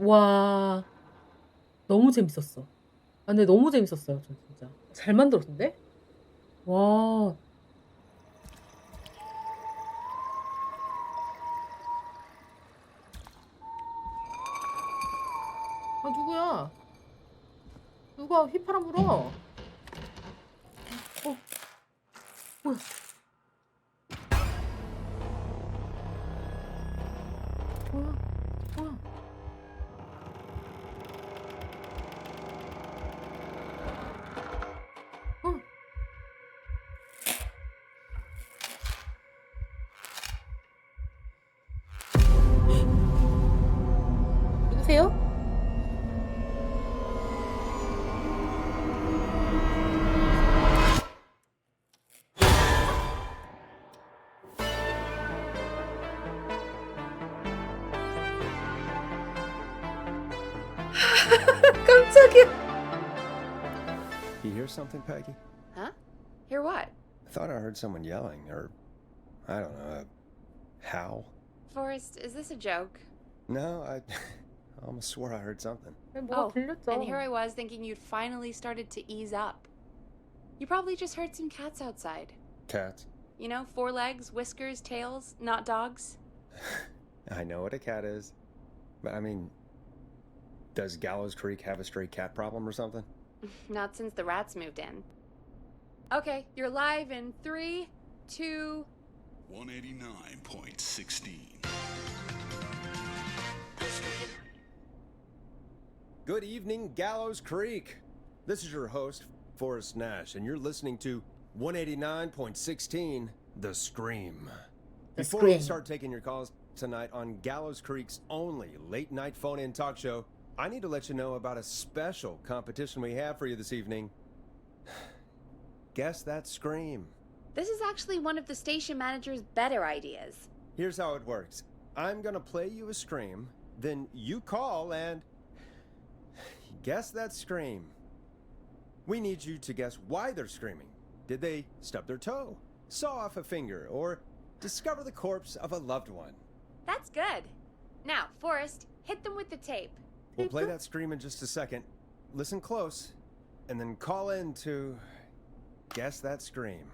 와, 너무 재밌었어. 아, 근데 너무 재밌었어요, 저 진짜. 잘 만들었는데? 와, 아, 누구야? 누가 휘파람 불어? 뭐야? 뭐야? 뭐야? 어? 누구세요? 깜짝이야. You hear something, Peggy? Huh? Hear what? I thought I heard someone yelling, or I don't know, a howl. Forrest, is this a joke? No, I almost swore I heard something. 뭐가 들렸죠? And here I was thinking you'd finally started to ease up. You probably just heard some cats outside. Cats? You know, 4 legs, whiskers, tails, not dogs. I know what a cat is. But I mean, does Gallows Creek have a stray cat problem or something? Not since the rats moved in. Okay, you're live in 3, 2... 189.16. Good evening, Gallows Creek. This is your host, Forrest Nash, and you're listening to 189.16, The Scream. Before we start taking your calls tonight on Gallows Creek's only late-night phone-in talk show, I need to let you know about a special competition we have for you this evening. Guess that scream. This is actually one of the station manager's better ideas. Here's how it works. I'm gonna play you a scream, then you call and guess that scream. We need you to guess why they're screaming. Did they stub their toe, saw off a finger, or discover the corpse of a loved one? That's good. Now, Forrest, hit them with the tape. We'll play that scream in just a second. Listen close, and then call in to guess that scream.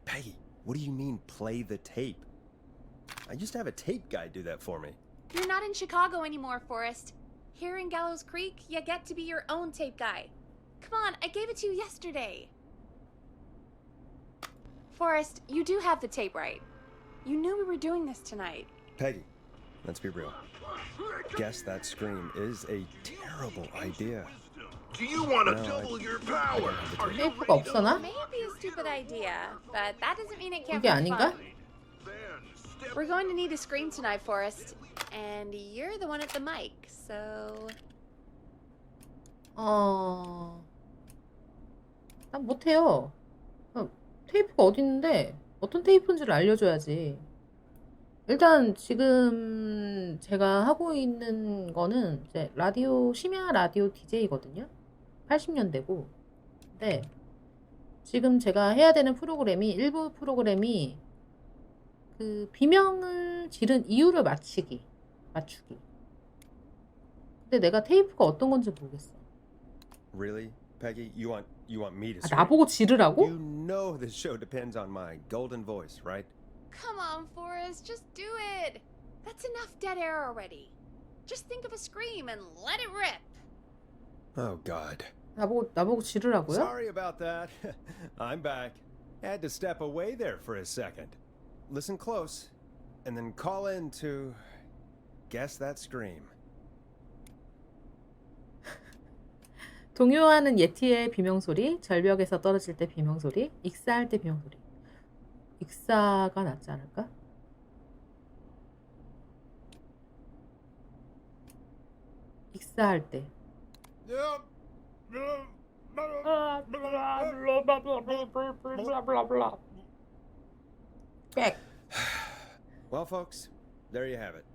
Peggy, what do you mean, play the tape? I used to have a tape guy do that for me. You're not in Chicago anymore, Forrest. Here in Gallows Creek, you get to be your own tape guy. Come on, I gave it to you yesterday. Forrest, you do have the tape right. You knew we were doing this tonight. Peggy, let's be real. Guess that scream is a terrible idea. Do you want to double your power? Are you 테이프가 없어나? It may be a stupid idea, but that doesn't mean it can't 이게 be 아닌가? fun. We're going to need a scream tonight, Forrest. And you're the one at the mic, so... 난 못해요. 테이프가 어디 있는데 어떤 테이프인지를 알려줘야지. 일단 지금 제가 하고 있는 거는 이제 라디오, 심야 라디오 DJ거든요. 80년대고. 근데 지금 제가 해야 되는 프로그램이, 일부 프로그램이 그 비명을 지른 이유를 맞추기. 근데 내가 테이프가 어떤 건지 모르겠어. Really, Peggy? You want me to 아, scream? 나보고 지르라고? You know this show depends on my golden voice, right? Come on, Forrest, just do it. That's enough dead air already. Just think of a scream and let it rip. Oh, God. 나보고 지르라고요? Sorry about that. I'm back. Had to step away there for a second. Listen close, and then call in to guess that scream. 동요하는 예티의 비명소리, 절벽에서 떨어질 때 비명소리, 익사할 때 비명소리. 익사가 낫지 않을까? 익사할 때. 꽥. Well, folks, there you have it.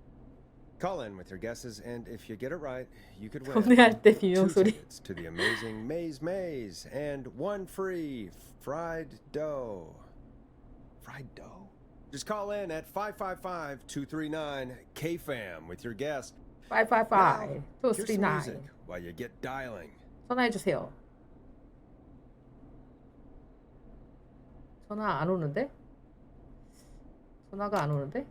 Call in with your guesses, and if you get it right, you could win 연애할 때 2 비명소리. tickets to the amazing Maze and 1 free fried dough. Fried dough? Just call in at 555-239-KFAM with your guess. 555 Here's some 239 music while you get dialing. 전화해 주세요. 전화 안 오는데? 전화가 안 오는데?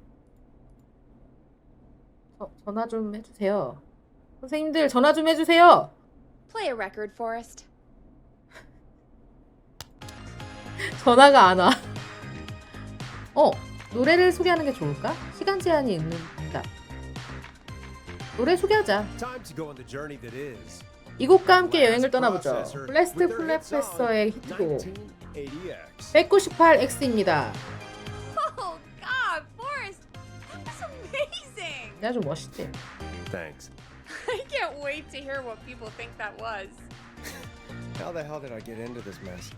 전화 좀 해주세요. 선생님들 전화 좀 해주세요. Play a record, Forrest. 전화가 안 와. 노래를 소개하는 게 좋을까? 시간 제한이 있는 다 노래 소개하자. Time to go on the journey that is. 이 곡과 함께 여행을 떠나보죠. 블래스트 플랫패서의 히트곡 198X입니다. Oh, God, Forrest! That was amazing! 아주 멋있지? Thanks. I can't wait to hear what people think that was. How the hell did I get into this mess?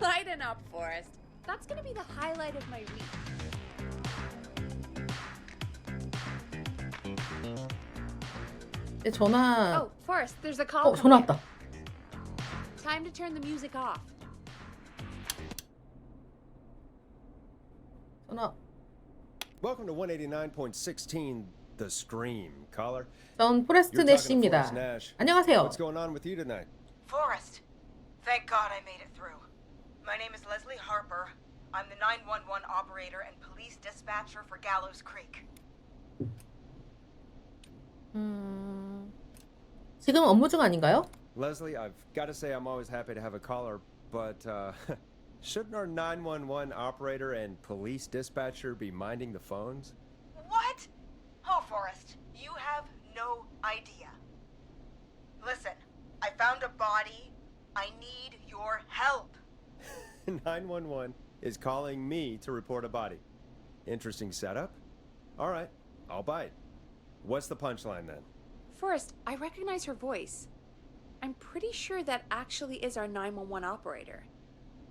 Lighten up, Forrest. That's gonna be the highlight of my week. 전화. Oh, Forrest, there's a call. 전화 coming 왔다. in. Time to turn the music off. 전화. Welcome to 189.16 The Scream, caller. 전 포레스트 You're talking to 내시입니다. Forrest Nash. 안녕하세요. What's going on with you tonight? Forrest, thank God I made it through. My name is Leslie Harper. I'm the 911 operator and police dispatcher for Gallows Creek. 지금 업무 중 아닌가요? Leslie, I've got to say I'm always happy to have a caller, but shouldn't our 911 operator and police dispatcher be minding the phones? What? Oh, Forrest, you have no idea. Listen, I found a body. I need your help. 911 is calling me to report a body. Interesting setup. All right, I'll bite. What's the punchline then? Forrest, I recognize her voice. I'm pretty sure that actually is our 911 operator.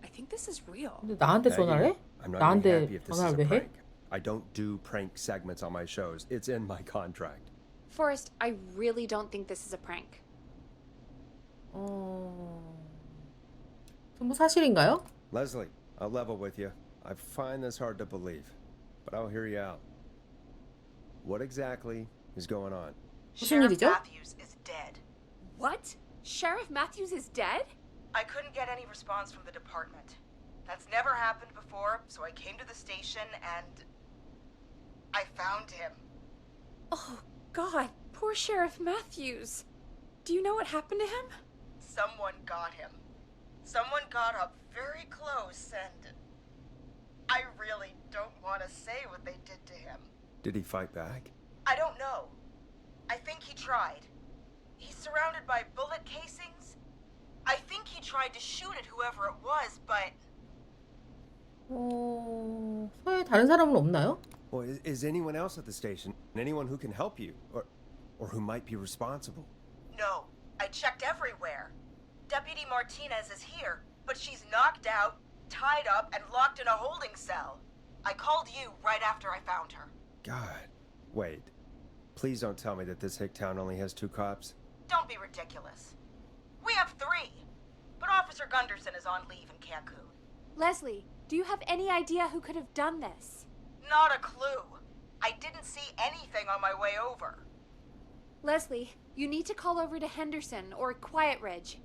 I think this is real. 근데 나한테 전화를 해? I'm not gonna be happy 나한테 if this is 전화를 a 왜 해? prank. I don't do prank segments on my shows. It's in my contract. Forrest, I really don't think this is a prank. 전부 사실인가요? Leslie, I'll level with you. I find this hard to believe, but I'll hear you out. What exactly is going on? 무슨 Sheriff 일이죠? Matthews is dead. What? Sheriff Matthews is dead? I couldn't get any response from the department. That's never happened before, so I came to the station and I found him. Oh, God, poor Sheriff Matthews. Do you know what happened to him? Someone got him. Someone got up very close and I really don't want to say what they did to him. Did he fight back? I don't know. I think he tried. He's surrounded by bullet casings. I think he tried to shoot at whoever it was, but 서에 다른 사람은 없나요? Well, is anyone else at the station? Anyone who can help you, or who might be responsible? no. I checked everywhere. Deputy Martinez is here, but she's knocked out, tied up, and locked in a holding cell. I called you right after I found her. God, wait. Please don't tell me that this hick town only has 2 cops. Don't be ridiculous. We have 3, but Officer Gunderson is on leave in Cancun. Leslie, do you have any idea who could have done this? Not a clue. I didn't see anything on my way over. Leslie, you need to call over to Henderson or Quiet Ridge.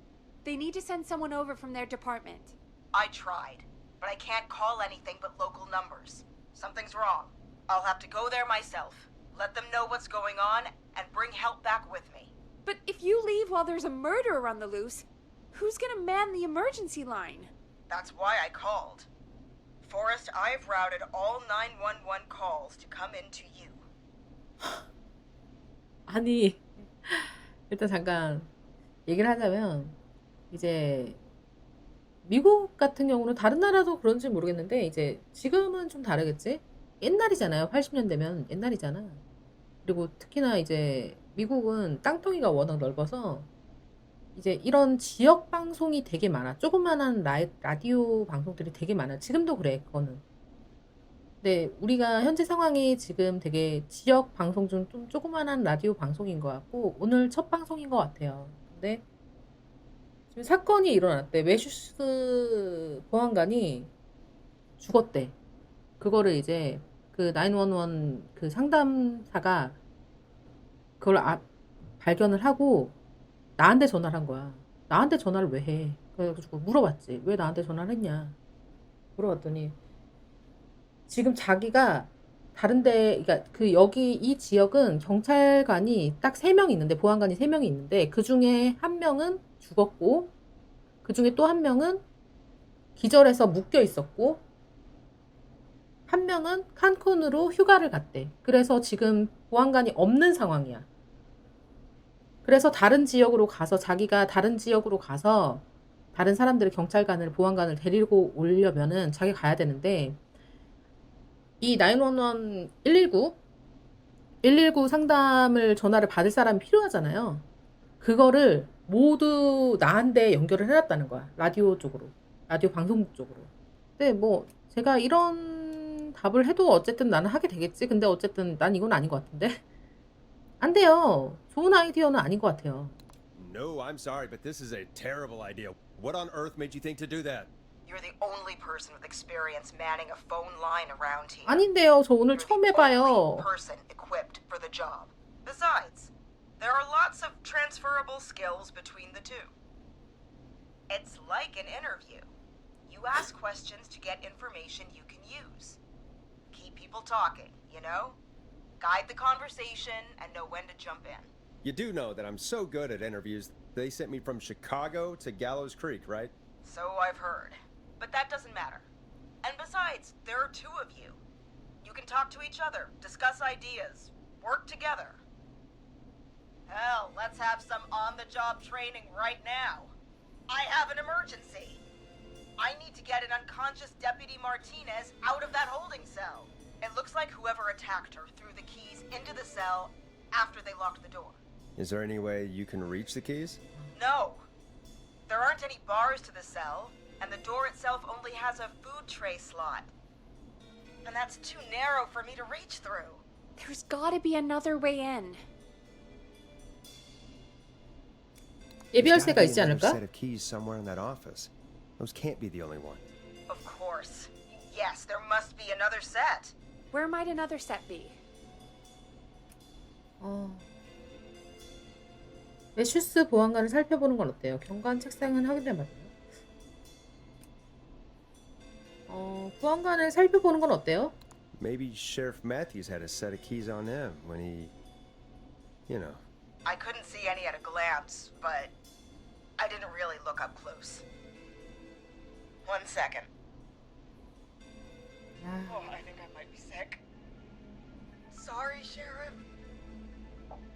They need to send someone over from their department. I tried, but I can't call anything but local numbers. Something's wrong. I'll have to go there myself, let them know what's going on, and bring help back with me. But if you leave while there's a murderer on the loose, who's gonna man the emergency line? That's why I called. Forrest, I've routed all 911 calls to come in to you. 아니, 일단 잠깐 얘기를 하자면 이제 미국 같은 경우는 다른 나라도 그런지 모르겠는데 이제 지금은 좀 다르겠지? 옛날이잖아요. 80년대면 옛날이잖아. 그리고 특히나 이제 미국은 땅덩이가 워낙 넓어서 이제 이런 지역 방송이 되게 많아. 조그만한 라디오 방송들이 되게 많아. 지금도 그래, 그거는. 근데 우리가 현재 상황이 지금 되게 지역 방송 중 좀 조그만한 라디오 방송인 것 같고 오늘 첫 방송인 것 같아요. 근데 지금 사건이 일어났대. 매슈스 보안관이 죽었대. 그거를 이제 그 911 그 상담사가 그걸 발견을 하고 나한테 전화를 한 거야. 나한테 전화를 왜 해? 그래가지고 물어봤지. 왜 나한테 전화를 했냐? 물어봤더니 지금 자기가 다른데, 그러니까 그 여기 이 지역은 경찰관이 딱 3명 있는데, 보안관이 3명이 있는데 그 중에 한 명은 죽었고 그 중에 또 한 명은 기절해서 묶여 있었고 한 명은 칸쿤으로 휴가를 갔대. 그래서 지금 보안관이 없는 상황이야. 그래서 다른 지역으로 가서 자기가 다른 지역으로 가서 다른 사람들을 경찰관을 보안관을 데리고 오려면은 자기가 가야 되는데 이 911 119 상담을 전화를 받을 사람이 필요하잖아요. 그거를 모두 나한테 연결을 해놨다는 거야. 라디오 쪽으로. 라디오 방송국 쪽으로. 근데 뭐 제가 이런 답을 해도 어쨌든 나는 하게 되겠지. 근데 어쨌든 난 이건 아닌 것 같은데. 안 돼요. 좋은 아이디어는 아닌 것 같아요. No, I'm sorry, but this is a terrible idea. What on earth made you think to do that? You're the only person with experience manning a phone line around here. 아닌데요. 저 오늘 You're 처음 the 해봐요. only person equipped for the job. Besides, there are lots of transferable skills between the two. It's like an interview. You ask questions to get information you can use. Keep people talking, you know? Guide the conversation and know when to jump in. You do know that I'm so good at interviews, they sent me from Chicago to Gallows Creek, right? So I've heard. But that doesn't matter. And besides, there are 2 of you. You can talk to each other, discuss ideas, work together. Hell, let's have some on-the-job training right now. I have an emergency. I need to get an unconscious Deputy Martinez out of that holding cell. It looks like whoever attacked her threw the keys into the cell after they locked the door. Is there any way you can reach the keys? No. There aren't any bars to the cell, and the door itself only has a food tray slot. And that's too narrow for me to reach through. There's gotta be another way in. 예비열쇠가 There's 있지 gotta be another 않을까? set of keys somewhere in that office. Those can't be the only one. Of course. Yes, there must be another set. Where might another set be? 매슈스 보안관을 살펴보는 건 어때요? 경관 책상은 확인해 봤나요? 보안관을 살펴보는 건 어때요? Maybe Sheriff Matthews had a set of keys on him when he, you know. I couldn't see any at a glance, but I didn't really look up close. 1 second. Oh, I think I might be sick. Sorry, Sheriff.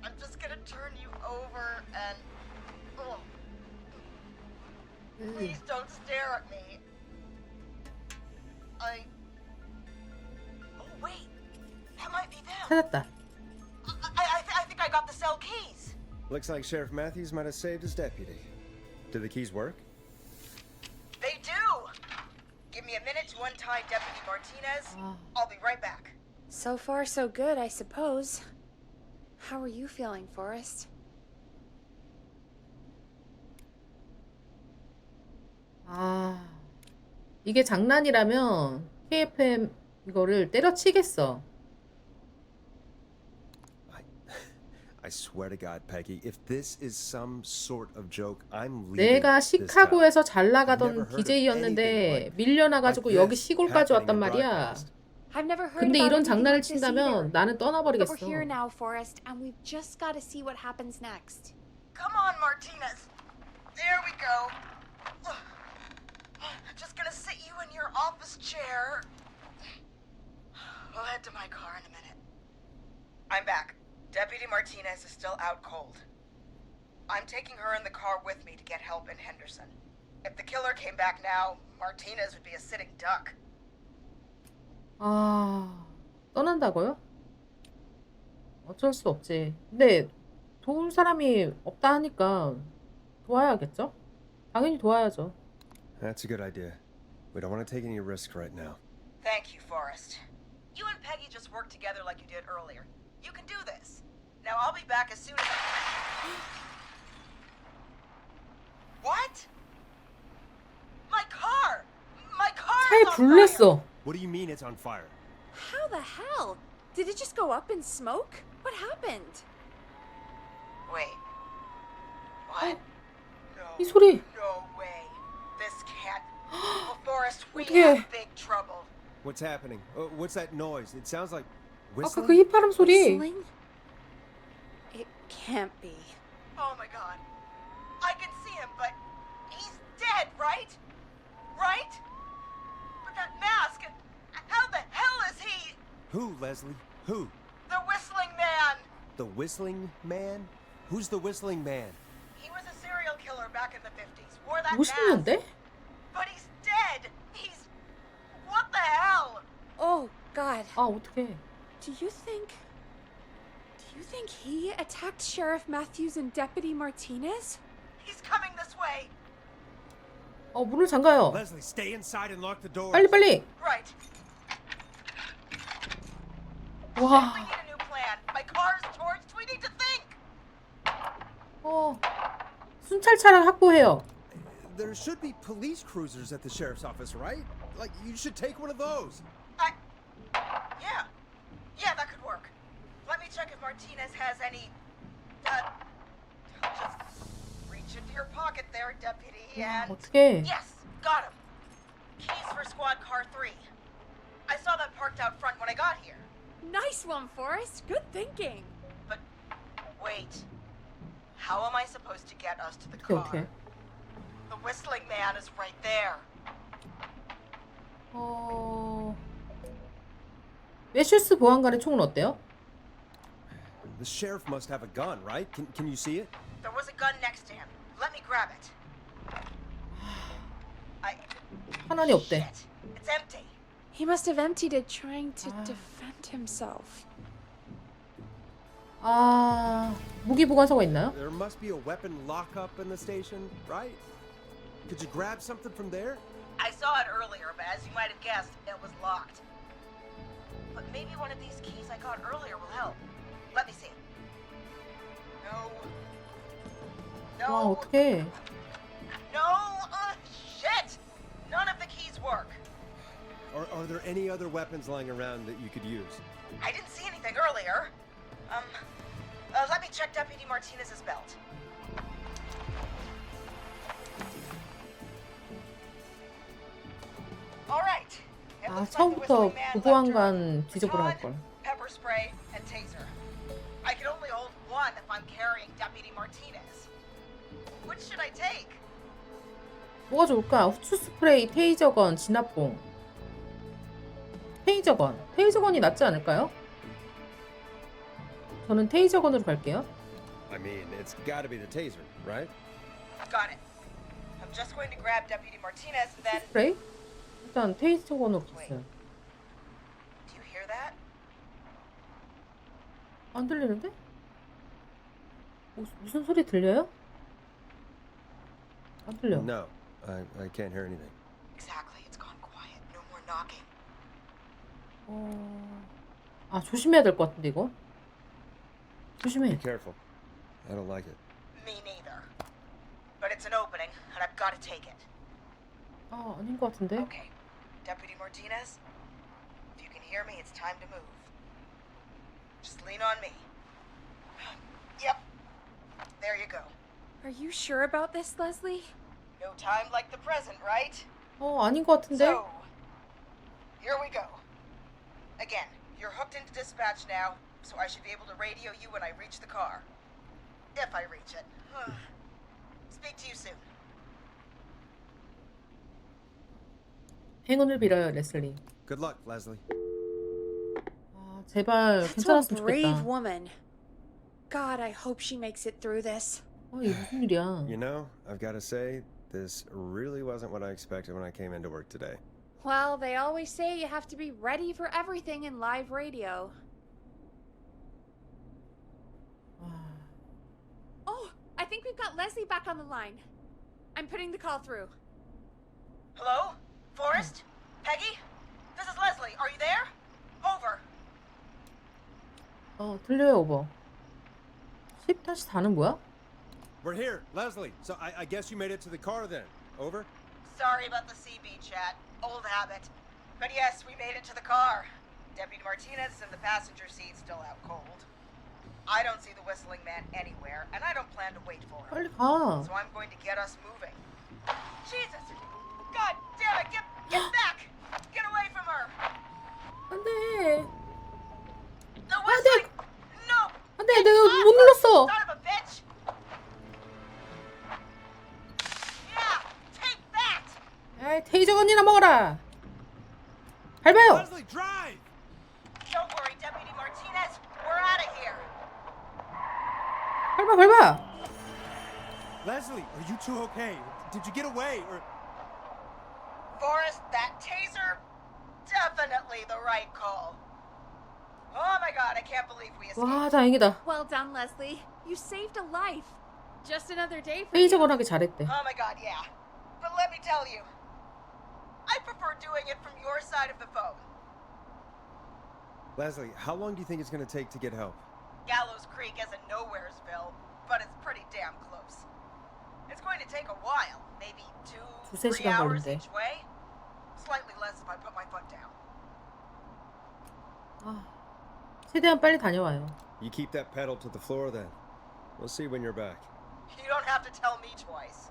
I'm just gonna turn you over and... Oh. Please don't stare at me. Oh, wait. That might be them. 찾았다. I think I got the cell keys. Looks like Sheriff Matthews might have saved his deputy. Do the keys work? They do. Give me a minute to untie Deputy Martinez. I'll be right back. So far, so good, I suppose. How are you feeling, Forrest? 이게 장난이라면 KFAM 이거를 때려치겠어. I swear to God, Peggy, if this is some sort of joke, I'm leaving. 내가 this town. 시카고에서 잘 I've never 나가던 heard of DJ였는데 anything 밀려나가지고 like 여기 this 시골까지 happening 왔단 in 말이야. broadcast. I've never heard 근데 about 이런 anything 장난을 like this either. 친다면 나는 But 떠나버리겠어. we're here now, Forrest, and we've just got to see what happens next. Come on, Martinez. There we go. Just gonna sit you in your office chair. We'll head to my car in a minute. I'm back. Deputy Martinez is still out cold. I'm taking her in the car with me to get help in Henderson. If the killer came back now, Martinez would be a sitting duck. 떠난다고요? 어쩔 수 없지. 근데 도울 사람이 없다 하니까 도와야겠죠? 당연히 도와야죠. That's a good idea. We don't want to take any risk right now. Thank you, Forrest. You and Peggy just worked together like you did earlier. You can do this. Now I'll be back as soon as I... What? My car! My car 차에 is on 불 fire! 냈어. What do you mean it's on fire? How the hell? Did it just go up in smoke? What happened? 이 소리. No way. This can't. Well, Forrest, we 어떡해. have big trouble. What's happening? What's that noise? It sounds like 아까 whistling. 그 휘파람 소리. Whistling? It can't be. Oh my god. I can see him, but he's dead, right? Right? But that mask. How the hell is he? Who, Leslie? Who? The whistling man. The whistling man? Who's the whistling man? He was a serial killer back in the 50s. Wore that 50년대? mask. But he's dead. He's. What the hell? Oh, God. 아, 어떡해. Do you think he attacked Sheriff Matthews and Deputy Martinez? He's coming this way. 문을 잠가요. Leslie, stay inside and lock the door. 빨리 빨리. Right. We 와. need a new plan. My car's torched. We need to think. 순찰차를 확보해요. There should be police cruisers at the sheriff's office, right? Like, you should take one of those. Yeah. Yeah, that could work. Let me check if Martinez has any. Just reach into your pocket there, deputy, and. 어떡해. Yes, got him. Keys for squad car 3. I saw that parked out front when I got here. Nice one, Forrest. Good thinking. But wait. How am I supposed to get us to the 어떡해, car? 어떡해. The whistling man is right there. 매슈스 보안관의 총은 어때요? The sheriff must have a gun, right? Can you see it? There was a gun next to him. Let me grab it. 하나니 없대. Shit. It's empty. He must have emptied it trying to defend himself. 무기 보관소가 있나요? There must be a weapon lockup in the station, right? Could you grab something from there? I saw it earlier, but as you might have guessed, it was locked. But maybe one of these keys I got earlier will help. Let me see. No. No. 어떡해. No. Shit. None of the keys work. Are there any other weapons lying around that you could use? I didn't see anything earlier. Let me check Deputy Martinez's belt. All right. It looks like the 처음부터 whistling man left 부보안관 her 뒤져보라 할 baton, 걸. pepper spray, and taser. I can only hold one if I'm carrying Deputy Martinez. Which should I take? 뭐가 좋을까? 후추 스프레이, 테이저건, 진압봉. 테이저건이 낫지 않을까요? 저는 테이저건으로 갈게요. I mean, it's got to be the taser, right? Got it. I'm just going to grab Deputy Martinez and then. 스프레이? 일단 테이저건으로 갔어요. Do you hear that? 안 들리는데? 무슨 소리 들려요? 안 들려. No, I can't hear anything. Exactly. It's gone quiet. No more knocking. 조심해야 될 것 같은데 이거. 조심해. Be careful. I don't like it. Me neither. But it's an opening, and I've got to take it. 아닌 것 같은데. Okay, Deputy Martinez, if you can hear me, it's time to move. Just lean on me. Yep. There you go. Are you sure about this, Leslie? No time like the present, right? 아닌 것 같은데. So, here we go. Again, you're hooked into dispatch now, so I should be able to radio you when I reach the car. If I reach it. Speak to you soon. 행운을 빌어요, 레슬리. Good luck, Leslie. 제발 That's a 괜찮았으면 brave 좋겠다. woman. God, I hope she makes it through this. 이게 무슨 일이야? You know, I've got to say, this really wasn't what I expected when I came into work today. Well, they always say you have to be ready for everything in live radio. Oh, I think we've got Leslie back on the line. I'm putting the call through. Hello? Forrest? Peggy? This is Leslie. Are you there? Over. 들려요, 오버. 10-4는 뭐야? We're here, Leslie. So I guess you made it to the car then. Over? Sorry about the CB chat. Old habit. But yes, we made it to the car. Deputy Martinez is in the passenger seat, still out cold. I don't see the whistling man anywhere, and I don't plan to wait for him. 빨리 가. So I'm going to get us moving. Jesus! God damn it! Get back! Get away from her! 안돼. No, Wesley! No! 안돼, 내가 못 눌렀어. Son of a bitch! Yeah! Take that! 아이, 테이저 건이나 먹어라. 밟아요. Leslie, drive! Don't worry, Deputy Martinez. We're out of here. 밟아. Leslie, are you two okay? Did you get away? Or Forrest, that taser? Definitely the right call. Oh my god, I can't believe we escaped. 와, 다행이다. Well done, Leslie. You saved a life. Just another day for 테이저 you. 건하기 잘했대. Oh my god, yeah. But let me tell you, I prefer doing it from your side of the phone. Leslie, how long do you think it's going to take to get help? Gallows Creek isn't nowheresville, but it's pretty damn close. It's going to take a while, maybe 두세 2-3 시간 hours 걸린대. each way. Slightly less if I put my foot down. 아, 최대한 빨리 다녀와요. You keep that pedal to the floor then. We'll see when you're back. You don't have to tell me twice.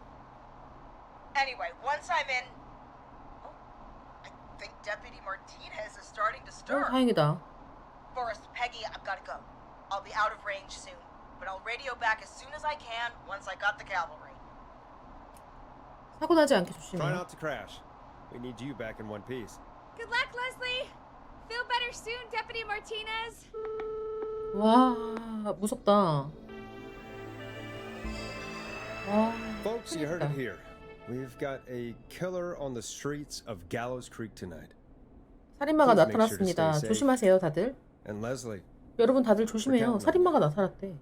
Anyway, once I'm in... Oh, I think Deputy Martinez is starting to stir. 다행이다. Forrest, Peggy, I've got to go. I'll be out of range soon, but I'll radio back as soon as I can once I got the cavalry. 사고 나지 않게 Try 조심해. not to crash. We need you back in one piece. Good luck, Leslie. Feel better soon, Deputy Martinez. 와, 무섭다. 와, Folks, you heard it 큰일이다. here. We've got a killer on the streets of Gallows Creek tonight. 살인마가 Please make sure to 나타났습니다. stay safe. 조심하세요, 다들. And Leslie, 여러분 다들 조심해요. 살인마가 나타났대.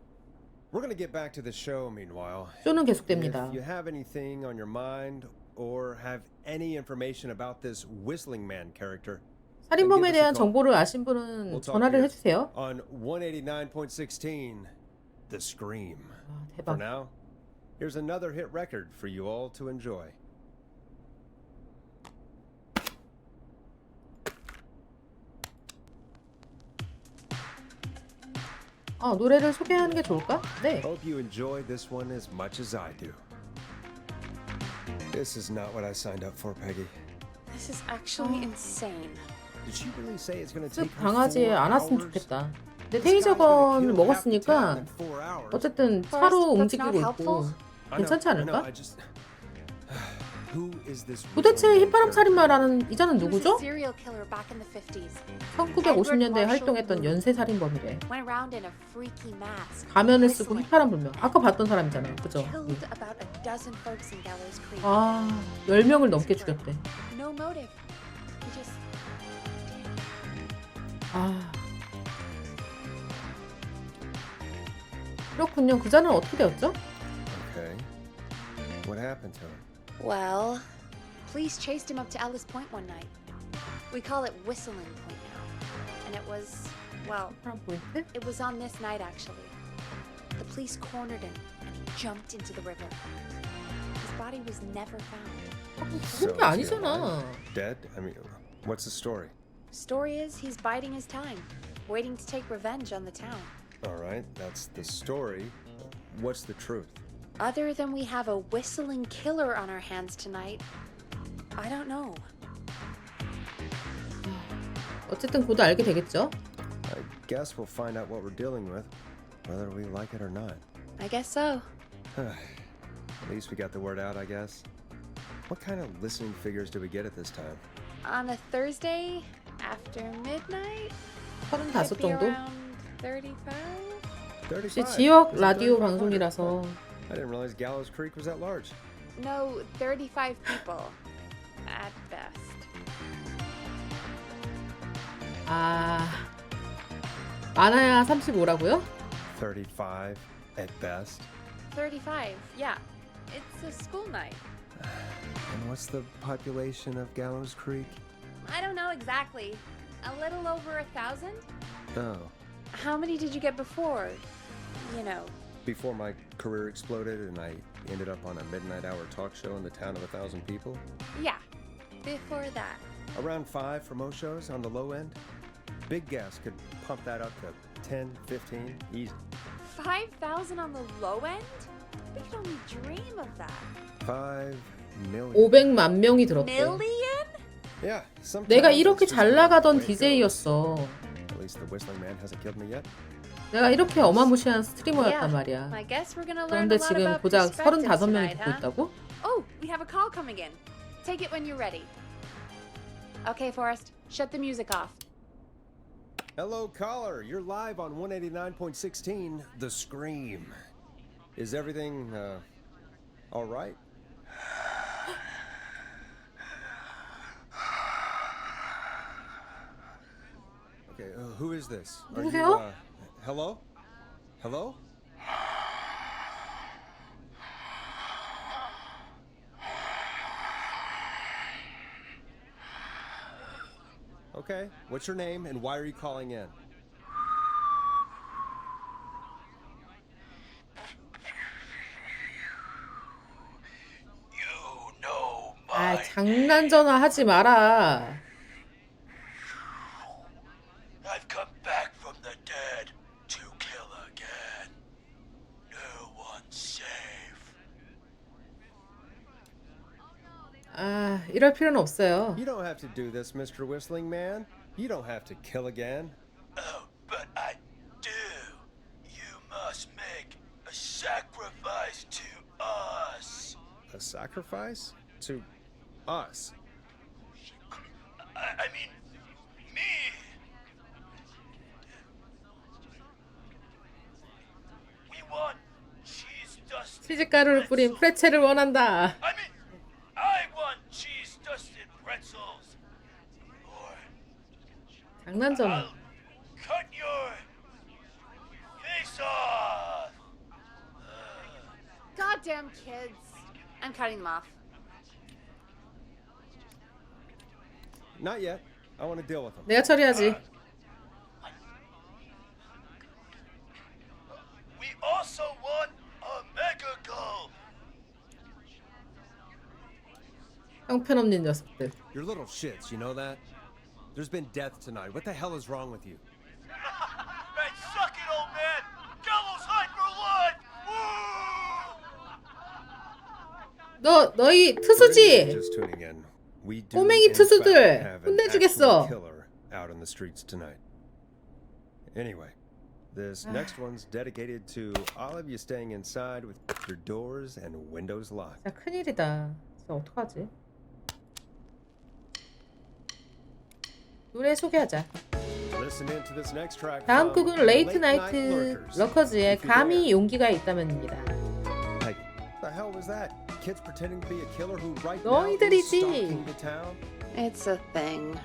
we're going to get back to the show meanwhile. 쇼는 계속됩니다. If you have anything on your mind or have any information about this Whistling Man character, 살인범에 대한 정보를 아신 분은 we'll talk 전화를 here 해주세요. on 189.16, The Scream. 아, For 대박. now, here's another hit record for you all to enjoy. 아, 노래를 소개하는 게 좋을까? 네. Hope you enjoy this one as much as I do. This is not what I signed up for, Peggy. This is actually insane. Did she really say it's going to 쓱 take her 당하지 4 않았으면 hours? 좋겠다. 근데 This guy's gonna 테이저건 kill half the town 먹었으니까 in 4 hours. 어쨌든 차로 Forrest, that's 움직이고 not 있고 helpful. I know, 괜찮지 I know, 않을까? I just... Who is this 도대체 Whistling Man 휘파람 character? 살인마라는 이자는 He was a 누구죠? serial killer back in the 50s. 1950년대에 활동했던 연쇄 살인범이래. Went around in a freaky mask. 가면을 쓰고 whistling. 휘파람 불며. 아까 봤던 사람이잖아. 그죠? Killed about a dozen folks in Gallows Creek. 아, 10명을 넘게 죽였대. No motive. He just 아. 그렇군요. 그자는 어떻게 되었죠? Okay. What happened to him? Well, police chased him up to Alice Point one night. We call it Whistling Point now. And it was, well, 휘파람 포인트? it was on this night actually. The police cornered him and he jumped into the river. His body was never found. So 죽은 게 is he 아니잖아. alive? Dead? I mean, what's the story? Story is he's biding his time, waiting to take revenge on the town. All right, that's the story. What's the truth? Other than we have a whistling killer on our hands tonight, I don't know. 어쨌든 곧 알게 되겠죠? I guess we'll find out what we're dealing with, whether we like it or not. I guess so. At least we got the word out, I guess. What kind of listening figures do we get at this time? On a Thursday after midnight, could 35 be 정도? around 35? 35. 혹시 지역 Is it 라디오 35? 방송이라서 I didn't realize Gallows Creek was that large. No, 35 people at best. 아, 많아야 35라고요? 35 at best. 35, yeah. It's a school night. And what's the population of Gallows Creek? I don't know exactly. A little over 1,000? Oh. How many did you get before? You know. Before my career exploded and I ended up on a midnight hour talk show in the town of 1,000 people? Yeah, before that. Around 5 for most shows on the low end. Big gas could pump that up to 10, 15, easy. 5,000 on the low end? We could only dream of that. 5 million. 500만 명이 들었대. Million? Yeah, sometimes 내가 it's 이렇게 just 잘 the 나가던 way it goes. DJ였어. At least the whistling man hasn't killed me yet. 내가 이렇게 어마무시한 스트리머였단 말이야. I guess we're gonna learn 그런데 a lot 지금 about 고작 perspective 35명이 tonight, 듣고 huh? 있다고? Oh, we have a call coming in. Take it when you're ready. Okay, Forrest, shut the music off. Hello, caller. You're live on 189.16, The Scream. Is everything, all right? Okay, who is this? Are you, 누구세요? hello? Hello? Okay, what's your name and why are you calling in? You know 아, my 장난 전화 하지 마라. I've come back from the dead to kill again. No one's safe. 아, 이럴 필요는 없어요. You don't have to do this, Mr. Whistling Man. You don't have to kill again. Oh, but I do. You must make a sacrifice to us. A sacrifice? To us? I mean, me. We want cheese dust. 치즈가루를 뿌린 프레첼을 원한다. I mean, I want cheese dusted pretzels. Or 장난 전화. I'll cut your face off. Goddamn kids. I'm cutting them off. Not yet. I want to deal with them. 내가 처리하지. We also want a mega gulp. 형편없는 녀석들. You're little shits, you know that? There's been death tonight. What the hell is wrong with you? Man, suck it, old man. Gallows high for life. Woo! 너희 For 투수지? just tuning in. We do 꼬맹이 in fact 투수들 have an 혼내주겠어. actual killer out in the streets tonight. Anyway, this next one's dedicated to all of you staying inside with your doors and windows locked. 진짜 큰일이다. 진짜 어떡하지? 노래 소개하자. Listen into this next track 다음 from 곡은 레이트 Late Night 나이트 Lurkers. 러커즈의 If you 감히 dare. 용기가 있다면입니다. Hey, what the hell was that? Kids pretending to be a killer who right now is 너희들이지. stalking the town? It's a thing.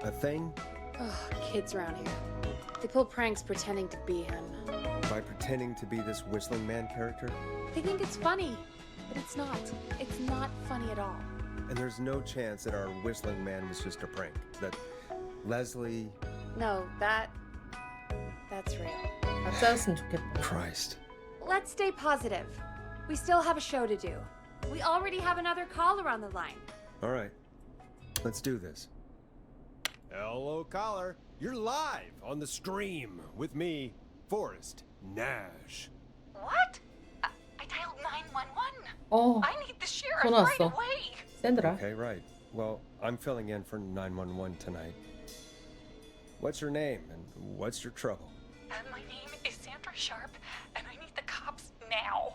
A thing? Oh, kids around here. They pull pranks pretending to be him. By pretending to be this whistling man character? They think it's funny, but it's not. It's not funny at all. And there's no chance that our whistling man was just a prank. That Leslie... No, that's real. 가짜였으면 좋겠다. Christ. Let's stay positive. We still have a show to do. We already have another caller on the line. All right, let's do this. Hello, caller. You're live on the Scream with me, Forrest Nash. What? I dialed 911. 어, I need the sheriff 전화 right 왔어. away. 샌드라. Okay, right. Well, I'm filling in for 911 tonight. What's your name and what's your trouble? My name is Sandra Sharp, and I need the cops now.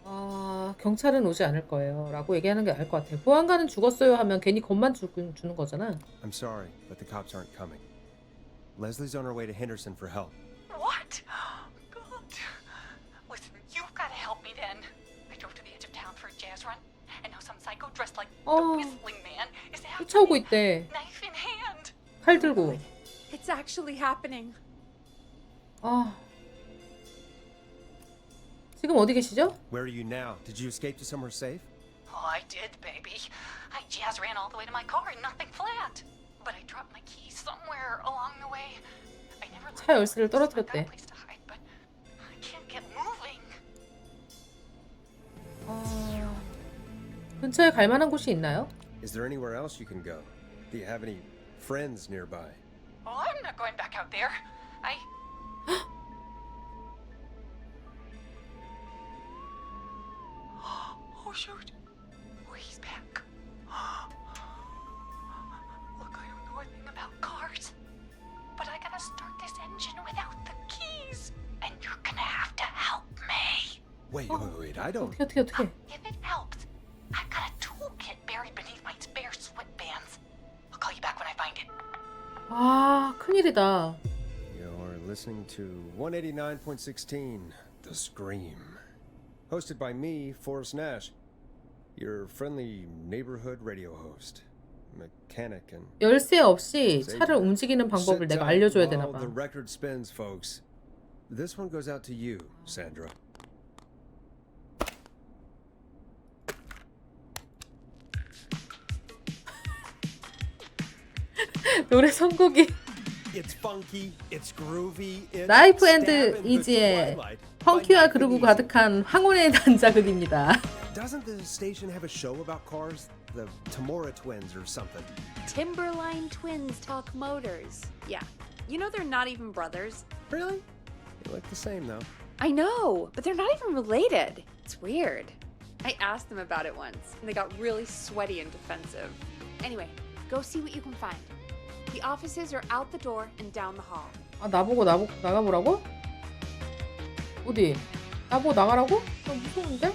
아, 경찰은 오지 않을 거예요. 라고 얘기하는 게 나을 것 같아. 보안관은 죽었어요 하면 괜히 겁만 주는 거잖아. I'm sorry, but the cops aren't coming. Leslie's on her way to Henderson for help. What? God. Listen, you've got to help me then. I drove to the edge of town for a jazz run, and now some psycho dressed like the 어, Whistling Man is after 쫓아오고 me, 있대. knife in hand. 칼 들고. It's actually happening. 아, 지금 어디 계시죠? Where are you now? Did you escape to somewhere safe? Oh, I did, baby. I jazz ran all the way to my car in nothing flat. But I dropped my keys somewhere along the way. I never 차 열쇠를 떨어뜨렸대. place to hide, but I can't get moving. 아, 근처에 갈 만한 곳이 있나요? Is there anywhere else you can go? Do you have any friends nearby? Oh, I'm not going back out there. shoot. Oh, he's back. Look, I don't know a thing about cars, but I gotta start this engine without the keys. And you're gonna have to help me. Wait, I don't. 어떻게. If it helps, I've got a toolkit buried beneath my spare sweatbands. I'll call you back when I find it. 아, 큰일이다. You're listening to 189.16, The Scream. Hosted by me, Forrest Nash, your friendly neighborhood radio host, mechanic and 열쇠 없이 차를 움직이는 방법을 내가 알려줘야 되나 봐. The record spins, folks. This one goes out to you, Sandra. 노래 선곡이 It's funky, it's groovy, it's 라이프 앤드 stabbing the 이지의 twilight. 펑키와 그루브 가득한 황혼의 단자극입니다. Doesn't the station have a show about cars? The Tamora twins or something? Timberline twins talk motors. Yeah. You know they're not even brothers. Really? They look the same though. I know, but they're not even related. It's weird. I asked them about it once, and they got really sweaty and defensive. Anyway, go see what you can find. The offices are out the door and down the hall. 아, 나보고 나가보라고? 어디? 나보고 나가라고? 나 무서운데?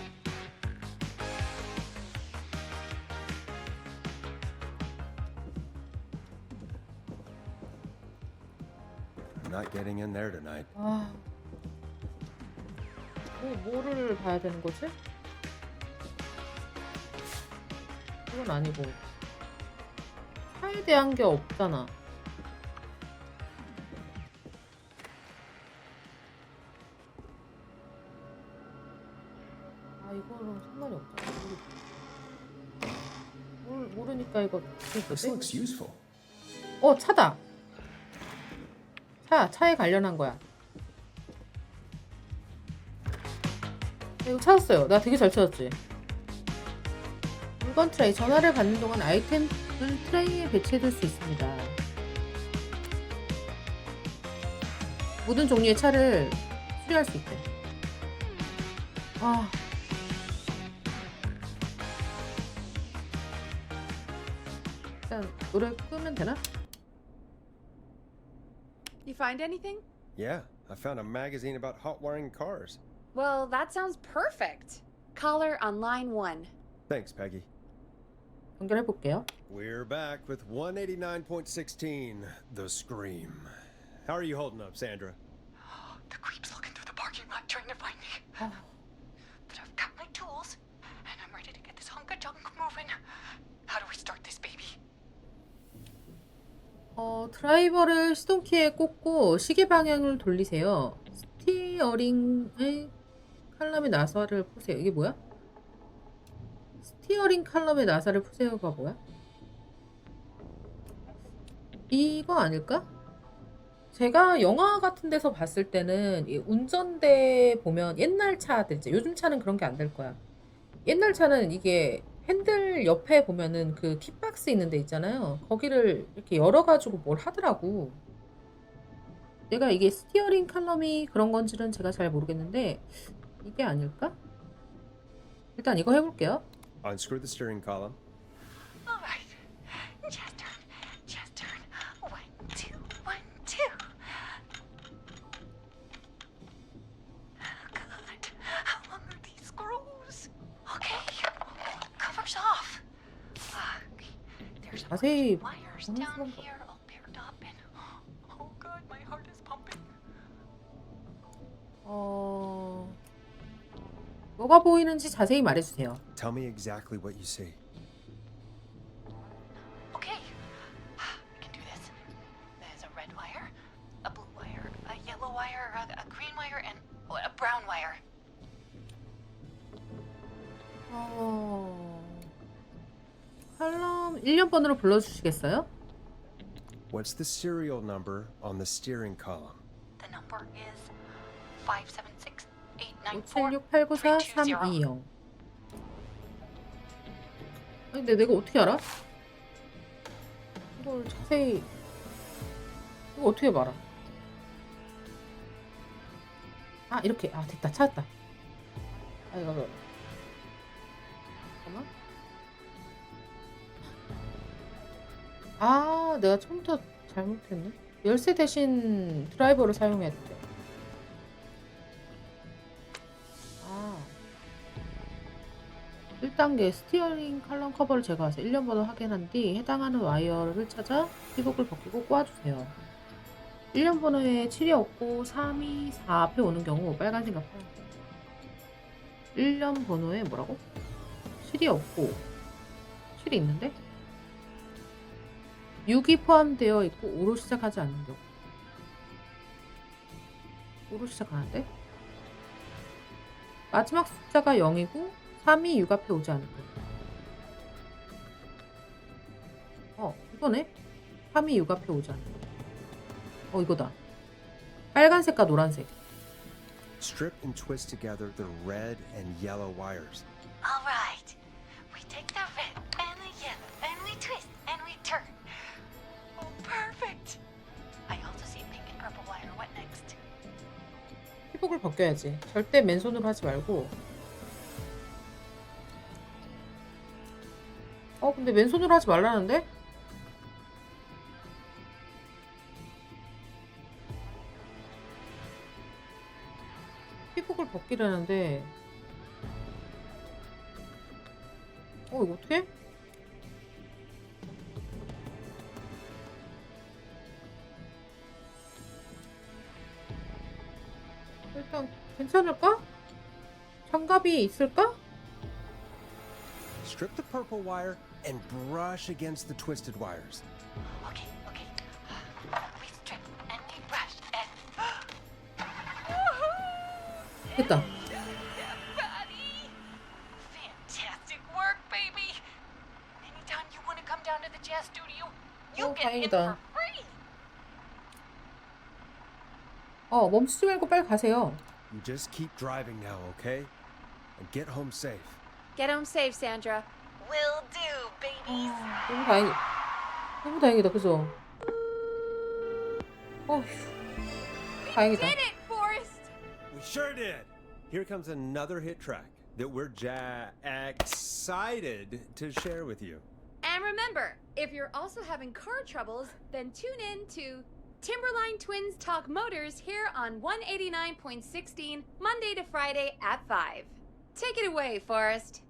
I'm not getting in there tonight. 아, 뭐를 봐야 되는 거지? 그건 아니고 차에 대한 게 없잖아. 아, 이거는 상관이 없잖아. 모르니까 이거 This 뭐지? looks useful. 차다. 차에 관련한 거야. 이거 찾았어요. 나 되게 잘 찾았지. 물건 트레이. 전화를 받는 동안 아이템을 트레이에 배치해둘 수 있습니다. 모든 종류의 차를 수리할 수 있대. 아. 일단 노래 끄면 되나? You find anything? Yeah, I found a magazine about hot wiring cars. Well, that sounds perfect. Caller on line 1. Thanks, Peggy. 연결해 볼게요. We're back with 189.16, The Scream. How are you holding up, Sandra? The creep's looking through the parking lot trying to find me. But I've got my tools, and I'm ready to get this hunk of junk moving. How do we start this baby? 드라이버를 시동키에 꽂고 시계 방향을 돌리세요. 스티어링의 칼럼의 나사를 푸세요. 이게 뭐야? 스티어링 칼럼의 나사를 푸세요가 뭐야? 이거 아닐까? 제가 영화 같은 데서 봤을 때는 이 운전대 보면 옛날 차들 있죠. 요즘 차는 그런 게 안 될 거야. 옛날 차는 이게 핸들 옆에 보면은 그 킥박스 있는 데 있잖아요. 거기를 이렇게 열어가지고 뭘 하더라고. 내가 이게 스티어링 칼럼이 그런 건지는 제가 잘 모르겠는데 이게 아닐까? 일단 이거 해볼게요. Unscrew the steering column. All right. Just turn. Just turn. 1, 2, 1, 2. Good. How long are these screws? Okay. Cover's off. There's a bunch 자세히 of wires 보는 down 수가 here all paired up and oh good, my heart is pumping. 뭐가 보이는지 자세히 말해주세요. Tell me exactly what you see. Okay. I can do this. There's a red wire, a blue wire, a yellow wire, a green wire, and a brown wire. 칼럼 1년번으로 불러주시겠어요? What's the serial number on the steering column? The number is 576 576-894-320. 아니, 근데 내가 어떻게 알아? 이걸 자세히 이거 어떻게 말아? 아, 이렇게. 아, 됐다. 찾았다. 아, 이거 잠깐만. 아, 내가 처음부터 잘못했네. 열쇠 대신 드라이버를 사용해야 돼. 아. 1단계 스티어링 칼럼 커버를 제거하세요. 1년 번호 확인한 뒤 해당하는 와이어를 찾아 피복을 벗기고 꼬아주세요. 1년 번호에 7이 없고 3이 4 앞에 오는 경우 빨간색과 파란색. 1년 번호에 뭐라고? 7이 없고 7이 있는데? 6이 포함되어 있고 5로 시작하지 않는 경우. 5로 시작하는데? 마지막 숫자가 0이고 3이 6 앞에 오지 않을 거야. 이거네? 3이 6 앞에 오지 않을 거야. 이거다. 빨간색과 노란색. Strip and twist together the red and yellow wires. All right. We take the red and the yellow and we twist and we turn. Oh, perfect. I also see pink and purple wire. What next? 피복을 벗겨야지. 절대 맨손으로 하지 말고. 근데 맨손으로 하지 말라는데? 피복을 벗기라는데. 이거 어떡해? 일단 괜찮을까? 장갑이 있을까? Strip the purple wire and brush against the twisted wires. Okay, okay. We strip and we brush and. 됐다. Buddy! Fantastic work, baby! Anytime you want to come down to the jazz studio, you get in 다행이다. for free! 멈추지 말고 빨리 가세요. You just keep driving now, okay? And get home safe. Get home safe, Sandra. Will do, babies! 너무 다행이다, 그죠? 다행이다. Did it, Forrest! We sure did. Here comes another hit track that we're excited to share with you. And remember, if you're also having car troubles, then tune in to Timberline Twins Talk Motors here on 189.16 Monday to Friday at 5. Take it away, Forrest.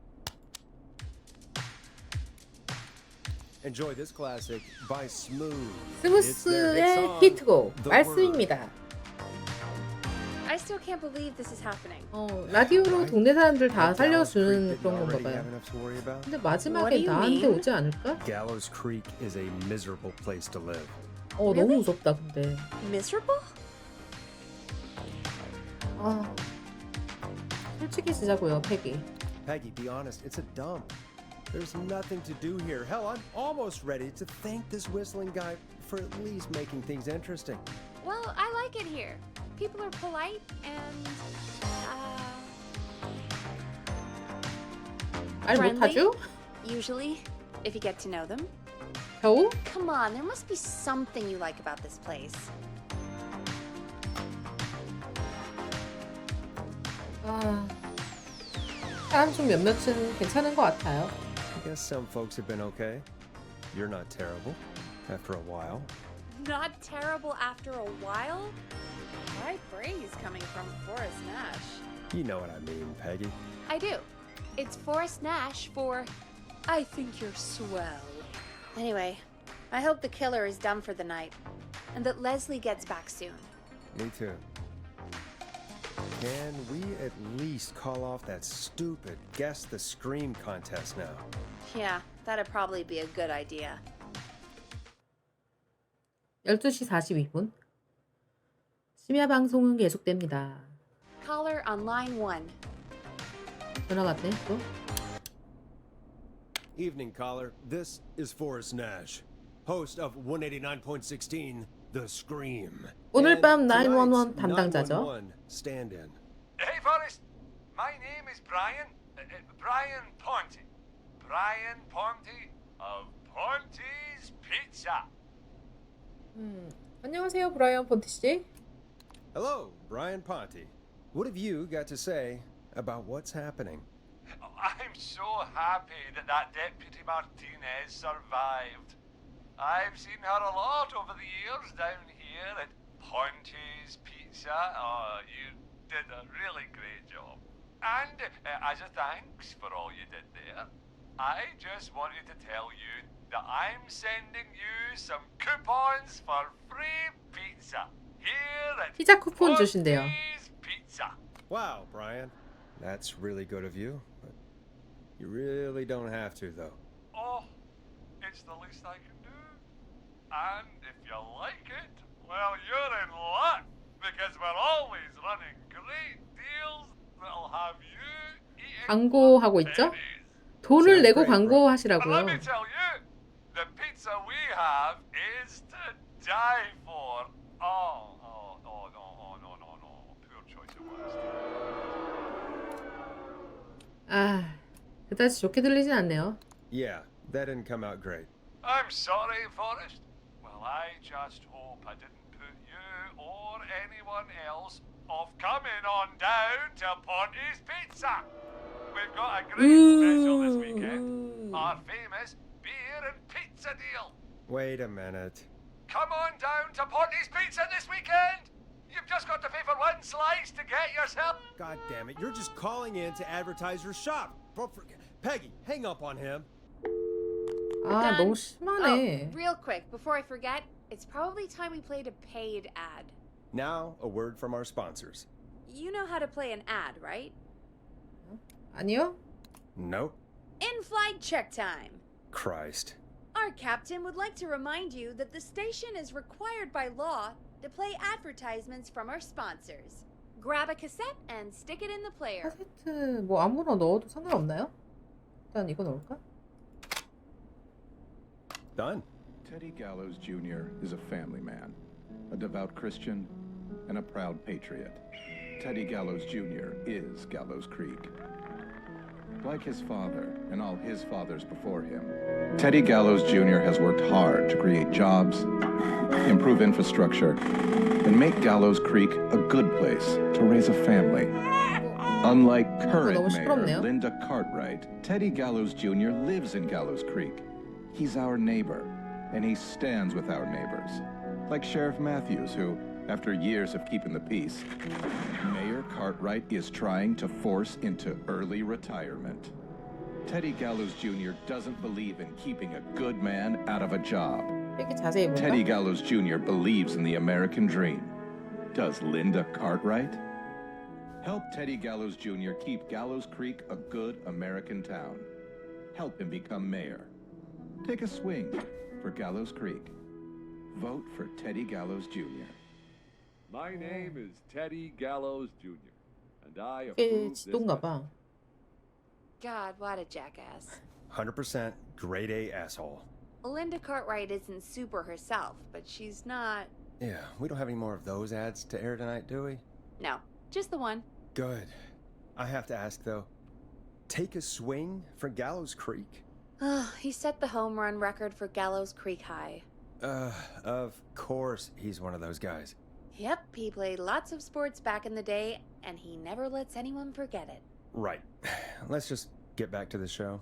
Enjoy this classic by Smooth. It's their hit 스무스의 song, 히트곡 The 말씀입니다. I still can't believe this is happening. 라디오로 동네 사람들 다 Word. Gallows 살려주는 Creek 그런 didn't 건가 already have 봐요. enough to worry about? 근데 What do 마지막에 you 나한테 mean? 오지 않을까? Gallows Creek is a miserable place to live. 너무 무섭다 근데. Miserable? 솔직히 지자고요, 패기. Peggy, be honest, it's a dump. There's nothing to do here. Hell, I'm almost ready to thank this whistling guy for at least making things interesting. Well, I like it here. People are polite and 말 friendly. 못하죠? Usually, if you get to know them. 겨우? Come on, there must be something you like about this place. 사람 중 몇몇은 괜찮은 것 같아요. I guess some folks have been okay. You're not terrible after a while. Not terrible after a while? High praise coming from Forrest Nash. You know what I mean, Peggy. I do. It's Forrest Nash for I think you're swell. Anyway, I hope the killer is done for the night and that Leslie gets back soon. Me too. Can we at least call off that stupid Guess the Scream contest now? Yeah, that'd probably be a good idea. 12시 42분. 심야 방송은 계속됩니다. Caller on line 1. 전화 왔네, 또. Evening, caller. This is Forrest Nash, host of 189.16 The Scream. 오늘 밤 And 911 tonight's 담당자죠. 911 stand-in. Hey, Forrest. My name is Brian. Brian Ponty. Brian Ponty of Ponty's Pizza. 안녕하세요, 브라이언 폰티 씨. Hello, Brian Ponty. What have you got to say about what's happening? I'm so happy that Deputy Martinez survived. I've seen her a lot over the years down here at Ponte's Pizza. Oh, you did a really great job. And as a thanks for all you did there, I just wanted to tell you that I'm sending you some coupons for free pizza here at 피자 쿠폰 주신대요. Ponte's Pizza. Wow, Brian. That's really good of you. But you really don't have to, though. Oh, it's the least I can do. And if you like it, well, you're in luck, because we're always running great deals that'll have you eating 광고하고 있죠? pennies. 돈을 내고 Sounds great, bro. And let 광고하시라고요. me tell you, the pizza we have is to die for. No. Poor choice of words. 아, 그다지 좋게 들리진 않네요. Yeah, that didn't come out great. I'm sorry, Forrest. Well, I just hope I didn't put you or anyone else off coming on down to Ponte's Pizza. We've got a great special this weekend. Our famous beer and pizza deal. Wait a minute. Come on down to Ponte's Pizza this weekend. You've just got to pay for one slice to get yourself. God damn it, you're just calling in to advertise your shop. Peggy, hang up on him. 아, Done. 너무 Oh, 심하네. real quick, before I forget, it's probably time we played a paid ad. Now, a word from our sponsors. You know how to play an ad, right? 아니요? Nope. In-flight check time. Christ. Our captain would like to remind you that the station is required by law to play advertisements from our sponsors. Grab a cassette and stick it in the player. 카세트 뭐 아무나 넣어도 상관없나요? 일단 이거 넣을까? Done. Teddy Gallows Jr. is a family man, a devout Christian, and a proud patriot. Teddy Gallows Jr. is Gallows Creek. Like his father and all his fathers before him, Teddy Gallows Jr. has worked hard to create jobs, improve infrastructure, and make Gallows Creek a good place to raise a family. Unlike current 너무 mayor 시끄럽네요. Linda Cartwright, Teddy Gallows Jr. lives in Gallows Creek. He's our neighbor, and he stands with our neighbors. Like Sheriff Matthews, who, after years of keeping the peace, Mayor Cartwright is trying to force into early retirement. Teddy Gallows Jr. doesn't believe in keeping a good man out of a job. 이렇게 자세히 볼까? Teddy Gallows Jr. believes in the American dream. Does Linda Cartwright? Help Teddy Gallows Jr. keep Gallows Creek a good American town. Help him become mayor. Take a swing for Gallows Creek. Vote for Teddy Gallows Jr. My name is Teddy Gallows Jr. and I 이게 approve this 지도인가 봐. God, what a jackass. 100% grade A asshole. Linda Cartwright isn't super herself, but she's not... Yeah, we don't have any more of those ads to air tonight, do we? No, just the one. Good. I have to ask, though. Take a swing for Gallows Creek? He set the home run record for Gallows Creek High. Of course he's one of those guys. Yep, he played lots of sports back in the day, and he never lets anyone forget it. Right. Let's just get back to the show.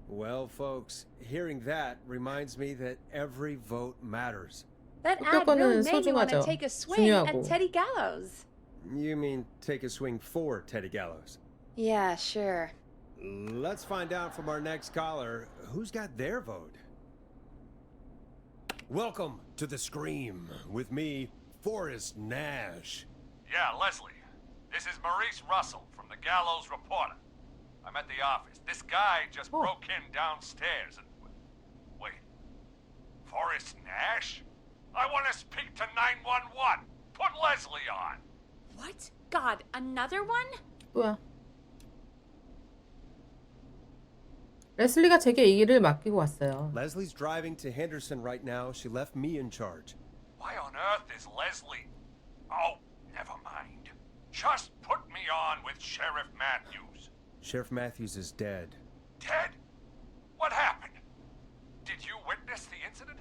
Well, folks, hearing that reminds me that every vote matters. That ad really 무조건은 made me want to 소중하죠. take a swing at 중요하고. Teddy Gallows. You mean take a swing for Teddy Gallows? Yeah, sure. Let's find out from our next caller who's got their vote. Welcome to the Scream with me, Forrest Nash. Yeah, Leslie. This is Maurice Russell from the Gallows Reporter. I'm at the office. This guy just broke in downstairs and... Wait. Forrest Nash? I want to speak to 911. Put Leslie on. What? God, another one? 뭐야? 레슬리가 제게 이 일을 맡기고 왔어요. Leslie's driving to Henderson right now. She left me in charge. Why on earth is Leslie? Oh, never mind. Just put me on with Sheriff Matthews. Sheriff Matthews is dead. Ted? What happened? Did you witness the incident?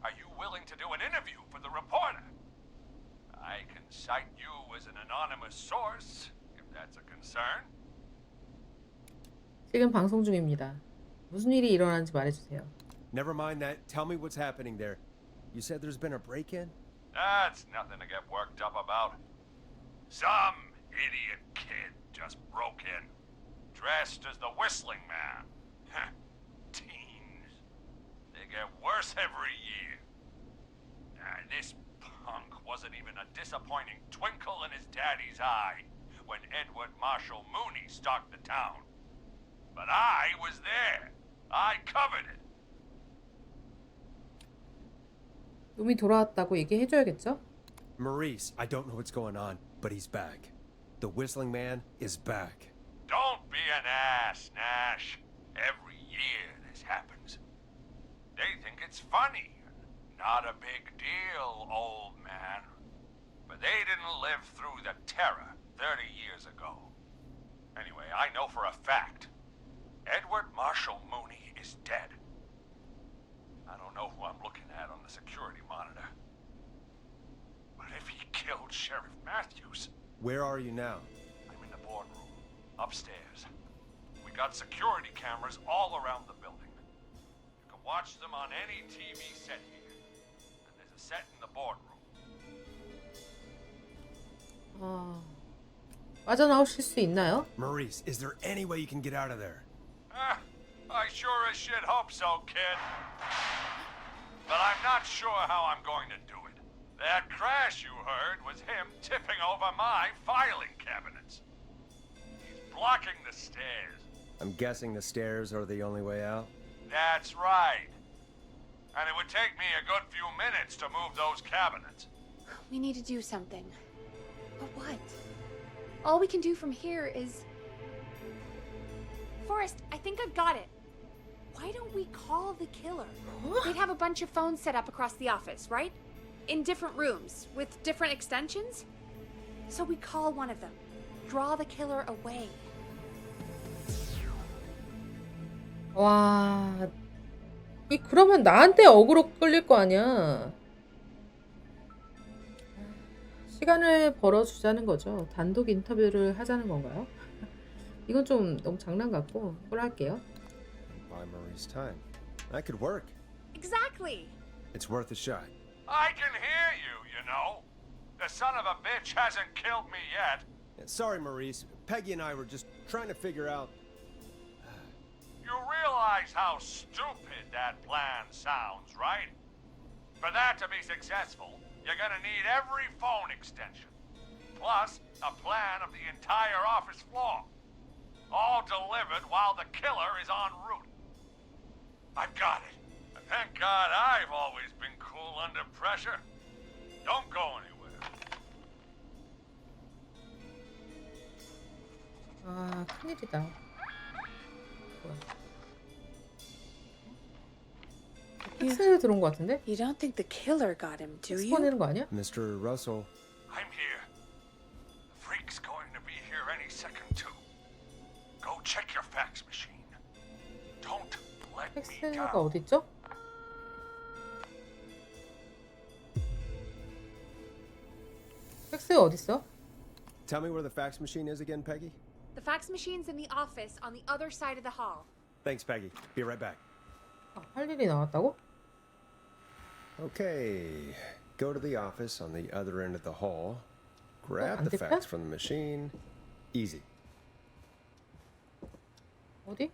Are you willing to do an interview for the reporter? I can cite you as an anonymous source, if that's a concern. 지금 방송 중입니다. 무슨 일이 일어나는지 말해주세요. Never mind that. Tell me what's happening there. You said there's been a break-in? That's nothing to get worked up about. Some idiot kid just broke in, dressed as the Whistling Man. Teens. They get worse every year. This punk wasn't even a disappointing twinkle in his daddy's eye when Edward Marshall Mooney stalked the town. But I was there. I covered it. 놈이 돌아왔다고 얘기해줘야겠죠? Maurice, I don't know what's going on, but he's back. The Whistling Man is back. Don't be an ass, Nash. Every year this happens. They think it's funny. Not a big deal, old man. But they didn't live through the terror 30 years ago. Anyway, I know for a fact Edward Marshall Mooney is dead. I don't know who I'm looking at on the security monitor. But if he killed Sheriff Matthews... Where are you now? I'm in the boardroom, upstairs. We got security cameras all around the building. You can watch them on any TV set here. And there's a set in the boardroom. 빠져나오실 수 있나요? Maurice, is there any way you can get out of there? I sure as shit hope so, kid. But I'm not sure how I'm going to do it. That crash you heard was him tipping over my filing cabinets. He's blocking the stairs. I'm guessing the stairs are the only way out. That's right. And it would take me a good few minutes to move those cabinets. We need to do something. But what? All we can do from here is... Forrest, I think I've got it. Why don't we call the killer? They'd have a bunch of phones set up across the office, right? In different rooms, with different extensions? So we call one of them. Draw the killer away. 와, 그러면 나한테 어그로 끌릴 거 아니야. 시간을 벌어주자는 거죠. 단독 인터뷰를 하자는 건가요? 이건 좀 너무 장난 같고 그걸 할게요. Buy Maurice time. That could work. Exactly. It's worth a shot. I can hear you, you know. The son of a bitch hasn't killed me yet. Sorry, Maurice. Peggy and I were just trying to figure out... You realize how stupid that plan sounds, right? For that to be successful, you're gonna need every phone extension. Plus, a plan of the entire office floor. All delivered while the killer is en route. I've got it. And thank God I've always been cool under pressure. Don't go anywhere. 아, 큰일이다. 팩스 들어온 거 같은데? You don't think the killer got him, do 팩스 you? 보내는 거 아니야? Mr. Russell. I'm here. The freak's going to be here any second, too. Go check your fax machine. Don't let me 팩스가 down. 어디 있죠? 팩스 어디 있어? Tell me where the fax machine is again, Peggy? The fax machine's in the office on the other side of the hall. Thanks, Peggy. Be right back. 아, 할 일이 나왔다고? Okay. Go to the office on the other end of the hall. Grab 안 the 될까? fax from the machine. Easy. 어디?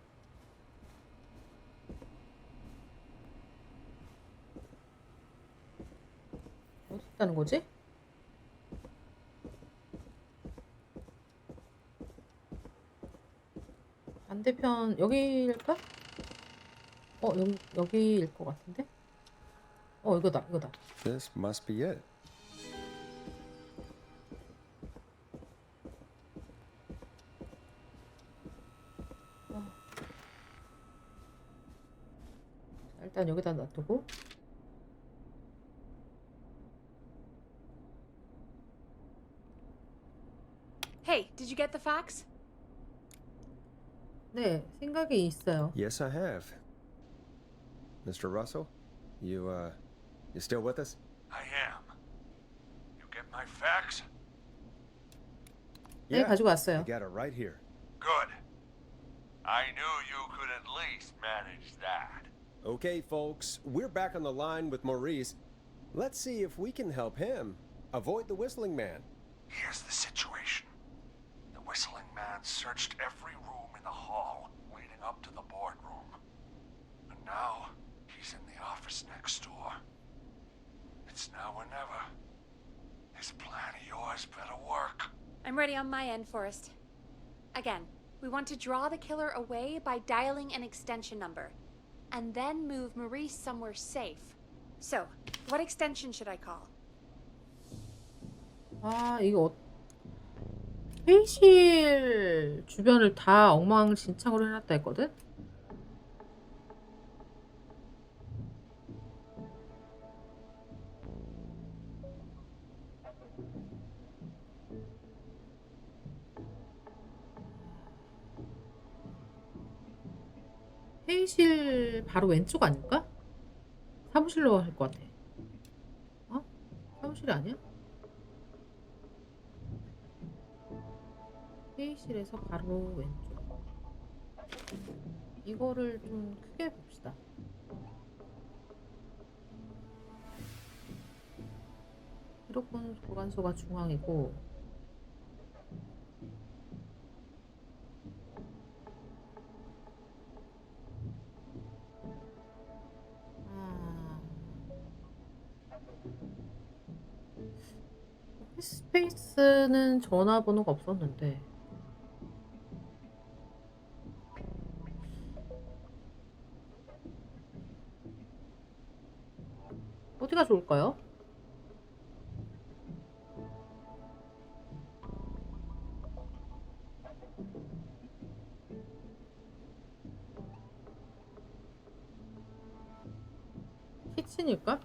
어디 있다는 거지? 반대편 여기일까? 여기일 것 같은데? 이거다. This must be it. 일단 여기다 놔두고. Hey, did you get the fax? 네, 생각이 있어요. Yes, I have. Mr. Russell, you still with us? I am. You get my fax? 네, 가지고 왔어요. I got it right here. Good. I knew you could at least manage that. Okay, folks, we're back on the line with Maurice. Let's see if we can help him avoid the Whistling Man. Here's the situation. The whistling man searched every room in the hall leading up to the boardroom. And now he's in the office next door. It's now or never. This plan of yours better work. I'm ready on my end, Forrest. Again, we want to draw the killer away by dialing an extension number, and then move Maurice somewhere safe. So, what extension should I call? 아, 이거 회의실 주변을 다 엉망진창으로 해놨다 했거든? 회의실 바로 왼쪽 아닐까? 사무실로 할 것 같아. 어? 사무실이 아니야? 회의실에서 바로 왼쪽. 이거를 좀 크게 봅시다. 기록본 보관소가 중앙이고, 스페이스는 전화번호가 없었는데, 어디가 좋을까요? 키친일까?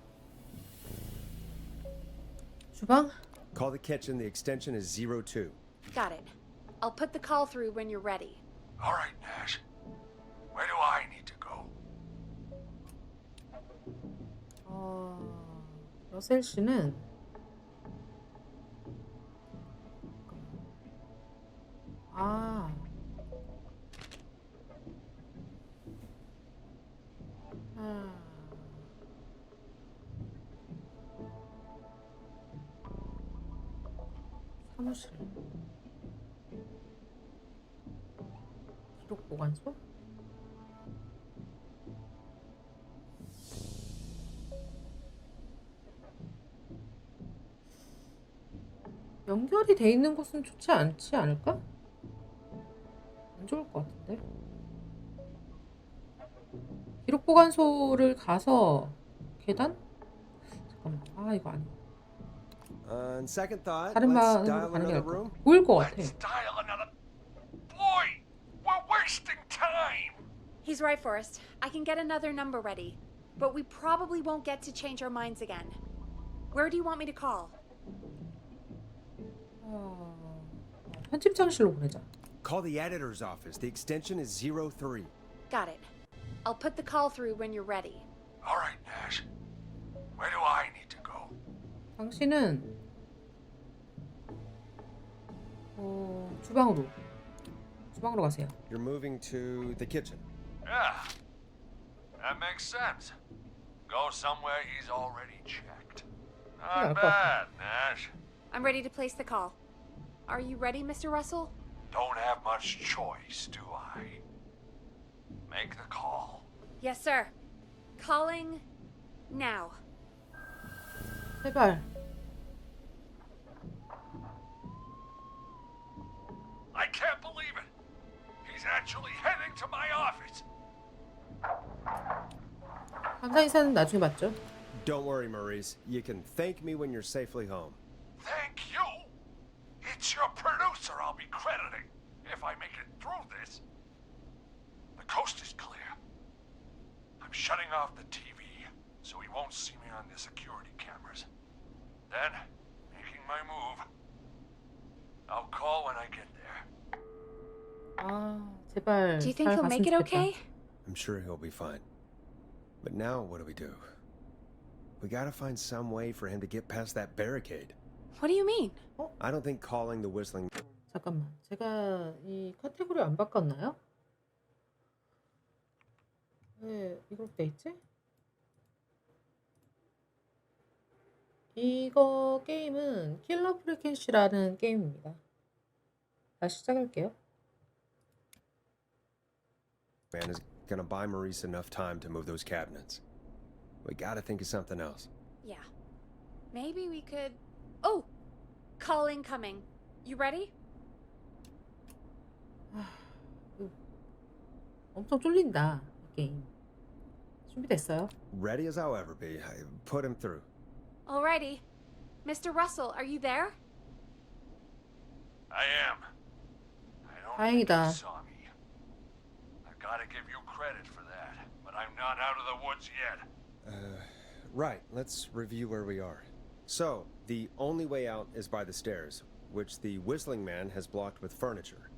주방? Call the kitchen. The extension is 02. Got it. I'll put the call through when you're ready. All right, Nash. Where do I need to go? 러셀 씨는 아, 사무실 기록 보관소? 연결이 돼 있는 곳은 좋지 않지 않을까? 안 좋을 것 같은데. 기록 보관소를 가서 계단? 잠깐만. 아, 이거 아니야. On second thought, 다른 let's 방으로 dial 가는 게 another 나을 것 room. 같아. 보일 것 같아. Let's dial another. Boy, we're wasting time. He's right, Forrest. I can get another number ready. But we probably won't get to change our minds again. Where do you want me to call? 편집장실로 보내자. Call the editor's office. The extension is 03. Got it. I'll put the call through when you're ready. All right, Nash. Where do I need to go? 당신은 주방으로 가세요. You're moving to the kitchen. Yeah, that makes sense. Go somewhere he's already checked. Yeah, Not bad, Nash. I'm ready to place the call. Are you ready, Mr. Russell? Don't have much choice, do I? Make the call. Yes, sir. Calling now. 제발. I can't believe it. He's actually heading to my office. 감사 인사는 나중에 받죠. Don't worry, Maurice. You can thank me when you're safely home. Thank you. It's your producer I'll be crediting if I make it through this. The coast is clear. I'm shutting off the TV so he won't see me on the security cameras. Then, making my move. I'll call when I get there. 아, 제발. Do you think 잘 he'll 갔으면 make it 좋겠다. okay? I'm sure he'll be fine. But now what do? We gotta find some way for him to get past that barricade. What do you mean? I don't think calling the whistling... 잠깐만. 제가 이 카테고리 안 바꿨나요? 왜 이렇게 돼 있지? 이거 게임은 킬러 프리켄시라는 게임입니다. 다시 시작할게요. Man is gonna buy Maurice enough time to move those cabinets. We gotta think of something else. Yeah. Maybe we could. Oh! Call incoming. You ready? 엄청 쫄린다, 이 게임. 준비됐어요? Ready as I'll ever be. I put him through. Alrighty. Mr. Russell, are you there? I am. I don't 다행이다. think you saw me. I've got to give you credit for that, but I'm not out of the woods yet. Right, let's review where we are. So, the only way out is by the stairs, which the whistling man has blocked with furniture.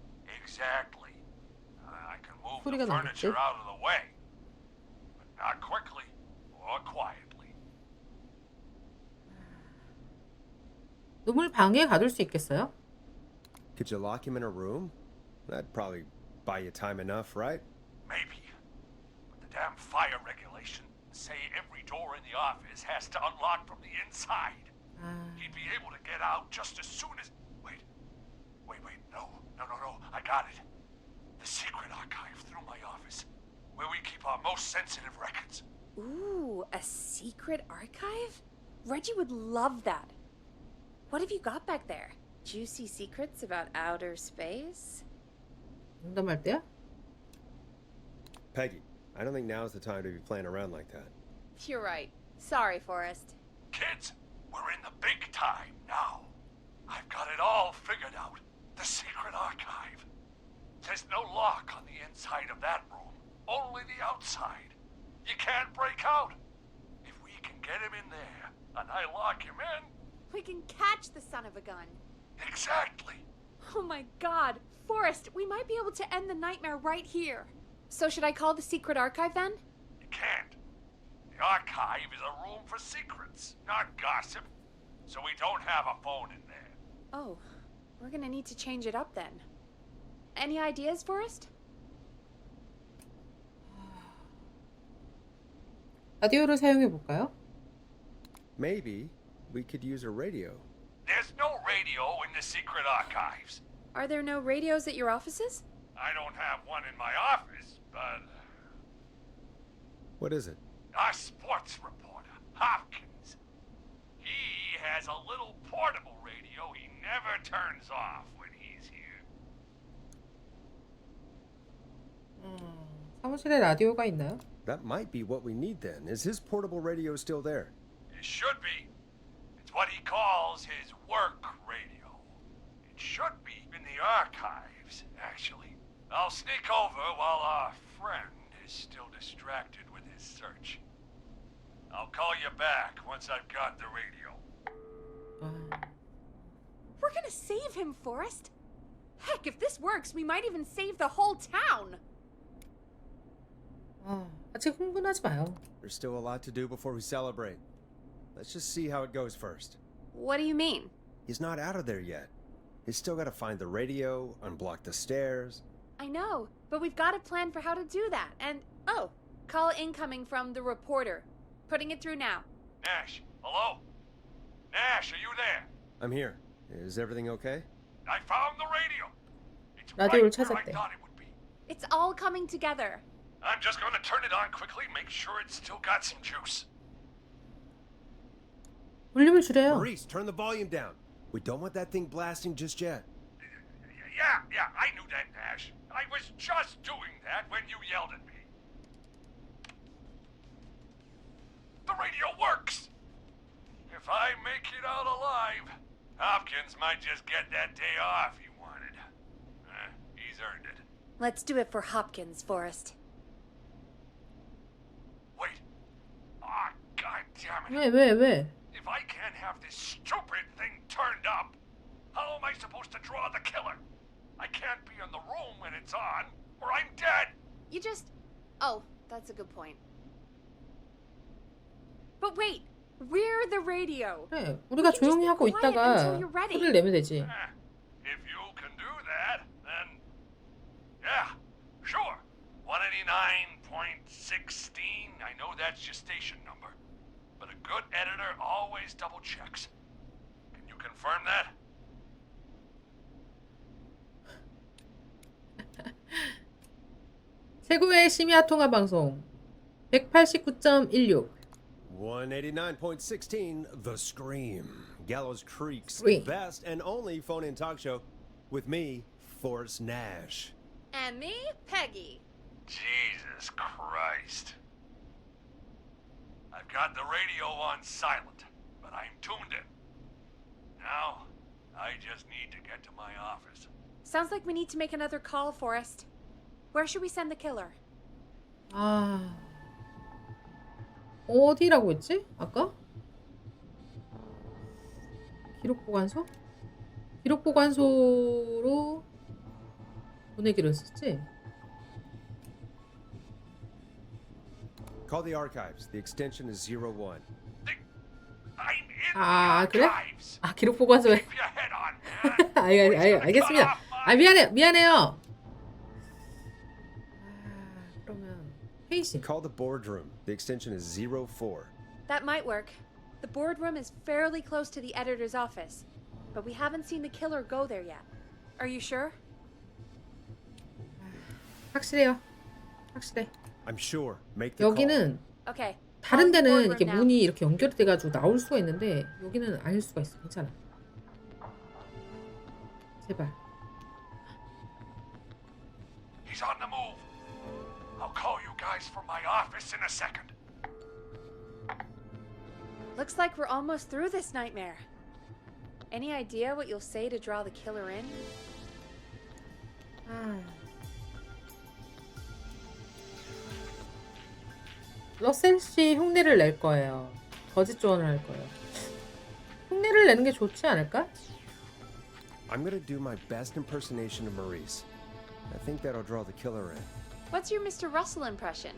Exactly. I can move 소리가 the furniture 나겠지? out of the way, but not quickly or quietly. 놈을 방에 가둘 수 있겠어요? Could you lock him in a room? That'd probably buy you time enough, right? Maybe. But the damn fire regulations say every door in the office has to unlock from the inside. 아, He'd be able to get out just as soon as... Wait. No. I got it. The secret archive through my office, where we keep our most sensitive records. Ooh, a secret archive? Reggie would love that. What have you got back there? Juicy secrets about outer space? 농담할 때야? Peggy, I don't think now's the time to be playing around like that. You're right. Sorry, Forrest. Kids, we're in the big time now. I've got it all figured out. The secret archive. There's no lock on the inside of that room, only the outside. You can't break out. If we can get him in there, and I lock him in... We can catch the son of a gun. Exactly. Oh my god. Forrest, we might be able to end the nightmare right here. So should I call the secret archive then? You can't. The archive is a room for secrets, not gossip. So we don't have a phone in there. Oh, we're gonna need to change it up then. Any ideas, Forrest? 라디오를 사용해 볼까요? Maybe we could use a radio. There's no radio in the secret archives. Are there no radios at your offices? I don't have one in my office, but What is it? our sports reporter, Hopkins, he has a little portable radio he never turns off when he's here. 사무실에 라디오가 있나요? That might be what we need then. Is his portable radio still there? It should be. It's what he calls his work radio. It should be in the archives, actually. I'll sneak over while our friend is still distracted with his search. I'll call you back once I've got the radio. 아, We're gonna save him, Forrest. Heck, if this works, we might even save the whole town. 아직 흥분하지 마요. There's still a lot to do before we celebrate. Let's just see how it goes first. What do you mean? He's not out of there yet. He's still got to find the radio, unblock the stairs. I know, but we've got a plan for how to do that. And, oh, call incoming from the reporter. Putting it through now. Nash, hello? Nash, are you there? I'm here. Is everything okay? I found the radio. It's 라디오를 right where I 찾았대. thought it would be. It's all coming together. I'm just going to turn it on quickly, make sure it's still got some juice. 볼륨을 줄여요. Maurice, turn the volume down. We don't want that thing blasting just yet. Yeah, I knew that, Nash. I was just doing that when you yelled at me. The radio works! If I make it out alive, Hopkins might just get that day off he wanted. He's earned it. Let's do it for Hopkins, Forrest. Wait. Ah, God damn it. 왜? If I can't have this stupid thing turned up, how am I supposed to draw the killer? I can't be in the room when it's on, or I'm dead. You just... Oh, that's a good point. But wait, we're the radio. 그래, 우리가 조용히 하고 있다가 소리를 내면 되지. If you can do that, then... Yeah, sure. 189.9 I know that's your station number, but a good editor always double checks. Can you confirm that? 최고의 심야 통화 방송 189.16 189.16, The Scream. Gallows Creek's Scream. best and only phone-in talk show with me, Forrest Nash. And me, Peggy. Jesus Christ. I've got the radio on silent, but I'm tuned in. Now, I just need to get to my office. Sounds like we need to make another call, Forrest. Where should we send the killer? 아 어디라고 했지? 아까? 기록보관소? 기록보관소로 보내기로 했었지? Call the archives. The extension is 01. I'm in 아 the 그래? archives. 아 기록보관소에 Keep your head on, man. 알겠습니다. 아 미안해요. 아, 그러면 회의실. Call the boardroom. The extension is 04. That might work. The boardroom is fairly close to the editor's office, but we haven't seen the killer go there yet. Are you sure? 확실해요. 확실해. I'm sure. Make the call. 여기는 Okay. 다른 Call the 데는 boardroom 이렇게 now. 문이 이렇게 연결이 돼가지고 나올 수가 있는데 여기는 아닐 수가 있어. 괜찮아. 제발. He's on the move. I'll call you guys from my office in a second. Looks like we're almost through this nightmare. Any idea what you'll say to draw the killer in? 아. 러셀 씨 흉내를 낼 거예요. 거짓 조언을 할 거예요. 흉내를 내는 게 좋지 않을까? I'm gonna do my best impersonation of Maurice. I think that'll draw the killer in. What's your Mr. Russell impression?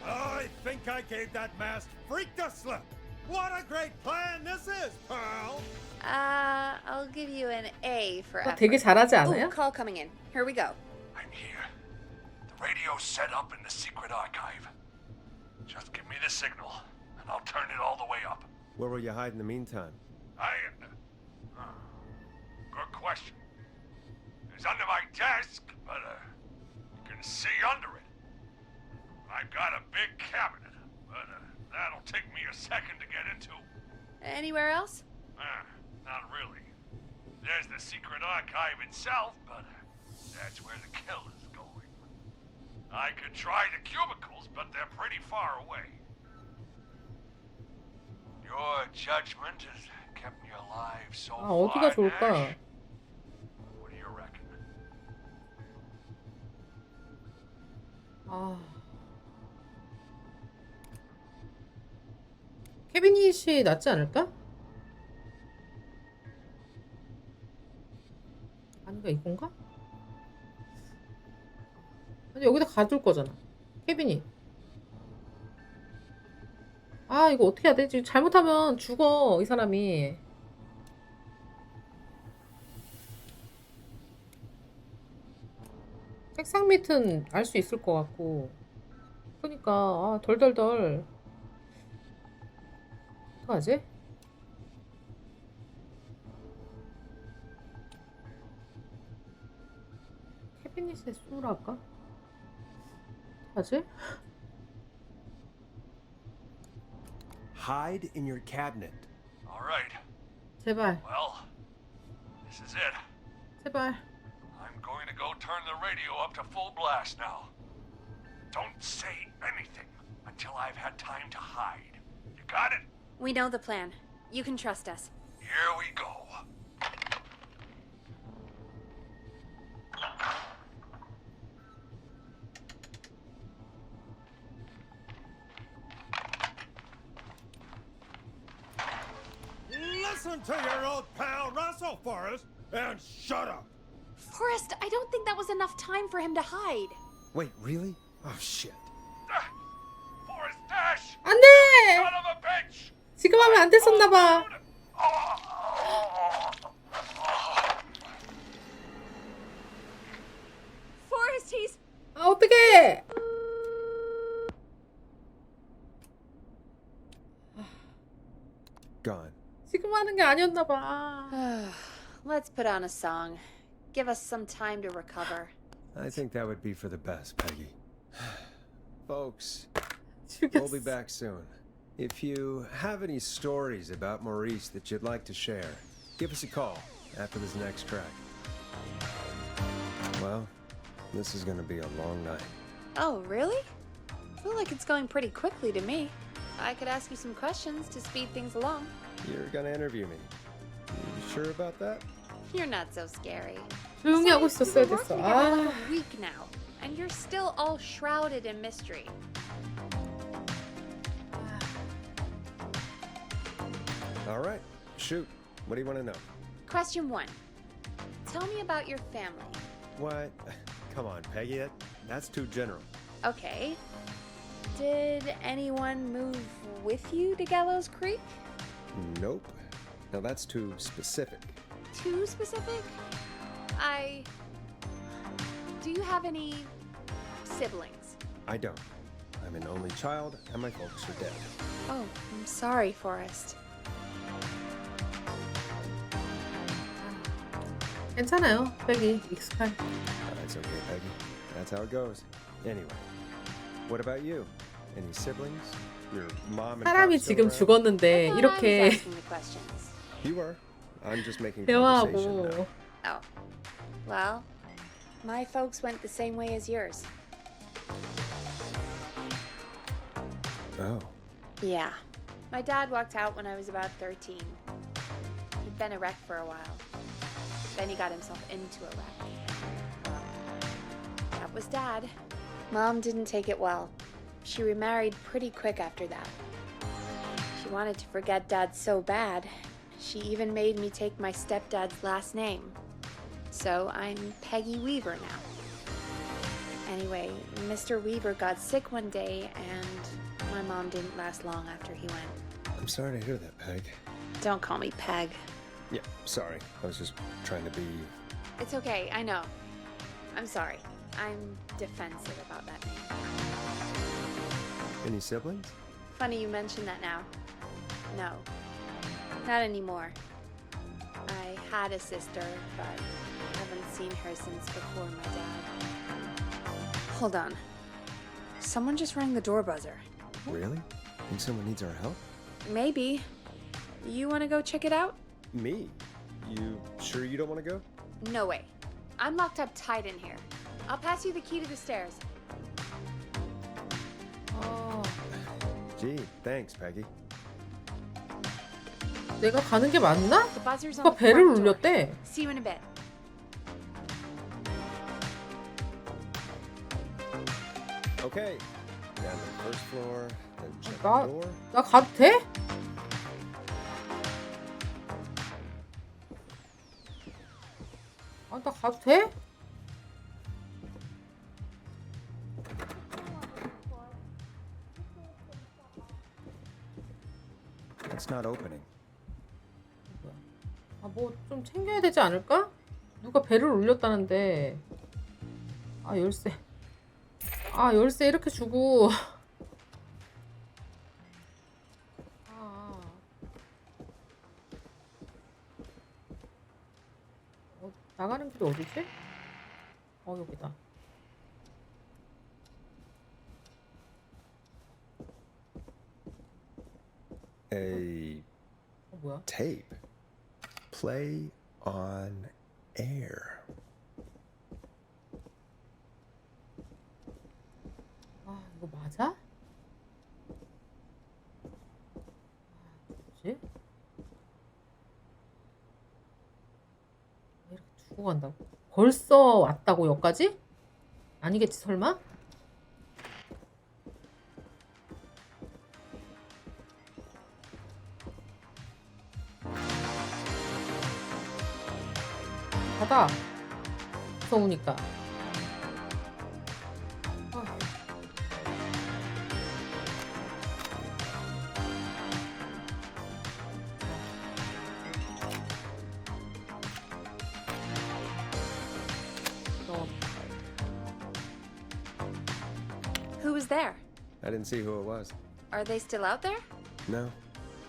I think I gave that masked freak the slip. What a great plan this is, Pearl. I'll give you an A for 너 effort. 되게 잘하지 Ooh, 않아요? call coming in. Here we go. I'm here. The radio's set up in the secret archive. Just give me the signal, and I'll turn it all the way up. Where will you hide in the meantime? Good question. It's under my desk, but you can see under it. I've got a big cabinet, but that'll take me a second to get into. Anywhere else? Not really. There's the secret archive itself, but that's where the killer's going. I could try the cubicles, but they're pretty far away. Your judgment has kept me alive so 아, far, 어디가 좋을까? Nash. What do you reckon? 아. 캐비닛이 낫지 않을까? 아닌가 이건가? 아니 여기다 가둘 거잖아. 캐비닛. 아 이거 어떻게 해야 돼? 지금 잘못하면 죽어 이 사람이. 책상 밑은 알 수 있을 것 같고. 그러니까 아 덜덜덜. 어떡하지? 캐비닛에 숨으라 할까? 어떡하지? Hide in your cabinet. All right. 제발 Well, this is it. 제발. I'm going to go turn the radio up to full blast now. Don't say anything until I've had time to hide. You got it? We know the plan. You can trust us. Here we go. Listen to your old pal Russell, Forrest, and shut up. Forrest, I don't think that was enough time for him to hide. Wait, really? Oh shit. Forrest Dash! 안 돼! Son of a bitch! 지금 하면 안 됐었나 봐. Forrest, he's... 아 어떡해! gone. 지금 하는 게 아니었나 봐. Let's put on a song. Give us some time to recover. I think that would be for the best, Peggy. Folks, we'll be 죽였어. back soon. If you have any stories about Maurice that you'd like to share, give us a call after this next track. Well, this is gonna be a long night. Oh, really? I feel like it's going pretty quickly to me. I could ask you some questions to speed things along. You're gonna interview me. You sure about that? You're not so scary. 조용히 하고 Besides, 있었어야 we've been 됐어. working together 아, like a week now, and you're still all shrouded in mystery. All right, shoot. What do you want to know? Question 1. Tell me about your family. What? Come on, Peggy. That's too general. Okay. Did anyone move with you to Gallows Creek? Nope. Now that's too specific. Too specific? Do you have any siblings? I don't. I'm an only child, and my folks are dead. Oh, I'm sorry, Forrest. 괜찮아요. 빼기 익숙한. That's okay, Peggy. That's how it goes. Anyway, what about you? Any siblings? Your mom and 사람이 pop still 지금 around? 죽었는데 I thought I was 이렇게 asking the questions. You were. I'm just making conversation 대화하고. now. Oh. Well, my folks went the same way as yours. Oh. Yeah. My dad walked out when I was about 13. He'd been a wreck for a while. Then he got himself into a wreck. That was Dad. Mom didn't take it well. She remarried pretty quick after that. She wanted to forget Dad so bad, she even made me take my stepdad's last name. So I'm Peggy Weaver now. Anyway, Mr. Weaver got sick one day, and my mom didn't last long after he went. I'm sorry to hear that, Peg. Don't call me Peg. Yeah, sorry. I was just trying to be... It's okay, I know. I'm sorry. I'm defensive about that name. Any siblings? Funny you mention that now. No, not anymore. I had a sister, but haven't seen her since before my dad. Hold on. Someone just rang the door buzzer. Really? Think someone needs our help? Maybe. You want to go check it out? Me? You sure you don't want to go? No way. I'm locked up tight in here. I'll pass you the key to the stairs. 아, Gee, thanks, Peggy. 내가 가는 게 맞나? The buzzer's on 누가 the 배를 front door. 울렸대. See you in a bit. Okay. Down to the first floor, then check 나, the door. 나 가도 돼? 아, 나 가도 돼? It's not opening. 아, 뭐 좀 챙겨야 되지 않을까? 누가 배를 울렸다는데. 아, 열쇠. 아, 열쇠 이렇게 주고. 아. 나가는 길이 어디지? 여기다. A 뭐야? tape. Play on air. 아, 이거 맞아? 뭐지? 이렇게 두고 간다고? 벌써 왔다고 여기까지? 아니겠지 설마? 닫아. 무서우니까. Who was there? I didn't see who it was. Are they still out there? No.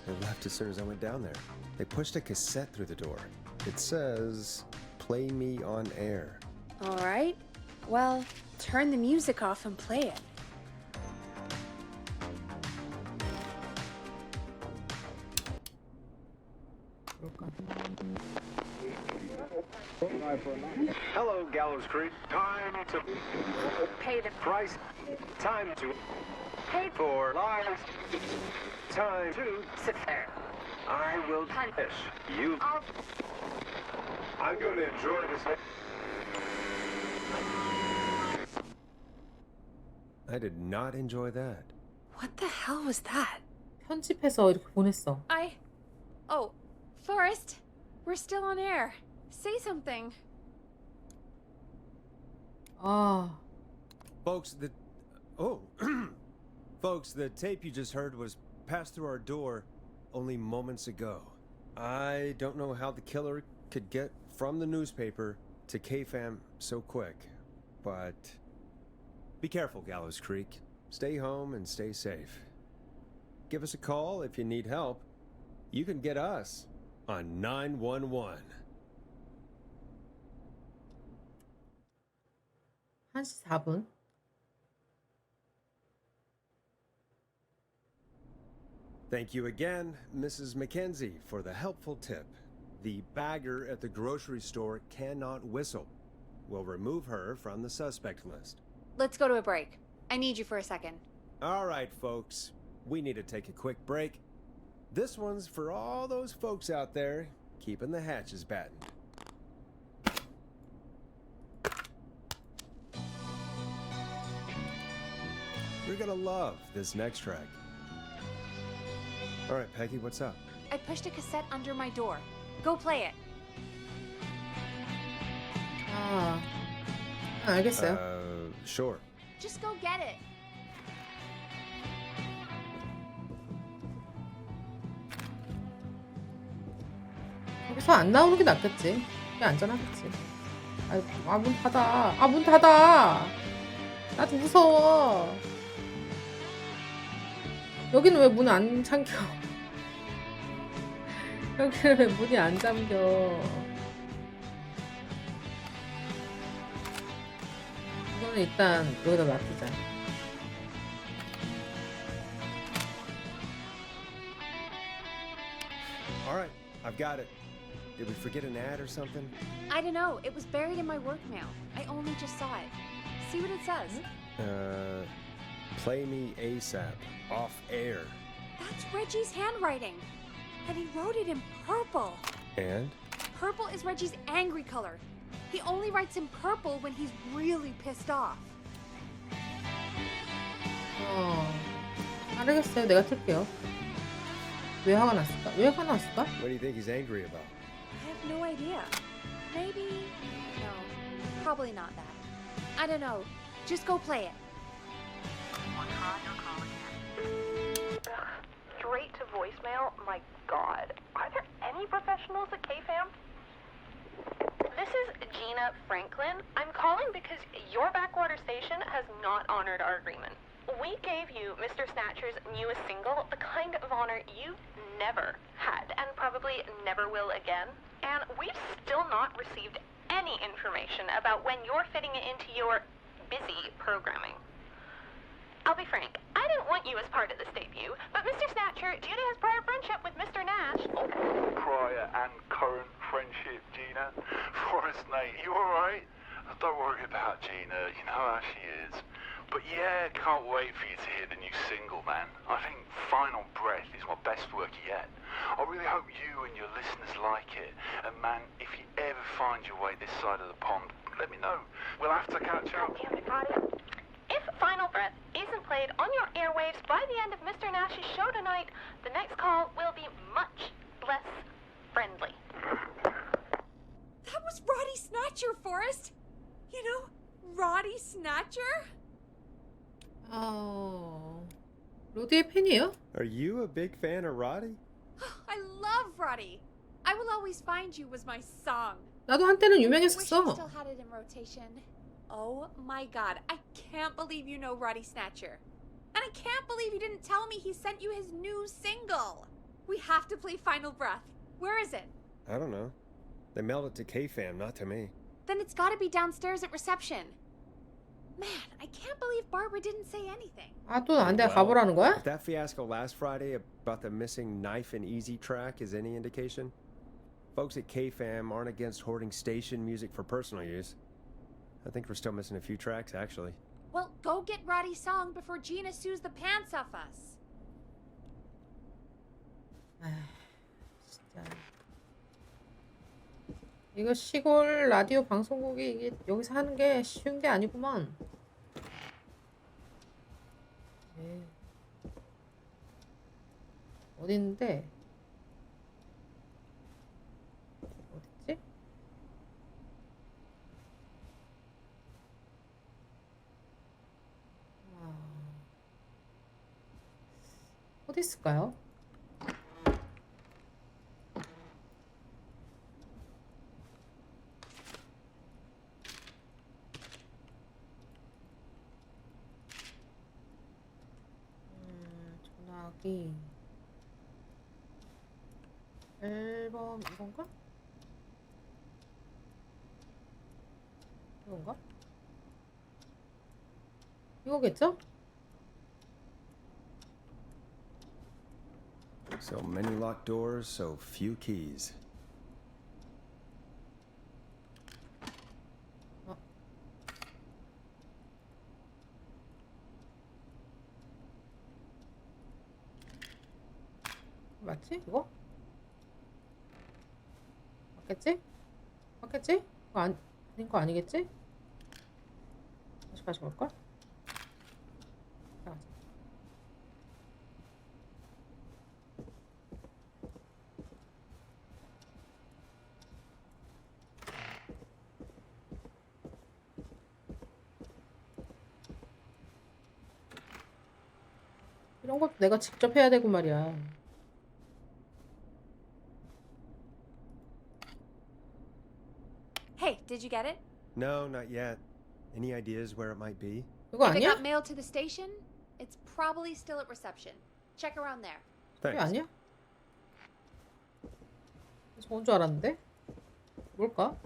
They left as soon as I went down there. They pushed a cassette through the door. It says, "Play me on air." All right. Well, turn the music off and play it. 그럴까? Hello, Gallows Creek. Time to Pay the price. Time to pay for lives. Time to sit there. I will punish you. I'll I'm going to enjoy this. I did not enjoy that. What the hell was that? 편집해서 이렇게 보냈어. Oh, Forrest, we're still on air. Say something. 아, Folks, Folks, the tape you just heard was passed through our door only moments ago. I don't know how the killer could get from the newspaper to KFAM so quick, but be careful, Gallows Creek. Stay home and stay safe. Give us a call if you need help. You can get us on 911. 1시 4분. Thank you again, Mrs. McKenzie, for the helpful tip. The bagger at the grocery store cannot whistle. We'll remove her from the suspect list. Let's go to a break. I need you for a second. All right, folks. We need to take a quick break. This one's for all those folks out there keeping the hatches battened. You're gonna love this next track. All right, Peggy, what's up? I pushed a cassette under my door. Go play it. 아, 알겠어요. Sure. Just go get it. 여기서 안 나오는 게 낫겠지. 그게 안전하겠지. 문 닫아. 문 닫아. 나도 무서워. 여기는 왜 문 안 잠겨? 여기는 왜 문이 안 잠겨? 이거는 일단 여기다 놔두자. All right, I've got it. Did we forget an ad or something? I don't know. It was buried in my work mail. I only just saw it. See what it says. Play me ASAP. Off air. That's Reggie's handwriting. And he wrote it in purple. And? Purple is Reggie's angry color. He only writes in purple when he's really pissed off. 알겠어요. 내가 틀게요. 왜 화가 났을까? 왜 화가 났을까? What do you think he's angry about? I have no idea. Maybe... No. Probably not that. I don't know. Just go play it. Straight to voicemail? My God. Are there any professionals at KFAM? This is Gina Franklin. I'm calling because your backwater station has not honored our agreement. We gave you Mr. Snatcher's newest single, the kind of honor you never had and probably never will again. And we've still not received any information about when you're fitting it into your busy programming. I'll be frank, I didn't want you as part of this debut, but Mr. Snatcher, due to his prior friendship with Mr. Nash... Prior and current friendship, Gina. Forrest, mate, you alright? Don't worry about Gina, you know how she is. But yeah, can't wait for you to hear the new single, man. I think Final Breath is my best work yet. I really hope you and your listeners like it. And man, if you ever find your way this side of the pond, let me know. We'll have to catch up. Damn it, Roddy. If Final Breath isn't played on your airwaves by the end of Mr. Nash's show tonight, the next call will be much less friendly. That was Roddy Snatcher, Forrest! You know, Roddy Snatcher? 로디의 팬이에요? Are you a big fan of Roddy? I love Roddy! I Will Always Find You was my song. 나도 한때는 I wish I 유명했었어. still had it in rotation. Oh my God, I can't believe you know Roddy Snatcher. And I can't believe you didn't tell me he sent you his new single. We have to play Final Breath. Where is it? I don't know. They mailed it to KFAM, not to me. Then it's gotta be downstairs at reception. Man, I can't believe Barbara didn't say anything. 아, 또 안 돼. 가보라는 거야? If that fiasco last Friday about the missing knife and easy track is any indication, folks at KFAM aren't against hoarding station music for personal use. I think we're still missing a few tracks, actually. Well, go get Roddy's song before Gina sues the pants off us. 아, 진짜. 이거 시골 라디오 방송국이 이게 여기서 하는 게 쉬운 게 아니구만. 네. 어디 있는데? 어딨지? 아, 어디 있을까요? 전화기 앨범 이건가? 이건가? 이거겠죠? So many locked doors, so few keys. 맞지? 이거? 맞겠지? 맞겠지? 이거 아닌 거 아니겠지? 다시 가져갈걸? 가자. 이런 것도 내가 직접 해야 되고 말이야. Hey, did you get it? No, not yet. Any ideas where it might be? 이거 If it 아니야? got mailed to the station, it's probably still at reception. Check around there. 이게 Thanks. 아니야? 저건 줄 알았는데? 뭘까?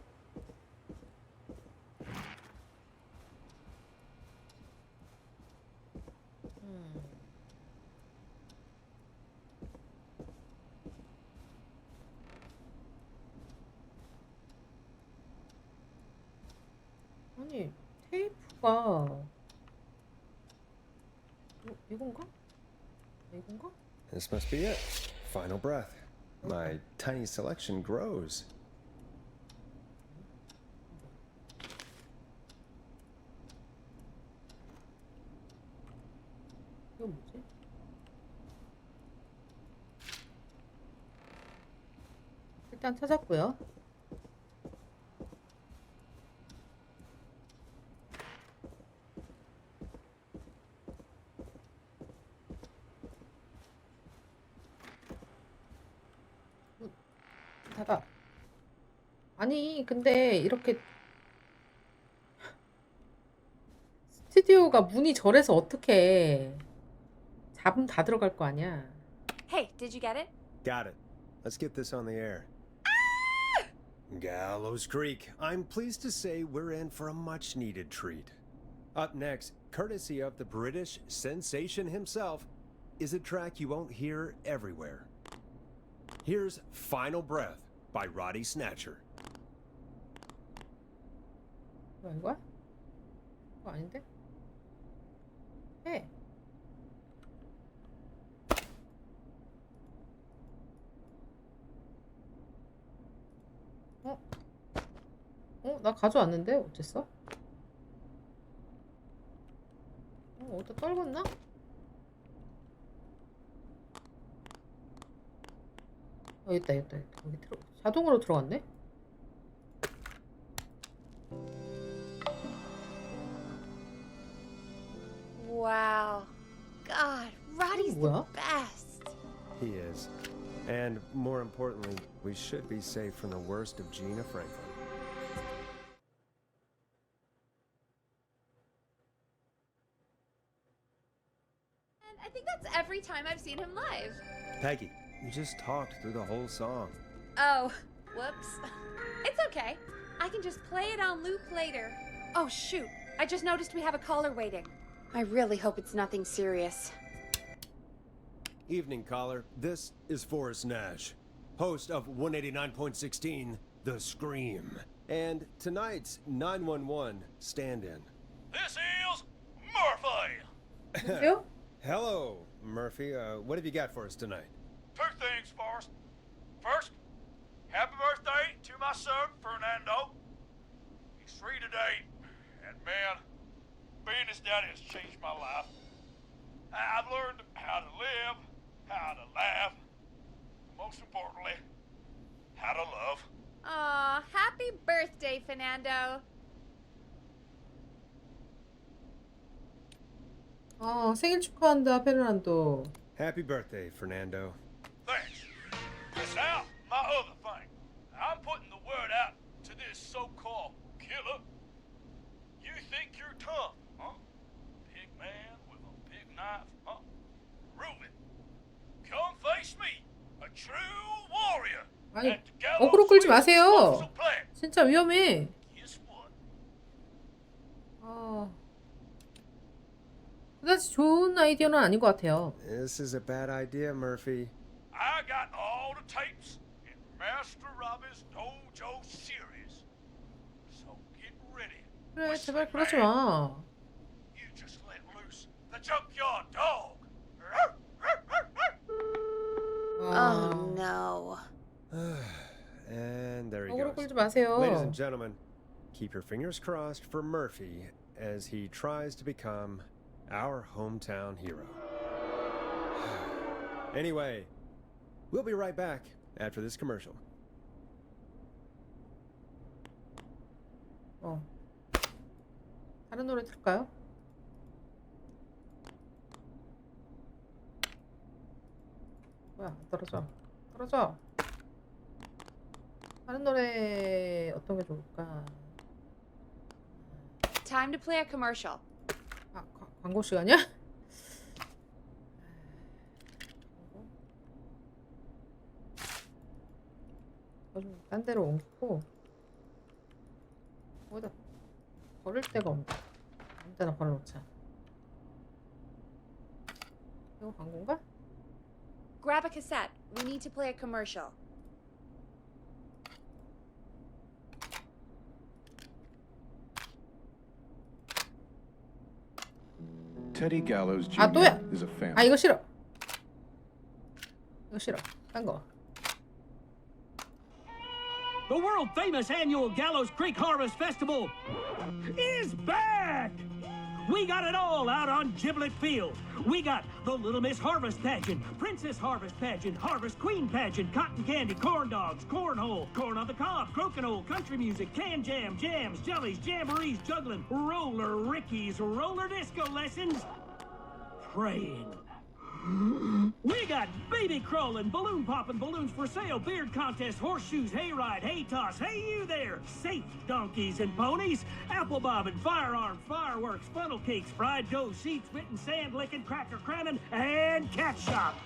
아니, 테이프가 이건가? 이건가? This must be it. Final breath. My tiny selection grows. 이거 뭐지? 일단 찾았고요. 닫아. 아니, 근데 이렇게 스튜디오가 문이 저래서 어떻게 잡으면 다 들어갈 거 아니야. Hey, did you get it? Got it. Let's get this on the air. Gallows Creek. I'm pleased to say we're in for a much needed treat. Up next, courtesy of the British sensation himself, is a track you won't hear everywhere. Here's Final Breath by Roddy Snatcher. 뭐야, 이거야? 이거 아닌데? 해. 나 가져왔는데? 어쨌어? 어디다 떨궜나? 여기 있다. 여기 자동으로 들어갔네? Wow. God, Roddy's the 뭐야? best. He is. And more importantly, we should be safe from the worst of Gina Franklin. And I think that's every time I've seen him live. Peggy, You just talked through the whole song. Oh, whoops. It's okay. I can just play it on loop later. Oh, shoot. I just noticed we have a caller waiting. I really hope it's nothing serious. Evening, caller. This is Forrest Nash, host of 189.16, The Scream, and tonight's 911 stand-in. This is Murphy. 여보세요? Hello, Murphy. What have you got for us tonight? Two things, Forrest. First, happy birthday to my son, Fernando. He's 3 today, and man, being his daddy has changed my life. I've learned how to live, how to laugh, and most importantly, how to love. Aw, happy birthday, Fernando. 생일 축하한다, 페르난도. Happy birthday, Fernando. Thanks. Now, my other thing. I'm putting the word out to this so-called killer. You think you're tough, huh? Big man with a big knife, huh? Prove it. Come face me, a true warrior. 아니, at the gallows 어그로 끌지 with 마세요. explosive plan. 진짜 위험해. Guess what? 그다지 좋은 아이디어는 아닌 것 같아요. This is a bad idea, Murphy. I got all the tapes in Master Robbie's Dojo series. So get ready. 그래, 제발 그러지 마. You just let loose the junkyard dog. Oh, no. And there he 어그로 goes. 끌지 마세요. Ladies and gentlemen, keep your fingers crossed for Murphy as he tries to become our hometown hero. Anyway, we'll be right back after this commercial. 다른 노래 틀까요? 뭐야, 떨어져. 떨어져. 다른 노래 어떤 게 좋을까? Time to play a commercial. 광고 시간이야? 딴 데로 옮기고 어디다 버릴 데가 없네. 아무 데나 버려놓자. 이거 광고인가? Grab a cassette. We need to play a commercial. Teddy Gallows 아, 또야! Jr. is a family. 아, 이거 싫어. 이거 싫어. 딴 거. The world famous annual Gallows Creek Harvest Festival is back! We got it all out on Giblet Field. We got the Little Miss Harvest Pageant, Princess Harvest Pageant, Harvest Queen Pageant, Cotton Candy, Corn Dogs, Cornhole, Corn on the Cob, Crokinole, Country Music, Can Jam, Jams, Jellies, Jamborees, Juggling, Roller Rickies, Roller Disco Lessons, Praying. We got baby crawling, balloon popping, balloons for sale, beard contest, horseshoes, hayride, hay toss, hey you there, safe donkeys and ponies, apple bobbing, firearms, fireworks, funnel cakes, fried dough, seed spitting, sand licking, cracker cramming, and cat shop.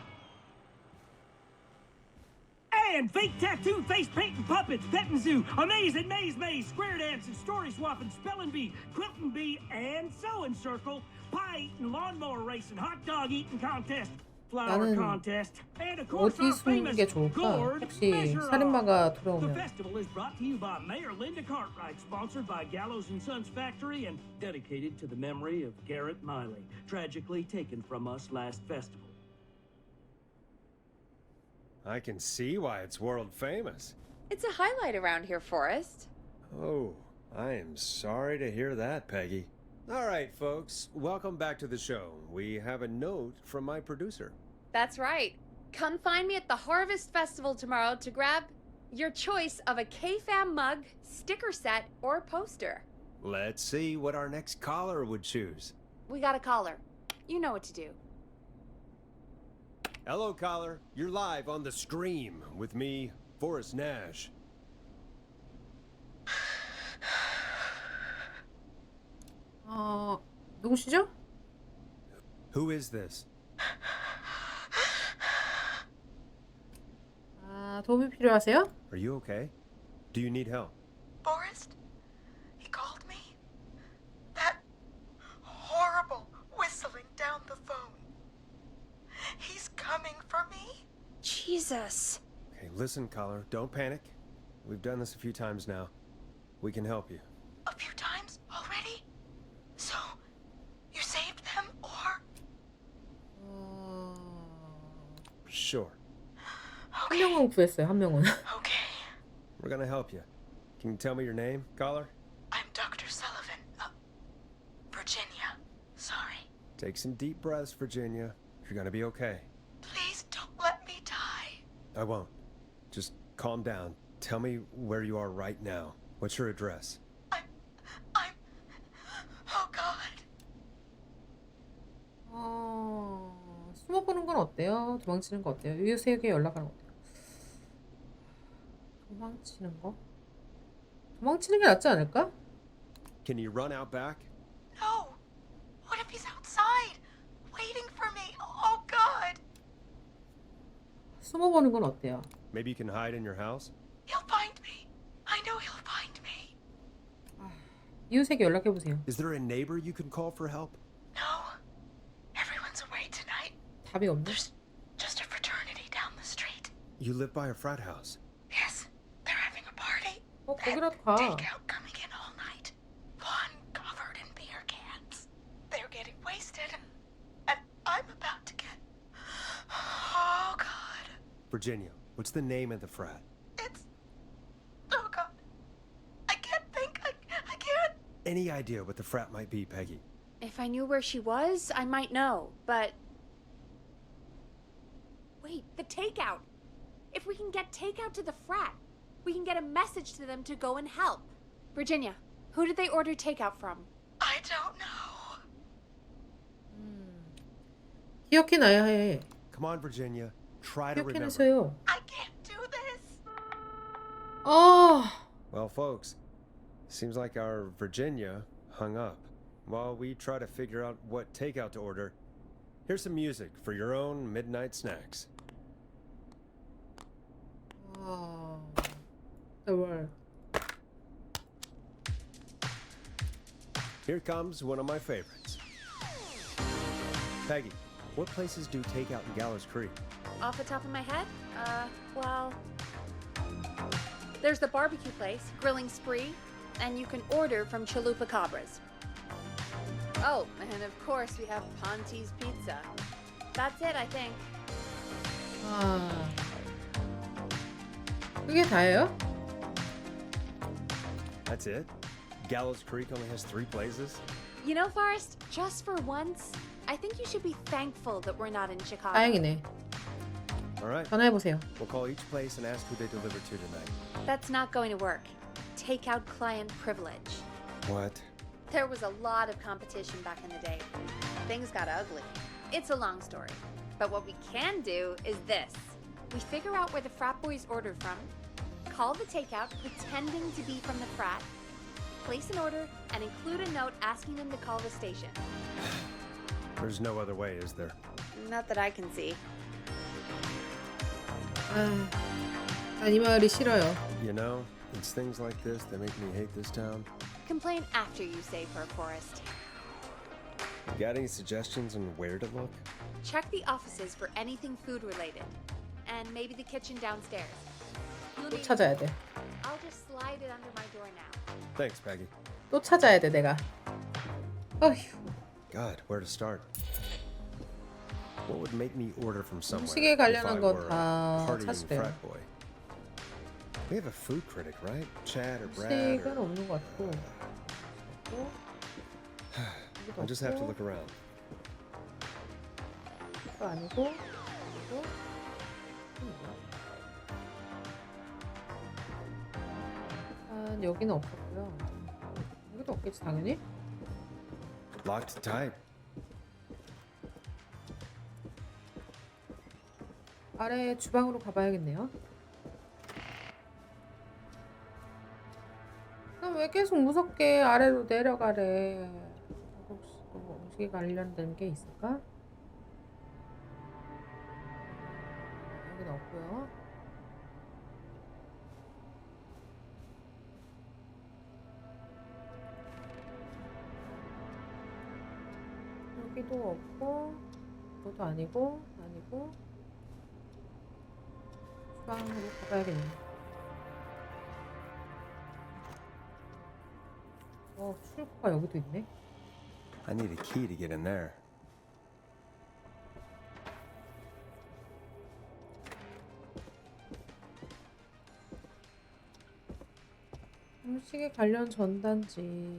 And fake tattoo, face painting, puppets, petting zoo, amazing maze, square dancing, story swapping, spelling bee, quilting bee, and sewing circle, pie eating, lawnmower racing, hot dog eating contest, flower 나는 contest, and of course our 어디 famous 숨는 게 좋을까? gourd 혹시 measure 살인마가 The 들어오면 festival is brought to you by Mayor Linda Cartwright, sponsored by Gallows and Sons Factory, and dedicated to the memory of Garrett Miley, tragically taken from us last festival. I can see why it's world famous. It's a highlight around here, Forrest. Oh, I am sorry to hear that, Peggy. All right, folks, welcome back to the show. We have a note from my producer. That's right. Come find me at the Harvest Festival tomorrow to grab your choice of a KFAM mug, sticker set, or poster. Let's see what our next caller would choose. We got a caller. You know what to do. Hello, caller. You're live on The Scream with me, Forrest Nash. 누구시죠? Who is this? 도움이 필요하세요? Are you okay? Do you need help? Forrest? He called me? That horrible whistling down the phone. He's coming for me? Jesus. Okay, listen, caller. Don't panic. We've done this a few times now. We can help you. A few times already? So, you saved them, or? Sure. 한 명은 구했어요. 한 명은. Okay. We're gonna help you. Can you tell me your name, caller? I'm Dr. Sullivan. Virginia. Sorry. Take some deep breaths, Virginia. You're gonna be okay. Please don't let me die. I won't. Just calm down. Tell me where you are right now. What's your address? Oh God. 숨어보는 건 어때요? 도망치는 거 어때요? 이웃에게 연락하는 거 어때요? 도망치는 거? 도망치는 게 낫지 않을까? Can you run out back? No. What if he's outside, waiting for me? Oh God. 숨어보는 건 어때요? Maybe you can hide in your house? He'll find me. I know he'll find me. 이웃에게 연락해보세요. Is there a neighbor you can call for help? No. Everyone's away tonight. 답이 없네. There's just a fraternity down the street. You live by a frat house. Yes, they're having a party. 거기라도 가. Takeout coming in all night. Fun covered in beer cans. They're getting wasted. And I'm about to get... Oh, God. Virginia, what's the name of the frat? It's... Oh, God. I can't think. I can't... Any idea what the frat might be, Peggy? If I knew where she was, I might know, but... Wait, the takeout! If we can get takeout to the frat, we can get a message to them to go and help. Virginia, who did they order takeout from? I don't know. 기억해놔야 해. Come on, Virginia. Try to remember. 기억해내세요. I can't do this. Well, folks, seems like our Virginia hung up. While we try to figure out what takeout to order, here's some music for your own midnight snacks. 월. Here comes one of my favorites. Peggy, what places do takeout in Gallows Creek? Off the top of my head? Well... There's the barbecue place, Grilling Spree, and you can order from Chalupa Cabras. Oh, and of course we have Ponte's Pizza. That's it, I think. 그게 다예요? That's it? Gallows Creek only has 3 places? You know, Forrest, just for once, I think you should be thankful that we're not in Chicago. 다행이네. All right. 전화해보세요. We'll call each place and ask who they deliver to tonight. That's not going to work. Takeout client privilege. What? There was a lot of competition back in the day. Things got ugly. It's a long story. But what we can do is this. We figure out where the frat boys order from, call the takeout pretending to be from the frat, place an order, and include a note asking them to call the station. There's no other way, is there? Not that I can see. 난 이 마을이 싫어요. You know, it's things like this that make me hate this town. Complain after you save her, Forrest. Got any suggestions on where to look? Check the offices for anything food related. And maybe the kitchen downstairs. You'll 또 need- 찾아야 돼. I'll just slide it under my door now. Thanks, Peggy. 또 찾아야 돼, 내가. 어휴. God, where to start? What would make me order from somewhere 음식에 if I 관련한 were 거 a 다 partying 찾으래요. frat boy? We have a food critic, right? Chad or Brad? 음식은 Or... 없는 것 같고. I'll just have to look around. 또 아니고. 그리고 여기는 없었고요. 여기도 없겠지 당연히. Locked tight. 아래 주방으로 가봐야겠네요. 난 왜 계속 무섭게 아래로 내려가래. 혹시 또 음식에 관련된 게 있을까? 여기는 없고요. 여기도 없고, 이것도 아니고, 주방으로 가봐야겠네. 출구가 여기도 있네. I need a key to get in there. 음식에 관련 전단지.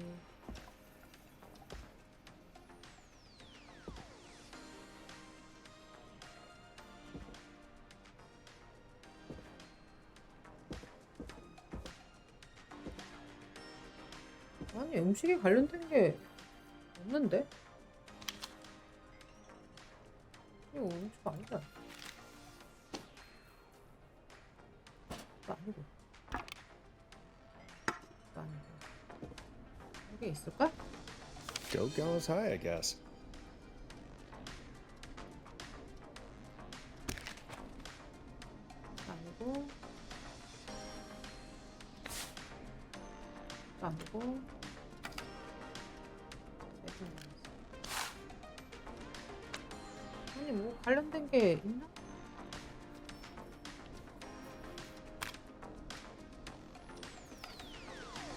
아니, 음식에 관련된 게 없는데? 이거 음식 아니잖아. 이거 아니고. 이거 아니고. 이게 있을까? Go gallows high, I guess. 이거 아니고. 이거 아니고. 아니, 뭐 관련된 게 있나?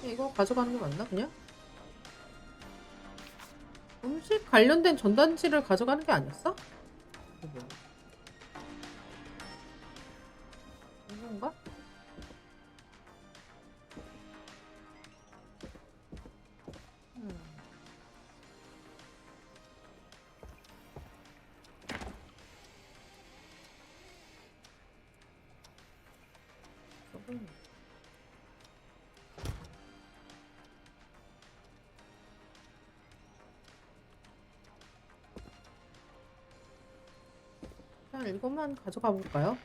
이거 가져가는 게 맞나 그냥? 음식 관련된 전단지를 가져가는 게 아니었어? 이건가? 일단 이것만 가져가 볼까요?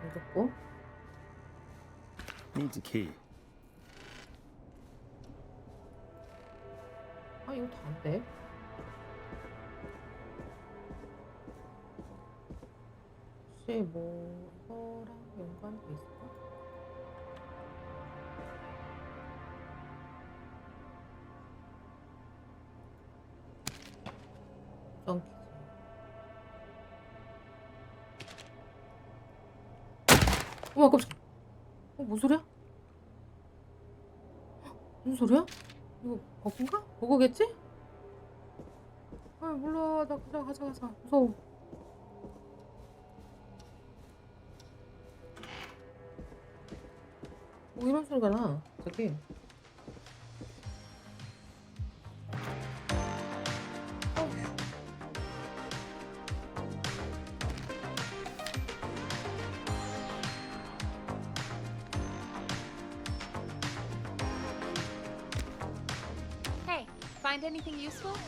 잘 됐고. Needs a key. 아, 이거 다 안 돼. 혹시 뭐 이거랑 연관돼 있을까? 우선 퀴즈. 우와, 깜짝이야. 뭔 소리야? 무슨 소리야? 이거 버그인가? 버그겠지? 아, 몰라. 나 그냥 가자. 무서워. 뭐 이런 소리가 나, 갑자기. Hey, find anything useful?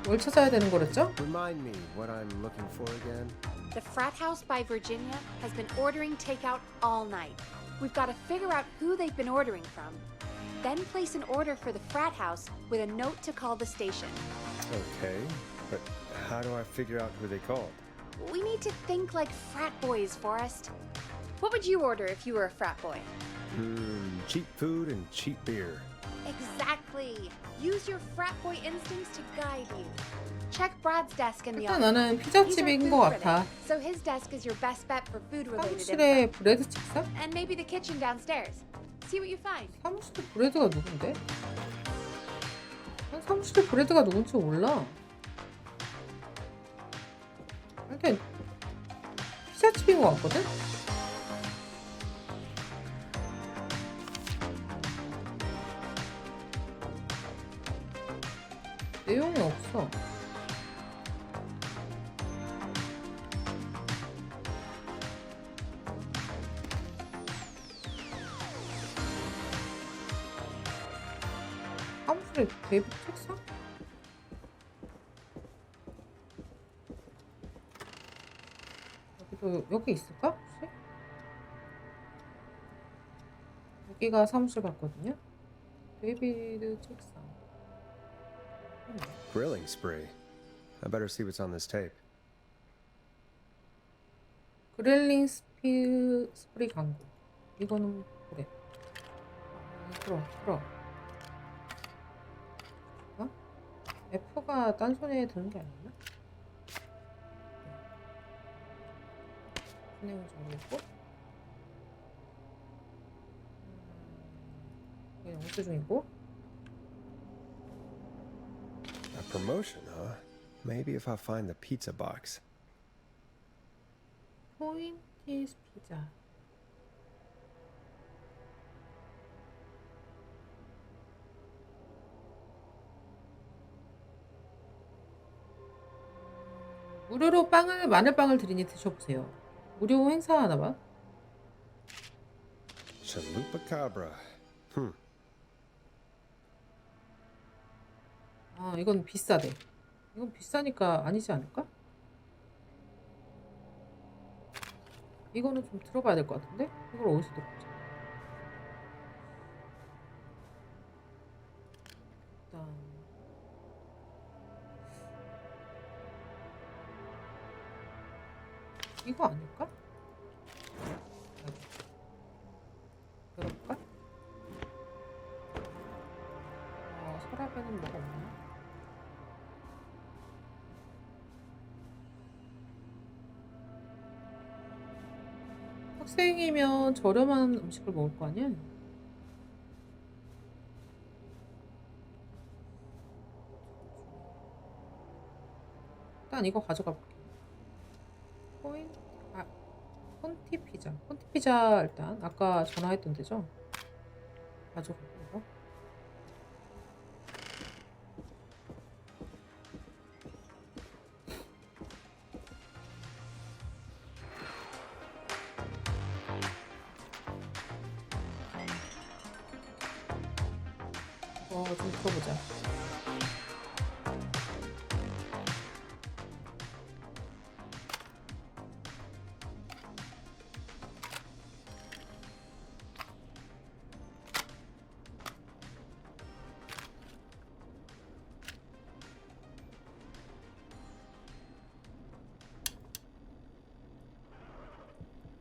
뭘 찾아야 되는 거랬죠? Remind me what I'm looking for again. The frat house by Virginia has been ordering takeout all night. We've got to figure out who they've been ordering from. Then place an order for the frat house with a note to call the station. Okay, but how do I figure out who they called? We need to think like frat boys, Forrest. What would you order if you were a frat boy? Cheap food and cheap beer. Exactly. Use your frat boy instincts to guide you. Check Brad's desk in the 일단 office. 나는 He's our 피자집인 food 것 critic, 같아. so his desk is your best bet for food-related info. 사무실에 브레드 책상? And maybe the kitchen downstairs. See what you find. 사무실에 브레드가 누군데? 난 사무실에 브레드가 누군지 몰라. 일단 피자집인 것 같거든? 내용이 없어. 사무실에 데이비 책상? 여기 있을까? 혹시? 여기가 사무실 같거든요. 데이비드 책상. Grilling spree. I better see what's on this tape. 그릴링 스프리 광고. 이거는 그래. 들어. 어? F가 딴 손에 드는 게 아니었나? 진행을 정리했고. 이게 영수 중이고. A promotion, huh? Maybe if I find the pizza box. 포인티스 피자. 무료로 마늘빵을 드리니 드셔보세요. 무료 행사 하나봐. Chalupa 아, 이건 비싸대. 이건 비싸니까 아니지 않을까? 이거는 좀 들어봐야 될 것 같은데? 이걸 어디서 들어보자. 일단 이거 아닐까? 열어볼까? 서랍에는 뭐가 없나? 학생이면 저렴한 음식을 먹을 거 아니야? 일단 이거 가져가 볼게. 콘티 피자. 콘티 피자 일단 아까 전화했던 데죠? 가져가고 이거. 좀 들어보자.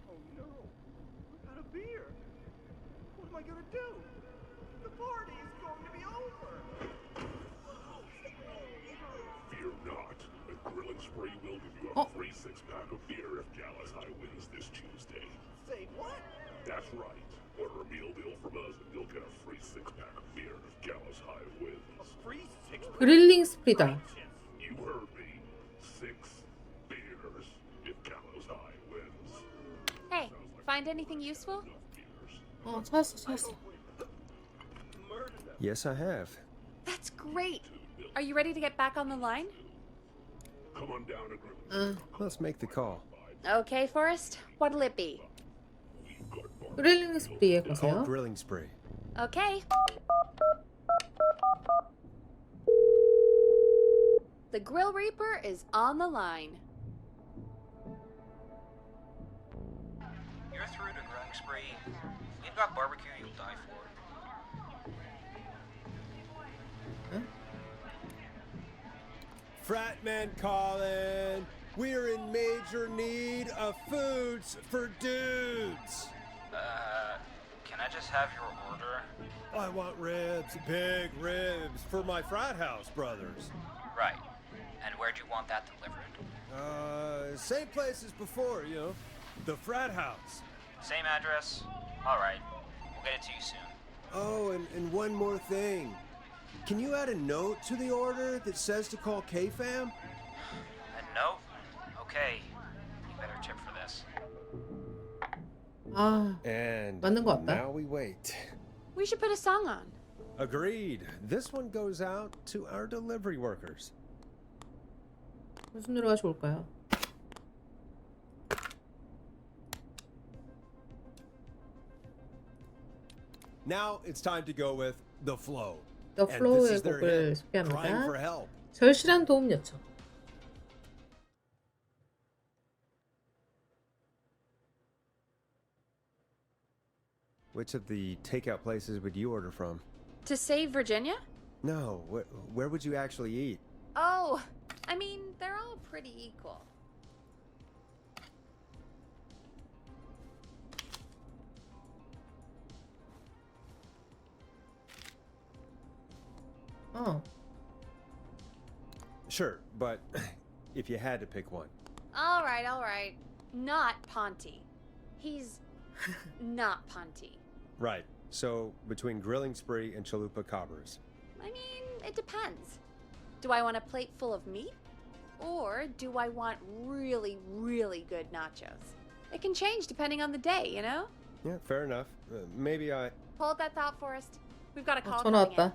Oh no, we're out of beer. What am I gonna do? The party is going to be over. Fear not. The Grilling Spree will give you a free six-pack of beer if Gallus High wins this Tuesday. Say what? That's right. Order a meal deal from us and you'll get a free six-pack of beer if Gallus High wins. A free six. 그릴링 스프리다. You heard me. 6 beers if Gallows High wins. Hey, find anything useful? 찾았어. Yes, I have. That's great. Are you ready to get back on the line? Come on down to Grilling. Let's make the call. Okay, Forrest. What'll it be? 그릴링 스프리에 Call 가세요. Grilling Spree. Okay. The Grill Reaper is on the line. You're through to Grilling Spree. We've got barbecue you'll die for. Fratman calling. We're in major need of foods for dudes. Can I just have your order? I want ribs, big ribs, for my frat house brothers. Right. And where'd you want that delivered? Same place as before, you know, the frat house. Same address? Alright. We'll get it to you soon. Oh, and one more thing. Can you add a note to the order that says to call KFAM? A note? Okay. You better tip for this. And 맞는 것 같다. now we wait. We should put a song on. Agreed. This one goes out to our delivery workers. 무슨 노래가 좋을까요? Now it's time to go with The Flow. The And this Flow의 is their 곡을 hit, Crying for 소개합니다. Help. 절실한 도움 요청. which of the takeout places would you order from? To save Virginia? No, where would you actually eat? Oh, I mean, they're all pretty equal. 어. Sure, but if you had to pick one. All right. Not Ponty. He's not Ponty. Right. So between Grilling Spree and Chalupa Cobbers. I mean, it depends. Do I want a plate full of meat? Or do I want really, really good nachos? It can change depending on the day, you know? Yeah, fair enough. Maybe I... Hold that thought, Forrest. We've got a call 전화 coming in. 왔다.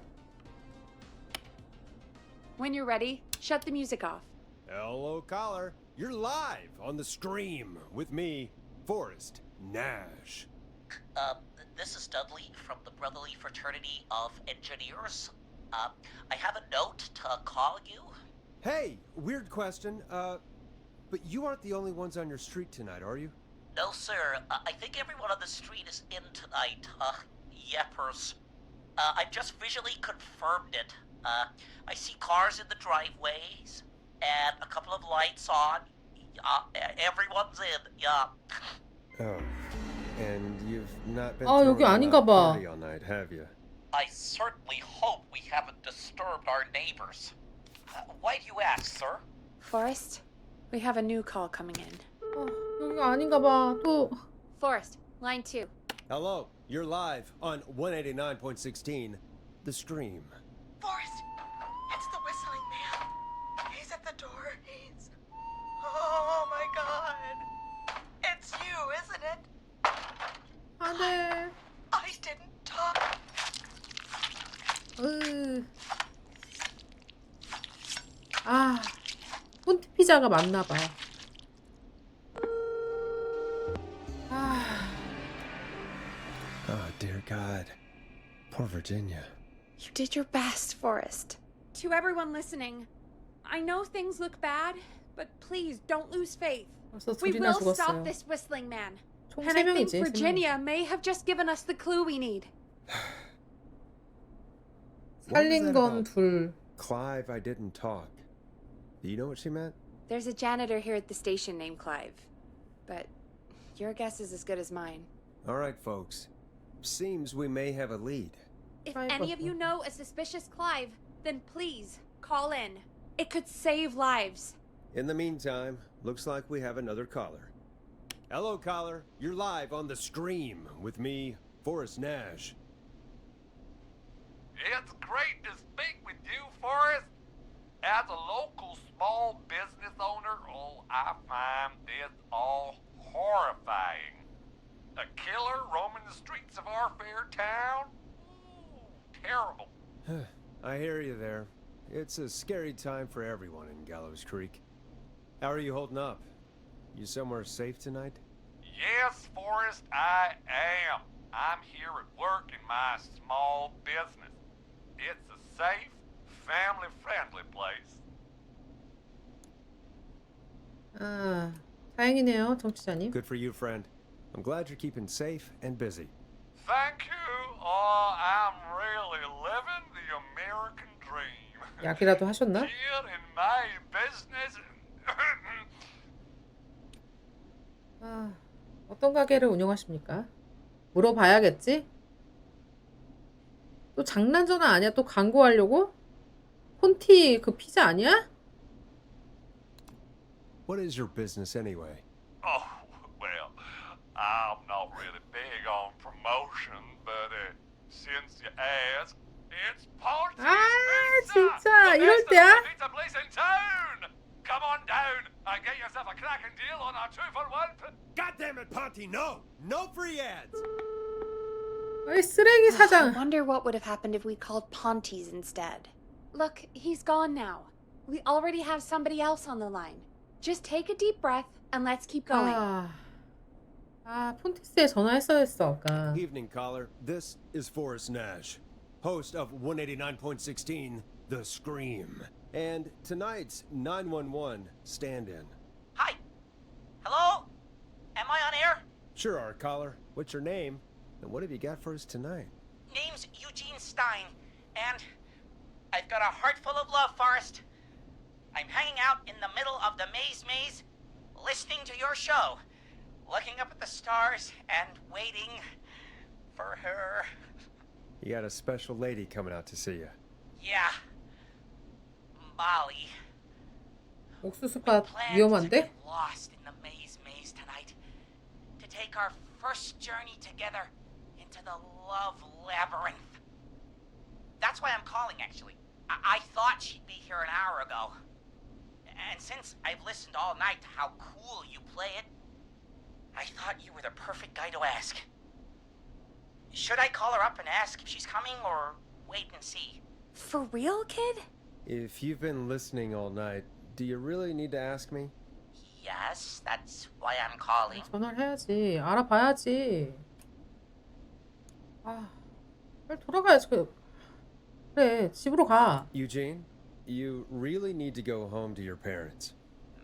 When you're ready, shut the music off. Hello, caller. You're live on the stream with me, Forrest Nash. This is Dudley from the Brotherly Fraternity of Engineers. I have a note to call you. Hey, weird question. But you aren't the only ones on your street tonight, are you? No, sir. I think everyone on the street is in tonight. Yeppers. I've just visually confirmed it. I see cars in the driveways, and a couple of lights on. Everyone's in, yeah. Oh, and you've not been 아, 여기 throwing 아닌가 a 봐. party all night, have you? I certainly hope we haven't disturbed our neighbors. Why do you ask, sir? Forrest, we have a new call coming in. 어, 여기가 아닌가 봐. 또 Forrest, line 2. Hello, you're live on 189.16, The Stream. Forrest, it's the whistling man. He's at the door. He's... Oh my god. It's you, isn't it? 안 돼. I didn't talk. 아, 폰트 피자가 맞나 봐. 아, Oh, dear God. Poor Virginia. You did your best, Forrest. To everyone listening, I know things look bad, but please don't lose faith. 벌써 We 둘이나 will stop 죽었어요. this whistling man. 총 And I think 3명이지. Virginia may have just given us the clue we need. What was 살린 that 건 about? 둘. Clive, I didn't talk. Do you know what she meant? There's a janitor here at the station named Clive. But your guess is as good as mine. All right, folks. Seems we may have a lead. If Clive any of you know a suspicious Clive, then please call in. It could save lives. In the meantime, looks like we have another caller. Hello, caller. You're live on The Stream with me, Forrest Nash. It's great to speak with you, Forrest. As a local small business owner, I find this all horrifying. A killer roaming the streets of our fair town? Ooh, terrible. I hear you there. It's a scary time for everyone in Gallows Creek. How are you holding up? You somewhere safe tonight? Yes, Forrest, I am. I'm here at work in my small business. It's a safe, family-friendly place. 아, 다행이네요, 정치자님. Good for you, friend. I'm glad you're keeping safe and busy. Thank you. I'm really living the American dream. 약이라도 하셨나? Here in my business. 아, 어떤 가게를 운영하십니까? 물어봐야겠지? 또 장난 전화 아니야? 또 광고하려고? 폰티 그 피자 아니야? What is your business anyway? Oh, well, I'm not really big on promotion, but since you ask, it's Ponty's 아, Pizza! 진짜 The 이럴 best 때야? pizza place in town! Come on down and get yourself a cracking deal on our 2-for-1. God damn it, Ponty, no! No free ads! 이 쓰레기 I 사장. wonder what would have happened if we called Ponty's instead. Look, he's gone now. We already have somebody else on the line. Just take a deep breath and let's keep going. 폰티스에 전화했어야 했어, 아까. Evening, caller. This is Forrest Nash, host of 189.16, The Scream, and tonight's 911 stand-in. Hi. Hello? Am I on air? Sure are, caller. What's your name? And what have you got for us tonight? Name's Eugene Stein, and I've got a heart full of love, Forrest. I'm hanging out in the middle of the maze, listening to your show, looking up at the stars and waiting for her. You got a special lady coming out to see you. Yeah. Molly. 옥수수밭 Planned to 위험한데? get lost in the maze tonight. To take our first journey together into the love labyrinth. That's why I'm calling, actually. I thought she'd be here an hour ago. And since I've listened all night to how cool you play it, I thought you were the perfect guy to ask. Should I call her up and ask if she's coming, or wait and see? For real, kid? If you've been listening all night, do you really need to ask me? Yes, that's why I'm calling. 전화를 해야지. 알아봐야지. 아, 빨리 돌아가야지. 그래, 집으로 가. Eugene, you really need to go home to your parents.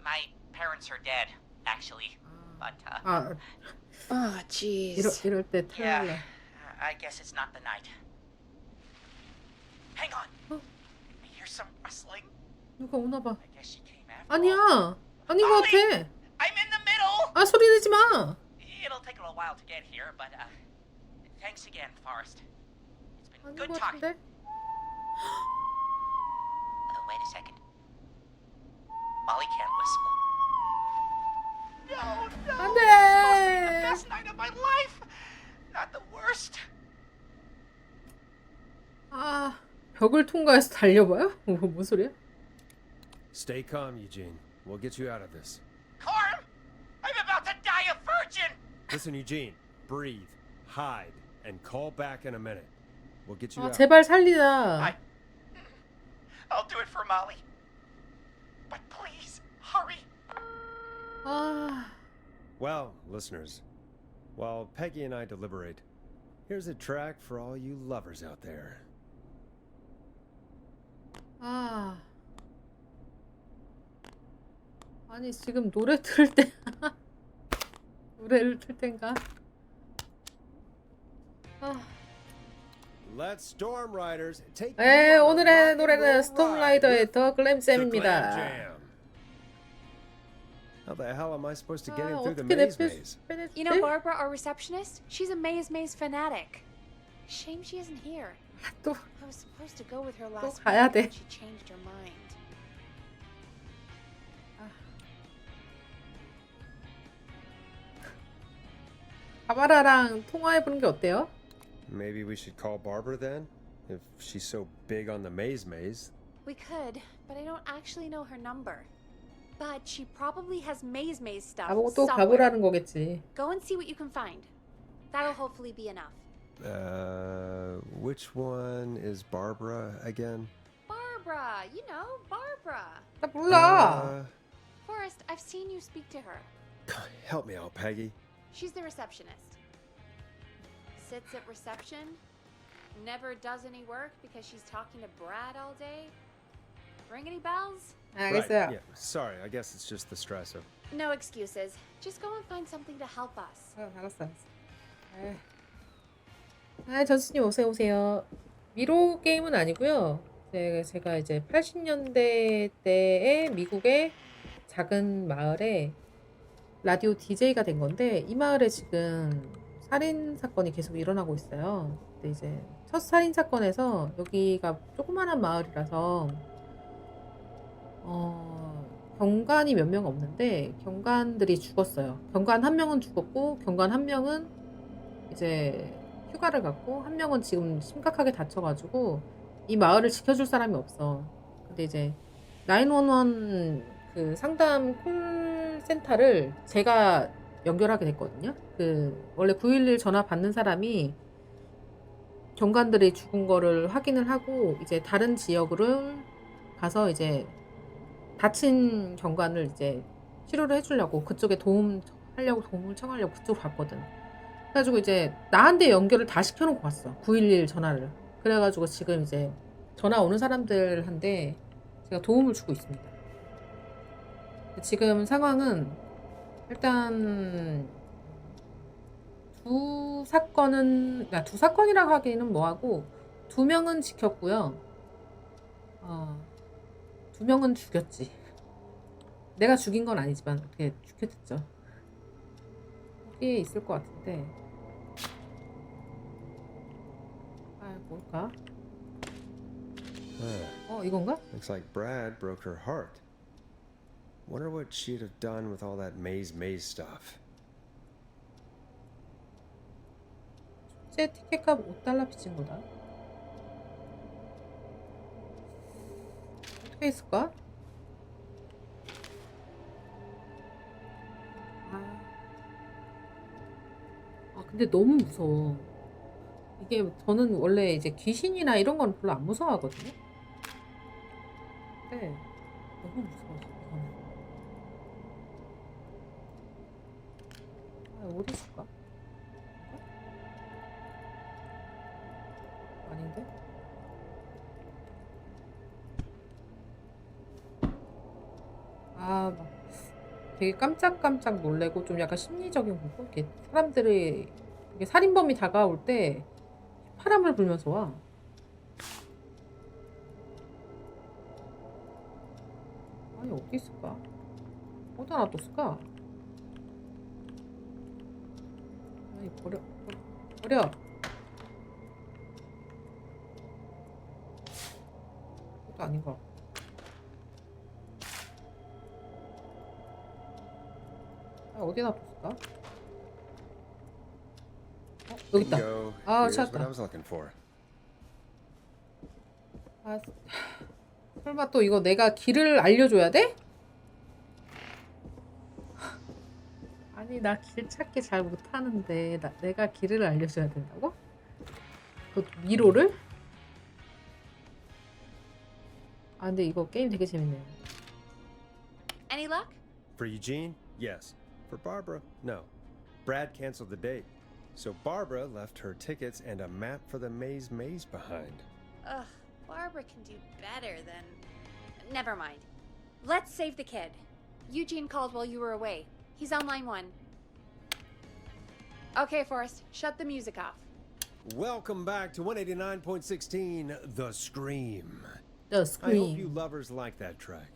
My parents are dead, actually. But, 아, Oh, jeez. 이럴 때 yeah, 탈래. I guess it's not the night. Hang on. I hear some rustling. 누가 오나 봐. I guess she came after all. 아니야. 아닌 것 같아. I'm in the middle. 아, 소리 내지 마. It'll take a little while to get here, but thanks again, Forrest. It's been 아닌 good 것 talking. 같은데? Wait a second. Molly can't whistle. No. 안 The 돼. best night of my life. Not the worst. 아, 벽을 통과해서 달려봐요? 뭔 소리야? Stay calm, Eugene. We'll get you out of this. Carm, I'm about to die a virgin. Listen, Eugene, breathe, hide, and call back in a minute. We'll get you 아, out. 제발 살리자. I'll do it for Molly. But please, hurry. 아, Well, listeners, while Peggy and I deliberate, here's a track for all you lovers out there. 아. 아니, 지금 노래 틀 때. 노래를 틀 땐가? 아. Let's Storm Riders take 네, you on a 오늘의 rock and 노래는 roll 스톰라이더의 ride 더 with the Glam 글램잼입니다. Jam. How the hell am I supposed to get in 아, through the 어떻게 maze 내빼 maze? You know Barbara, our receptionist? She's a maze fanatic. Shame she isn't here. 또 I was supposed to go with her last 가야 week, 돼. but she changed her mind. 바바라랑 통화해보는 게 어때요? Maybe we should call Barbara then? If she's so big on the maze maze. We could, but I don't actually know her number. But she probably has maze stuff 나보고 또 somewhere. 가보라는 거겠지. Go and see what you can find. That'll hopefully be enough. Which one is Barbara again? Barbara, you know, Barbara. 나 몰라. Forrest, I've seen you speak to her. Help me out, Peggy. She's the receptionist. Sits at reception, never does any work because she's talking to Brad all day. Ring any bells? 알겠어요. Right, yeah. Sorry, I guess it's just the stress of. No excuses. Just go and find something to help us. 알았어. 아, 전수님 오세요. 미로 게임은 아니고요. 제가 이제 80년대 때의 미국의 작은 마을에 라디오 DJ가 된 건데 이 마을에 지금 살인 사건이 계속 일어나고 있어요. 근데 이제 첫 살인 사건에서 여기가 조그만한 마을이라서 경관이 몇 명 없는데 경관들이 죽었어요. 경관 한 명은 죽었고 경관 한 명은 이제 휴가를 갔고 한 명은 지금 심각하게 다쳐가지고 이 마을을 지켜줄 사람이 없어. 근데 이제 911 그 상담 콜센터를 제가 연결하게 됐거든요. 그 원래 911 전화 받는 사람이 경관들이 죽은 거를 확인을 하고 이제 다른 지역으로 가서 이제 다친 경관을 이제 치료를 해주려고 그쪽에 도움을 청하려고 그쪽으로 갔거든. 그래가지고 이제 나한테 연결을 다 시켜놓고 갔어. 911 전화를. 그래가지고 지금 이제 전화 오는 사람들한테 제가 도움을 주고 있습니다. 지금 상황은 일단 두 사건은, 두 사건이라 하기에는 뭐하고, 2명은 지켰고요. 2명은 죽였지. 내가 죽인 건 아니지만 어떻게 죽였겠죠. 여기에 있을 것 같은데. 뭘까? 이건가? Looks like Brad broke her heart. Wonder what she'd have done with all that maze stuff. 축제 티켓값 5달러 빚진 거다. 어떻게 했을까? 근데 너무 무서워. 이게 저는 원래 이제 귀신이나 이런 건 별로 안 무서워하거든요. 근데 너무 무서워서 저는. 어디 있을까? 아닌데? 막 되게 깜짝깜짝 놀래고 좀 약간 심리적인 공포? 이렇게 사람들이 이게 살인범이 다가올 때 바람을 불면서 와. 아니 어디 있을까? 어디다 놔뒀을까? 아니 버려. 그것도 아닌 것 같고. 어디다 놔뒀을까? 여기 있다. Bingo. Here's what I 찾았다. was looking for. 설마 또 이거 내가 길을 알려줘야 돼? 아니 나 길 찾기 잘 못하는데 내가 길을 알려줘야 된다고? 그 미로를? 근데 이거 게임 되게 재밌네요. Any luck? For Eugene, yes. For Barbara, no. Brad canceled the date. So Barbara left her tickets and a map for the maze behind. Ugh, Barbara can do better than... Never mind. Let's save the kid. Eugene called while you were away. He's on line 1. Okay, Forrest, shut the music off. Welcome back to 189.16, The Scream. The Scream. I hope you lovers like that track.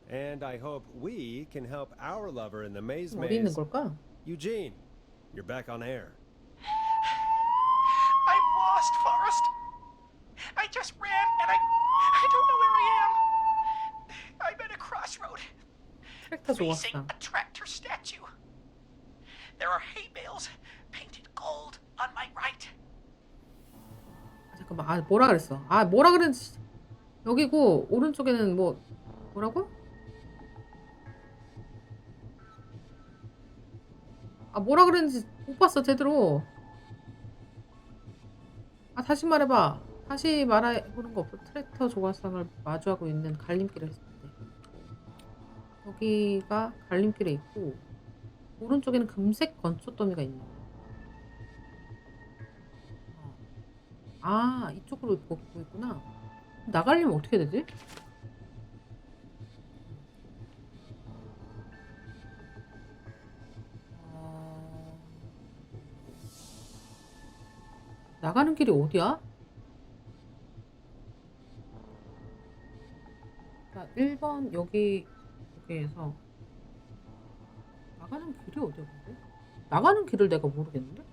And I hope we can help our lover in the maze. 어디 있는 걸까? Eugene, you're back on air. I'm lost, Forrest. I just ran and I don't know where I am. I'm at a crossroad. 트랙터 Facing 조각상. a tractor statue. There are hay bales painted gold on my right. 잠깐만. 뭐라 그랬어? 뭐라 그랬지? 여기고 오른쪽에는 뭐라고? 뭐라 그랬는지 못 봤어 제대로. 다시 말해봐. 다시 말해보는 거 없어. 트랙터 조각상을 마주하고 있는 갈림길에 했을 때. 여기가 갈림길에 있고 오른쪽에는 금색 건초더미가 있네. 이쪽으로 보고 있구나. 나가려면 어떻게 되지? 나가는 길이 어디야? 자, 1번 여기에서 나가는 길이 어디야 근데? 나가는 길을 내가 모르겠는데?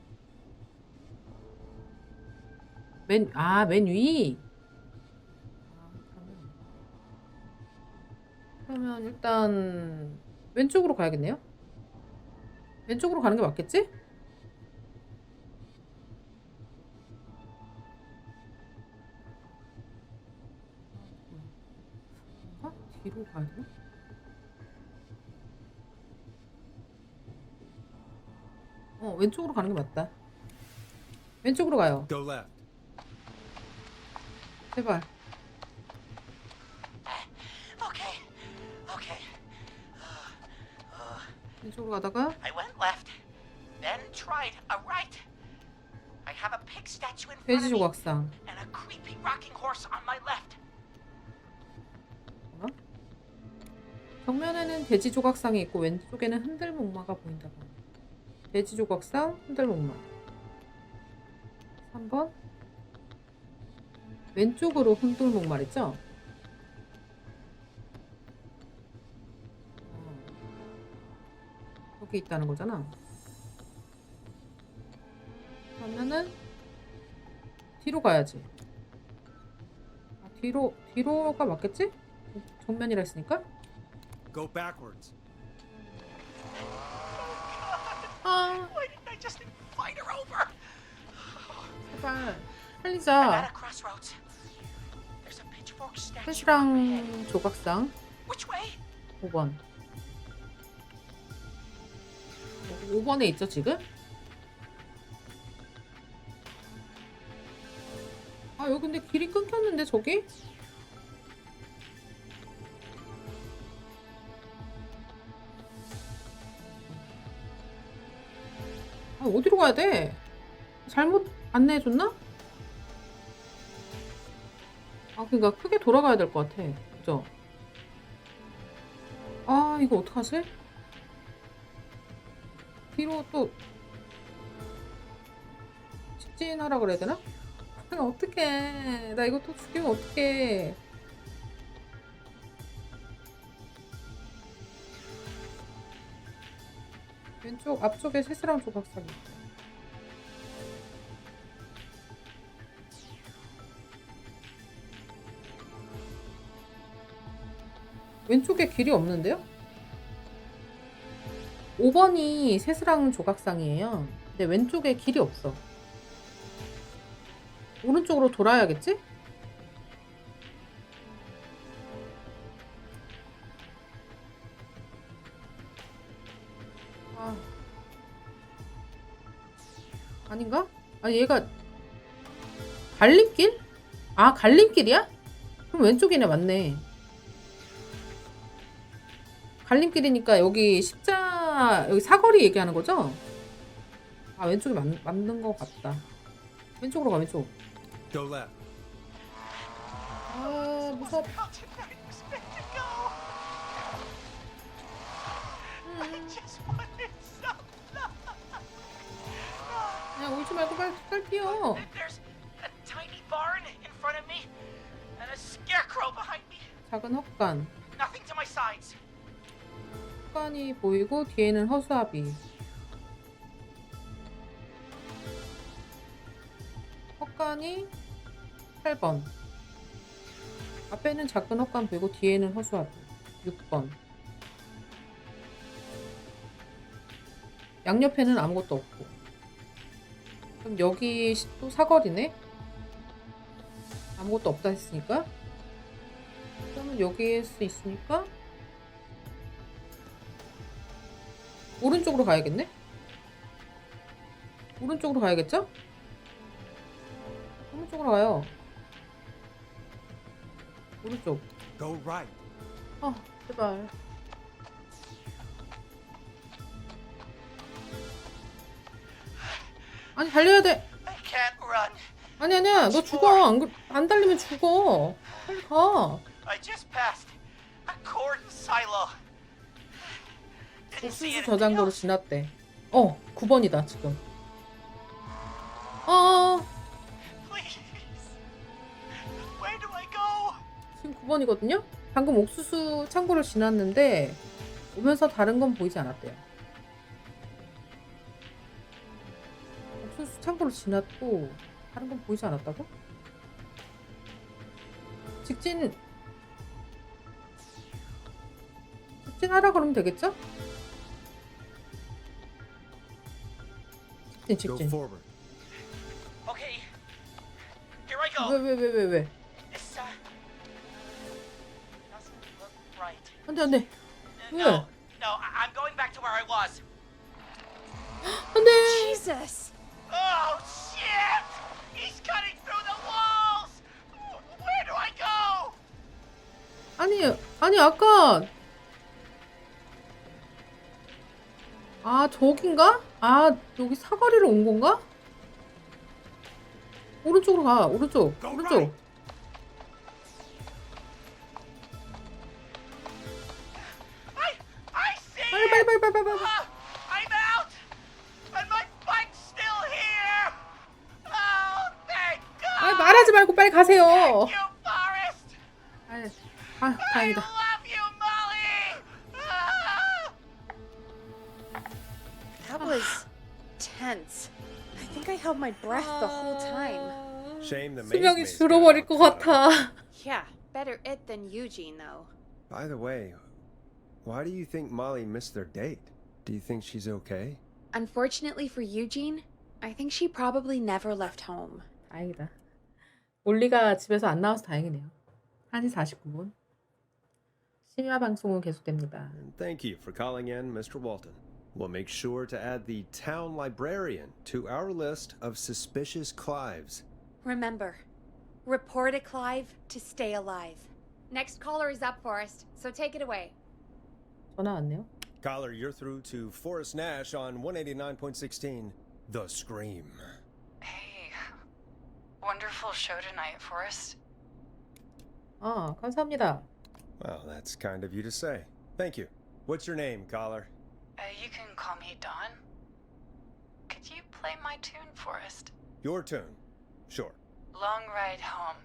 맨 위? 그러면 일단 왼쪽으로 가야겠네요? 왼쪽으로 가는 게 맞겠지? 뒤로 가야 되나? 왼쪽으로 가는 게 맞다. 왼쪽으로 가요. Go left. 제발. Okay. 왼쪽으로 가다가 I went left, then tried a right. I have a pig statue in front 돼지 of me 조각상. and a creepy rocking horse on my left. 정면에는 돼지 조각상이 있고 왼쪽에는 흔들목마가 보인다고. 돼지 조각상, 흔들목마. 3번 왼쪽으로 흔들목 말이죠. 여기 있다는 거잖아. 그러면은 뒤로 가야지. 아, 뒤로가 맞겠지? 정면이라 했으니까. Go backwards. 아, Why didn't I just invite her over? 제발 I'm at 살리자. a crossroads. There's a pitchfork statue. 셋이랑 조각상. Which way? 5번. 5번에 있죠 지금? 아 여기 근데 길이 끊겼는데 저기? 아 어디로 가야 돼? 잘못 안내해줬나? 아 그니까 크게 돌아가야 될 것 같아. 그죠? 아 이거 어떡하지? 뒤로 또 직진하라 그래야 되나? 어떡해. 나 이거 또 죽이면 어떡해. 왼쪽 앞쪽에 새스랑 조각상이 있어. 왼쪽에 길이 없는데요? 5번이 새스랑 조각상이에요. 근데 왼쪽에 길이 없어. 오른쪽으로 돌아야겠지? 아. 아닌가? 아 얘가 갈림길? 아 갈림길이야? 그럼 왼쪽이네. 맞네. 갈림길이니까 여기 여기 사거리 얘기하는 거죠? 아 왼쪽이 맞는 것 같다. 왼쪽으로 가. 왼쪽. Go left. 아 무섭. How did I expect to go? I just wanted some love. 그냥 울지 말고 빨리 뛰어. There's a tiny barn in front of me and a scarecrow behind me. 작은 헛간. Nothing to my sides. 헛간이 보이고 뒤에는 허수아비. 헛간이 8번. 앞에는 작은 헛간 보이고 뒤에는 허수아비. 6번. 양옆에는 아무것도 없고. 그럼 여기 또 사거리네? 아무것도 없다 했으니까. 그러면 여기에 수 있으니까 오른쪽으로 가야겠네? 오른쪽으로 가야겠죠? 오른쪽으로 가요. 오른쪽. Go right. 아, 제발. 아니, 달려야 돼. I can't run. 아니야. 너 죽어. 안 달리면 죽어. 빨리 가. I just passed a corn silo. Didn't see 옥수수 anything 저장고로 else. 지났대. 9번이다, 지금. Please. Where do I go? 지금 9번이거든요? 방금 옥수수 창고를 지났는데 오면서 다른 건 보이지 않았대요. 옥수수 창고를 지났고 다른 건 보이지 않았다고? 직진하라 그러면 되겠죠? Go 직진. forward. Okay. Here I go. 왜? This doesn't look right. 안 돼. 왜? No, I'm going back to where I was. 안 돼! Jesus! Oh shit! He's cutting through the walls. Where do I go? 아니 아까 저긴가? 여기 사거리로 온 건가? 오른쪽으로 가. 오른쪽. right. I see it. 빨리. I'm out, and my bike's still here. Oh 하지 말고 빨리 가세요. Thank you, Forrest. 다행이다. I love you, Molly. That was tense. I think I held my breath the whole time. Shame the 수명이 maze 줄어버릴 got 것 all cut out. 같아. Yeah, better it than Eugene, though. By the way, why do you think Molly missed their date? Do you think she's okay? Unfortunately for Eugene, I think she probably never left home. 다행이다. 올리가 집에서 안 나와서 다행이네요. 1시 49분. 심야 방송은 계속됩니다. And thank you for calling in, Mr. Walton. We'll make sure to add the town librarian to our list of suspicious Clives. Remember, report a Clive to stay alive. Next caller is up, Forrest, so take it away. 전화 왔네요. Caller, you're through to Forrest Nash on 189.16, The Scream. Hey, wonderful show tonight, Forrest. 감사합니다. Well, that's kind of you to say. Thank you. What's your name, caller? You can call me Dawn. Could you play my tune, Forrest? Your tune. Sure. Long Ride Home.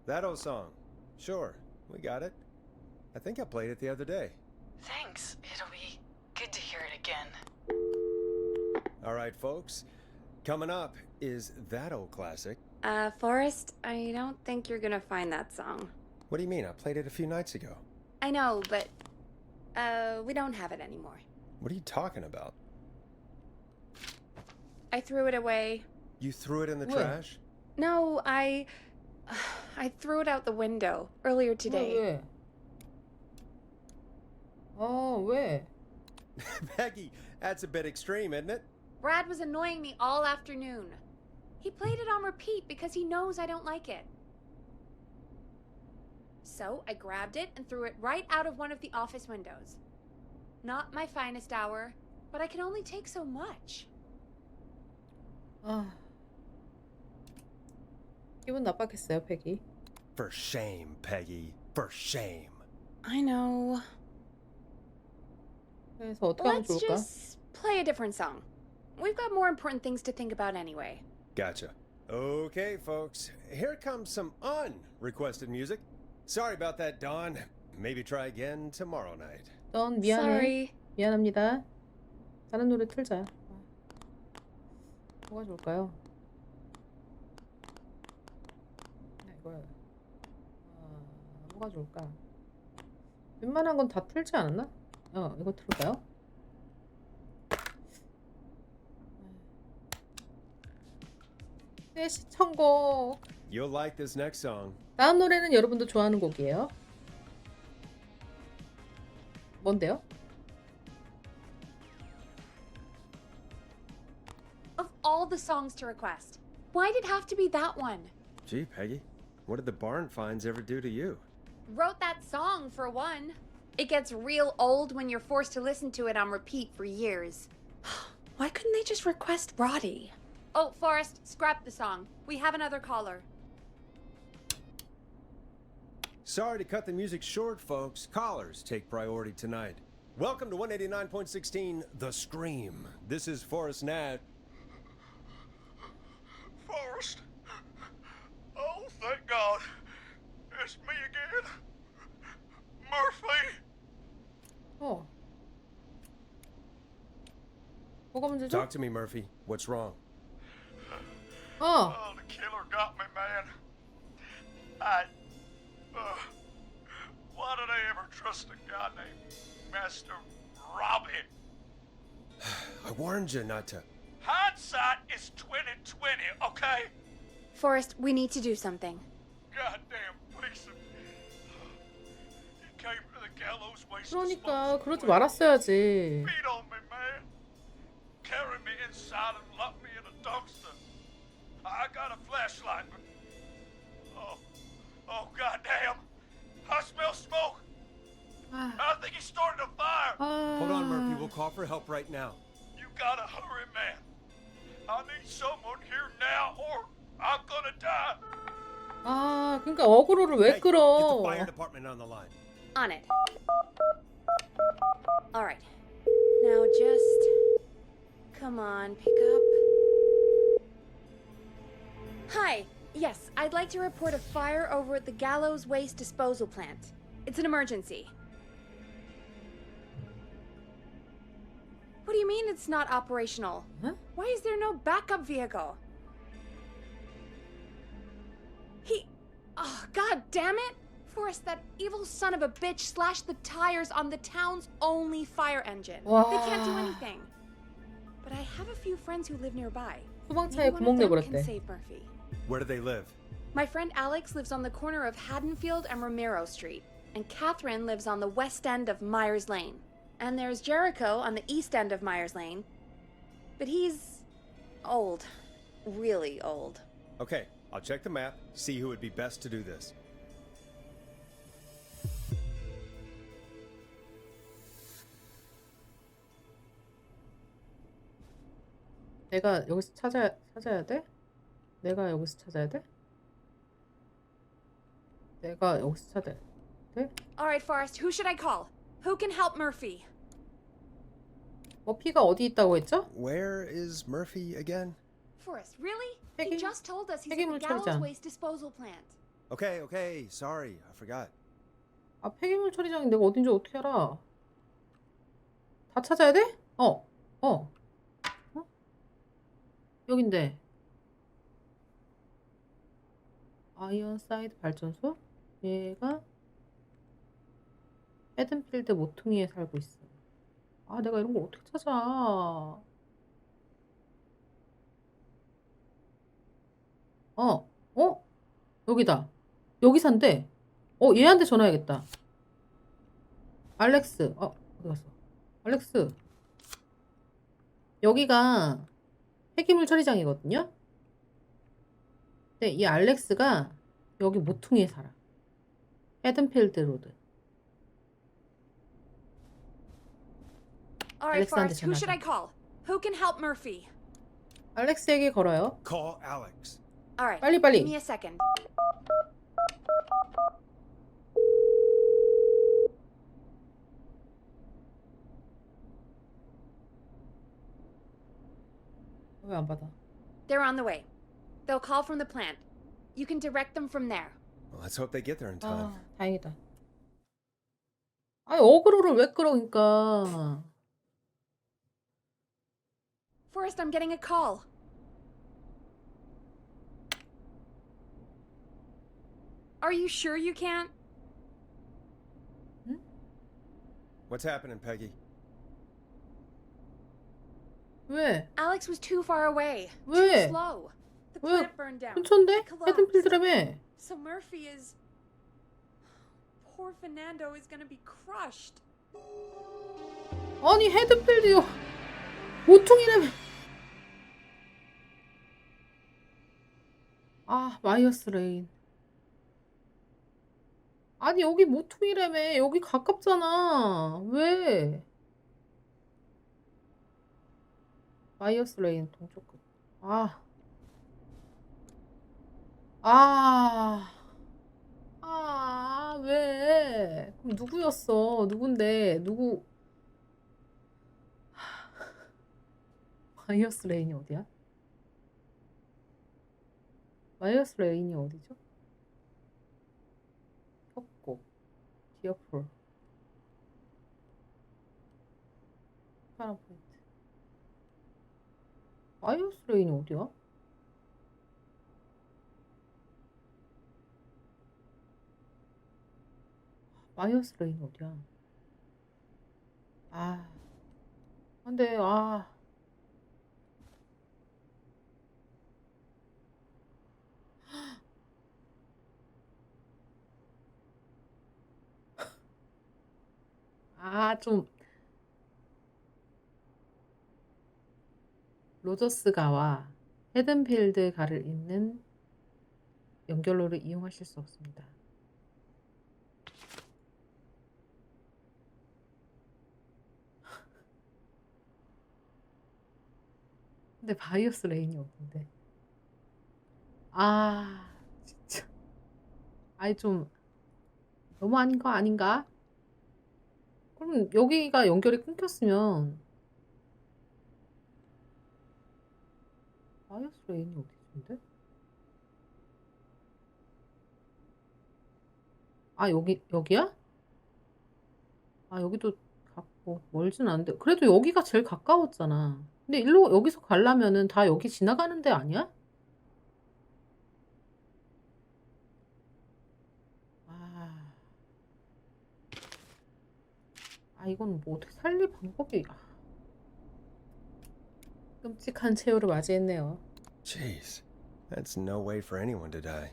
That old song. Sure. We got it. I think I played it the other day. Thanks. It'll be good to hear it again. All right, folks. Coming up is that old classic. Forrest, I don't think you're gonna find that song. What do you mean? I played it a few nights ago. I know, but, we don't have it anymore. What are you talking about? I threw it away. You threw it in the What? trash? No, I threw it out the window earlier today. 왜? 왜? Peggy, that's a bit extreme, isn't it? Brad was annoying me all afternoon. He played it on repeat because he knows I don't like it. So I grabbed it and threw it right out of one of the office windows. Not my finest hour, but I can only take so much. 기분 나빴겠어요, 패기. For shame, Peggy. For shame. I know. 그래서 어떻게 하면 Let's 좋을까? just play a different song. We've got more important things to think about anyway. Gotcha. Okay, folks. Here comes some unrequested music. Sorry about that, Dawn. Maybe try again tomorrow night. 넌 미안해. Sorry. 미안합니다. 다른 노래 틀자. 뭐가 좋을까요? 이거야. 뭐가 좋을까? 웬만한 건 다 틀지 않았나? 이거 틀을까요? 네, 시청곡. You'll like this next song. 다음 노래는 여러분도 좋아하는 곡이에요. 뭔데요? Of all the songs to request, why'd it have to be that one? Gee, Peggy, what did the barn finds ever do to you? Wrote that song, for one. It gets real old when you're forced to listen to it on repeat for years. Why couldn't they just request Roddy? Oh, Forrest, scrap the song. We have another caller. Sorry to cut the music short, folks. Callers take priority tonight. Welcome to 189.16, The Scream. This is Forrest Nat. Forrest? Oh, thank God. It's me again. Murphy. 뭐가 문제죠? Talk to me, Murphy. What's wrong? Oh, the killer got me, man. Why did I ever trust a guy named Master Robbie? I warned you not to. Hindsight is 20/20, okay? Forrest, we need to do something. Goddamn piece of... He came to the gallows wasted 그러니까 그러지 말았어야지. beat on me, man. Carry me inside and lock me in a dumpster. I got a flashlight, but... Oh, goddamn. I smell smoke. I think he started a fire. Hold on, Murphy. We'll call for help right now. You gotta hurry, man. I need someone here now or I'm gonna die. 그러니까 어그로를 왜 Hey, get the 끌어? fire department on the line. On it. All right. Now just... Come on, pick up. Hi, Yes, I'd like to report a fire over at the Gallows Waste Disposal Plant. It's an emergency. What do you mean it's not operational? Huh? Why is there no backup vehicle? Oh, god damn it! Forrest, that evil son of a bitch slashed the tires on the town's only fire engine. 와. They can't do anything. But I have a few friends who live nearby. 소방차에 Maybe one 구멍 of them can 내버렸대. save Murphy. Where do they live? My friend Alex lives on the corner of Haddonfield and Romero Street, and Catherine lives on the west end of Myers Lane. And there's Jericho on the east end of Myers Lane. But he's old. Really old. Okay, I'll check the map, see who would be best to do this. 내가 여기서 찾아야 돼? 내가 여기서 찾아야 돼? 내가 여기서 찾아야 돼? Alright, Forrest, who should I call? Who can help Murphy? 머피가 어디 있다고 했죠? Where is Murphy again? Forrest, really? 폐기- He just told us he's at the 폐기물 Gallows 처리장. Waste Disposal Plant. Okay, sorry, I forgot. 아, 폐기물 처리장이 내가 어딘지 어떻게 알아? 다 찾아야 돼? 어? 여긴데. 아이언사이드 발전소? 얘가 헤든필드 모퉁이에 살고 있어. 아, 내가 이런 걸 어떻게 찾아? 여기다. 여기 산대. 얘한테 전화해야겠다. 알렉스. 어디 갔어? 알렉스. 여기가 폐기물 처리장이거든요? 근데 이 알렉스가 여기 모퉁이에 살아. 헤든필드 로드. Alright, Alexander Forrest, who should I 전화다. call? Who can help Murphy? 알렉스에게 걸어요. Call Alex. Alright, 빨리. give me a second. 왜 안 받아? They're on the way. They'll call from the plant. You can direct them from there. Well, let's hope they get there in time. 아, 다행이다. 아니, 어그로를 왜 끌어, 그러니까. Forrest, I'm getting a call. Are you sure you can't? What's happening, Peggy? 왜? Alex was too far away. 왜? Too slow. The 왜? plant burned down. 근처인데? It collapsed. 헤든필드라며. So Murphy is... Poor Fernando is gonna be crushed. 아니, 헤든필드 모퉁이라며. 아, 마이어스 레인. 아니, 여기 모퉁이라며. 여기 가깝잖아. 왜? 마이어스 레인 동쪽 끝. 왜? 그럼 누구였어? 누군데? 누구? 마이어스 레인이 어디야? 마이어스 레인이 어디죠? 협곡, 디어풀, 파란 포인트. 마이어스 레인이 어디야? 마이어스 레인이 어디야? 근데 좀 로저스가와 헤든필드 가를 잇는 연결로를 이용하실 수 없습니다. 근데 바이오스 레인이 없는데. 진짜. 좀 너무 아닌 거 아닌가? 그럼 여기가 연결이 끊겼으면 바이오스 레인이 어디 있는데? 아, 여기야? 아, 여기도 멀진 않은데. 그래도 여기가 제일 가까웠잖아. 근데 여기서 가려면은 다 여기 지나가는 데 아니야? 이건 뭐 어떻게 살릴 방법이. 끔찍한 최후를 맞이했네요. Jeez, that's no way for anyone to die.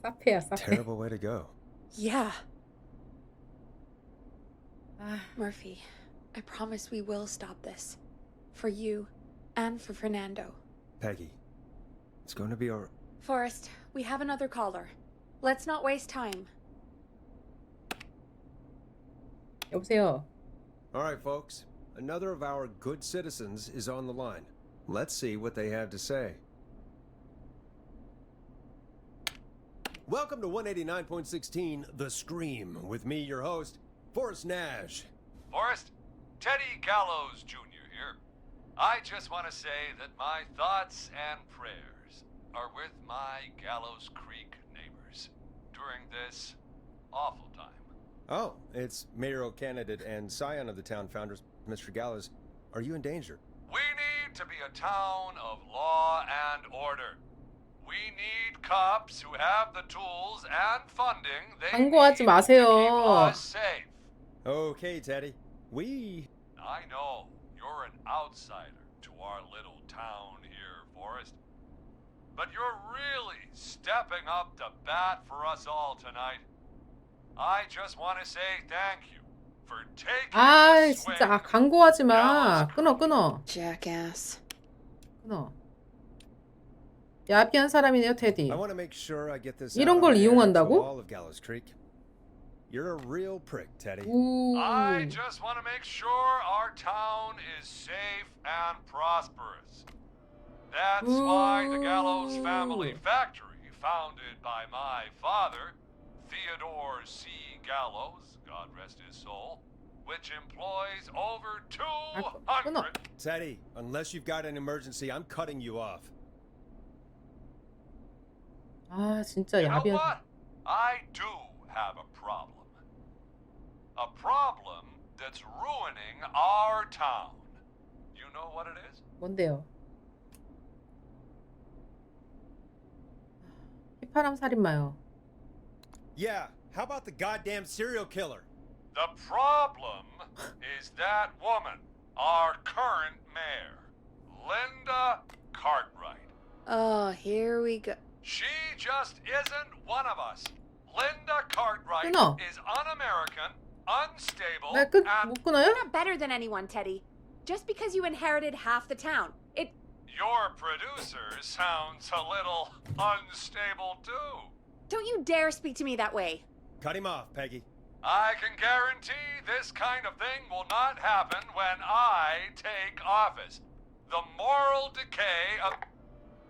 사페야, 사페. Terrible way to go. Yeah. Murphy, I promise we will stop this. For you and for Fernando. Peggy, it's going to be all... Forrest, we have another caller. Let's not waste time. 여보세요. All right, folks. Another of our good citizens is on the line. Let's see what they have to say. Welcome to 189.16 The Scream, with me, your host, Forrest Nash. Forrest, Teddy Gallows Jr. here. I just want to say that my thoughts and prayers are with my Gallows Creek neighbors during this awful time. Oh, it's mayoral candidate and scion of the town founders, Mr. Gallows. Are you in danger? We need to be a town of law and order. We need cops who have the tools and funding they 광고하지 need to 마세요. keep us safe. Okay, Teddy. I know you're an outsider to our little town here, Forrest. But you're really stepping up to bat for us all tonight. I just want to say thank you for taking this swing. 진짜 광고하지 마. 끊어. Jackass. 끊어. 야비한 사람이네요, 테디. I want to make sure I get this 이런 out 걸 on air to 이용한다고? all of Gallows Creek. You're a real prick, Teddy. I just want to make sure our town is safe and prosperous. That's why the Gallows Family Factory, founded by my father, Theodore C. Gallows, God rest his soul, which employs over 200... Teddy, unless you've got an emergency, I'm cutting you off. 진짜 You know 야비한. what? I do have a problem. A problem that's ruining our town. You know what it is? 뭔데요? 휘파람 살인마요. Yeah, how about the goddamn serial killer? The problem is that woman, our current mayor, Linda Cartwright. Oh, here we go. She just isn't one of us. Linda Cartwright 끊어. is un-American, unstable, 못 and 끊어요? You're not better than anyone, Teddy. Just because you inherited half the town. your producer sounds a little unstable too. Don't you dare speak to me that way. Cut him off, Peggy. I can guarantee this kind of thing will not happen when I take office. The moral decay of...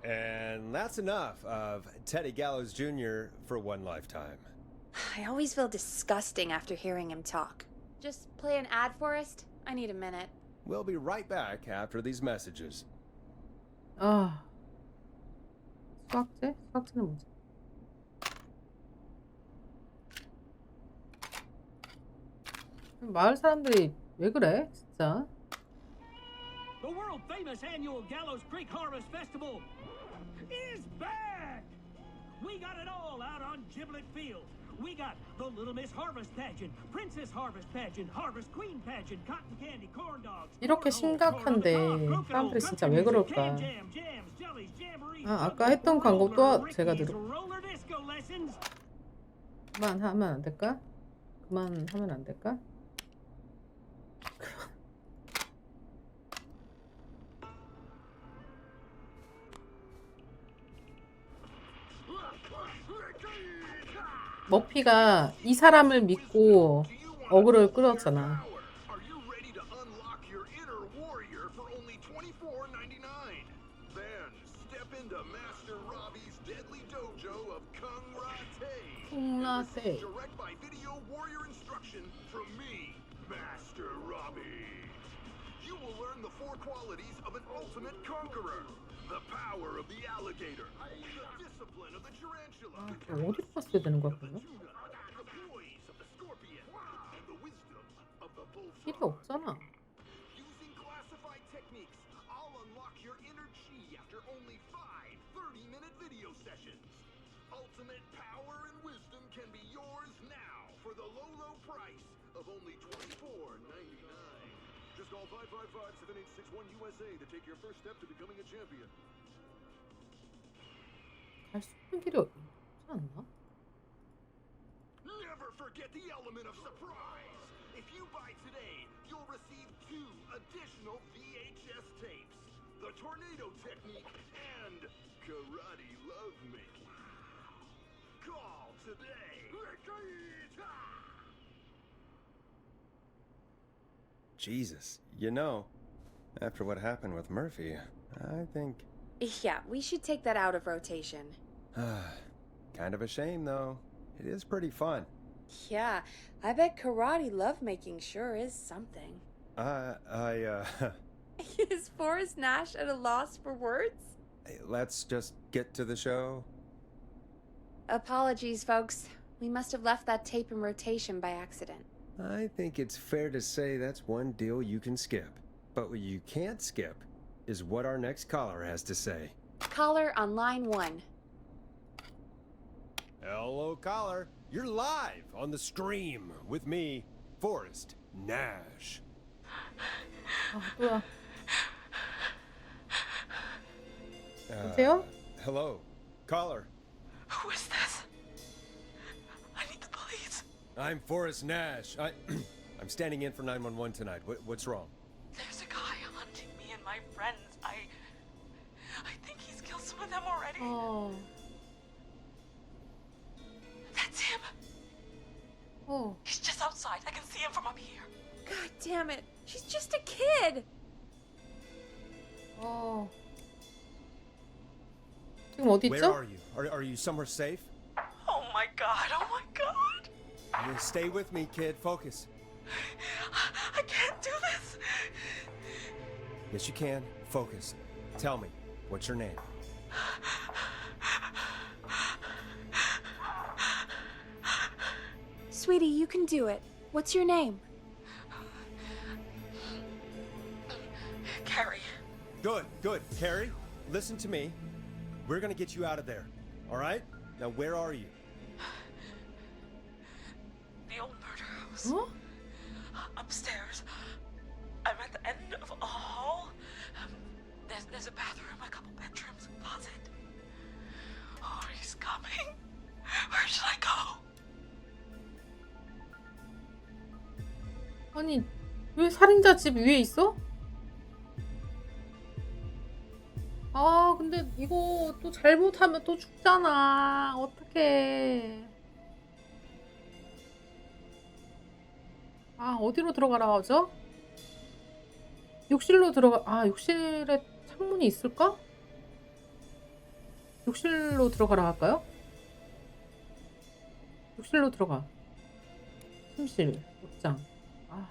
And that's enough of Teddy Gallows Jr. for one lifetime. I always feel disgusting after hearing him talk. Just play an ad, Forrest? I need a minute. We'll be right back after these messages. 수학제? 수학제는 뭐지? 마을 사람들이 왜 그래? 진짜. The world famous annual Gallows Creek Harvest Festival is back! We got it all out on Giblet Field. We got the Little Miss Harvest Pageant, Princess Harvest Pageant, Harvest Queen Pageant, Cotton Candy, Corn Dogs. 이렇게 심각한데 사람들이 진짜 왜 그럴까? 아까 했던 광고 또 제가 그만하면 안 될까? 그만하면 안 될까? 머피가 이 사람을 믿고 어그를 끌었잖아. 콩라테. 어디로 갔어야 되는 거야, 그러면? 필요 없잖아. Using classified techniques, I'll unlock your inner chi after only 5 30-minute video sessions. Ultimate power and wisdom can be yours now for the low, low price of only $24.99. Just call 555-7861 USA to take your first step to becoming a champion. 갈 수 있는 길이 없지 않나? Never forget the element of surprise. If you buy today, you'll receive 2 additional VHS tapes, the tornado technique and karate lovemaking. Call today. Jesus, you know, after what happened with Murphy, I think... Yeah, we should take that out of rotation. Kind of a shame, though. It is pretty fun. Yeah, I bet karate lovemaking sure is something. Is Forrest Nash at a loss for words? Let's just get to the show. Apologies, folks. We must have left that tape in rotation by accident. I think it's fair to say that's one deal you can skip. But what you can't skip is what our next caller has to say. Caller on line 1. Hello, caller. You're live on the stream with me, Forrest Nash. 뭐야? 여보세요? Hello, caller. Who is this? I need the police. I'm Forrest Nash. I'm standing in for 911 tonight. What's wrong? There's a guy hunting me and my friends. I think he's killed some of them already. 어. That's him. 어. He's just outside. I can see him from up here. God damn it. She's just a kid. 어. 지금 어디 Where 있죠? are you? Are you somewhere safe? Oh my god. Oh my god. Stay with me, kid. Focus. I can't do this. Yes, you can. Focus. Tell me, what's your name? Sweetie, you can do it. What's your name? Carrie. Good. Carrie, listen to me. We're gonna get you out of there. All right? Now, where are you? The old murder house. 어? Upstairs. I'm at the end of a hall. There's a bathroom, a couple bedrooms, a closet. Oh, he's coming. Where should I go? 아니, 왜 살인자 집 위에 있어? 아, 근데 이거 또 잘못하면 또 죽잖아. 어떡해. 아, 어디로 들어가라 하죠? 욕실로 아, 욕실에 창문이 있을까? 욕실로 들어가라 할까요? 욕실로 들어가. 침실, 옷장. 아.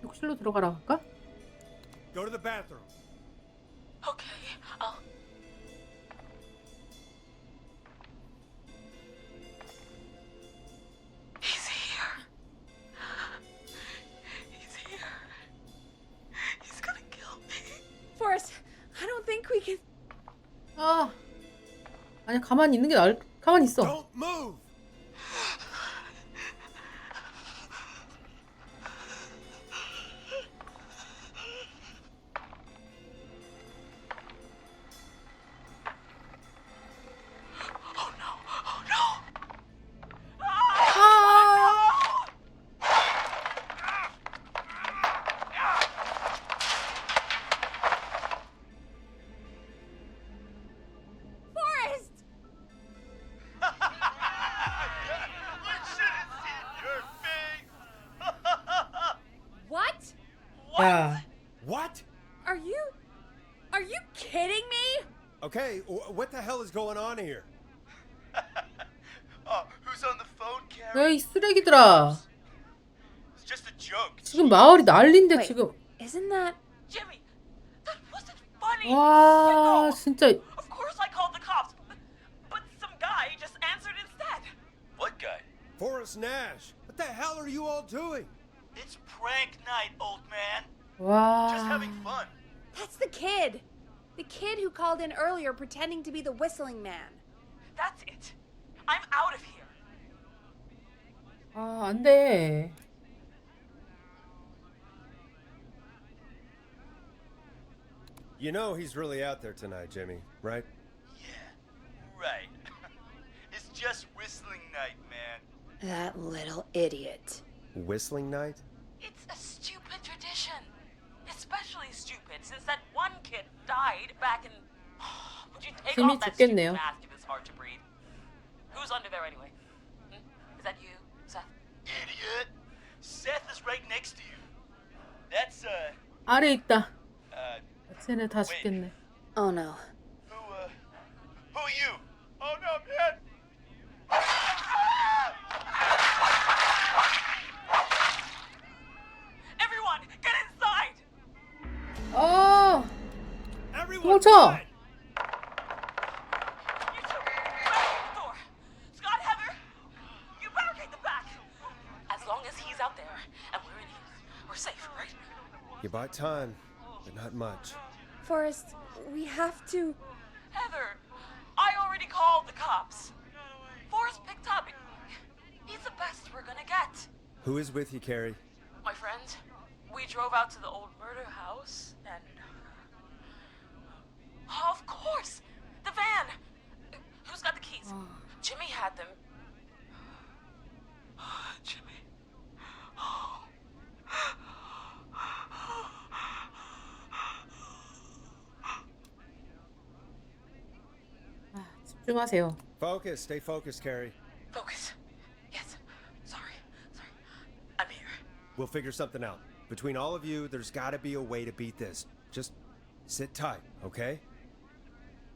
욕실로 들어가라 할까? Go to the bathroom. Okay, I'll... He's here. He's here. He's gonna kill me. Forrest, I don't think we can... 아. 아니, 가만히 있는 게 나을... 가만히 있어. Don't move. 야. What? Are you kidding me? Okay, what the hell is going on here? Oh, who's on the phone, Carrie? 야, 이 쓰레기들아. It's just a joke. 지금 마을이 난리인데 Wait, 지금. Isn't that... Jimmy, that wasn't funny. 와, 진짜. Of course I called the cops, but some guy just answered instead. What guy? Forrest Nash, what the hell are you all doing? It's prank night, old man. 와. Just having fun. That's the kid! The kid who called in earlier pretending to be the whistling man. That's it. I'm out of here. 아, 안 돼. You know he's really out there tonight, Jimmy, right? Yeah, right. It's just whistling night, man. That little idiot. Whistling night? It's a stupid tradition. Especially stupid since that one kid died back in... Would you take 힘이 off that stupid 죽겠네요. mask if it's hard to breathe? Who's under there anyway? Is that you, Seth? Idiot. Seth is right next to you. That's, 아래 있다. uh, 쟤네 다 죽겠네. Oh no. who are you? Oh no, man. Everyone, get inside! 어, Everyone, 도망쳐. run! You two, barricade the door. Scott, Heather, you barricade the back. As long as he's out there and we're in here, we're safe, right? You bought time, but not much. Forrest, we have to... Heather, I already called the cops. Forrest picked up. He's the best we're gonna get. Who is with you, Carrie? My friend, we drove out to the old murder house and... Oh, of course! The van! Who's got the keys? Jimmy had them. Jimmy. 아, 집중하세요. Focus, stay focused, Carrie. Focus. Yes. Sorry. I'm here. We'll figure something out. Between all of you, there's gotta be a way to beat this. Just sit tight, okay?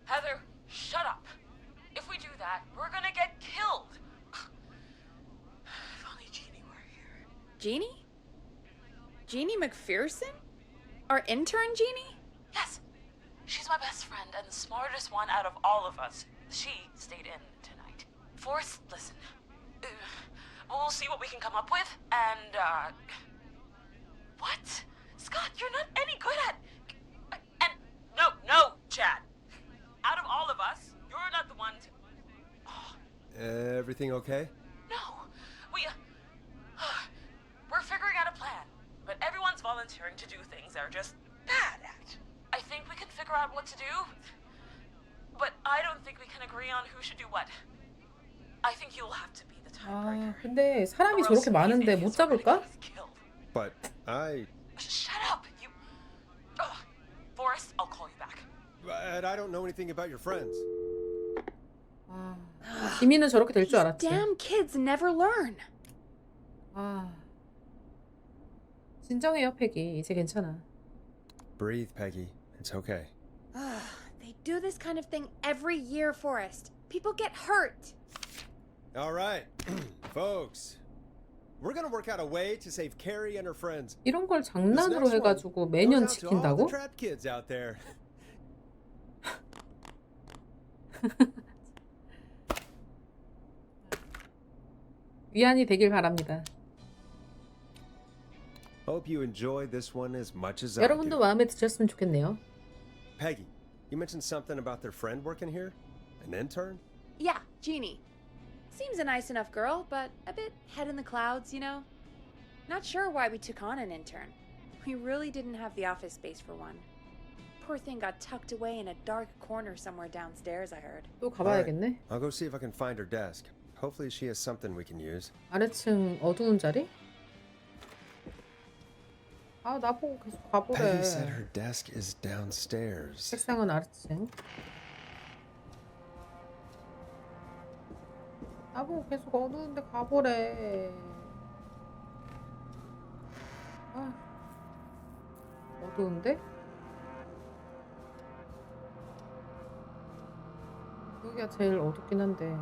Heather, shut up. If we do that, we're gonna get killed. If only Jeannie were here. Jeannie? Jeannie McPherson? Our intern Jeannie? Yes. She's my best friend and the smartest one out of all of us. She stayed in tonight. Forrest, listen. We'll see what we can come up with, and, What? Scott, you're not any good at... And... No, Chad. Out of all of us, you're not the one to... Everything okay? No. We're figuring out a plan, but everyone's volunteering to do things they're just bad at. I think we can figure out what to do, but I don't think we can agree on who should do what. I think you'll have to be the tiebreaker. 아, 근데 사람이 저렇게 많은데 못 잡을까? But I... Shut up, you... Forrest, I'll call you back. But I don't know anything about your friends. 아, 지민은 저렇게 될 줄 알았지. Damn kids never learn. 아, 진정해요, 패기. 이제 괜찮아. Breathe, Peggy. It's okay. They do this kind of thing every year, Forrest. People get hurt. All right, folks. We're gonna work out a way to save Carrie and her friends. 이런 걸 This 장난으로 next one 해가지고 매년 goes out to all the 지킨다고? trapped kids out there. 위안이 되길 바랍니다. Hope you enjoy this one as much as I 여러분도 do. 마음에 드셨으면 좋겠네요. Peggy, you mentioned something about their friend working here? An intern? Yeah, Jeannie. Seems a nice enough girl, but a bit head in the clouds, you know? Not sure why we took on an intern. We really didn't have the office space for one. Poor thing got tucked away in a dark corner somewhere downstairs, I heard. 또 가봐야겠네. I'll go see if I can find her desk. Hopefully she has something we can use. 아래층 어두운 자리? 아, 나보고 계속 가보래. Peggy said her desk is downstairs. 책상은 아래층. 나보고 계속 어두운데 가보래. 아, 어두운데? 여기가 제일 어둡긴 한데.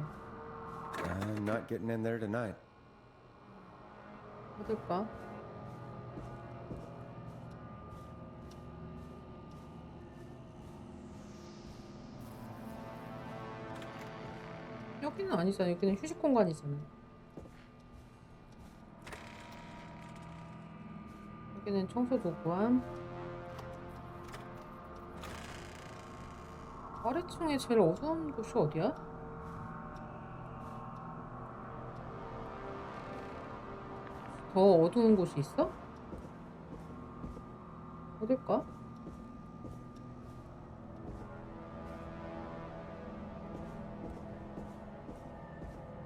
I'm not getting in there tonight. 어딜까? 여기는 아니잖아. 여기는 휴식 공간이잖아. 여기는 청소 도구함. 아래층에 제일 어두운 곳이 어디야? 더 어두운 곳이 있어? 어딜까?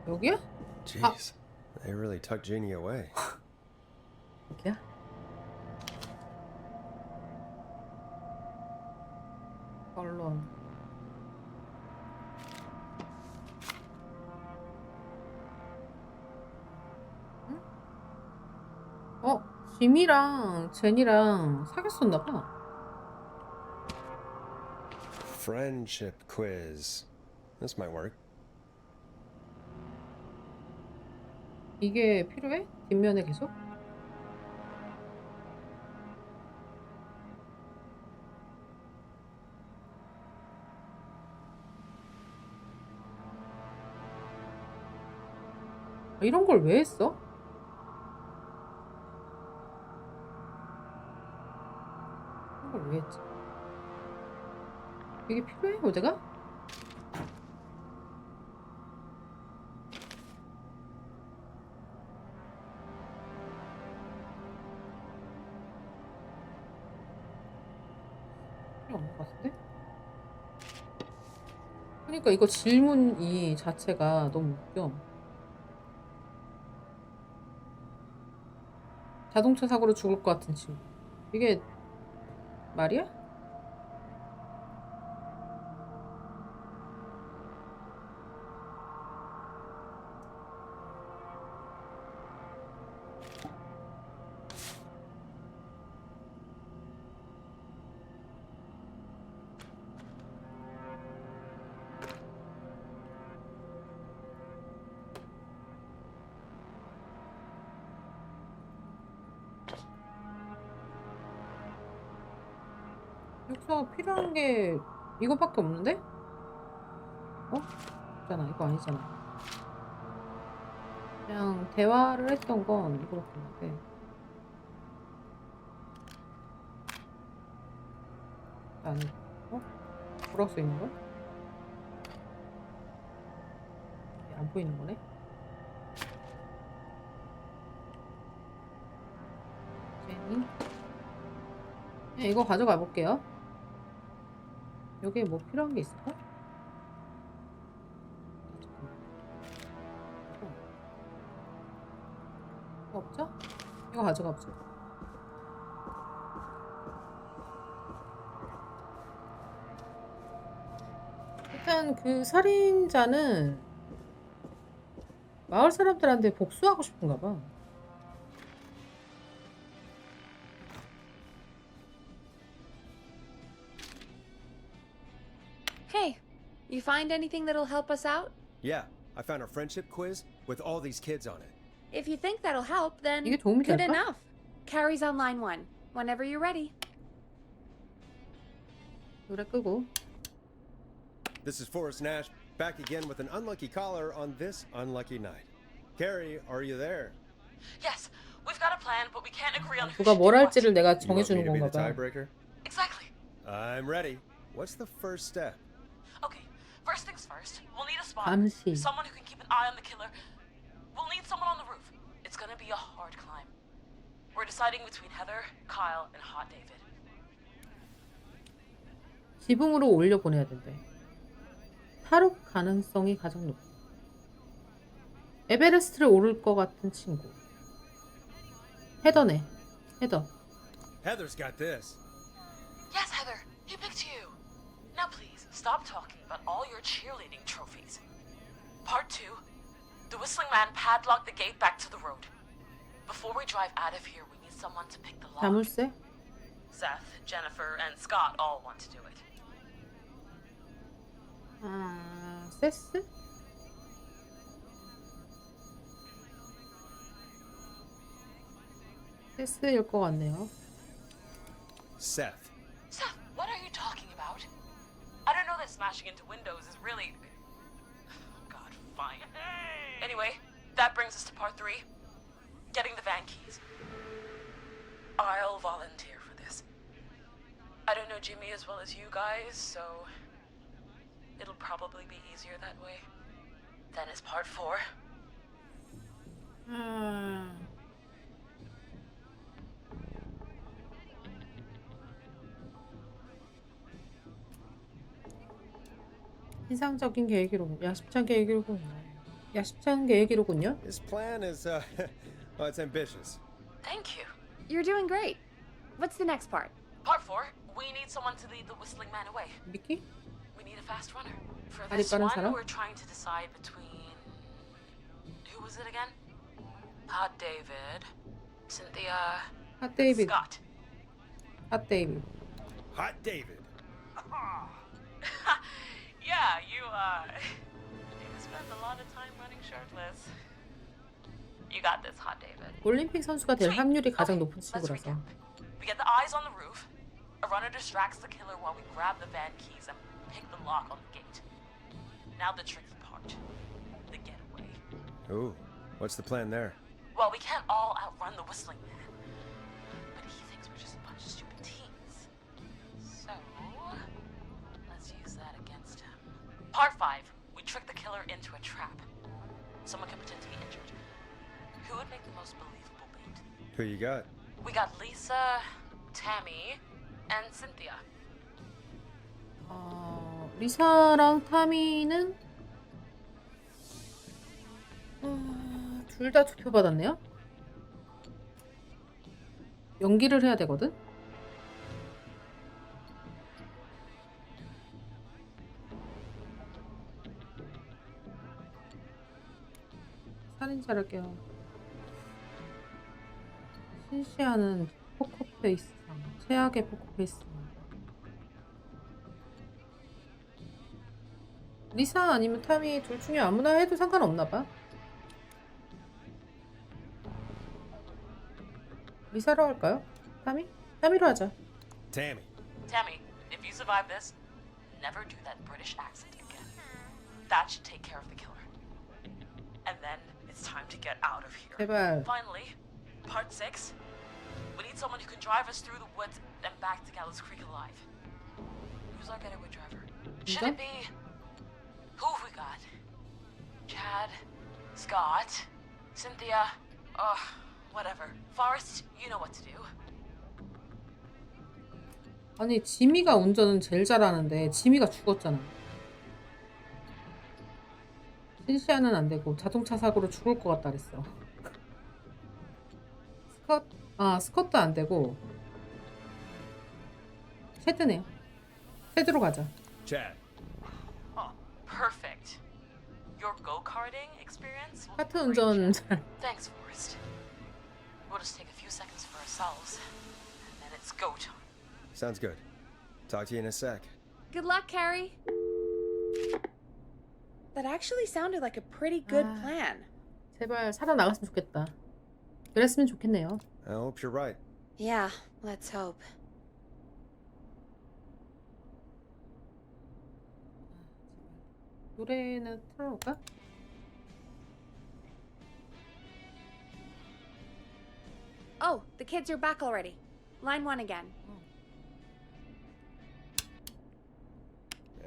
여기야? Jeez, they really tucked Jeannie away. 여기야? 언론. 응? 짐이랑 제니랑 사귀었었나봐. Friendship quiz. This might work. 이게 필요해? 뒷면에 계속? 이런 걸 왜 했어? 이런 걸 왜 했지? 이게 필요해? 모델가? 필요 없는 것 같은데? 그러니까 이거 질문 이 자체가 너무 웃겨. 자동차 사고로 죽을 것 같은 친구. 이게 말이야? 여기서 필요한 게 이거밖에 없는데? 있잖아. 이거 아니잖아. 그냥 대화를 했던 건 이거밖에 없는데. 아니, 뭐라고 써있는 거야? 안 보이는 거네? 제니? 네, 이거 가져가 볼게요. 여기에 뭐 필요한 게 있을까? 없죠? 이거 가져가 보자. 일단 그 살인자는 마을 사람들한테 복수하고 싶은가 봐. Hey, you find anything that'll help us out? Yeah, I found a friendship quiz with all these kids on it. If you think that'll help, then 이게 도움이 good 될까? enough. Carrie's on line 1. Whenever you're ready. 노래 끄고. This is Forrest Nash, back again with an unlucky caller on this unlucky night. Carrie, are you there? Yes, we've got a plan, but we can't agree on who 누가 should 뭘 do what. 할지를 내가 You want me 정해주는 to be 건가 the 봐. tiebreaker? Exactly. I'm ready. What's the first step? Okay, first things first, we'll need a spot. 감시. Someone who can keep an eye on the killer. We'll need someone on the roof. It's gonna be a hard climb. We're deciding between Heather, Kyle, and Hot David. 지붕으로 올려 보내야 된대. 탈옥 가능성이 가장 높아. 에베레스트를 오를 것 같은 친구. 헤더네. 헤더. Heather's got this. Yes, Heather, he picked you. Now please, stop talking about all your cheerleading trophies. Part 2. The whistling man padlocked the gate back to the road. Before we drive out of here, we need someone to pick the lock. 자물쇠? Seth, Jennifer, and Scott all want to do it. 세스? 세스일 것 같네요. Seth. Seth, what are you talking about? I don't know that smashing into windows is really... God, fine. Anyway, that brings us to part 3. Getting the van keys. I'll volunteer for this. I don't know Jimmy as well as you guys, so it'll probably be easier that way. Then is part 4. 인상적인 계획이로군. 야심찬 계획이로군. 야심찬 계획이로군요. His plan is, well, it's ambitious. Thank you. You're doing great. What's the next part? Part 4, we need someone to lead the whistling man away. 미키? We need a fast runner. For 다리 this 빠른 one, 사람? we're trying to decide between... Who was it again? Hot David, Cynthia, 핫 데이비드. Scott. 핫 데이비드. Hot David. Yeah, you spend a lot of time running shirtless. You got this, Hot David. 올림픽 선수가 될 Sweet. 확률이 가장 Okay, 높은 let's 친구라서. recap. We get the eyes on the roof. A runner distracts the killer while we grab the van keys and pick the lock on the gate. Now the tricky part. The getaway. Ooh, what's the plan there? Well, we can't all outrun the whistling man. But he thinks we're just a bunch of stupid teens. So, let's use that against him. Part 5. We trick the killer into a trap. Someone can pretend to be injured. Who would make the most believable bait? Who you got? We got Lisa, Tammy, and Cynthia. 리사랑 타미는 둘 다 투표 받았네요. 연기를 해야 되거든. 살인자를 깨워. 신시아는 포커페이스. 최악의 포커페이스. 리사 아니면 타미 둘 중에 아무나 해도 상관없나봐. 리사로 할까요? 타미? 타미로 하자. Tammy. Tammy, if you survive this, never do that British accent again. That should take care of the killer. And then it's time to get out of here. 제발. Finally, part 6. We need someone who can drive us through the woods and back to Gallows Creek alive. Who's our getaway driver? Should it be... Who have we got? Chad, Scott, Cynthia, whatever. Forrest, you know what to do. 아니 지미가 운전은 제일 잘하는데 지미가 죽었잖아. 신시아는 안 되고 자동차 사고로 죽을 것 같다 그랬어. 스컷도 안 되고 쉐드네요. 쉐드로 가자. Chad. Perfect. Your go-karting experience will 카트 be 운전 great, 잘. Chad. Thanks, Forrest. We'll just take a few seconds for ourselves, and then it's go time. Sounds good. Talk to you in a sec. Good luck, Carrie. That actually sounded like a pretty good plan. 제발 살아나갔으면 좋겠다. 그랬으면 좋겠네요. I hope you're right. Yeah, let's hope. 노래는 틀어놓을까? Oh, the kids are back already. Line 1 again.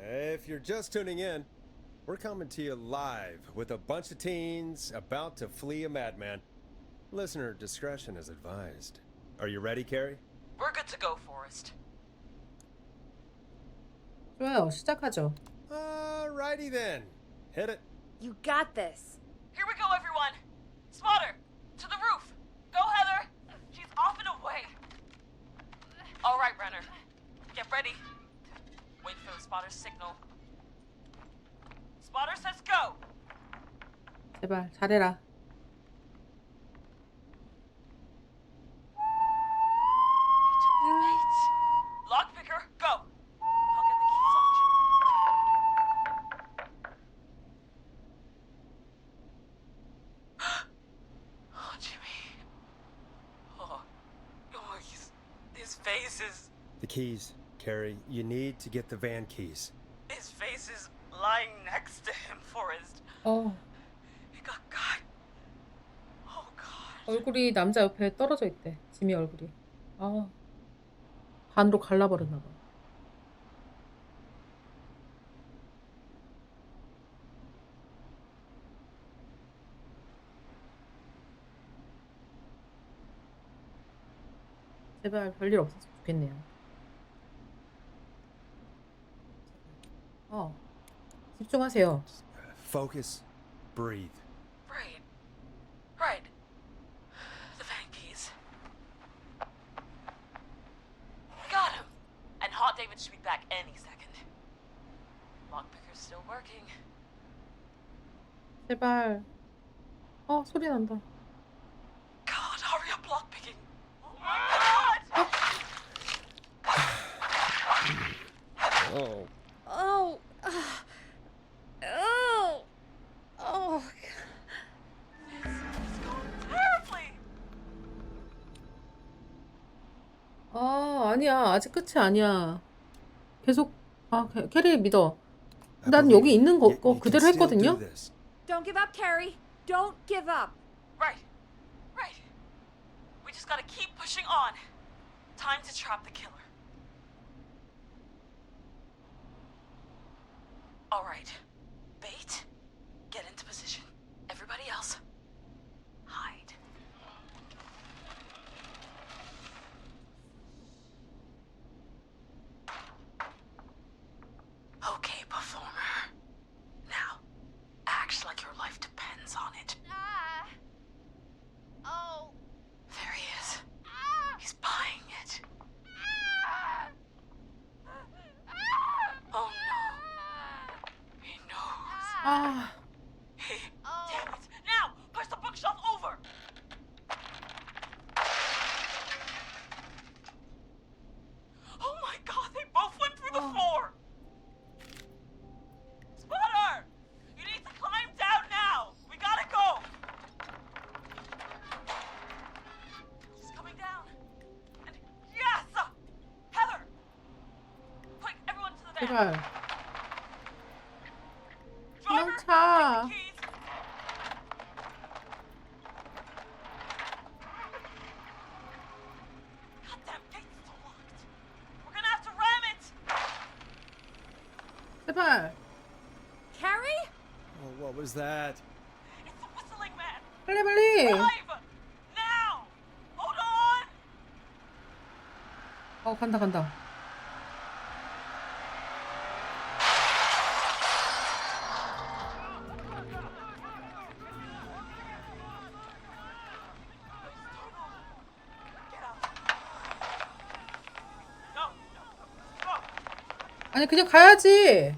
If you're just tuning in, we're coming to you live with a bunch of teens about to flee a madman. Listener discretion is advised. Are you ready, Carrie? We're good to go, Forrest. 좋아요. 시작하죠. Alrighty then. Hit it. You got this. Here we go, everyone. Spotter, to the roof. Go, Heather. She's off and away. All right, Renner. Get ready. Wait for the spotter's signal. Spotter says go. 제발 잘해라. Wait. Lockpicker, go. I'll get the keys off Jimmy. Oh, Jimmy. Oh, his face is... The keys, Carrie. You need to get the van keys. His face is lying next to him, Forrest. He got cut. Oh, God. 얼굴이 남자 옆에 떨어져 있대. 지미 얼굴이. 아, 반으로 갈라버렸나 봐. 제발 별일 없었으면 좋겠네요. 집중하세요. Focus. Breathe. Right. Right. The van keys. Got him. And Hot David should be back any second. Lockpicker's still working. 제발. 소리 난다. God, hurry up, lockpicking. Oh my God! Oh. Oh. Oh. Oh. It's going terribly. 아니야. 아직 끝이 아니야. 계속 캐리 믿어. I 난 believe 여기 있는 거 you can 그대로 still do 했거든요. this. Don't give up, Carrie. Don't give up. Right. Right. We just gotta keep pushing on. Time to trap the killer. All right. Bait. Get into position. Everybody else. Hide. Okay, performer. Now, act like your life depends on it. Oh. There he is. He's buying it. Oh no. He knows. Hey, damn it. Now, push the bookshelf over. Oh my God, they both went through the floor. Spotter! You need to climb down now. We gotta go. She's coming down. And yes! Heather! Quick, everyone to the van. 제발. Driver, 도망쳐. take the keys. Goddamn gate's still locked. We're gonna have to ram it. 제발. Carrie? Oh, what was that? It's the whistling man. 빨리. Drive! Now! Hold on! 간다. Get out. No, stop. 아니 그냥 가야지.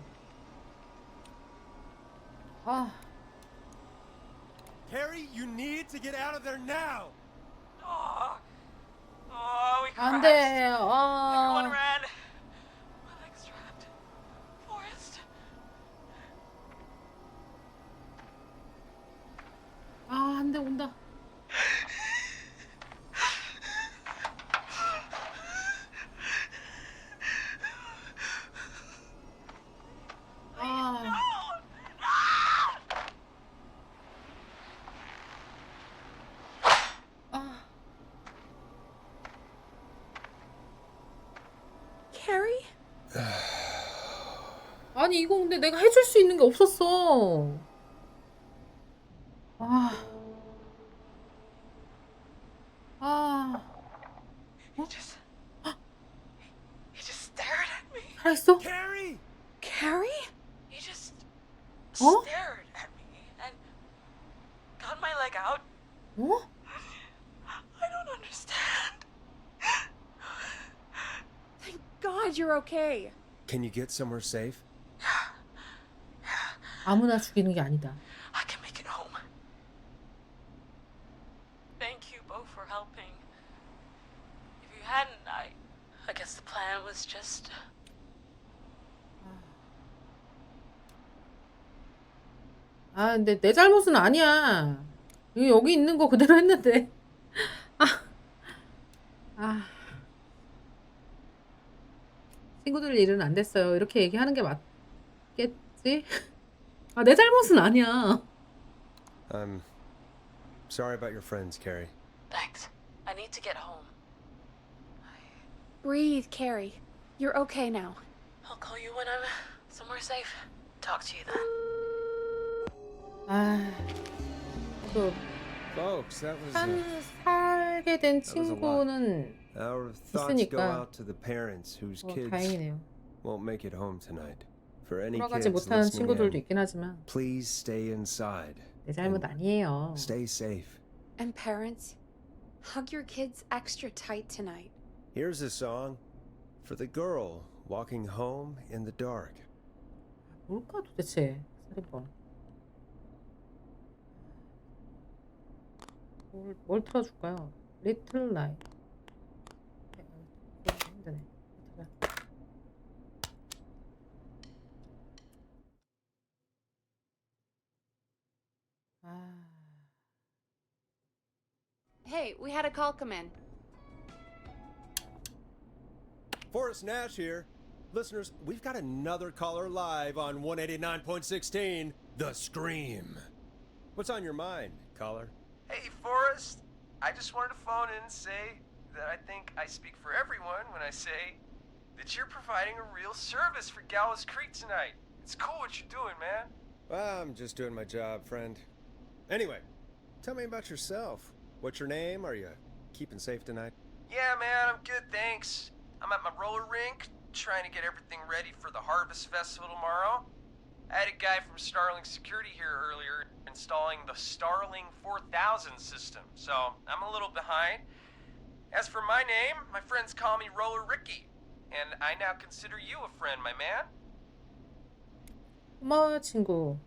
Carrie, you need to get out of there now. We 안 crashed. 돼. Everyone ran. My legs trapped. Forest. 안 돼. 온다. Carrie? 아니 이거 근데 내가 해줄 수 있는 게 없었어. He just stared at me. 살아있어? Carrie! Carrie? He just 어? stared at me and got my leg out. I don't understand. Thank God you're okay. Can you get somewhere safe? 아무나 죽이는 게 아니다. I can make it home. Thank you both for helping. If you hadn't, I guess the plan was just. 근데 내 잘못은 아니야. 여기 있는 거 그대로 했는데. 친구들 일은 안 됐어요. 이렇게 얘기하는 게 맞겠지? 내 잘못은 아니야. I'm sorry about your friends, Carrie. Thanks. I need to get home. Breathe, Carrie. You're okay now. I'll call you when I'm somewhere safe. Talk to you then. 아, 또 Folks, that was 살게 된 that was a lot. 친구는 Our thoughts go 있으니까 out to the parents whose kids 다행이네요. won't make it home tonight. For any 돌아가지 kids 못하는 listening 친구들도 in, 있긴 하지만 please stay inside. 내 잘못 아니에요. Stay safe. And parents, hug your kids extra tight tonight. Here's a song for the girl walking home in the dark. 뭘까 도대체 살인마. 뭘 틀어줄까요? 리틀 라이. 힘드네. 아. Hey, we had a call come in. Forrest Nash here. Listeners, we've got another caller live on 189.16, The Scream. What's on your mind, caller? Hey, Forrest. I just wanted to phone in and say that I think I speak for everyone when I say that you're providing a real service for Gallows Creek tonight. It's cool what you're doing, man. Well, I'm just doing my job, friend. Anyway, tell me about yourself. What's your name? Are you keeping safe tonight? Yeah, man, I'm good, thanks. I'm at my roller rink, trying to get everything ready for the Harvest Festival tomorrow. I had a guy from Starling Security here earlier installing the Starling 4000 system, so I'm a little behind. As for my name, my friends call me Roller Ricky, and I now consider you a friend, my man. 고마워 친구.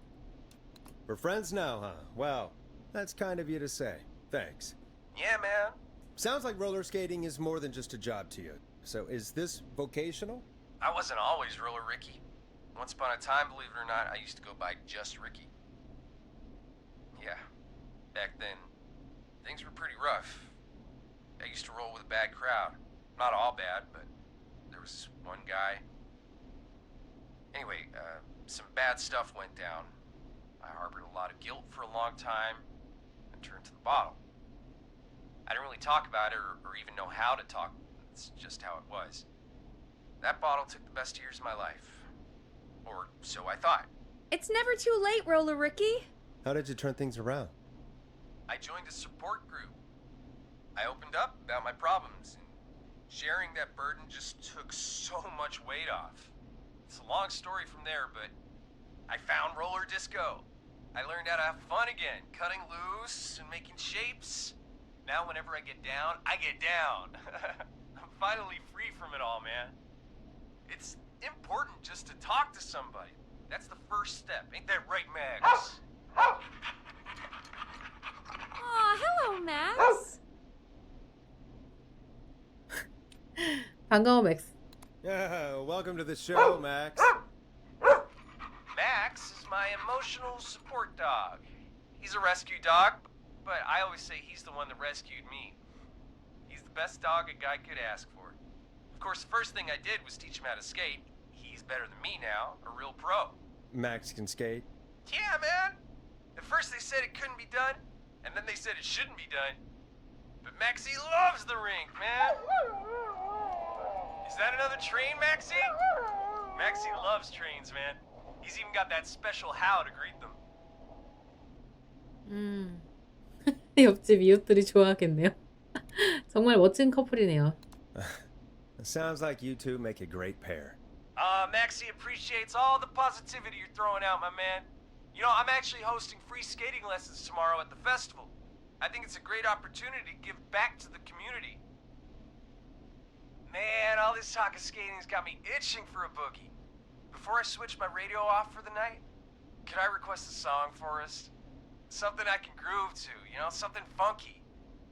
We're friends now, huh? Well, that's kind of you to say. Thanks. Yeah, man. Sounds like roller skating is more than just a job to you. So is this vocational? I wasn't always Roller Ricky. Once upon a time, believe it or not, I used to go by just Ricky. Yeah, back then, things were pretty rough. I used to roll with a bad crowd. Not all bad, but there was one guy. Anyway, some bad stuff went down. I harbored a lot of guilt for a long time and turned to the bottle. I didn't really talk about it or even know how to talk. It's just how it was. That bottle took the best years of my life. Or so I thought. It's never too late, Roller Ricky. How did you turn things around? I joined a support group. I opened up about my problems, and sharing that burden just took so much weight off. It's a long story from there, but I found roller disco. I learned how to have fun again, cutting loose and making shapes. Now whenever I get down, I get down. I'm finally free from it all, man. It's important just to talk to somebody. That's the first step. Ain't that right, Max? Aw, hello, Max. 반가워 맥스. Yeah, welcome to the show, Max. Max is my emotional support dog. He's a rescue dog, but I always say he's the one that rescued me. He's the best dog a guy could ask for. Of course, the first thing I did was teach him how to skate. He's better than me now, a real pro. Max can skate. Yeah, man. At first they said it couldn't be done, and then they said it shouldn't be done. But Maxie loves the rink, man. Is that another train, Maxie? Maxie loves trains, man. He's even got that special how to greet them. 옆집 이웃들이 좋아하겠네요. 정말 멋진 커플이네요. Sounds like you two make a great pair. Maxie appreciates all the positivity you're throwing out, my man. You know, I'm actually hosting free skating lessons tomorrow at the festival. I think it's a great opportunity to give back to the community. Man, all this talk of skating's got me itching for a boogie. Before I switch my radio off for the night, could I request a song for us? Something I can groove to, you know, something funky.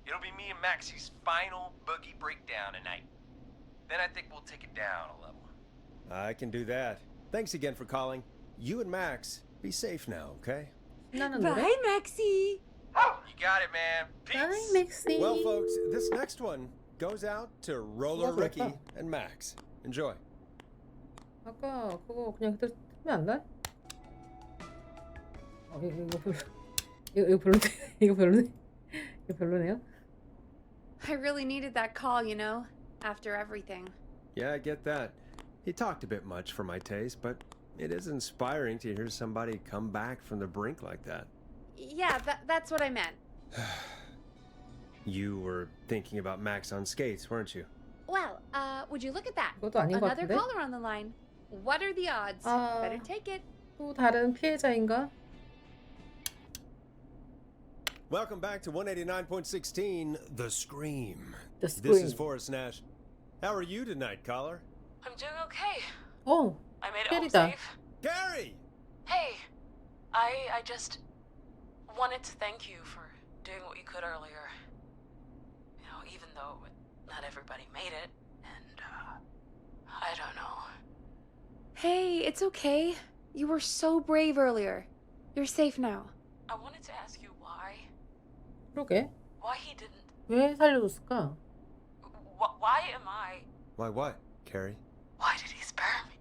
It'll be me and Maxie's final boogie breakdown tonight. Then I think we'll take it down a level. I can do that. Thanks again for calling. You and Max, be safe now, okay? Bye, Maxie. You got it, man. Peace. Bye, 맥시. Well, folks, this next one goes out to Roller Ricky and Max. Enjoy. 아까 그거 그냥 그대로 틀면 안 돼? 이거 별로네. 이거 별로네. 이거 별로네요. I really needed that call, you know. after everything. Yeah, I get that. He talked a bit much for my taste, but it is inspiring to hear somebody come back from the brink like that. Yeah, that's what I meant. You were thinking about Max on skates, weren't you? Well, would you look at that? 그것도 아닌 것 Another 같은데? caller on the line. What are the odds? 아. Better take it. 또 다른 피해자인가? Welcome back to 189.16, The Scream. The This Scream. is Forrest Nash. How are you tonight, caller? I'm doing okay. 어, I made it home 캐리다. safe. Gary! Hey, I just wanted to thank you for doing what you could earlier. You know, even though not everybody made it, and I don't know. Hey, it's okay. You were so brave earlier. You're safe now. I wanted to ask you why 그러게. he didn't. 왜 살려줬을까? Why am I? Why what, Carrie? Why did he spare me?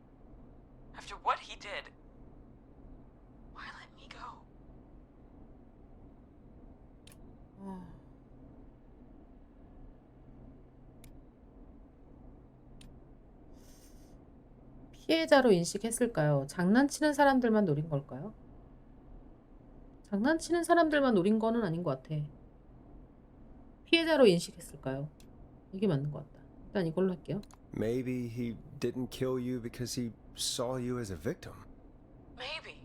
After what he did, why let me go? 피해자로 인식했을까요? 장난치는 사람들만 노린 걸까요? 장난치는 사람들만 노린 거는 아닌 것 같아. 피해자로 인식했을까요? 이게 맞는 것 같다. 일단 이걸로 할게요. Maybe he didn't kill you because he saw you as a victim. Maybe.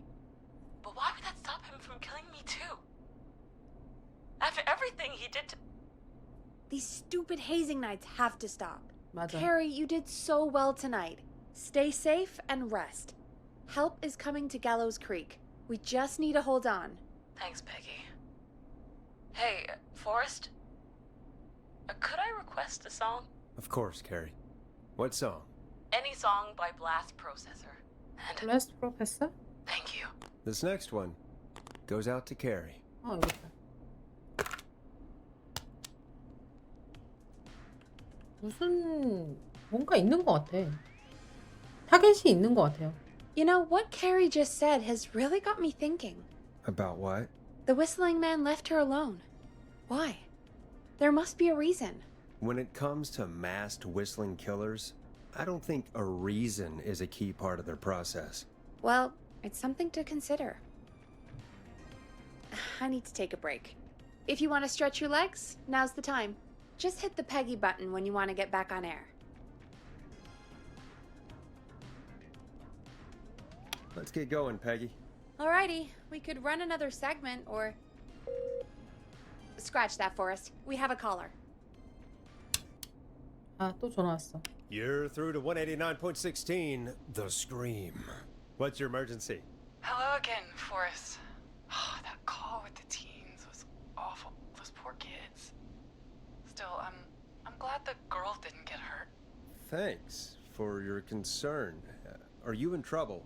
But why would that stop him from killing me too? After everything he did to... These stupid hazing nights have to stop. 맞아. Carrie, you did so well tonight. Stay safe and rest. Help is coming to Gallows Creek. We just need to hold on. Thanks, Peggy. Hey, Forrest? Could I request a song? Of course, Carrie. What song? Any song by Blast Processor. And Blast Professor? thank you. This next one goes out to Carrie. 여기 있다. 무슨 뭔가 있는 것 같아. 타겟이 있는 것 같아요. You know, what Carrie just said has really got me thinking. About what? The whistling man left her alone. Why? There must be a reason. When it comes to masked whistling killers, I don't think a reason is a key part of their process. Well, it's something to consider. I need to take a break. If you want to stretch your legs, now's the time. Just hit the Peggy button when you want to get back on air. Let's get going, Peggy. Alrighty, we could run another segment or... Scratch that, Forrest. We have a caller. 아, 또 전화 왔어. You're through to 189.16, The Scream. What's your emergency? Hello again, Forrest. Oh, that call with the teens was awful. Those poor kids. Still, I'm glad the girl didn't get hurt. Thanks for your concern. Are you in trouble?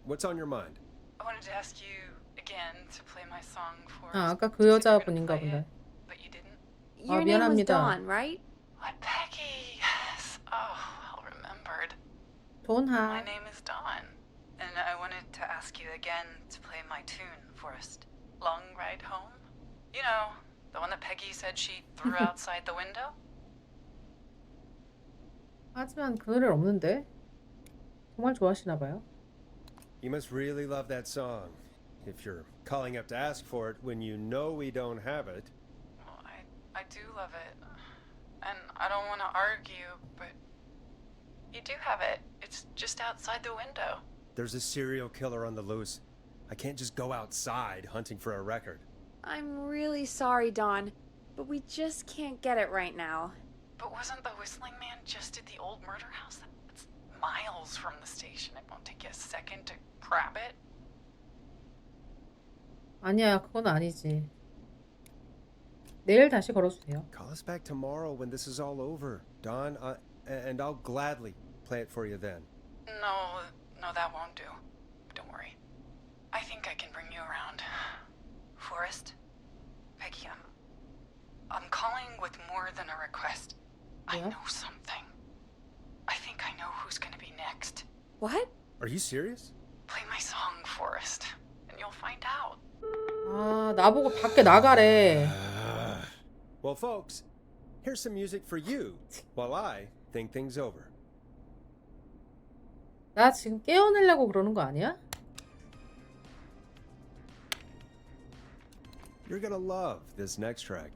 What's on your mind? I wanted to ask you again to play my song for. 아, 아까 그 여자분인가 본데. But you didn't. Your name was 미안합니다. Dawn, right? What, Peggy? Yes. Oh, well remembered. 돈하. My name is Dawn, and I wanted to ask you again to play my tune, Forrest. Long Ride Home? You know, the one that Peggy said she threw outside the window? 하지만 그 노래는 없는데. 정말 좋아하시나 봐요. You must really love that song. If you're calling up to ask for it when you know we don't have it. Well, I do love it. And I don't want to argue, but you do have it. It's just outside the window. There's a serial killer on the loose. I can't just go outside hunting for a record. I'm really sorry, Dawn, but we just can't get it right now. But wasn't the whistling man just at the old murder house? That's miles from the station. It won't take you a second to grab it. 아니야, 그건 아니지. 내일 다시 걸어주세요. Call us back tomorrow when this is all over, Don, and I'll gladly play it for you then. No, that won't do. Don't worry. I think I can bring you around. Forrest, Peggy, I'm calling with more than a request. I know something. I think I know who's gonna be next. What? Are you serious? Play my song, Forrest, and you'll find out. 아, 나보고 밖에 나가래. Well, folks, Here's some music for you while I think things over. 나 지금 깨어내려고 그러는 거 아니야? You're gonna love this next track.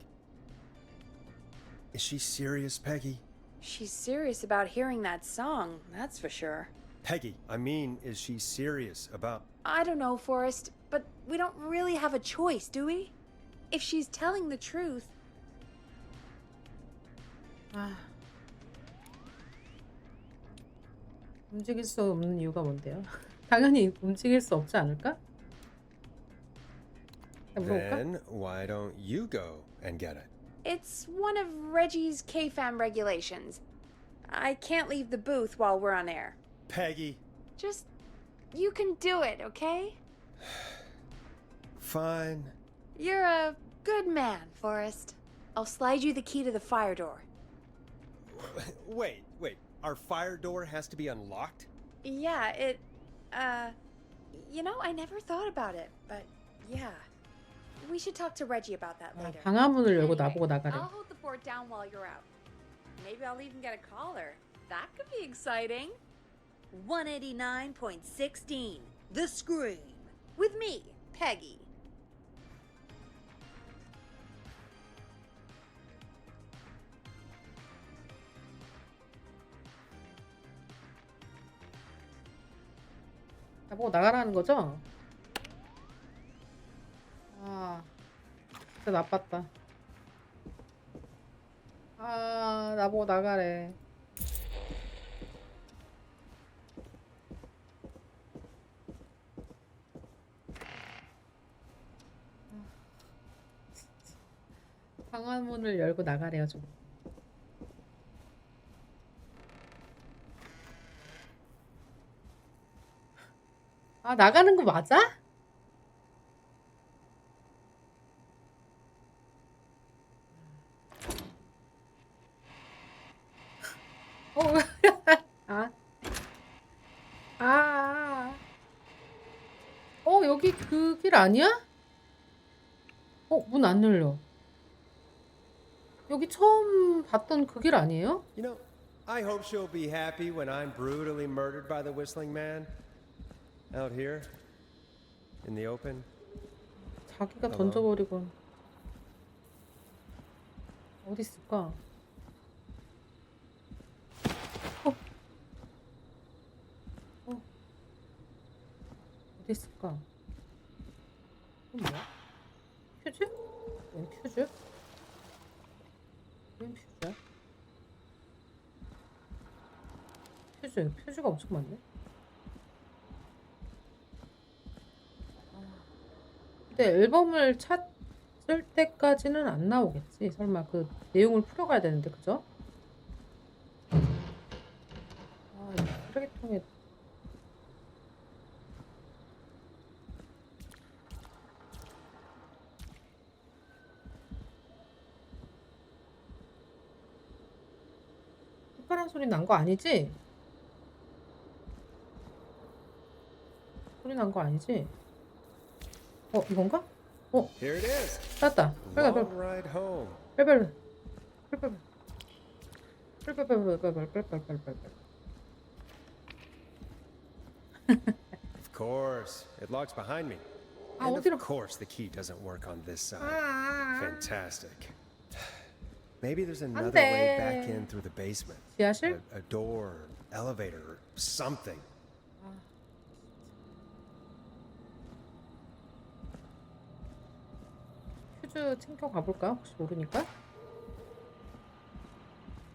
Is she serious, Peggy? She's serious about hearing that song, that's for sure. Peggy, I mean, is she serious about... I don't know, Forrest, but we don't really have a choice, do we? If she's telling the truth. 아. 움직일 수 없는 이유가 뭔데요? 당연히 움직일 수 없지 않을까? 물어볼까? Then why don't you go and get it? It's one of Reggie's KFAM regulations. I can't leave the booth while we're on air. Peggy. Just, you can do it, okay? Fine. You're a good man, Forrest. I'll slide you the key to the fire door. Wait. Our fire door has to be unlocked? Yeah, you know, I never thought about it, but yeah. We should talk to Reggie about that later. 방화문을 열고 나보고 Anyway, 나가래. I'll hold the fort down while you're out. Maybe I'll even get a collar. That could be exciting. 189.16 The Scream. With me, Peggy. 나보고 나가라는 거죠? 아, 진짜 나빴다. 아, 나보고 나가래. 방화문을 열고 나가래요, 좀. 아, 나가는 거 맞아? 여기 그 길 아니야? 문 안 열려. 여기 처음 봤던 그 길 아니에요? You know, I hope she'll be happy when I'm brutally murdered by the whistling man. Out here, in the open. 자기가 던져버리고. 어디 있을까? 어디 있을까? 이건 뭐야? 퓨즈? 웬 퓨즈? 웬 퓨즈야? 퓨즈가 엄청 많네. 근데 앨범을 찾을 때까지는 안 나오겠지. 설마 그 내용을 풀어가야 되는데, 그죠? 이 쓰레기통에. 특별한 소리 난 거 아니지? 소리 난 거 아니지? 이건가? Here it is. 땄다. Long ride home. 빨리. Of course, it locks behind me. And of course, the key doesn't work on this side. Fantastic. Maybe there's another way back in through the basement. 지하실? A door, elevator, or something. 퓨즈 챙겨 가볼까? 혹시 모르니까.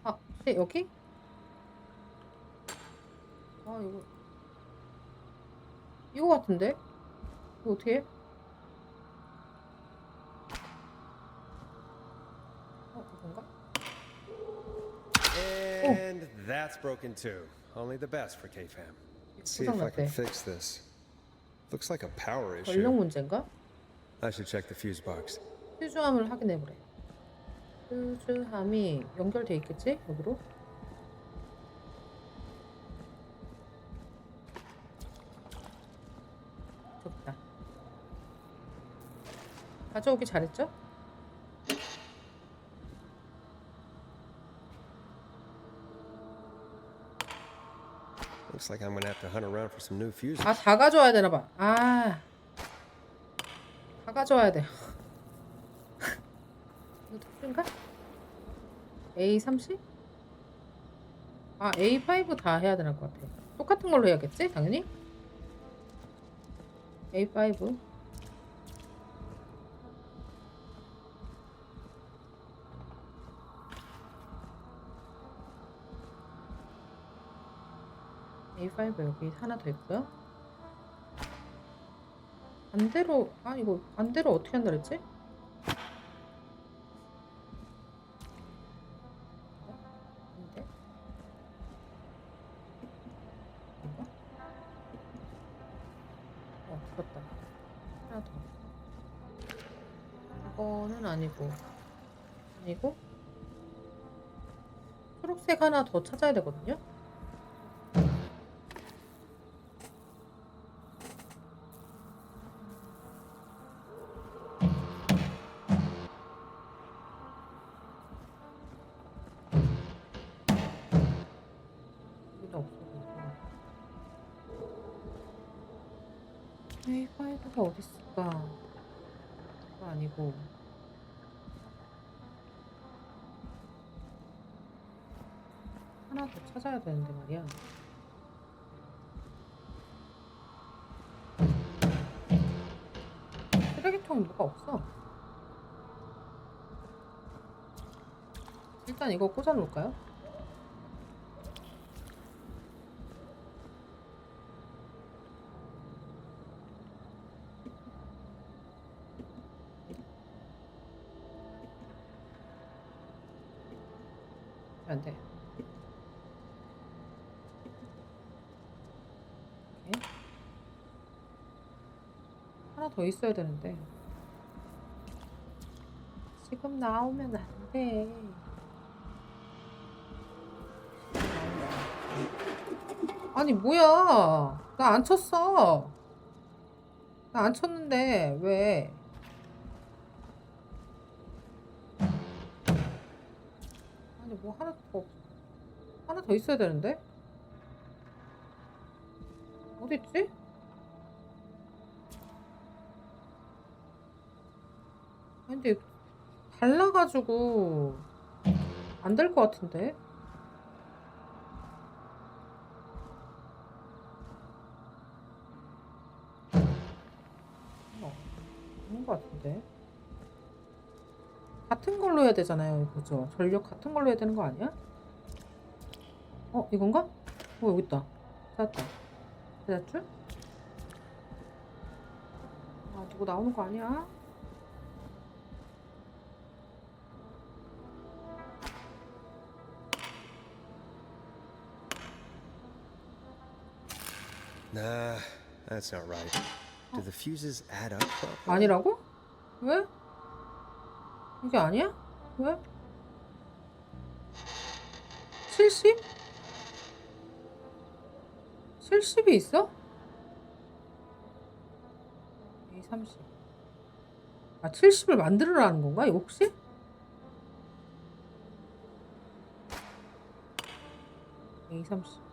혹시 여기? 이거 같은데? 이거 어떻게 해? 이건가? And that's broken too. Only the best for KFAM. Let's see if I can fix this. Looks like a power issue. 전력 문제인가? I should check the fuse box. 퓨즈함을 확인해보래. 퓨즈함이 연결돼 있겠지? 여기로? 좋다. 가져오기 잘했죠? Looks like I'm gonna have to hunt around for some new fuses. 아, 다 가져와야 되나 봐. 아, 다 가져와야 돼. 이거 특수인가? A30? 아, A5 다 해야 되는 것 같아. 똑같은 걸로 해야겠지? 당연히? A5. A5 여기 하나 더 있고요. 반대로, 아, 이거 반대로 어떻게 한다 그랬지? 반대? 이거? 죽었다. 하나 더. 이거는 아니고, 초록색 하나 더 찾아야 되거든요. A5가 어디 있을까? 그거 아니고 하나 더 찾아야 되는데 말이야. 쓰레기통 뭐가 없어. 일단 이거 꽂아 놓을까요? 안 돼. 이렇게. 하나 더 있어야 되는데. 지금 나오면 안 돼. 아니, 뭐야. 나 안 쳤어. 나 안 쳤는데, 왜? 아니, 뭐 하나 더 있어야 되는데? 어디 있지? 아니, 근데 달라가지고 안 될 것 같은데? 없는 것 같은데? 같은 걸로 해야 되잖아요, 그죠? 전력 같은 걸로 해야 되는 거 아니야? 이건가? 여기 있다. 찾았다. 찾았죠? 아, 누구 나오는 거 아니야? Nah, that's not right. Do the fuses add up properly? 아니라고? 왜? 이게 아니야? 왜? 70? 70이 있어? A30. 아, 70을 만들으라는 건가? 이거 혹시? A30.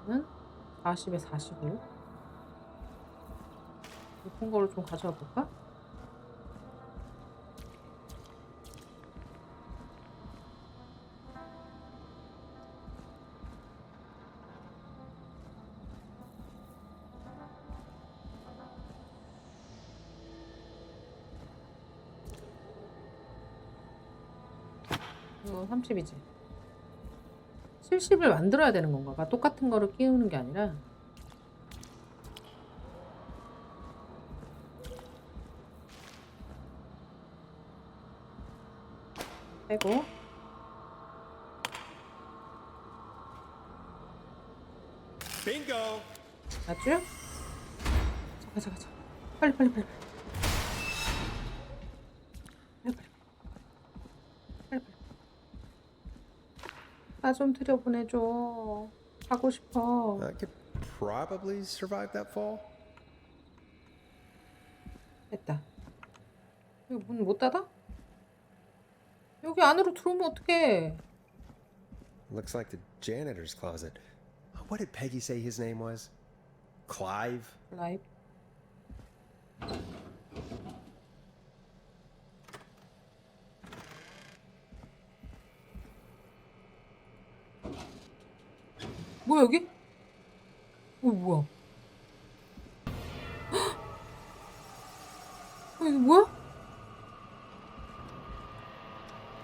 는 40에 40을. 높은 거를 좀 가져와 볼까? 이거 30이지. 70을 만들어야 되는 건가? 똑같은 거를 끼우는 게 아니라. 빼고. Bingo! 맞죠? 가자. 빨리. 나 좀 들여보내줘. 가고 싶어. I could probably survive that fall. 됐다. 이거 문 못 닫아? 여기 안으로 들어오면 어떡해. Looks like the janitor's closet. What did Peggy say his name was? Clive? 라이브. 뭐야 여기? 뭐야? 이게 뭐야?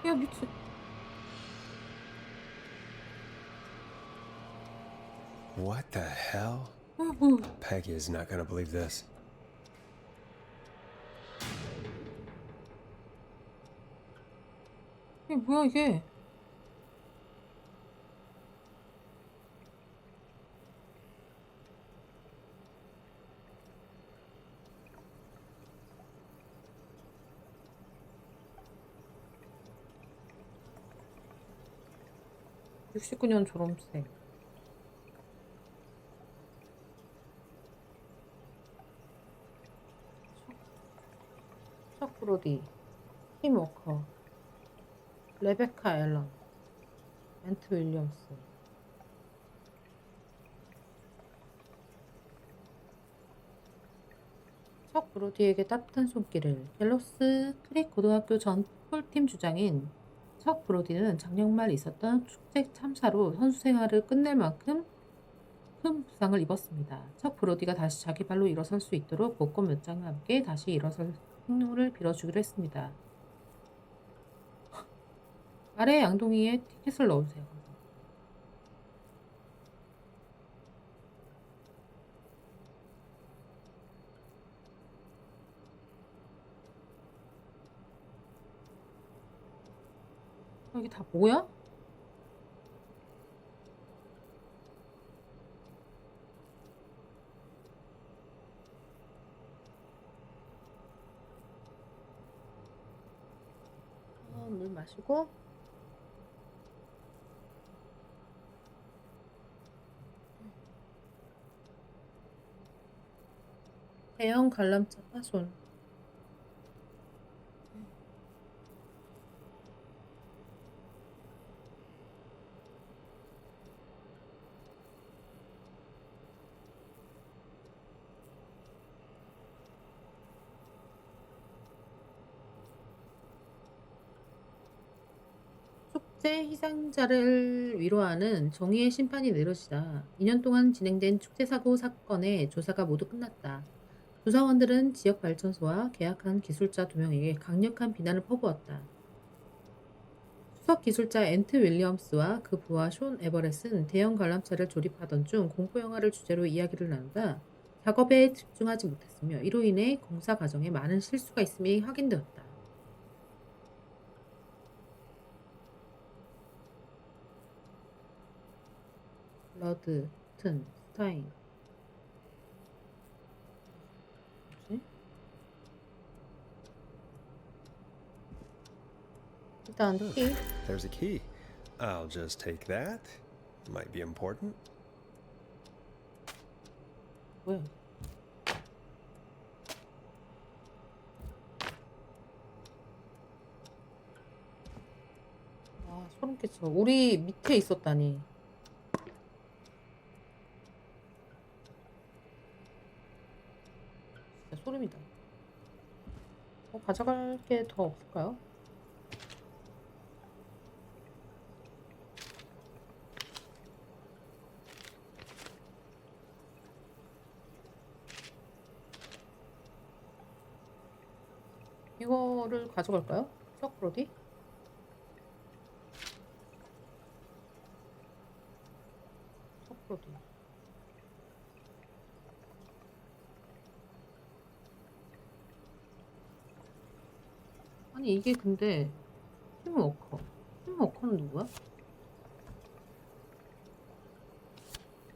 야 미친. What the hell? 뭐야? Peggy is not gonna believe this. 이게 뭐야 이게? (69년) 졸업생. 척 브로디, 팀 워커, 레베카 앨런, 앤트 윌리엄스. 척 브로디에게 따뜻한 손길을. 갤로스 크릭 고등학교 전 폴팀 주장인 척 브로디는 작년 말 있었던 축제 참사로 선수 생활을 끝낼 만큼 큰 부상을 입었습니다. 척 브로디가 다시 자기 발로 일어설 수 있도록 복권 몇 장과 함께 다시 일어설 생로를 빌어주기로 했습니다. 아래 양동이에 티켓을 넣어주세요. 이게 다 뭐야? 물 마시고. 대형 관람차 파손. 축제 희생자를 위로하는 정의의 심판이 내려지다. 2년 동안 진행된 축제 사고 사건의 조사가 모두 끝났다. 조사원들은 지역 발전소와 계약한 기술자 2명에게 강력한 비난을 퍼부었다. 수석 기술자 앤트 윌리엄스와 그 부하 숀 에버렛은 대형 관람차를 조립하던 중 공포영화를 주제로 이야기를 나누다 작업에 집중하지 못했으며 이로 인해 공사 과정에 많은 실수가 있음이 확인되었다. 러드, 튼, 스타인. 뭐지? 일단 키. There's a key. I'll just take that. Might be important. 뭐야? 와, 소름 끼쳐. 우리 밑에 있었다니. 진짜 소름이다. 가져갈 게 더 없을까요? 이거를 가져갈까요? 척 브로디? 척 브로디. 아니 이게 근데 팀워커. 팀워커는 누구야?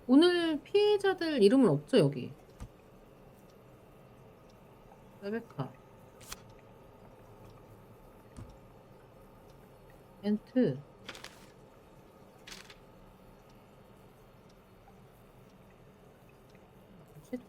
오늘 피해자들 이름은 없죠 여기. 레베카, 앤트, 뭐지?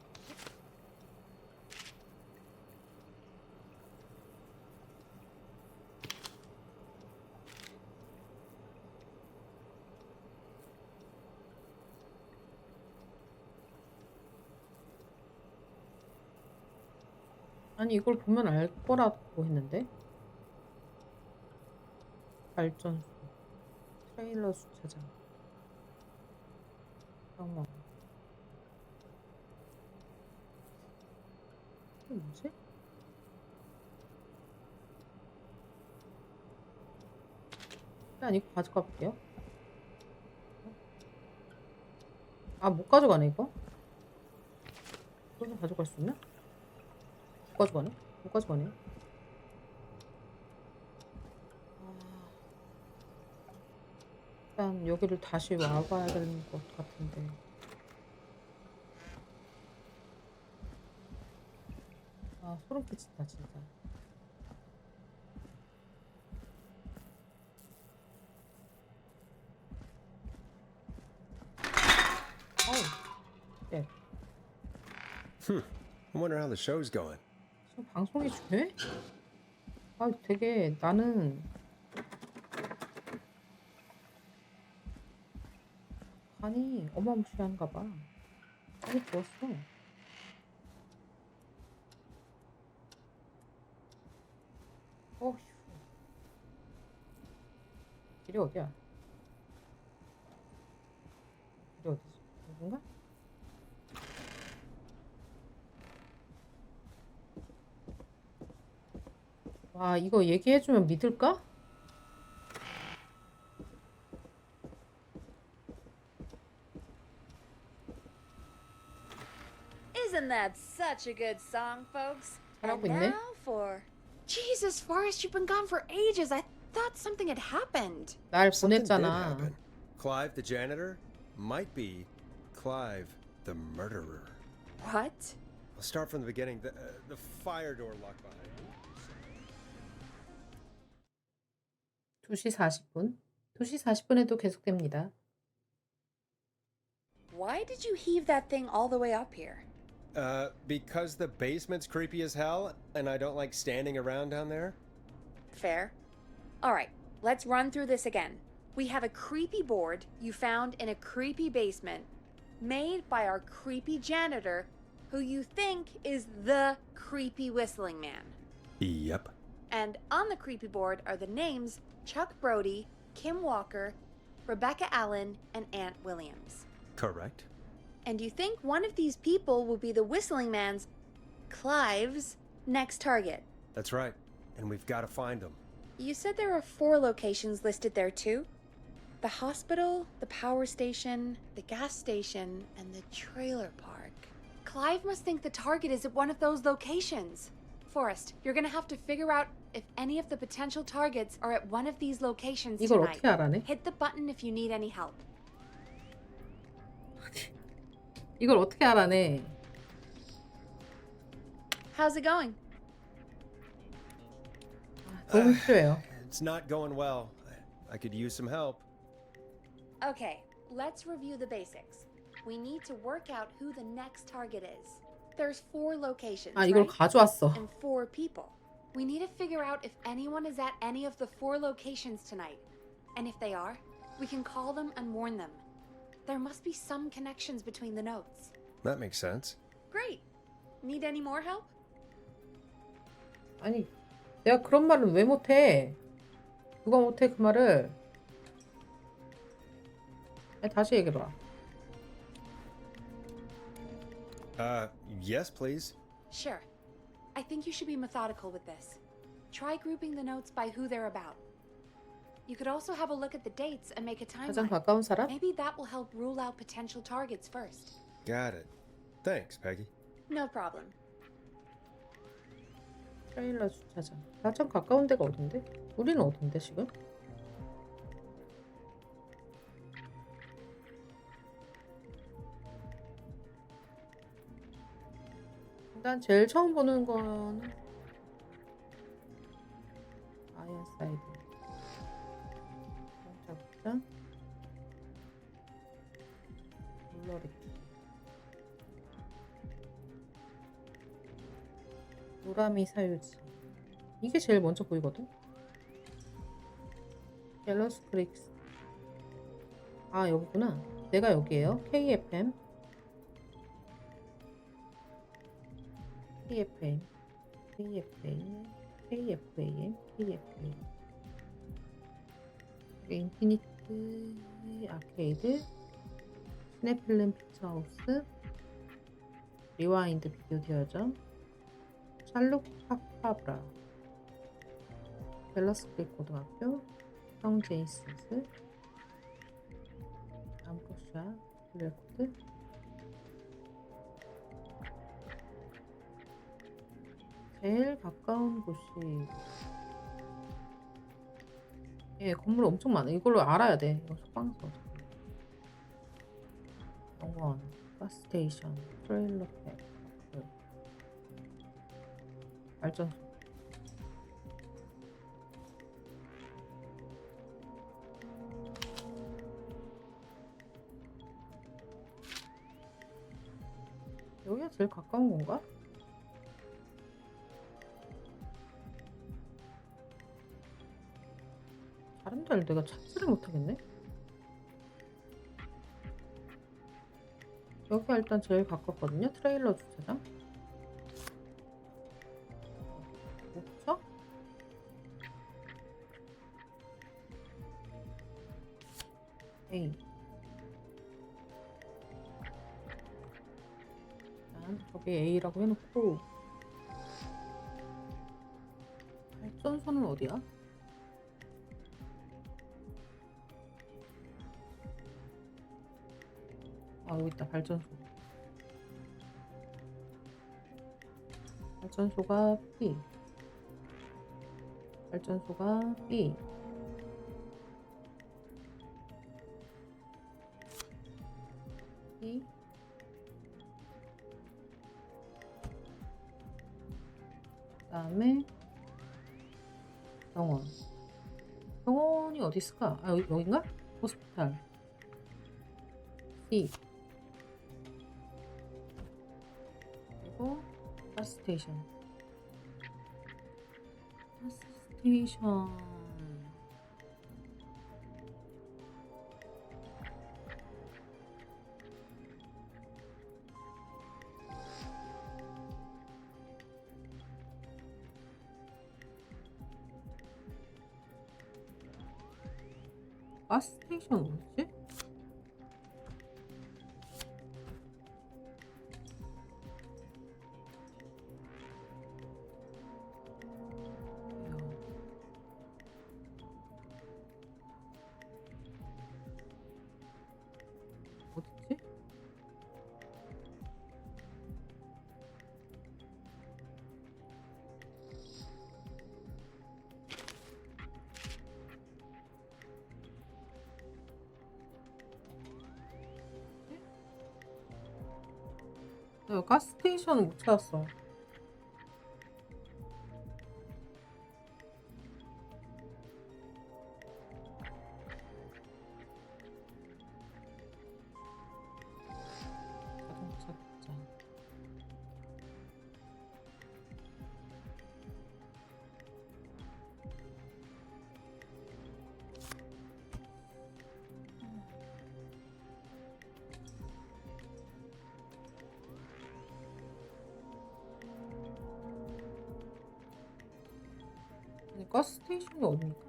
아니 이걸 보면 알 거라고 했는데. 발전소, 트레일러 주차장, 병원. 이게 뭐지? 일단 이거 가져가 볼게요. 아, 못 가져가네 이거? 이거 좀 가져갈 수 있나? 못 가져가네? 못 가져가네. 일단 여기를 다시 와봐야 되는 것 같은데. 아, 소름 끼친다 진짜. 어우, 네. I wonder how the show's going. 지금 방송이 중요해? 아, 되게 나는 간이 어마무시한가 봐. 많이 부었어. 어휴. 길이 어디야? 길이 어디지? 여긴가? 와, 이거 얘기해주면 믿을까? Isn't that such a good song, folks? 잘하고 And 있네. now for... Jesus, Forrest, you've been gone for ages. I thought something had happened. 날 Something did 보냈잖아. happen. Clive the janitor might be Clive the murderer. What? I'll start from the beginning. The fire door locked behind me. 2시 40분. 2시 40분에도 계속됩니다. Why did you heave that thing all the way up here? Because the basement's creepy as hell, and I don't like standing around down there. Fair. All right, let's run through this again. We have a creepy board you found in a creepy basement made by our creepy janitor who you think is the creepy whistling man. Yep. And on the creepy board are the names Chuck Brody, Kim Walker, Rebecca Allen, and Aunt Williams. Correct. And you think one of these people will be the whistling man's, Clive's, next target. That's right. And we've got to find them. You said there are 4 locations listed there too? The hospital, the power station, the gas station, and the trailer park. Clive must think the target is at one of those locations. Forrest, you're gonna have to figure out if any of the potential targets are at one of these locations 이걸 tonight. 어떻게 알아내? Hit the button if you need any help. 이걸 어떻게 알아내? How's it going? 너무 필요해요. It's not going well. I could use some help. Okay, let's review the basics. We need to work out who the next target is. There's 4 locations, 아, 이걸 right? 가져왔어. And 4 people. We need to figure out if anyone is at any of the 4 locations tonight. And if they are, we can call them and warn them. There must be some connections between the notes. That makes sense. Great. Need any more help? 아니, 내가 그런 말은 왜 못해? 누가 못해 그 말을? 아니, 다시 얘기해봐. Yes, please. Sure. I think you should be methodical with this. Try grouping the notes by who they're about. You could also have a look at the dates and make a 가장 timeline. 가까운 사람? Maybe that will help rule out potential targets first. Got it. Thanks, Peggy. No problem. 트레일러 주차장. 가장 가까운 데가 어딘데? 우리는 어딘데 지금? 일단 제일 처음 보는 거는 아이언사이드 자극장 물러리 노라미 사유지 이게 제일 먼저 보이거든? 갤러스 크릭스 아 여기구나 내가 여기에요 KFAM KFAM. 인피니트 아케이드, 시네필름 피처하우스, 리와인드 비디오 대여점, 샬롯 파파브라, 밸러스크릭 고등학교, 성 제이슨스, 암프샤, 블랙코드. 제일 가까운 곳이 건물 엄청 많아. 이걸로 알아야 돼. 이거 속방서. 병원, 가스스테이션, 트레일러 팩, 발전소. 여기가 제일 가까운 건가? 다른 데를 내가 찾지를 못하겠네? 여기가 일단 제일 가깝거든요? 트레일러 주차장. 목차? A. 일단 저기 A라고 해놓고 발전소는 어디야? 아, 여기 있다. 발전소. 발전소가 B. 발전소가 B. B. 그다음에 병원. 병원이 어디 있을까? 아, 여긴가? 호스피탈. C. 그리고 가스스테이션. 가스스테이션. 가스스테이션 어디지? 어디지? 내가 가스스테이션을 못 찾았어. 자동차 극장. 아니, 가스스테이션이 어딥니까?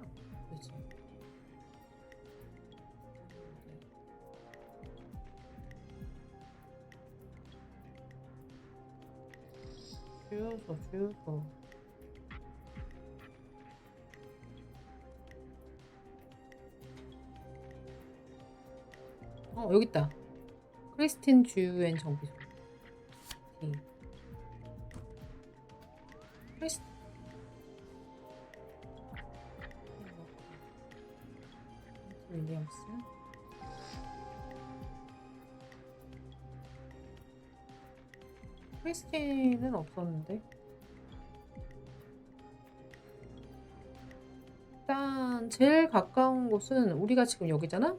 그치? 주유소. 여기 있다. 크리스틴 주유앤 정비소. D. 크리스틴 윌리엄스. 크리스틴은 없었는데. 일단 제일 가까운 곳은 우리가 지금 여기잖아?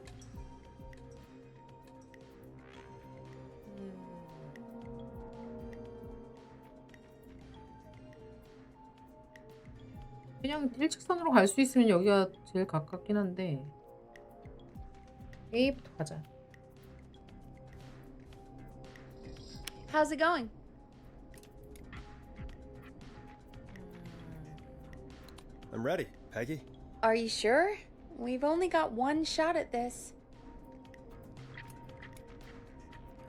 그냥 일직선으로 갈 수 있으면 여기가 제일 가깝긴 한데 A부터 가자. How's it going? I'm ready, Peggy. Are you sure? We've only got one shot at this.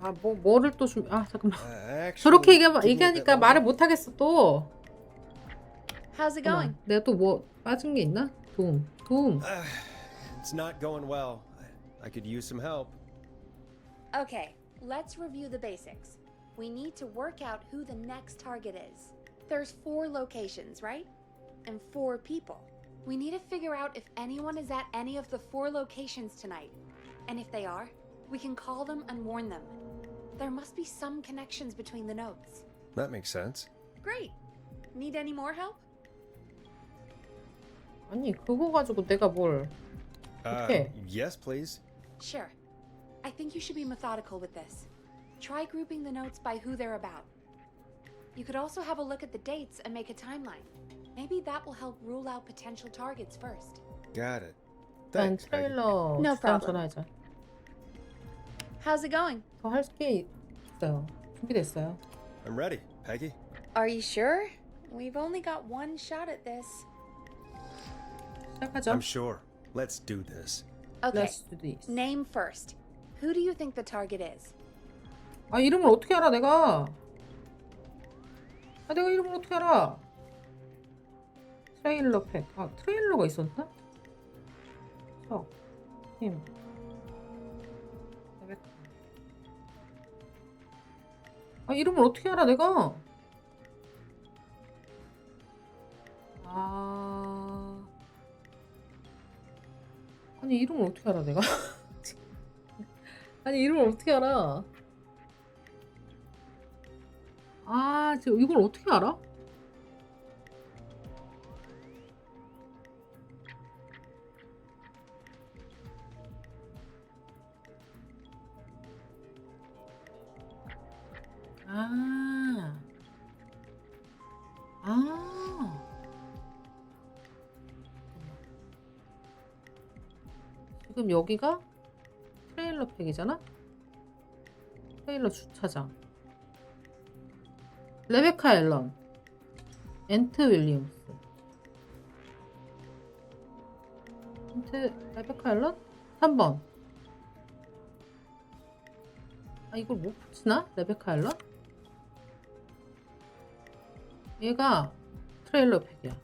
뭐를 또 잠깐만. Actually, 저렇게 give me a bit 얘기하니까 longer. 말을 못 하겠어 또. How's it going? 내가 또 뭐 빠진 게 있나? 도움. It's not going well. I could use some help. Okay, let's review the basics. We need to work out who the next target is. There's 4 locations, right? And 4 people. We need to figure out if anyone is at any of the 4 locations tonight. And if they are, we can call them and warn them. There must be some connections between the notes. That makes sense. Great. Need any more help? 아니 그거 가지고 내가 뭘 어떻게? Yes, please. Sure. I think you should be methodical with this. Try grouping the notes by who they're about. You could also have a look at the dates and make a timeline. Maybe that will help rule out potential targets first. Got it. 일단 Thanks, Peggy. 트레일러 No 주장 problem. 전화하자. How's it going? 더 할 게 있어요. 준비됐어요. I'm ready, Peggy. Are you sure? We've only got one shot at this. 시작하죠. I'm sure. Let's do this. Okay. Let's do this. Name first. Who do you think the target is? 아 이름을 어떻게 알아 내가? 내가 이름을 어떻게 알아? 트레일러 팩. 트레일러가 있었나? 힘. 이름을 어떻게 알아 내가? 아니 이름을 어떻게 알아 내가? 아니 이름을 어떻게 알아? 지금 이걸 어떻게 알아? 지금 여기가 트레일러 팩이잖아? 트레일러 주차장. 레베카 앨런, 앤트 윌리엄스. 레베카 앨런? 3번. 이걸 못 붙이나? 레베카 앨런? 얘가 트레일러 팩이야.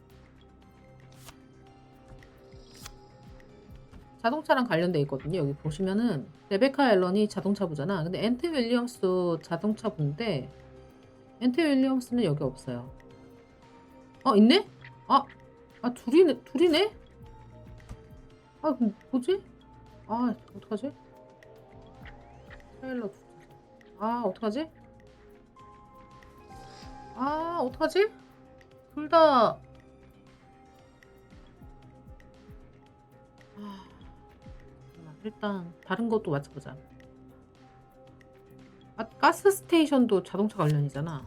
자동차랑 관련돼 있거든요. 여기 보시면은 레베카 앨런이 자동차부잖아. 근데 앤트 윌리엄스도 자동차부인데 앤트 윌리엄스는 여기 없어요. 있네? 둘이네? 뭐지? 어떡하지? 트레일러 어떡하지? 어떡하지? 둘 다 일단 다른 것도 맞춰보자. 가스 스테이션도 자동차 관련이잖아.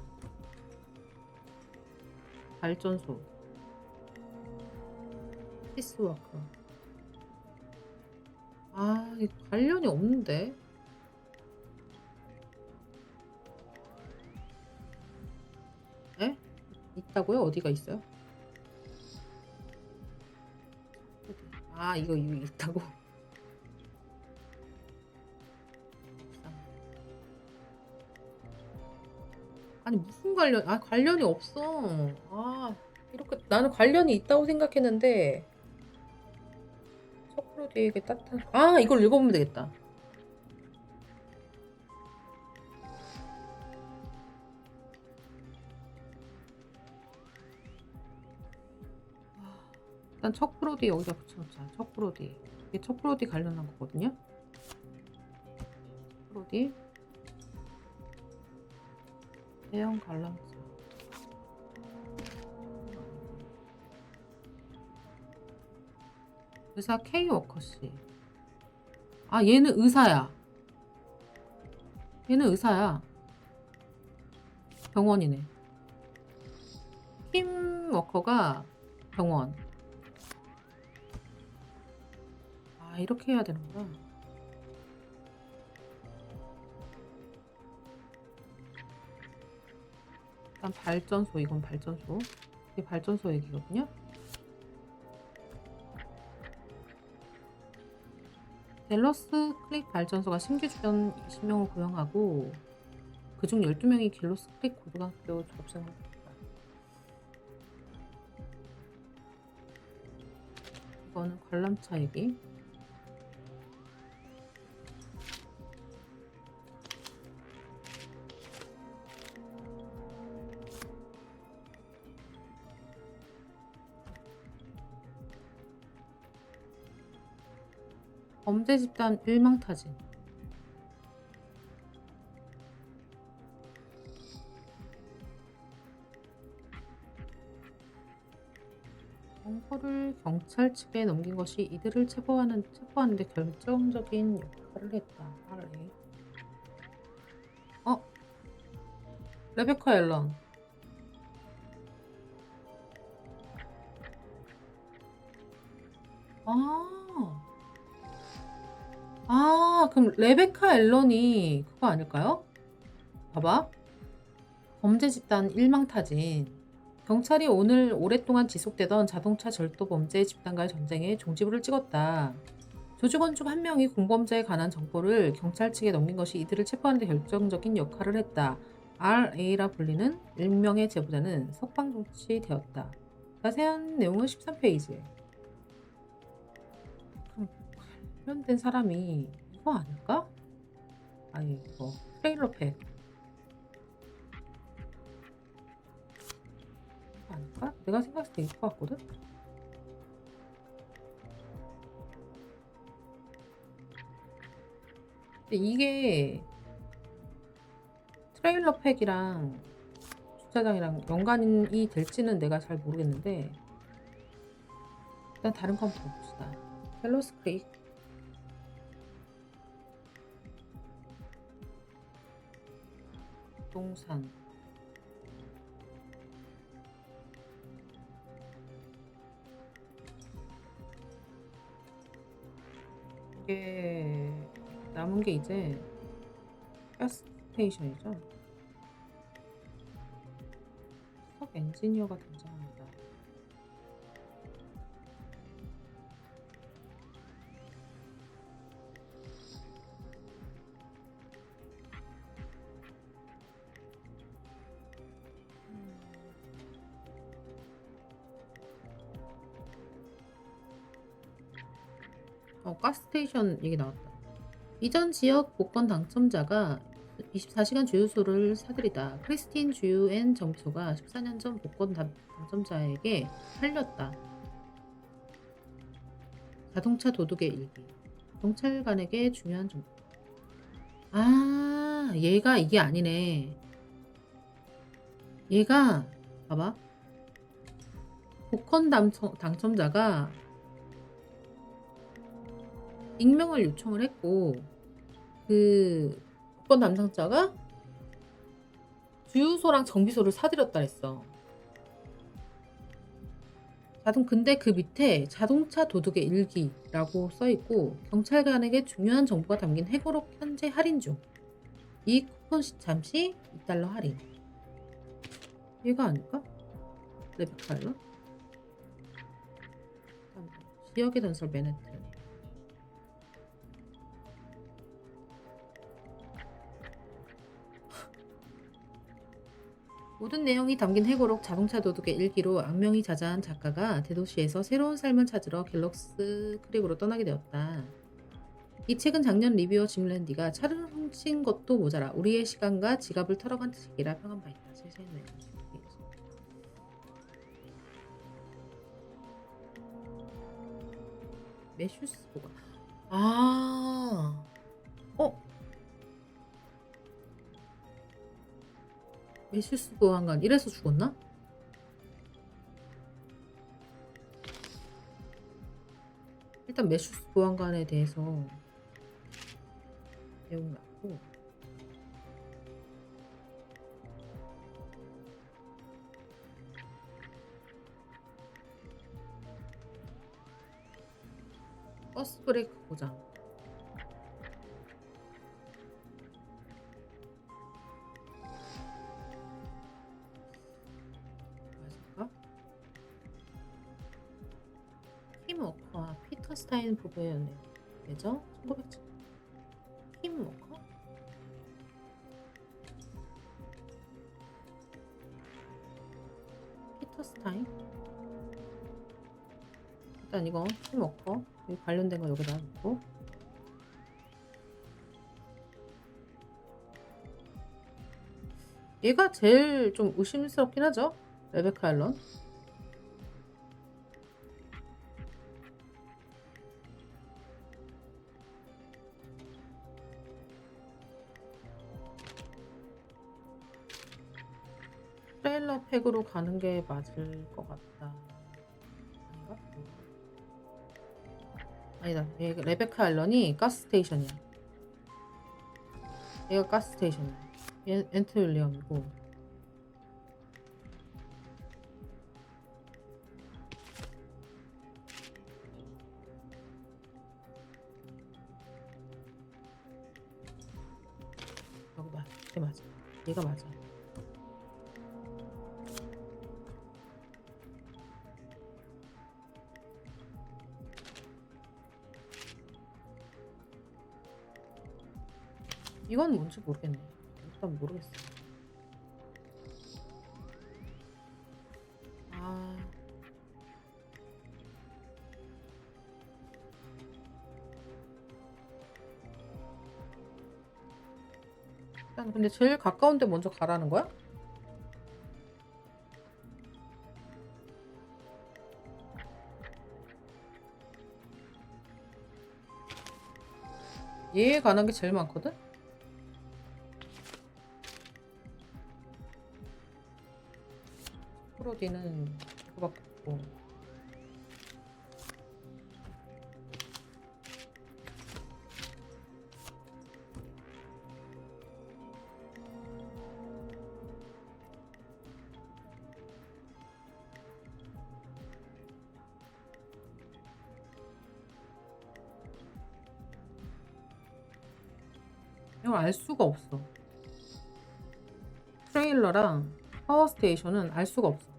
발전소, 피스워크. 이거 관련이 없는데. 에? 있다고요? 어디가 있어요? 이거 있다고? 아니 무슨 관련이 없어. 이렇게 나는 관련이 있다고 생각했는데 척프로디에게 따뜻한 이걸 읽어보면 되겠다. 일단 척프로디 여기다 붙여놓자. 척프로디. 이게 척프로디 관련한 거거든요. 척프로디 대형 관람차. 의사 K 워커씨. 얘는 의사야. 얘는 의사야. 병원이네. 팀 워커가 병원. 이렇게 해야 되는구나. 일단 발전소, 이건 발전소. 이게 발전소 얘기거든요. 갤러스 크릭 발전소가 신규 주변 20명을 고용하고 그중 12명이 갤러스 크릭 고등학교 졸업생을 했다. 이거는 관람차 얘기. 범죄 집단 일망타진. 정보를 경찰 측에 넘긴 것이 이들을 체포하는데 결정적인 역할을 했다. RA. 레베카 앨런. 그럼 레베카 앨런이 그거 아닐까요? 봐봐. 범죄 집단 일망타진. 경찰이 오늘 오랫동안 지속되던 자동차 절도 범죄 집단과의 전쟁에 종지부를 찍었다. 조직원 중 한 명이 공범자에 관한 정보를 경찰 측에 넘긴 것이 이들을 체포하는 데 결정적인 역할을 했다. RA라 불리는 1명의 제보자는 석방 조치되었다. 자세한 내용은 13페이지에. 그럼 관련된 사람이 이거 아닐까? 아니 이거 트레일러 팩 이거 아닐까? 내가 생각했을 때 이거 같거든? 근데 이게 트레일러 팩이랑 주차장이랑 연관이 될지는 내가 잘 모르겠는데 일단 다른 거 한번 봅시다. 갤러스 크릭 동산 이게 남은 게 이제 가스스테이션이죠. 석 엔지니어가 등장합니다. 가스스테이션 얘기 나왔다. 이전 지역 복권 당첨자가 24시간 주유소를 사들이다. 크리스틴 주유앤 정비소가 14년 전 복권 당첨자에게 팔렸다. 자동차 도둑의 일기. 경찰관에게 중요한 정보. 얘가 이게 아니네. 얘가 봐봐. 복권 당첨자가 익명을 요청을 했고 그 복권 담당자가 주유소랑 정비소를 사들였다 했어. 근데 그 밑에 자동차 도둑의 일기라고 써있고 경찰관에게 중요한 정보가 담긴 회고록 현재 할인 중. 이 쿠폰 잠시 $2 할인. 얘가 아닐까? 레베카 앨런? 지역의 전설 맨해튼. 모든 내용이 담긴 회고록 자동차 도둑의 일기로 악명이 자자한 작가가 대도시에서 새로운 삶을 찾으러 갤럭스 크릭으로 떠나게 되었다. 이 책은 작년 리뷰어 짐 랜디가 차를 훔친 것도 모자라 우리의 시간과 지갑을 털어간 책이라 평한 바 있다. 세상에. 메슈스보가 메슈스 보안관 이래서 죽었나? 일단 메슈스 보안관에 대해서 내용 났고 버스 브레이크 고장. 팀워크와 피터 스타인 부부의 연애. 예정 1900. 팀워커. 피터스타인. 일단 이거 팀워커 관련된 거 여기다 놓고, 얘가 제일 좀 의심스럽긴 하죠. 레베카 앨런. 트레일러 팩으로 가는 게 맞을 것 같다. 아닌가? 아니다. 얘 레베카 앨런이 가스스테이션이야. 얘가 가스스테이션이야. 얘 앤트 윌리엄이고. 여기 맞아. 얘 맞아. 얘가 맞아. 이건 뭔지 모르겠네. 일단 모르겠어. 아. 일단 근데 제일 가까운 데 먼저 가라는 거야? 얘에 가는 게 제일 많거든? 프로디는 그거밖에 없고. 이걸 알 수가 없어. 트레일러랑 파워스테이션은 알 수가 없어.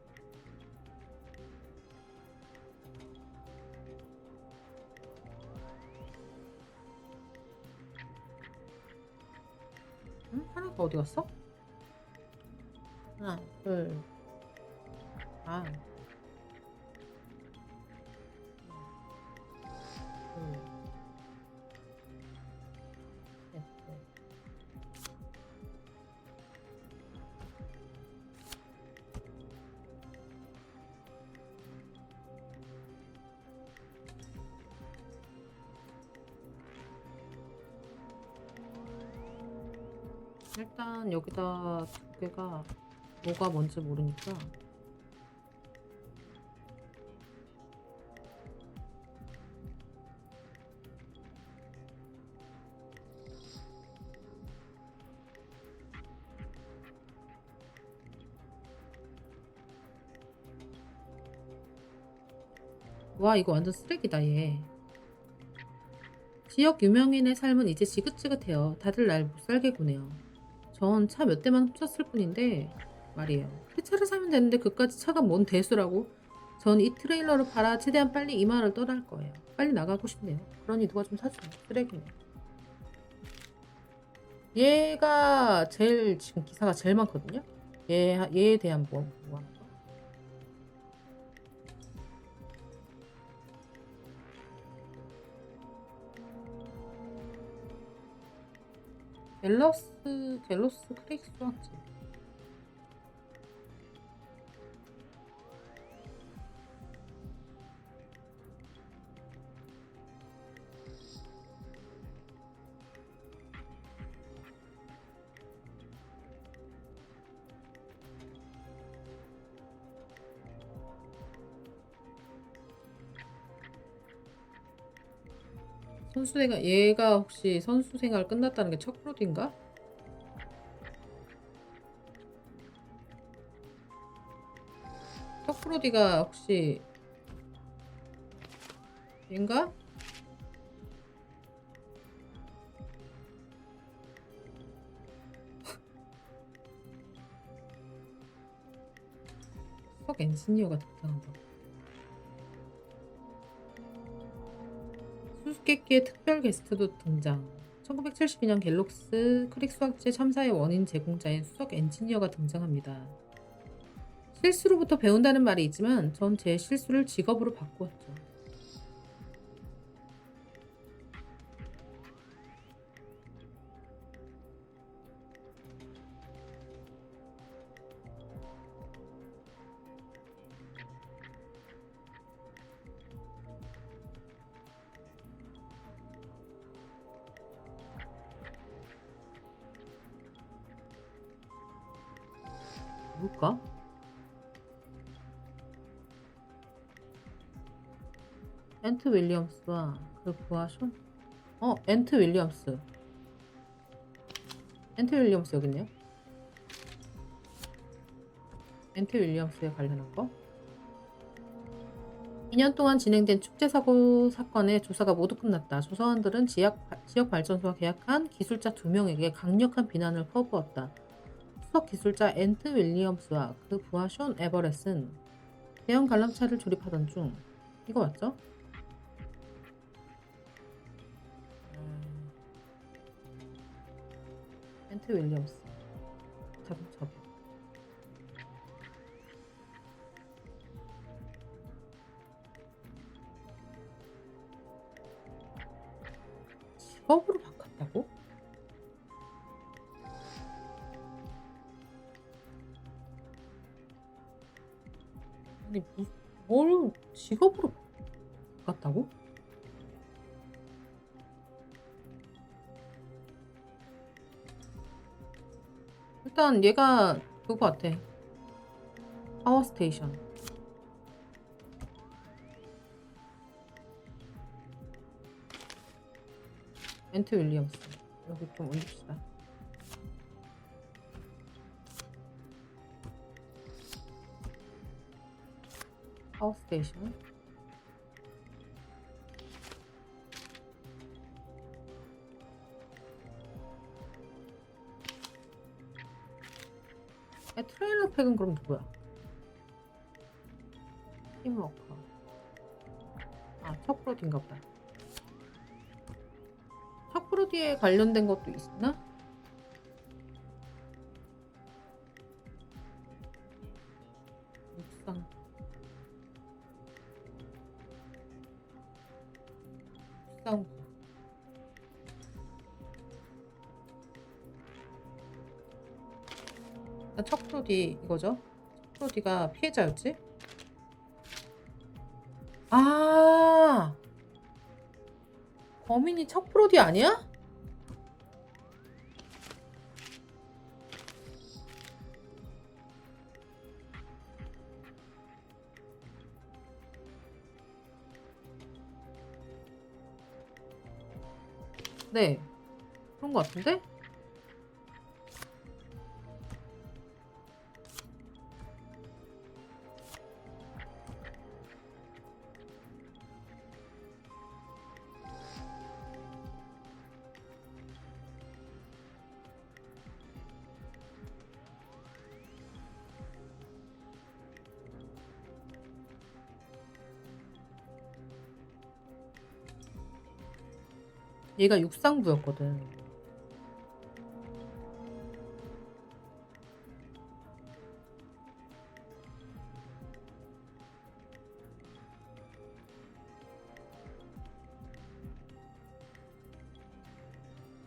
응? 하나가 어디 갔어? 하나, 둘, 아, 둘, 셋, 넷. 일단 여기다 두 개가 뭐가 뭔지 모르니까 와 이거 완전 쓰레기다 얘. 지역 유명인의 삶은 이제 지긋지긋해요. 다들 날 못살게 구네요. 전 차 몇 대만 훔쳤을 뿐인데 말이에요. 새 차를 사면 되는데 그까지 차가 뭔 대수라고. 전 이 트레일러를 팔아 최대한 빨리 이 마을을 떠날 거예요. 빨리 나가고 싶네요. 그러니 누가 좀 사줘. 쓰레기네. 얘가 제일 지금 기사가 제일 많거든요. 얘에 대한 뭐 하는 거. 갤로스 크레이크 수학집. 얘가 혹시 선수 생활 끝났다는 게 첫 프로디인가? 첫 프로디가 혹시 얘인가? 수석 엔지니어가 등장한다. 수수께끼의 특별 게스트도 등장. 1972년 갤록스 크릭 수학제 참사의 원인 제공자인 수석 엔지니어가 등장합니다. 실수로부터 배운다는 말이 있지만 전 제 실수를 직업으로 바꾸었죠. 뭘까? 앤트 윌리엄스와 그 부하 션? 앤트 윌리엄스. 앤트 윌리엄스 여기 있네요. 앤트 윌리엄스에 관련한 거. 2년 동안 진행된 축제 사고 사건의 조사가 모두 끝났다. 조사원들은 지역 발전소와 계약한 기술자 2명에게 강력한 비난을 퍼부었다. 수석 기술자 앤트 윌리엄스와 그 부하 션 에버렛은 대형 관람차를 조립하던 중. 이거 맞죠? 앤트 윌리엄스 자동차. 직업으로 바꿨다고? 아니 뭘 직업으로 바꿨다고? 일단 얘가 그거 같아. 파워스테이션. 앤트 윌리엄스. 여기 좀 올립시다. 파워스테이션. 트레일러 팩은 그럼 누구야? 팀워커. 척브로디인가 보다. 척브로디에 관련된 것도 있나? 육상. 육상. 척프로디 이거죠? 척프로디가 피해자였지? 범인이 척프로디 아니야? 네, 그런 것 같은데? 얘가 육상부였거든.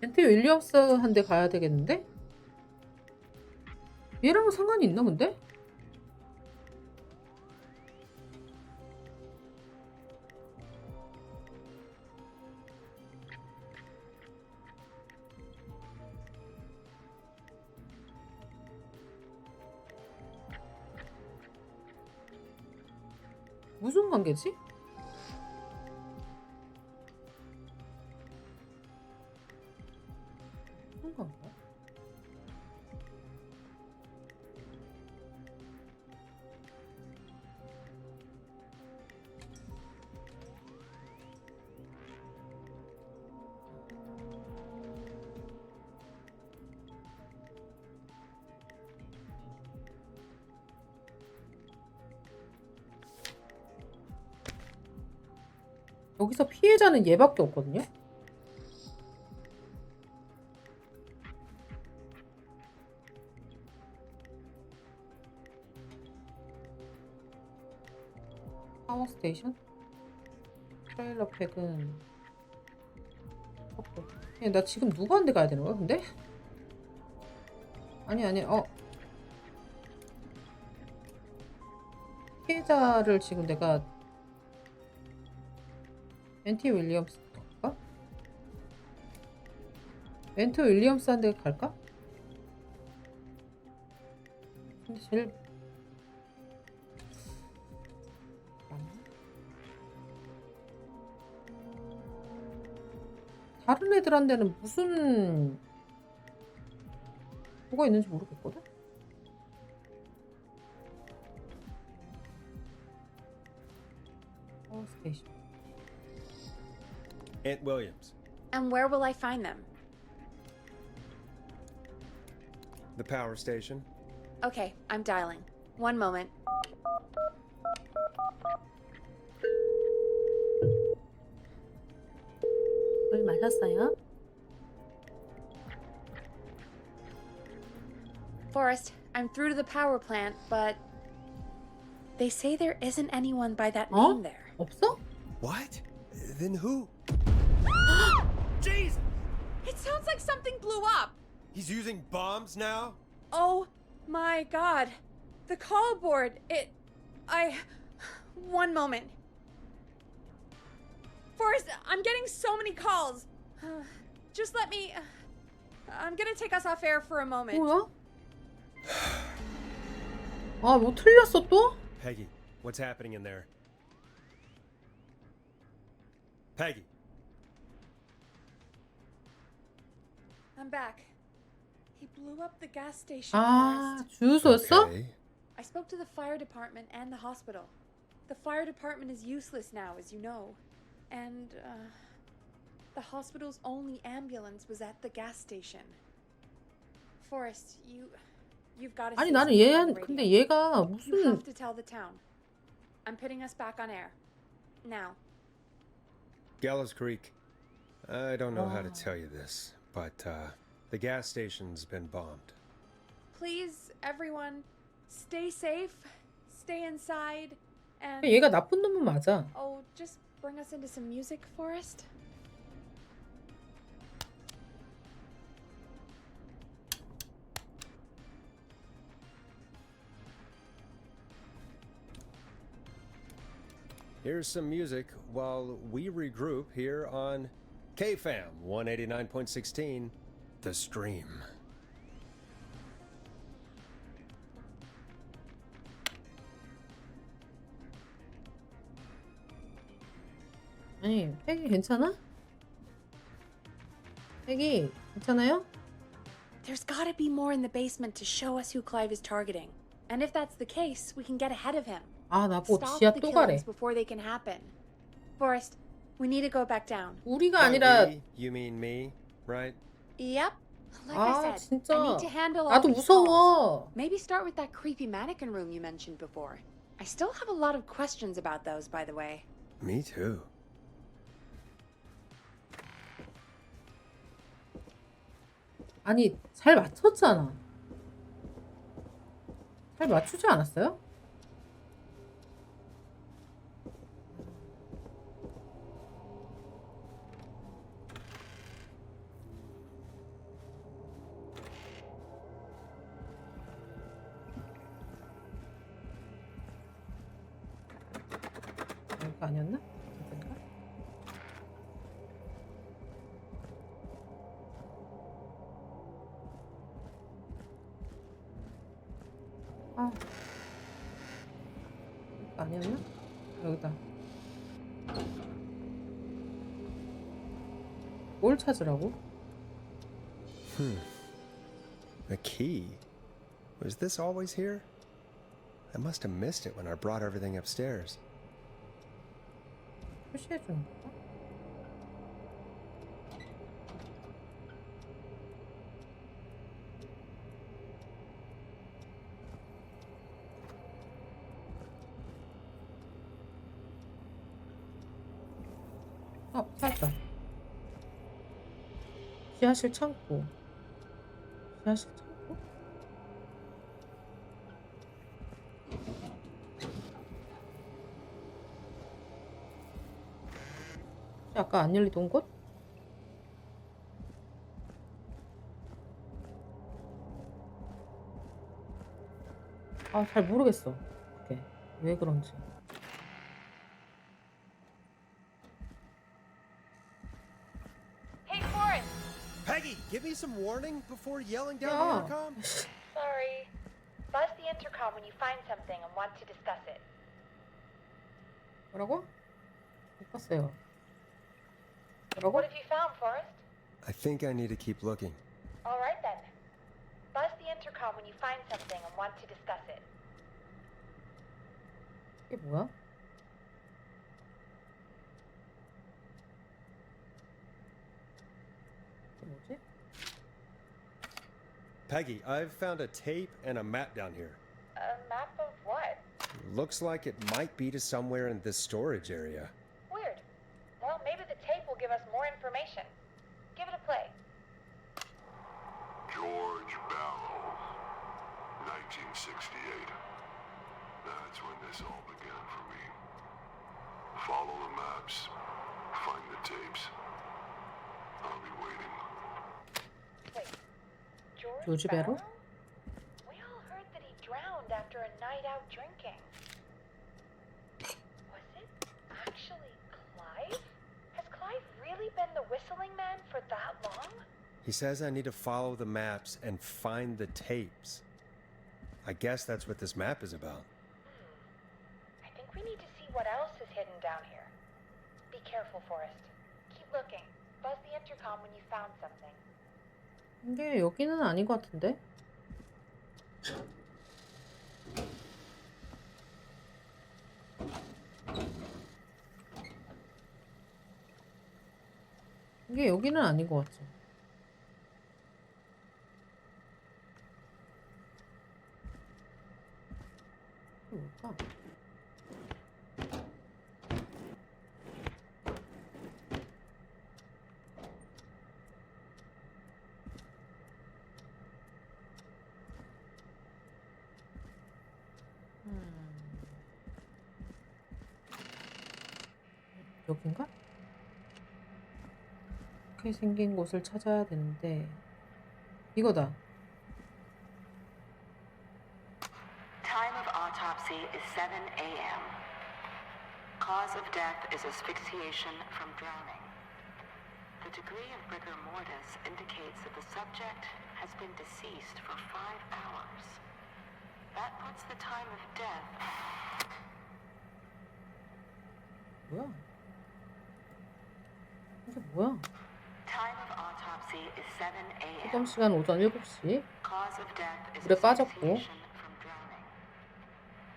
앤트 윌리엄스 한 대 가야 되겠는데? 얘랑은 상관이 있나 근데? 무슨 관계지? 무슨 관계? 여기서 피해자는 얘밖에 없거든요. 파워 스테이션? 트레일러 팩은 나 지금 누구한테 가야 되는 거야 근데? 아니 피해자를 지금 내가 앤티 윌리엄스 갈까? 앤티 윌리엄스한테 갈까? 근데 제일 다른 애들한테는 무슨 뭐가 있는지 모르겠거든? 스테이션. Aunt Williams. And where will I find them? The power station. Okay, I'm dialing. One moment. 물 마셨어요? Forrest, I'm through to the power plant, but they say there isn't anyone by that name there. 없어? What? Then who? Jesus! It sounds like something blew up. He's using bombs now? Oh my god. The call board. One moment. Forrest, I'm getting so many calls. Just let me. I'm gonna take us off air for a moment. 뭐야? 아, 뭐 틀렸어 또? Peggy, what's happening in there? Peggy. I'm back. He blew up the gas station. 아, 주유소였어? Okay. I spoke to the fire department and the hospital. The fire department is useless now, as you know. And, the hospital's only ambulance was at the gas station. Forrest, you've got to 아니 say 나는 something 얘 on the radio. 근데 얘가 You 무슨 have to tell the town. I'm putting us back on air. Now. Gallows Creek. I don't know how to tell you this, but the gas station's been bombed. Please, everyone, stay safe, stay inside, and... 얘가 나쁜 놈은 맞아. Oh, just bring us into some music, Forrest. Here's some music while we regroup here on KFAM 189.16, The Stream. 아니, 팩이 괜찮아? 팩이 괜찮아요? There's gotta be more in the basement to show us who Clive is targeting. And if that's the case, we can get ahead of him. 아, 나보고 Stop 지하 the 또 가래. killings before they can happen. Forrest, we need to go back down. 우리가 By 아니라 we, you mean me, right? Yep. Like 아, I said, 진짜. I need to handle all 나도 these calls. 무서워. Maybe start with that creepy mannequin room you mentioned before. I still have a lot of questions about those, by the way. Me too. 아니, 잘 맞췄잖아. 잘 맞추지 않았어요? 이거 아니었나? 이건가? 아, 이거 아니었나? 여기다. 뭘 찾으라고? The key. Was this always here? I must have missed it when I brought everything upstairs. 표시해 주는 거? 찾았다. 지하실 창고. 지하실 창고? 아까 안 열리던 곳? 아, 잘 모르겠어. 그게 왜 그런지. Hey, Forrest! Peggy, give me some warning before yelling down the 야, intercom. Sorry. Buzz the intercom when you find something and want to discuss it. 뭐라고? 못 봤어요. What 뭐라고? have you found, Forrest? I think I need to keep looking. All right then. Buzz the intercom when you find something and want to discuss it. 이게 뭐야? 이게 뭐지? Peggy, I've found a tape and a map down here. A map of what? Looks like it might be to somewhere in this storage area. Weird. Well, maybe the tape will give us more information. Give it a play. George Barrow, 1968. That's when this all began for me. Follow the maps, find the tapes. I'll be waiting. Wait. George Barrow? We all heard that he drowned after a night out drinking. Was it actually Clive? Has Clive really been the whistling man for that long? He says I need to follow the maps and find the tapes. I guess that's what this map is about. I think we need to see what else is hidden down here. Be careful, Forrest. Keep looking. Buzz the intercom when you found something. 이게 여기는 아닌 것 같은데? 이게 여기는 아닌 것 같죠? 이게 뭘까? 여긴가? 이렇게 생긴 곳을 찾아야 되는데 이거다. Time of autopsy is 7 a.m. Cause of death is asphyxiation from drowning. The degree of rigor mortis indicates that the subject has been deceased for 5 hours. That puts the time of death. 뭐야? 이게 뭐야? Time of autopsy is 7 a.m. 시험 시간 오전 7시. Cause of death is 물에 빠졌고. asphyxiation from drowning.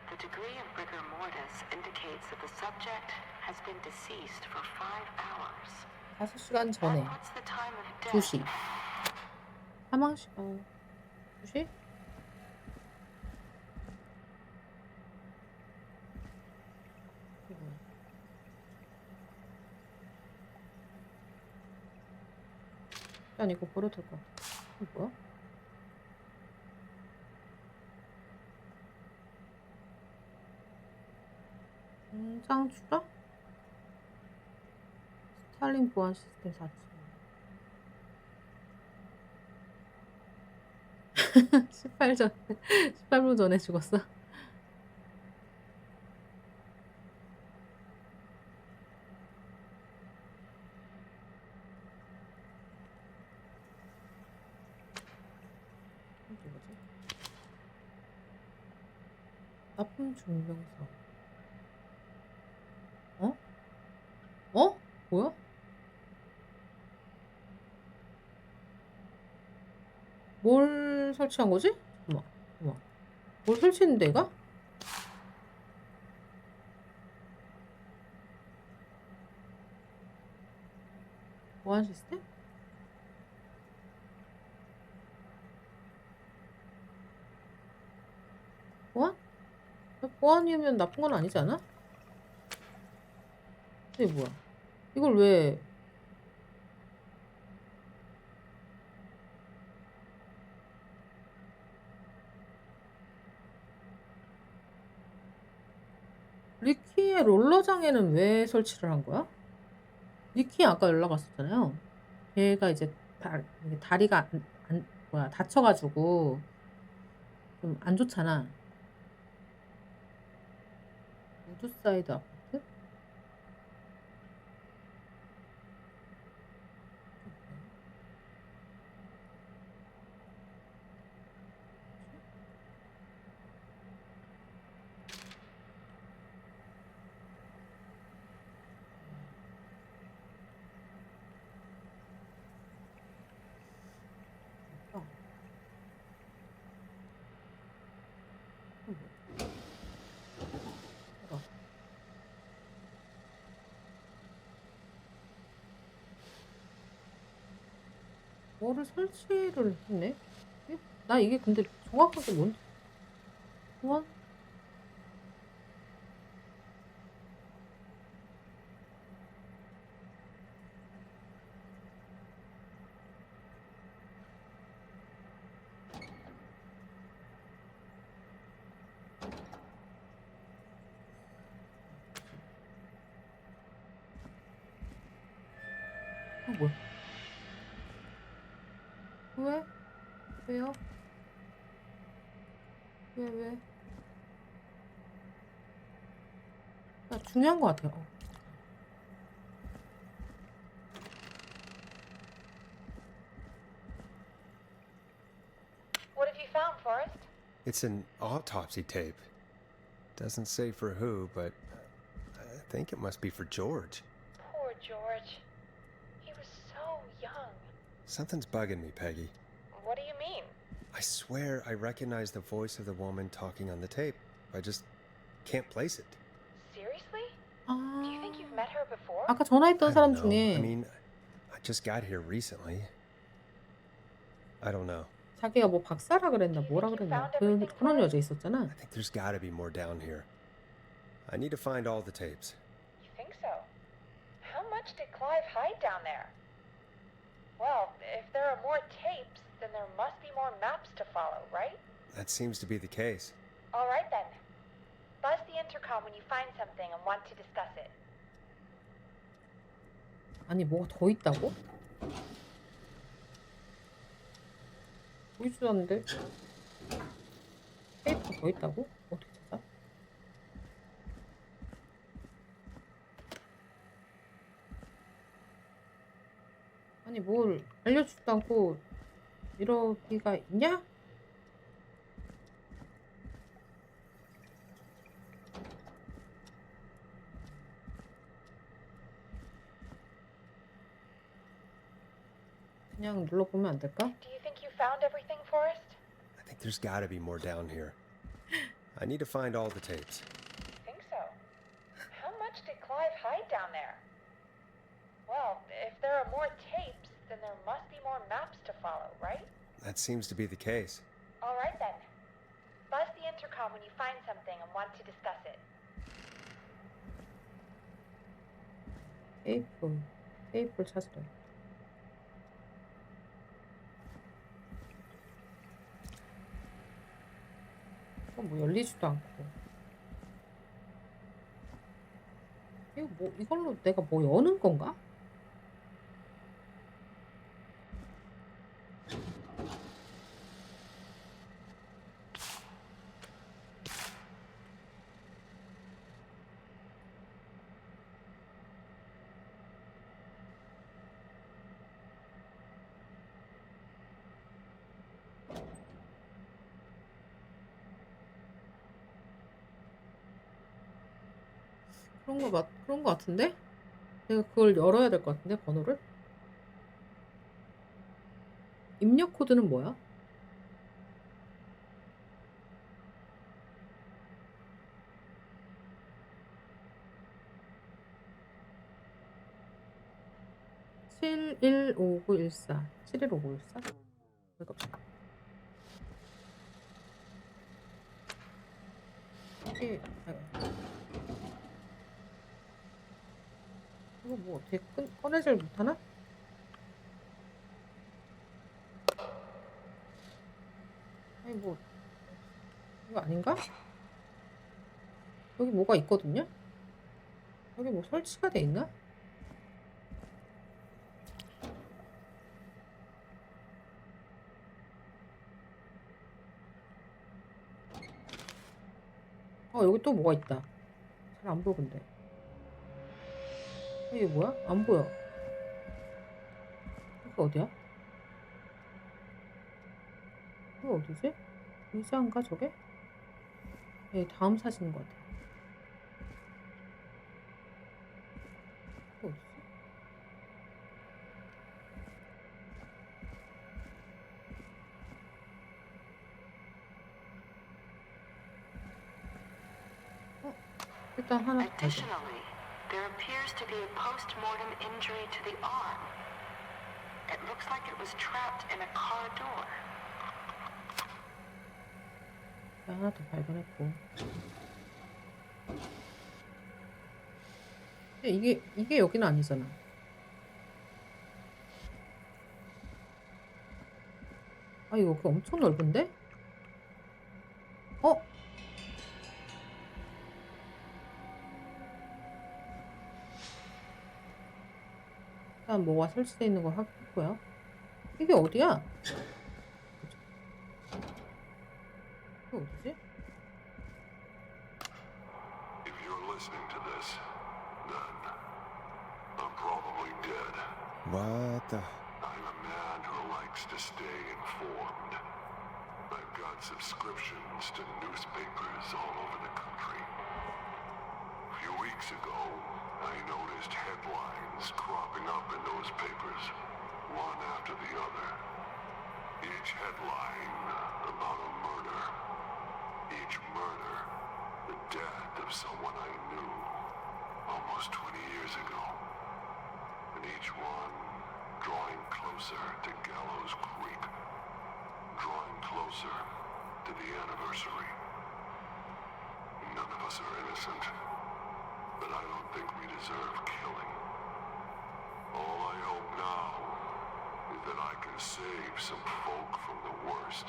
The degree of rigor mortis indicates that the subject has been deceased for 5 hours. 5시간 전에. That puts the time of death. 2시. 사망 시간 2시? 이게 뭐야? 일단 이거 버려도 될 것 같아. 이게 뭐야? 공장 추락? 스탈린 보안 시스템 4층. 18분 전에 죽었어. 이게 뭐지? 납품 증명서. 어? 어? 뭐야? 뭘 설치한 거지? 잠깐만. 뭘 설치했는데, 얘가? 보안 시스템? 보안? 보안이면 나쁜 건 아니지 않아? 이게 뭐야? 이걸 왜 리키의 롤러장에는 왜 설치를 한 거야? 리키 아까 연락 왔었잖아요. 걔가 이제 이게 다리가 다쳐가지고 좀 안 좋잖아. 우드사이드 아파트? 뭐를 설치를 했네? 나 이게 근데 정확하게 뭔지 소환? 뭐야? 왜? 왜요? 왜? 나 중요한 것 같아요. What have you found, Forrest? It's an autopsy tape. Doesn't say for who, but I think it must be for George. Poor George. He was so young. Something's bugging me, Peggy. What do you mean? I swear I recognize the voice of the woman talking on the tape. I just can't place it. Seriously? Do you think you've met her before? 아까 전화했던 I 사람 don't know. I 중에 mean, I just got here recently. I don't know. 자기가 뭐 박사라 그랬나 뭐라 그랬나 그런 여자 있었잖아. I think there's got to be more down here. I need to find all the tapes. You think so? How much did Clive hide down there? Well, if there are more tapes, then there must be more maps to follow, right? That seems to be the case. All right then. Buzz the intercom when you find something and want to discuss it. 아니 뭐가 더 있다고? 보이지도 않는데 테이프가 더 있다고? 어떻게 찾아? 아니 뭘 알려주지도 않고 이러기가 있냐? 그냥 눌러보면 안 될까? Do you think you found everything, Forrest? I think there's got to be more down here. I need to find all the tapes. You think so? How much did Clive hide down there? Well, if there are more tapes, then there must be more maps to follow, right? That seems to be the case. All right then. Buzz the intercom when you find something and want to discuss it. 테이프를 찾으래. 뭐 열리지도 않고. 이거 뭐 이걸로 내가 뭐 여는 건가? 그런 거 같은데? 내가 그걸 열어야 될 것 같은데, 번호를? 입력 코드는 뭐야? (715914) 715914? 왜 갑자기? 이게 이거 뭐 어떻게 꺼내질 못하나? 아니 뭐 이거 아닌가? 여기 뭐가 있거든요? 여기 뭐 설치가 돼 있나? 여기 또 뭐가 있다. 잘 안 보여 근데. 이게 뭐야? 안 보여. 이거 어디야? 이거 어디지? 의자인가 저게? 네, 다음 사진인 것 같아. 이거 어디지? 일단 하나 더 가자. Additionally, there appears to be a post-mortem injury to the arm. It looks like it was trapped in a car door. 하나 더 발견했고. 근데 이게 여기는 아니잖아. 아, 여기 엄청 넓은데? 일단 뭐가 설치되어 있는 걸 확인했고요. 이게 어디야? 이게 어디지? If you're listening to this, then I'm probably dead. What the? I'm a man who likes to stay informed. I've got subscriptions to newspapers all over the country. A few weeks ago, I noticed headlines cropping up in those papers, one after the other. Each headline about a murder. Each murder, the death of someone I knew almost 20 years ago. And each one drawing closer to Gallows Creek, drawing closer to the anniversary. None of us are innocent, but I don't think we deserve killing. All I hope now is that I can save some folk from the worst,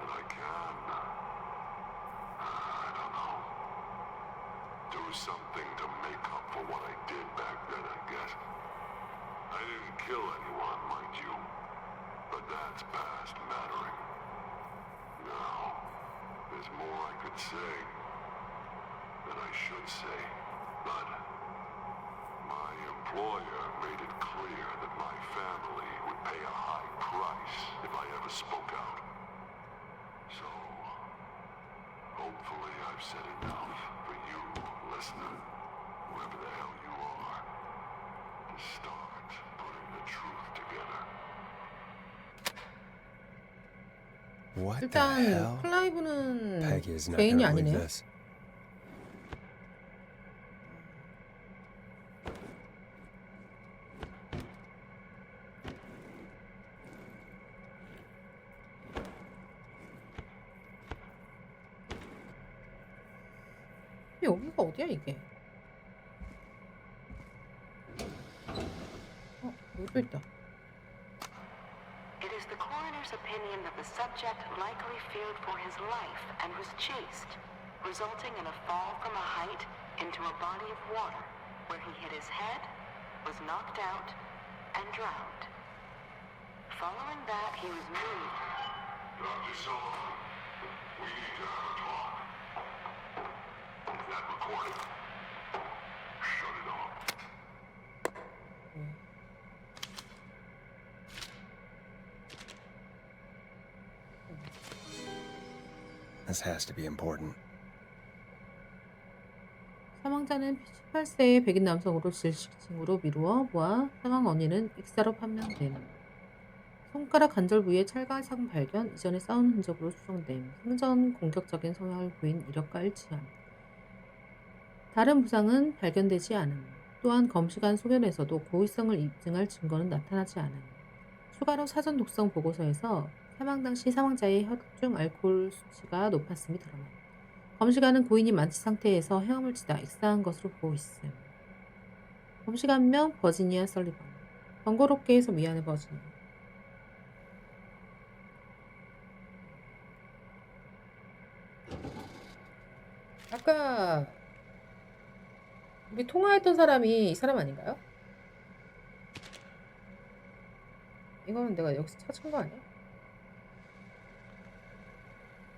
and I can. I don't know. Do something to make up for what I did back then, I guess. I didn't kill anyone, mind you, but that's past mattering. Now, there's more I could say, that I should say, but my employer made it clear that my family would pay a high price if I ever spoke out. So, hopefully I've said enough for you, listener, whoever the hell you are, to start putting the truth together. What the 일단 hell? 클라이브는 Peggy is not 죄인이 gonna believe 아니네요. this. 여기가 어디야 이게? 여기 또 있다. It is the coroner's opinion that the subject likely feared for his life and was chased, resulting in a fall from a height into a body of water, where he hit his head, was knocked out, and drowned. Following that, he was moved. Dr. Sullivan, we need to have a talk. Is that recorded? Shut it off. This has to be important. 사망자는 18세의 백인 남성으로 질식증으로 미루어 보아 사망 원인은 익사로 판명됨. 손가락 관절 부위에 찰가상 발견, 이전에 싸운 흔적으로 추정됨. 생전 공격적인 성향을 보인 이력과 일치함. 다른 부상은 발견되지 않음. 또한 검시관 소견에서도 고의성을 입증할 증거는 나타나지 않음. 추가로 사전 독성 보고서에서 사망 당시 사망자의 혈중 알코올 수치가 높았음이 드러남. 검시관은 고인이 만취 상태에서 헤엄을 치다 익사한 것으로 보고 있음. 범식 한 명, 버지니아 설리번. 번거롭게 해서 미안해, 버지니아. 아까 우리 통화했던 사람이 이 사람 아닌가요? 이거는 내가 여기서 찾은 거 아니야?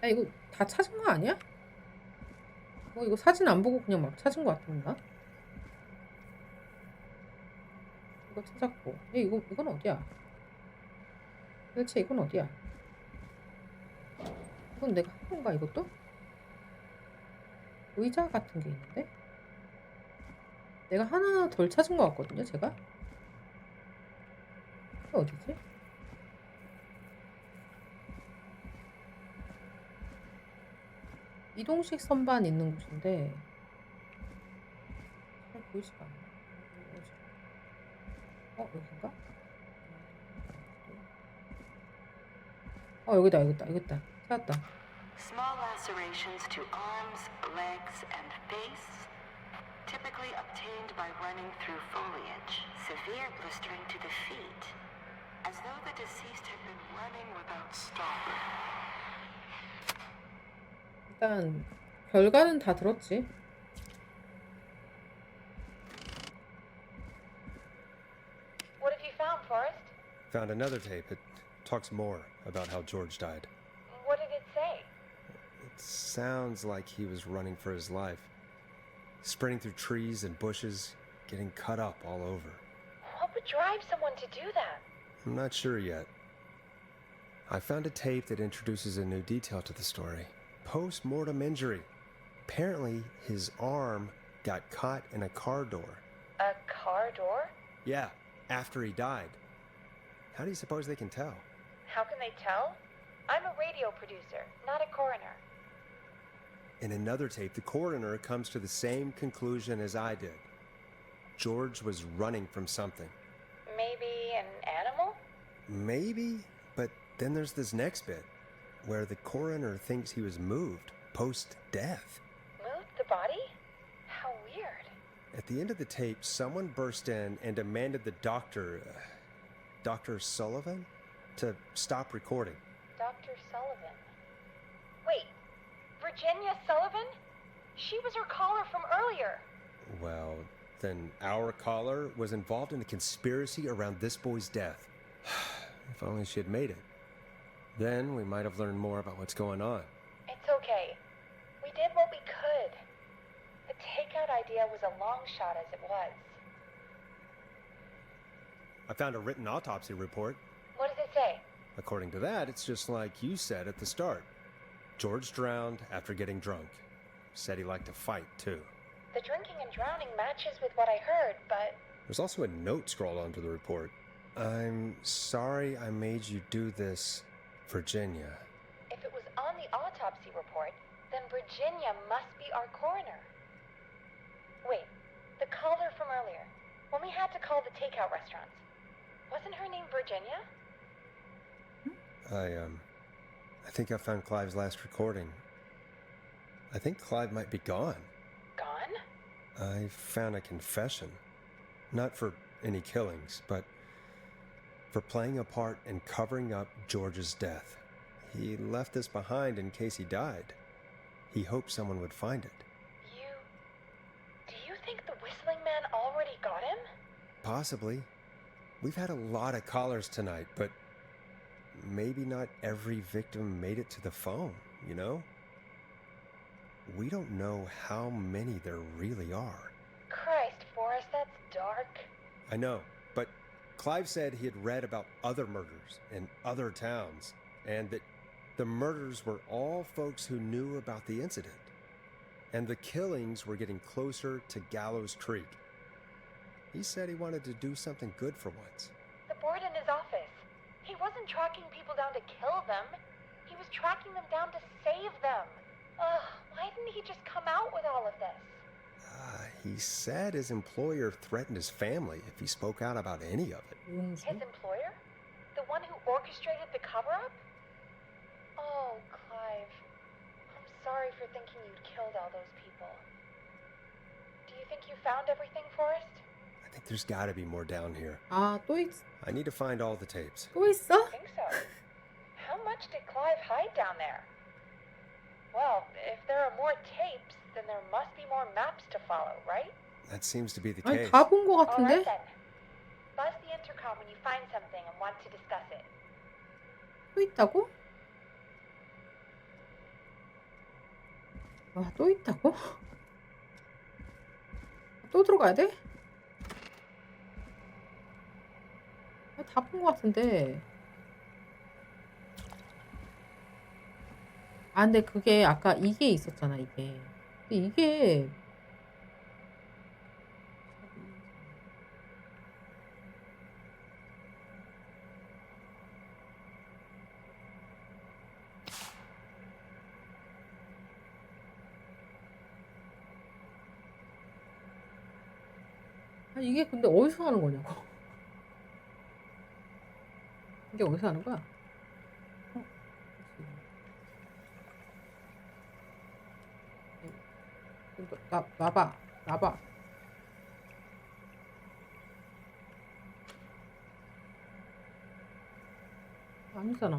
야, 이거 다 찾은 거 아니야? 이거 사진 안 보고 그냥 막 찾은 거 같은가? 이거 찾았고. 이건 어디야? 도대체 이건 어디야? 이건 내가 한 건가, 이것도? 의자 같은 게 있는데? 내가 하나 덜 찾은 것 같거든요, 제가? 이게 어디지? 이동식 선반 있는 곳인데 잘 보이지가 않네. 여긴가? 여기다. 찾았다. Small lacerations to arms, legs, and face, typically obtained by running through foliage. Severe blistering to the feet, as though the deceased had been running without stopping. 일단 결과는 다 들었지. What have you found, Forrest? Found another tape. It talks more about how George died. What did it say? It sounds like he was running for his life. Sprinting through trees and bushes, getting cut up all over. What would drive someone to do that? I'm not sure yet. I found a tape that introduces a new detail to the story. Post-mortem injury. Apparently, his arm got caught in a car door. A car door? Yeah, after he died. How do you suppose they can tell? How can they tell? I'm a radio producer, not a coroner. In another tape, the coroner comes to the same conclusion as I did. George was running from something. Maybe an animal? Maybe, but then there's this next bit, where the coroner thinks he was moved post-death. Moved the body? How weird. At the end of the tape, someone burst in and demanded the doctor, Dr. Sullivan, to stop recording. Dr. Sullivan. Wait, Virginia Sullivan? She was her caller from earlier. Well, then our caller was involved in a conspiracy around this boy's death. If only she had made it. Then we might have learned more about what's going on. It's okay. We did what we could. The takeout idea was a long shot as it was. I found a written autopsy report. What does it say? According to that, it's just like you said at the start. George drowned after getting drunk. Said he liked to fight, too. The drinking and drowning matches with what I heard, but... There's also a note scrawled onto the report. I'm sorry I made you do this, Virginia. If it was on the autopsy report, then Virginia must be our coroner. Wait, the caller from earlier, when we had to call the takeout restaurants, wasn't her name Virginia? I think I found Clive's last recording. I think Clive might be gone. Gone? I found a confession. Not for any killings, but for playing a part in covering up George's death. He left this behind in case he died. He hoped someone would find it. Do you think the whistling man already got him? Possibly. We've had a lot of callers tonight, but maybe not every victim made it to the phone, you know? We don't know how many there really are. Christ, Forrest, that's dark. I know, but Clive said he had read about other murders in other towns, and that the murders were all folks who knew about the incident. And the killings were getting closer to Gallows Creek. He said he wanted to do something good for once. The board in his office. He wasn't tracking people down to kill them. He was tracking them down to save them. Ugh, why didn't he just come out with all of this? He said his employer threatened his family if he spoke out about any of it. His employer? The one who orchestrated the cover-up? Oh, Clive. I'm sorry for thinking you'd killed all those people. Do you think you found everything, Forrest? I think there's got to be more down here. 아, 또 I need to find all the tapes. 또 있어? I think so. How much did Clive hide down there? Well, if there are more tapes, then there must be more maps to follow, right? That seems to be the 아니, case. 다 본 거 All 같은데? right then. Buzz the intercom when you find something and want to discuss it. 또 있다고? 와, 또 있다고? 또 들어가야 돼? 다 본 거 같은데. 아, 근데 그게 아까 이게 있었잖아, 이게. 근데 이게 아, 이게 근데 어디서 하는 거냐고. 이게 어디서 하는 거야? 나봐. 아니잖아.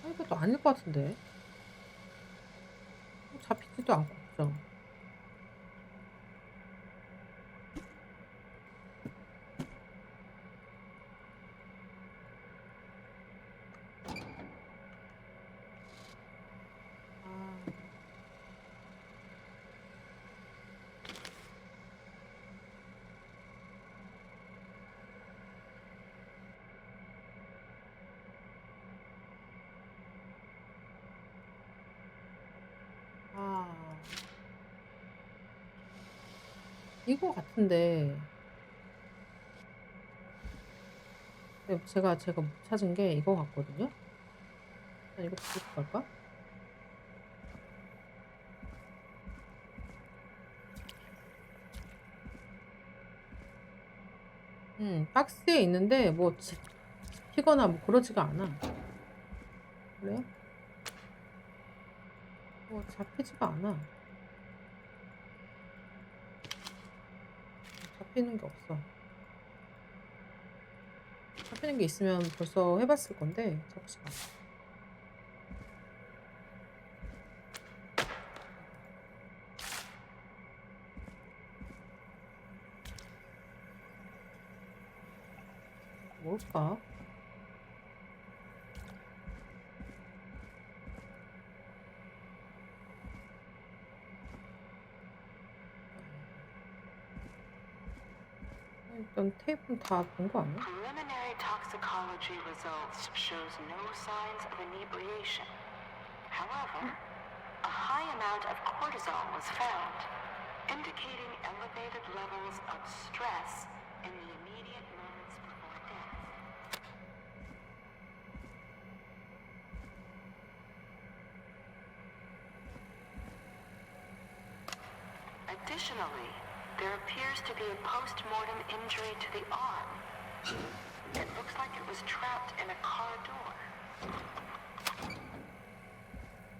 아, 이것도 아닐 것 같은데. 잡히지도 않고, 그죠? 이거 같은데. 제가 못 찾은 게 이거 같거든요. 일단 이거 들고 갈까? 박스에 있는데 뭐 잡히거나 뭐 그러지가 않아. 그래요? 뭐 잡히지가 않아. 잡히는 게 없어. 잡히는 게 있으면 벌써 해봤을 건데 잡히지가 않아. 뭘까? 일단 테이프는 다 본 거 아니야? Preliminary toxicology results shows no signs of inebriation. However, a high amount of cortisol was found, indicating elevated levels of stress in the immediate moments before death. Additionally, there appears to be a post-mortem injury to the arm. It looks like it was trapped in a car door.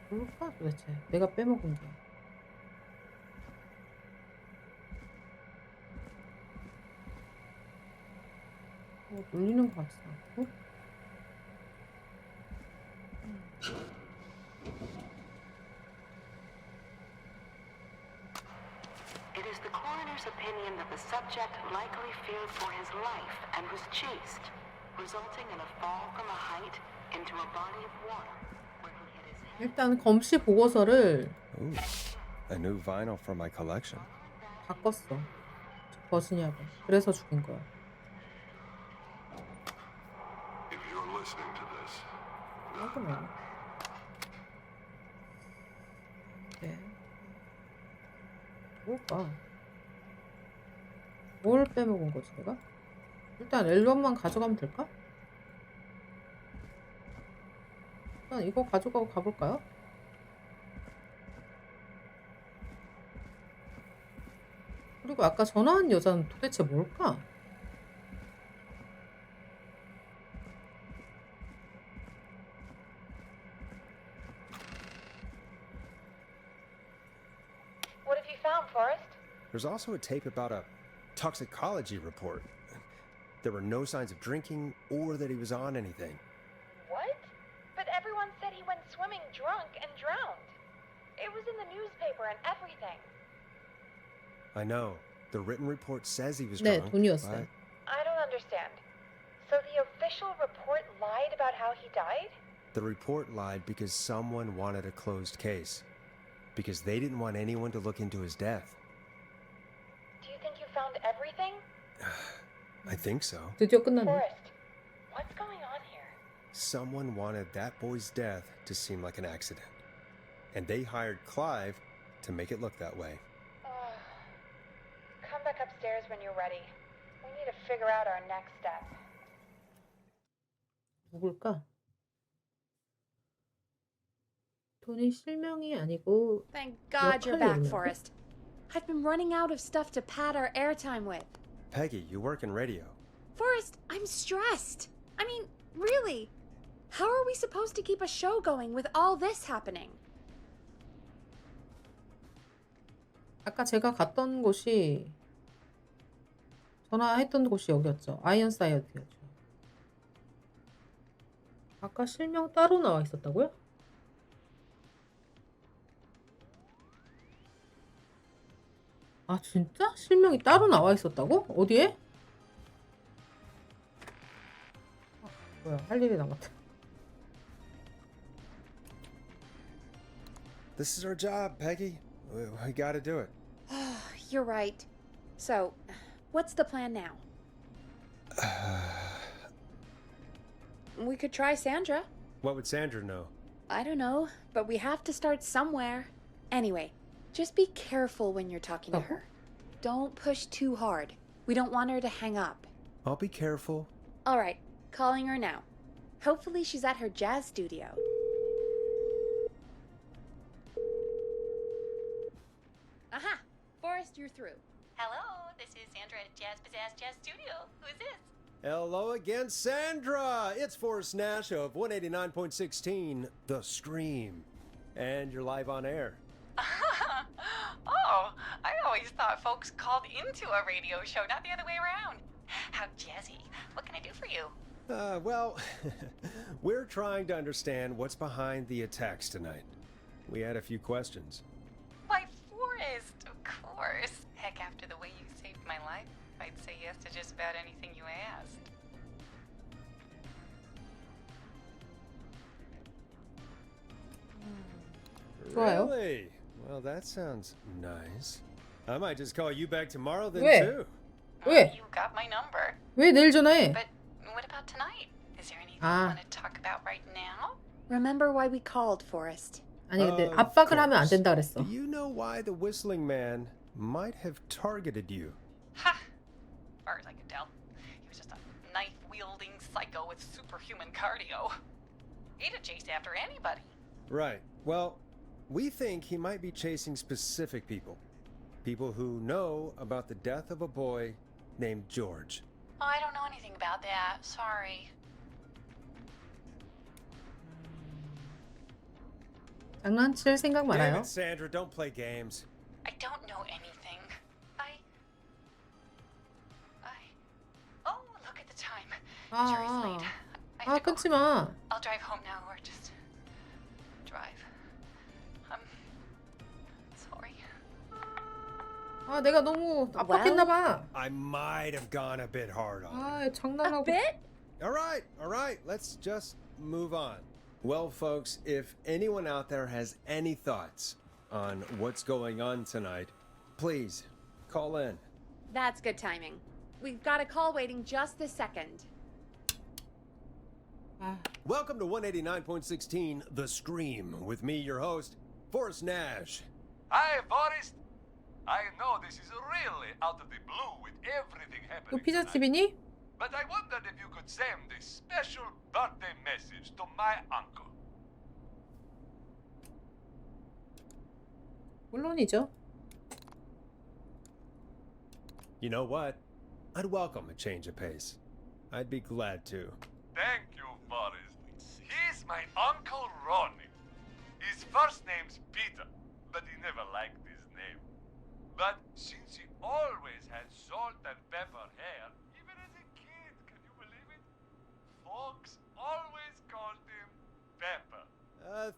뭘까 도대체? 내가 빼먹은 게. 뭐 놀리는 것 같지도 않고. It is the coroner's opinion that the subject likely feared for his life and was chased, resulting in a fall from a height into a body of water where he hit his head. 일단 검시 보고서를 Ooh, a new vinyl for my collection. 바꿨어. 버지니아가. 그래서 죽인 거야. If you're listening to this, 그러면. 네. 뭘까? 뭘 빼먹은 거지 내가? 일단 앨범만 가져가면 될까? 일단 이거 가져가고 가볼까요? 그리고 아까 전화한 여자는 도대체 뭘까? What have you found, Forrest? There's also a tape about a toxicology report. There were no signs of drinking or that he was on anything. What? But everyone said he went swimming drunk and drowned. It was in the newspaper and everything. I know. The written report says he was 네, drunk. 돈이었어요. I don't understand. So the official report lied about how he died? The report lied because someone wanted a closed case. Because they didn't want anyone to look into his death. Do you think you found everything? I think so. 드디어 끝났네. Forrest, what's going on here? Someone wanted that boy's death to seem like an accident. And they hired Clive to make it look that way. Come back upstairs when you're ready. We need to figure out our next step. 누굴까? 돈이 실명이 아니고 Thank God you're back, 역할이었나? Forrest. I've been running out of stuff to pad our airtime with. Peggy, you work in radio. Forrest, I'm stressed. I mean, really. How are we supposed to keep a show going with all this happening? 아까 제가 갔던 곳이 전화했던 곳이 여기였죠. 아이언사이드였죠. 아까 실명 따로 나와 있었다고요? 아 진짜? 실명이 따로 나와 있었다고? 어디에? 뭐야 할 일이 남았다. This is our job, Peggy. We gotta do it. You're right. So, what's the plan now? We could try Sandra. What would Sandra know? I don't know, but we have to start somewhere. Anyway, just be careful when you're talking to her. Don't push too hard. We don't want her to hang up. I'll be careful. All right, calling her now. Hopefully she's at her jazz studio. Aha! Forrest, you're through. Hello, this is Sandra at Jazz Pizzazz Jazz Studio. Who is this? Hello again, Sandra! It's Forrest Nash of 189.16, The Scream. And you're live on air. Oh, I always thought folks called into a radio show, not the other way around. How jazzy. What can I do for you? Well, we're trying to understand what's behind the attacks tonight. We had a few questions. Why, Forrest, of course. Heck, after the way you saved my life, I'd say yes to just about anything you asked. 좋아요. Really? Well, that sounds nice. I might just call you back tomorrow then 왜? too. 왜? You got my number. 왜 내일 전화해? But what about tonight? Is there anything Ah. you want to talk about right now? Remember why we called, Forrest. 아니 근데 Of 압박을 하면 안 course. 된다 그랬어. Do you know why the whistling man might have targeted you? Ha! As far as I can tell, he was just a knife-wielding psycho with superhuman cardio. He'd have chased after anybody. Right. Well, we think he might be chasing specific people. People who know about the death of a boy named George. Oh, I don't know anything about that. Sorry. 장난칠 생각 Damn 말아요. it, Sandra, don't play games. I don't know anything. Oh, look at the time. Jerry's 아, late. I have to go. 끊지 마. I'll drive home now or just drive. Sorry. 아 내가 너무 압박했나 봐. I might have gone a bit hard on her. 아 장난하고. All right. Let's just move on. Well, folks, if anyone out there has any thoughts on what's going on tonight, please call in. That's good timing. We've got a call waiting just this second. Welcome to 189.16 The Scream with me, your host, Forrest Nash. Hi, Forrest. I know this is really out of the blue with everything 또 happening 피자집이니? but I wondered if you could send a special birthday message to my uncle. 물론이죠. You know what? I'd welcome a change of pace. I'd be glad to. Thank you, Forrest. He's my Uncle Ronnie. His first name's Peter, but he never liked his name. But since he always had salt and pepper hair, even as a kid. Can you believe it? Folks always called him Pepper.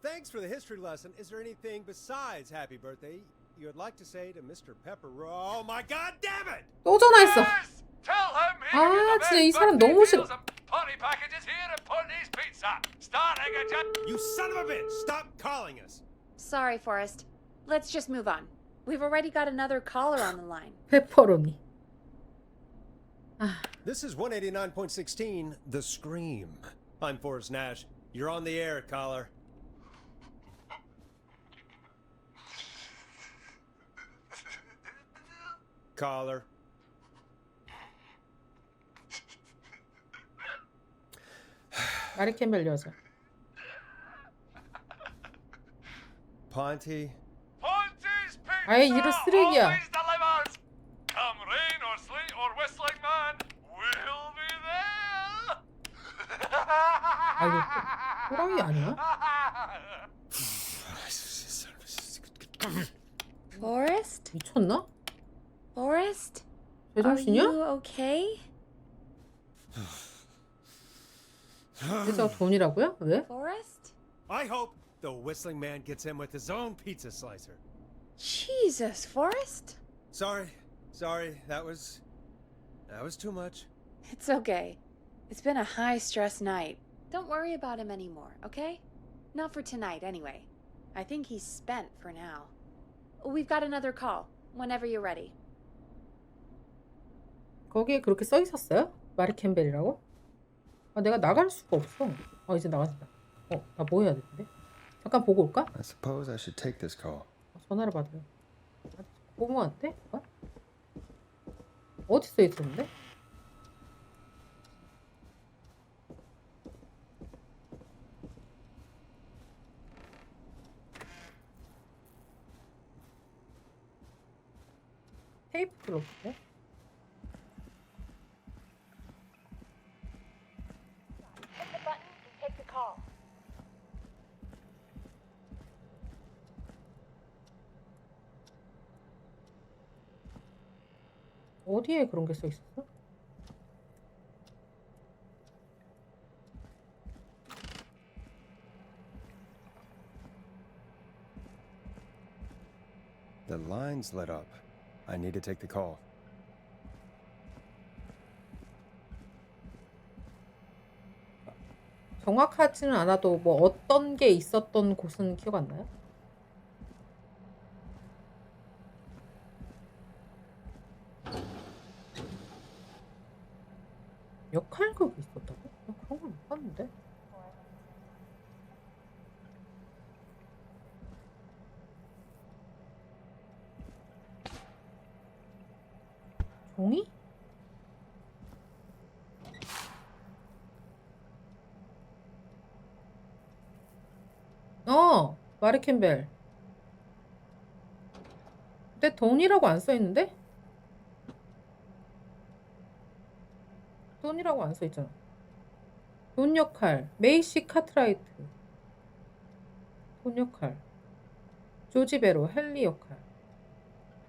Thanks for the history lesson. Is there anything besides happy birthday you would like to say to Mr. Pepper? Oh my god damn it! 또 전화했어. Yes! Tell him he 아, can get 진짜 이 the 사람 best 너무 싫어. deals and party packages here at Putney's Pizza. Starting at just... You son of a bitch! Stop calling us! Sorry, Forrest. Let's just move on. We've already got another caller on the line. 페퍼로니. 아, This is 189.16, The Scream. I'm Forrest Nash. You're on the air, caller. Caller. 마리 캠벨 여자. Ponty. Ponty's Pizza 아예 이름 쓰레기야. always delivers. Come rain or sleet or whistling man, we'll be there. 아 이거 호랑이 아니야? Forrest? 미쳤나? Forrest? 제정신이야? Are you okay? 여자가 돈이라고요? 왜? Forrest? I hope the whistling man gets him with his own pizza slicer. Jesus, Forrest? Sorry. That was too much. It's okay. It's been a high-stress night. Don't worry about him anymore, okay? Not for tonight, anyway. I think he's spent for now. We've got another call, whenever you're ready. 거기에 그렇게 써 있었어요? 마리 캠벨이라고? 아 내가 나갈 수가 없어. 아 이제 나갔다. 나 뭐 해야 되는데? 잠깐 보고 올까? I suppose I should take this call. 전화를 받아요. 고모한테? 어디 써 있었는데? 테이프 들어볼게. Hit the button and take the call. 어디에 그런 게 써 있었어? The line's lit up. I need to take the call. 정확하지는 않아도 뭐 어떤 게 있었던 곳은 기억 안 나요? 역할극이 있었다고? 나 그런 걸 못 봤는데. 종이? 마리 캠벨. 근데 돈이라고 안 써있는데? 돈이라고 안 써있잖아. 돈 역할 메이시 카트라이트. 돈 역할 조지 베로 헨리 역할.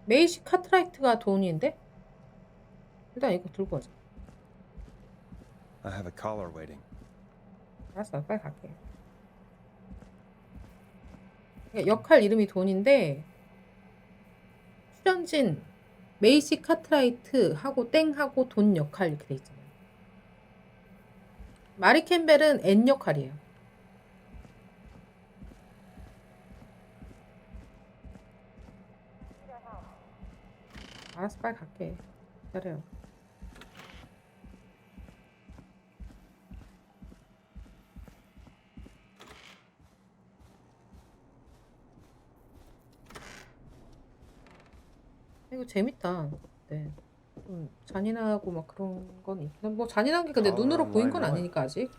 메이시 카트라이트가 돈인데? 일단 이거 들고 가자. I have a caller waiting. 알았어, 빨리 갈게. 역할 이름이 돈인데 출연진 메이시 카트라이트 하고 땡 하고 돈 역할 이렇게 돼 있잖아요. 마리 캠벨은 N 역할이에요. 알았어, 빨리 갈게. 기다려요. 이거 재밌다. 네. 좀 잔인하고 막 그런 건 있긴. 뭐 잔인한 게 근데 눈으로 보인 건 아니니까 아직.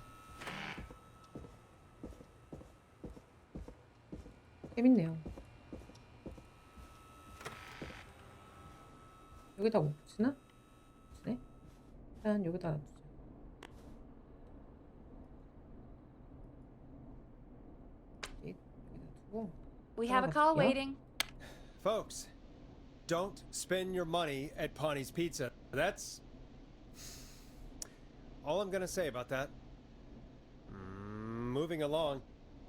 재밌네요. 여기다 못 붙이나? 붙이네. 일단 여기다 놔두자. 여기다 두고. We have a call 들어갈게요. waiting. Folks, don't spend your money at Pawnee's Pizza. That's all I'm gonna say about that. Moving along,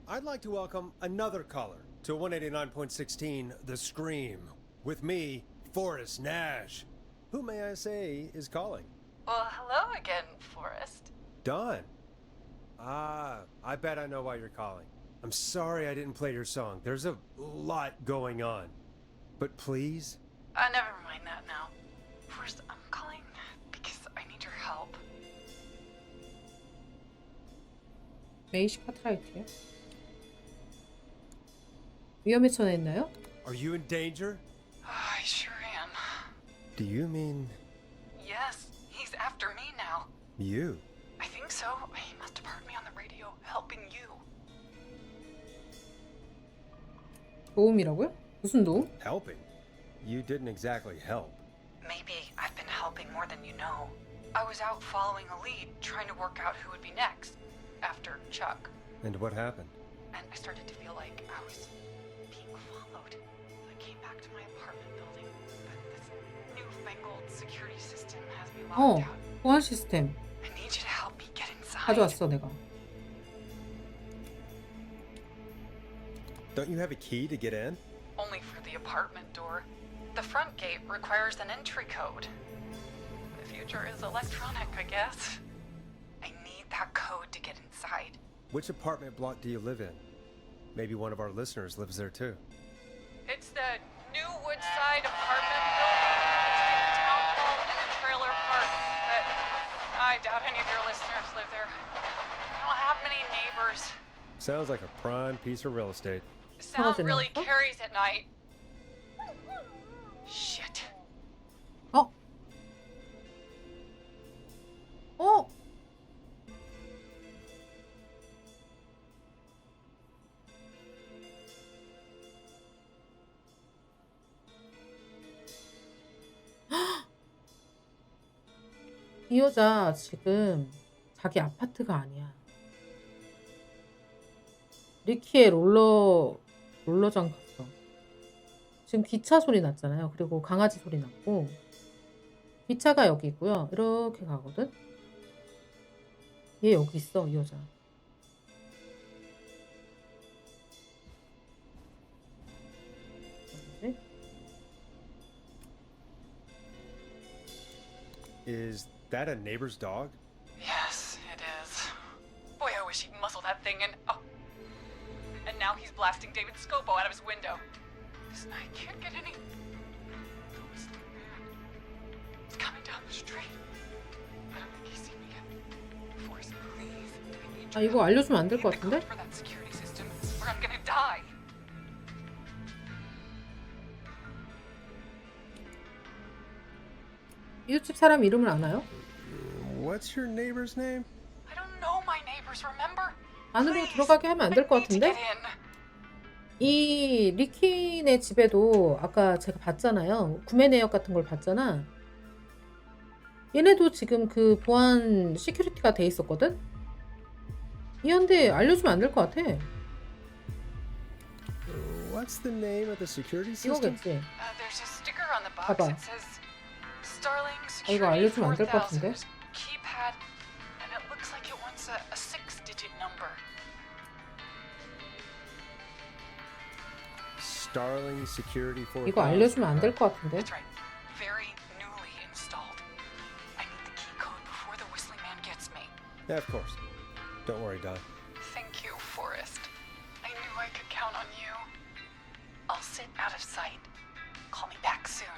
I'd like to welcome another caller to 189.16 The Scream with me, Forrest Nash. Who may I say is calling? Well, hello again, Forrest. Don. I bet I know why you're calling. I'm sorry I didn't play your song. There's a lot going on. But please? Never mind that now. First, I'm calling because I need your help. 메이시 카트라이트요? 위험에 처했나요? Are you in danger? I sure am. Do you mean Yes, he's after me now. you? I think so. He must have heard me on the radio helping you. 도움이라고요? 무슨 도움? Helping? You didn't exactly help. Maybe I've been helping more than you know. I was out following a lead, trying to work out who would be next, after Chuck. And what happened? And I started to feel like I was being followed. I came back to my apartment building, but this newfangled security system has me locked out. 보안 시스템 I need you to help me get inside. 가져왔어 내가. Don't you have a key to get in? Only for the apartment door. The front gate requires an entry code. The future is electronic, I guess. I need that code to get inside. Which apartment block do you live in? Maybe one of our listeners lives there too. It's the new Woodside apartment building between the town hall and the trailer park. But I doubt any of your listeners live there. I don't have many neighbors. Sounds like a prime piece of real estate. Sound really carries at night. Shit. 어? 어? 이 여자 지금 자기 아파트가 아니야. 리키의 롤러장 갔어. 지금 기차 소리 났잖아요. 그리고 강아지 소리 났고 기차가 여기 있고요. 이렇게 가거든. 얘 여기 있어, 이 여자. 어디지? Is that a neighbor's dog? Yes, it is. Boy, I wish he'd muscle that thing in. Oh. And now he's blasting David Scopo out of his window. This night can't get any. It's coming down the street. I don't think he's seen me yet. Forrest, please. I need 아, 이거 알려주면 안 될 것 같은데? for that security system, or I'm gonna die. 이웃집 사람 이름을 아나요? What's your neighbor's name? I don't know my neighbors, remember? 안으로 들어가게 하면 안 될 것 같은데? 이 리키네 집에도 아까 제가 봤잖아요. 구매 내역 같은 걸 봤잖아. 얘네도 지금 그 보안 시큐리티가 돼 있었거든? 얘한테 알려주면 안 될 것 같아. What's the name of the security system? 이거겠지? There's a sticker on the box 봐봐. that says Starling 아, 이거 Security 알려주면 안 될 것 4000. 같은데? Keypad, and it looks like it wants a 6-digit number. Starling Security 4000. 이거 알려주면 안 될 것 같은데? That's right. Very newly installed. I need the key code before the whistling man gets me. Yeah, of course. Don't worry, Don. Thank you, Forrest. I knew I could count on you. I'll sit out of sight. Call me back soon.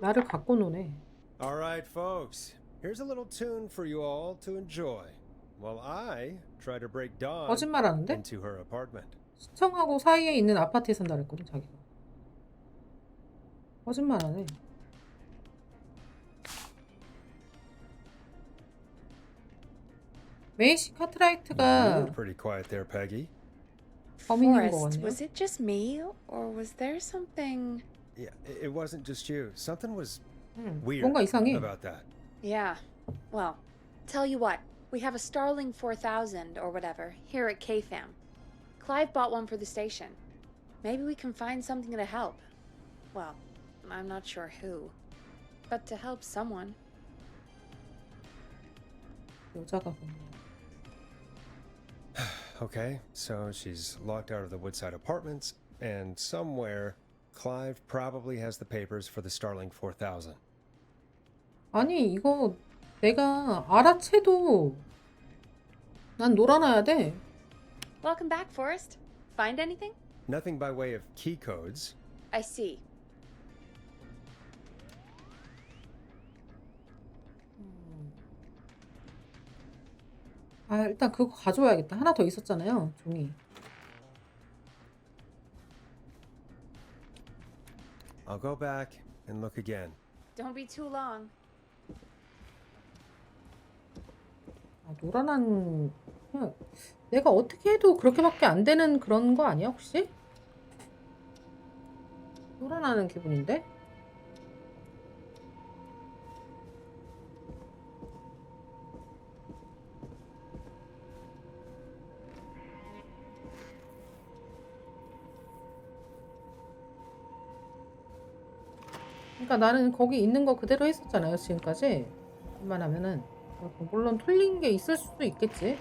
나를 갖고 노네. All right, folks. Here's a little tune for you all to enjoy while I try to break Dawn 거짓말하는데? into her apartment. 시청하고 사이에 있는 아파트에 산다 그랬거든 자기가. 거짓말하네. 메이시 카트라이트가 Pretty quiet there, Peggy. 범인인 거 Forrest, 같네요. was it just me, or was there something? Yeah, it wasn't just you. Something was weird 뭔가 이상해. about that. Yeah. Well, tell you what, we have a Starling 4000 or whatever here at KFAM. Clive bought one for the station. Maybe we can find something to help. Well, I'm not sure who. But to help someone. 여자가 보면. Okay, so she's locked out of the Woodside Apartments, and somewhere Clive probably has the papers for the Starling 4000. 아니 이거 내가 알아채도 난 놀아놔야 돼. Welcome back, Forrest. Find anything? Nothing by way of key codes. I see. 아 일단 그거 가져와야겠다. 하나 더 있었잖아요. 종이. I'll go back and look again. Don't be too long. 아, 노란한 그냥 내가 어떻게 해도 그렇게밖에 안 되는 그런 거 아니야 혹시? 노란하는 기분인데? 그러니까 나는 거기 있는 거 그대로 했었잖아요 지금까지. 웬만하면은 물론 틀린 게 있을 수도 있겠지.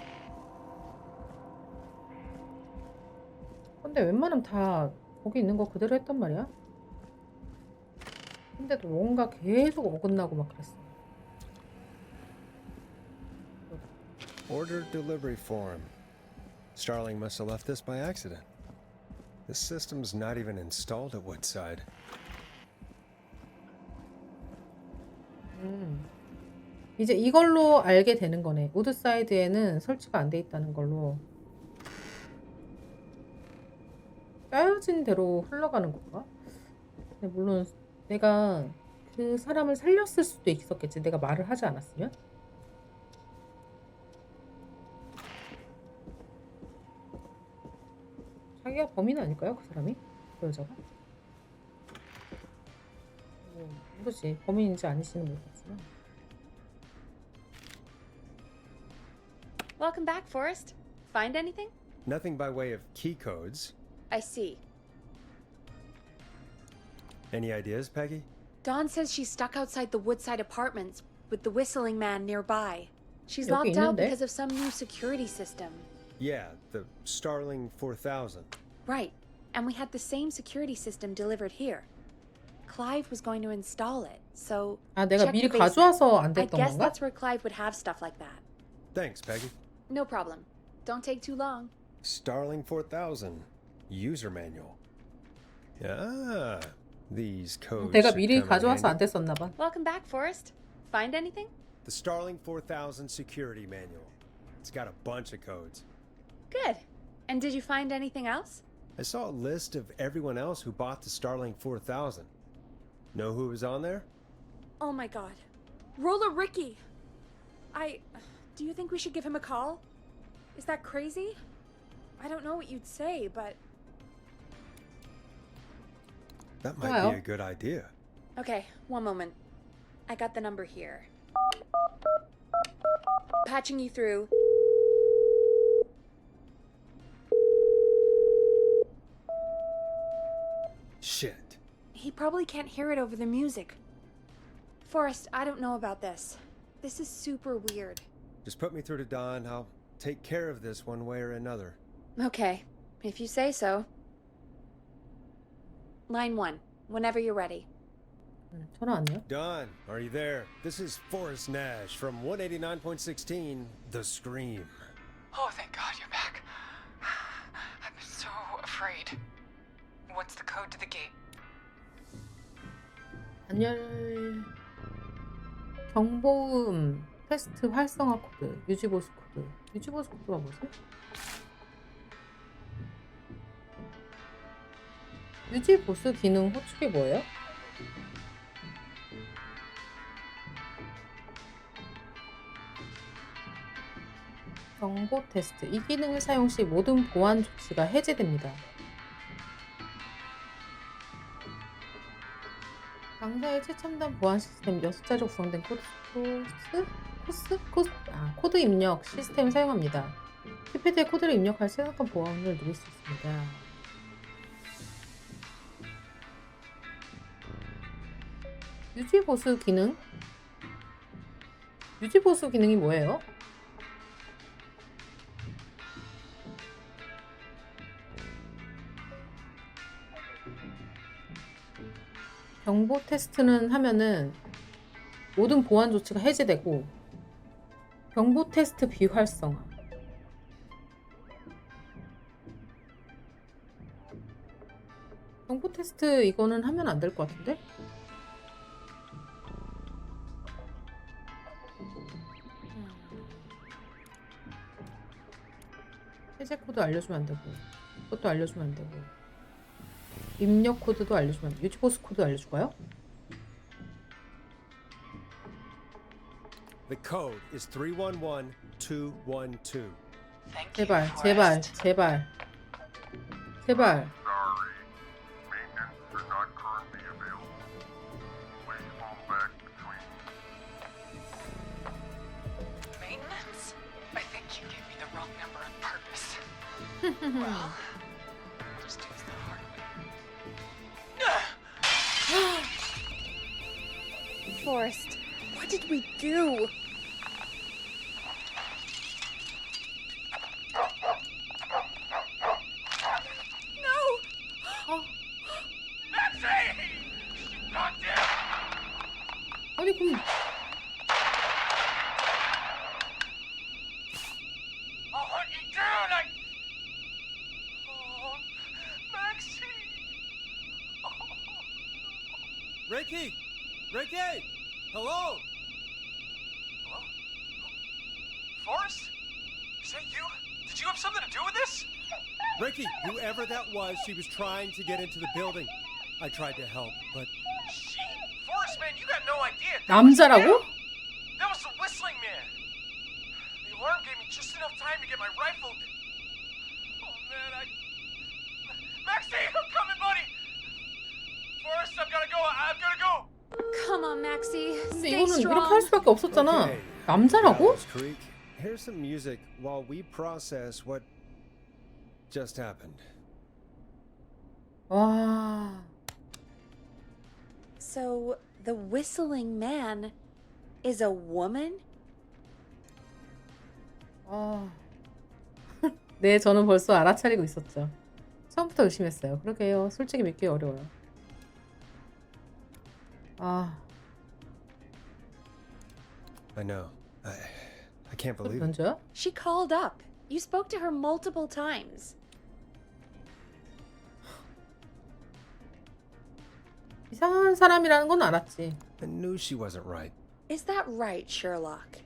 근데 웬만하면 다 거기 있는 거 그대로 했단 말이야. 근데도 뭔가 계속 어긋나고 막 그랬어. Order delivery form. Starling must have left this by accident. This system's not even installed at Woodside. 이제 이걸로 알게 되는 거네. 우드사이드에는 설치가 안 돼 있다는 걸로. 짜여진 대로 흘러가는 건가? 근데 물론 내가 그 사람을 살렸을 수도 있었겠지. 내가 말을 하지 않았으면. 자기가 범인 아닐까요? 그 사람이? 그 여자가? 모르지. 범인인지 아닌지는 모르겠지만. Welcome back, Forrest. Find anything? Nothing by way of key codes. I see. Any ideas, Peggy? Dawn says she's stuck outside the Woodside Apartments with the whistling man nearby. She's 여기 locked out 있는데? because of some new security system. Yeah, the Starling 4000. Right. And we had the same security system delivered here. Clive was going to install it, so 아, 내가 check 미리 the basement. 가져와서 안 I 됐던 guess 건가? that's where Clive would have stuff like that. Thanks, Peggy. No problem. Don't take too long. Starling 4000. User manual. Ah, these codes. 내가 should 미리 come in 가져와서 안 handy. 됐었나 봐. Welcome back, Forrest. Find anything? The Starling 4000 security manual. It's got a bunch of codes. Good. And did you find anything else? I saw a list of everyone else who bought the Starling 4000. Know who was on there? Oh my god. Roller Ricky! Do you think we should give him a call? Is that crazy? I don't know what you'd say, but... That might Well. be a good idea. Okay, one moment. I got the number here. Patching you through. Shit. He probably can't hear it over the music. Forrest, I don't know about this. This is super weird. Just put me through to Don. I'll take care of this one way or another. Okay, if you say so. Line 1, whenever you're ready. 전화 왔네요. Don, are you there? This is Forrest Nash from 189.16, The Scream. Oh, thank God you're back. I'm so afraid. What's the code to the gate? 단열 경보음 테스트 활성화 코드 유지보수 코드. 유지보수 코드가 뭐지? 유지보수 기능 호출이 뭐예요? 경보 테스트. 이 기능을 사용 시 모든 보안 조치가 해제됩니다. 강사의 최첨단 보안 시스템 6자로 구성된 코드 입력 시스템을 사용합니다. 키패드에 코드를 입력할 최상급 보안을 누릴 수 있습니다. 유지 보수 기능? 유지 보수 기능이 뭐예요? 경보 테스트는 하면은 모든 보안 조치가 해제되고 경보 테스트 비활성화. 경보 테스트 이거는 하면 안 될 것 같은데? 해제 코드 알려주면 안 되고 그것도 알려주면 안 되고 입력 코드도 알려주면 안 되고 유지보수 코드 알려줄까요? The code is 311212. 제발 제발 제발 제발. Maintenance? I think you gave me the wrong number on purpose. Well, I'll just use the hard way. Forrest, what did we do? 아니 그럼 I'll hunt you down! Oh, Maxie! Ricky! Ricky! Hello? Hello? Forrest? Is that you? Did you have something to do with this? Ricky, whoever that was, she was trying to get into the building. I tried to help, but She? Forrest, man, you got no idea. 남자라고? That was the whistling man. The alarm gave me just enough time to get my rifle. Oh, man, Maxie, I'm coming, buddy! Forrest, I've gotta go. I've gotta go. Come on, Maxie. 근데 Stay 이거는 이렇게 할 strong. 수밖에 없었잖아. Okay. 남자라고? Gallows Creek, here's some music while we process what just happened. 와. So, the whistling man is a woman? 아. 네, 저는 벌써 알아차리고 있었죠. 처음부터 의심했어요. 그러게요. 솔직히 믿기 어려워요. 아. I know. I can't believe it. 먼저요? She called up. You spoke to her multiple times. 이상한 사람이라는 건 알았지. I knew she wasn't right. Is that right, Sherlock?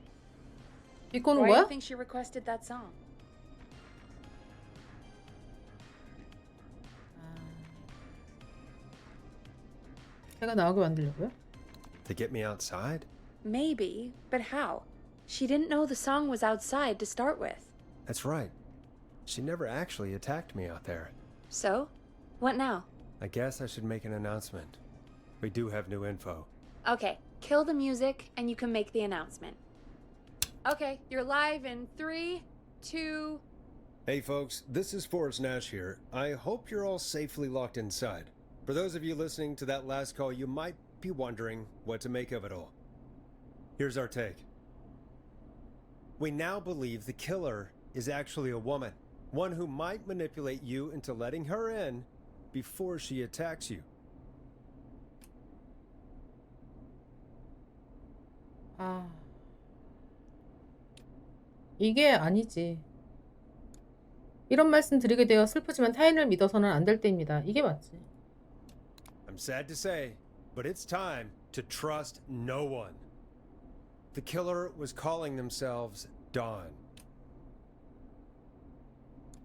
비꼬는 Why do 거야? you think she requested that song? 제가 나오게 만들려고요? To get me outside? Maybe, but how? She didn't know the song was outside to start with. That's right. She never actually attacked me out there. So, what now? I guess I should make an announcement. We do have new info. Okay, kill the music and you can make the announcement. Okay, you're live in 3, 2... Hey folks, this is Forrest Nash here. I hope you're all safely locked inside. For those of you listening to that last call, you might be wondering what to make of it all. Here's our take. We now believe the killer is actually a woman, one who might manipulate you into letting her in before she attacks you. 아. 이게 아니지. 이런 말씀 드리게 되어 슬프지만 타인을 믿어서는 안 될 때입니다. 이게 맞지. I'm sad to say, but it's time to trust no one. The killer was calling themselves Dawn.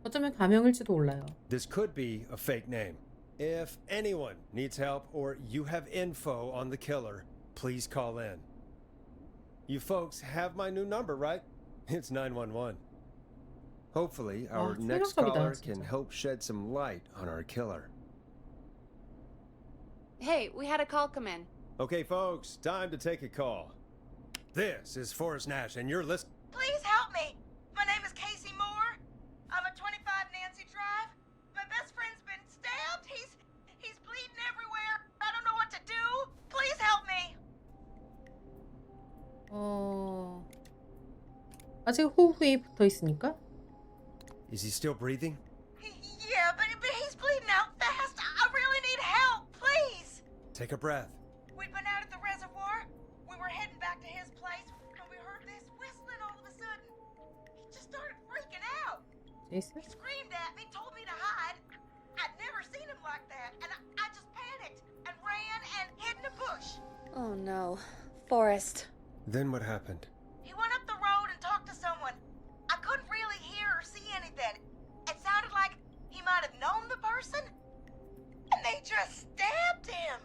어쩌면 가명일지도 몰라요. This could be a fake name. If anyone needs help or you have info on the killer, please call in. You folks have my new number, right? It's 911. Hopefully, our next 충격적이다, caller 진짜. can help shed some light on our killer. Hey, we had a call come in. Okay, folks, time to take a call. This is Forrest Nash, and you're listening. Please help me. My name is Casey Moore. I'm at 25 Nancy Drive. My best friend's been stabbed. He's bleeding everywhere. I don't know what to do. Please help me. 아직 호흡이 붙어 있으니까. Is he still breathing? Yeah, but he's bleeding out fast. I really need help, please. Take a breath. We'd been out at the reservoir. We were heading back to his place when we heard this whistling all of a sudden. He just started freaking out. 제이슨? He screamed at me, told me to hide. I'd never seen him like that, and I just panicked and ran and hid in a bush. Oh no. Forrest. Then what happened? He went up the road and talked to someone. I couldn't really hear or see anything. It sounded like he might have known the person, and they just stabbed him.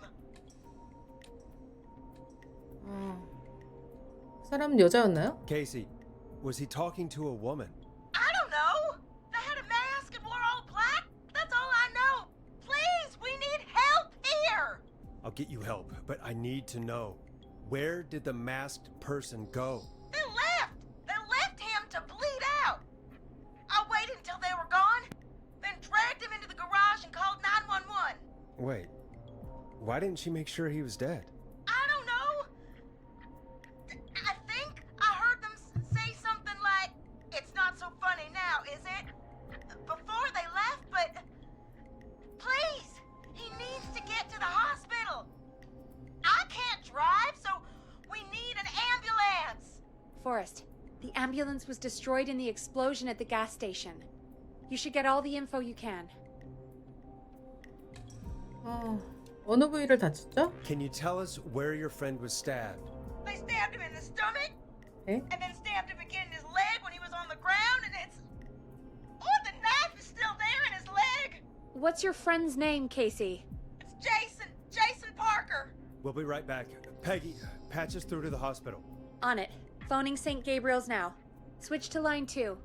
사람은 여자였나요? Casey, was he talking to a woman? I don't know. They had a mask and wore all black. That's all I know. Please, we need help here. I'll get you help, but I need to know. Where did the masked person go? They left. They left him to bleed out. I waited until they were gone, then dragged him into the garage and called 911. Wait, why didn't she make sure he was dead? I don't know. I think I heard them say something like, "It's not so funny now, is it?" before they left, but please, he needs to get to the hospital. I can't drive, so we need an ambulance. Forrest, the ambulance was destroyed in the explosion at the gas station. You should get all the info you can. 어느 부위를 다쳤죠? Can you tell us where your friend was stabbed? They stabbed him in the stomach, 네? and then stabbed him again in his leg when he was on the ground, and it's... Oh, the knife is still there in his leg! What's your friend's name, Casey? It's Jason Parker. We'll be right back. Peggy, patch us through to the hospital. On it. Phoning St. Gabriel's now. Switch to line 2.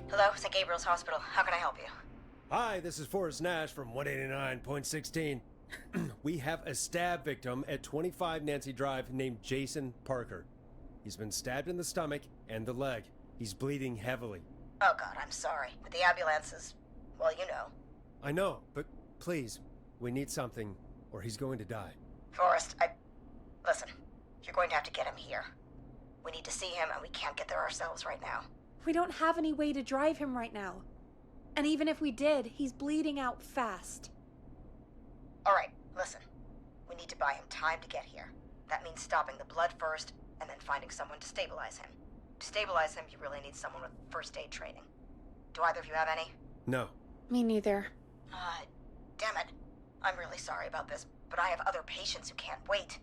Hello, St. Gabriel's Hospital. How can I help you? Hi, this is Forrest Nash from 189.16. We have a stab victim at 25 Nancy Drive named Jason Parker. He's been stabbed in the stomach and the leg. He's bleeding heavily. Oh, God, I'm sorry. But the ambulance is... well, you know. I know, but please, we need something or he's going to die. Forrest, Listen, you're going to have to get him here. We need to see him, and we can't get there ourselves right now. We don't have any way to drive him right now. And even if we did, he's bleeding out fast. All right, listen. We need to buy him time to get here. That means stopping the blood first, and then finding someone to stabilize him. To stabilize him, you really need someone with first aid training. Do either of you have any? No. Me neither. Damn it. I'm really sorry about this, but I have other patients who can't wait.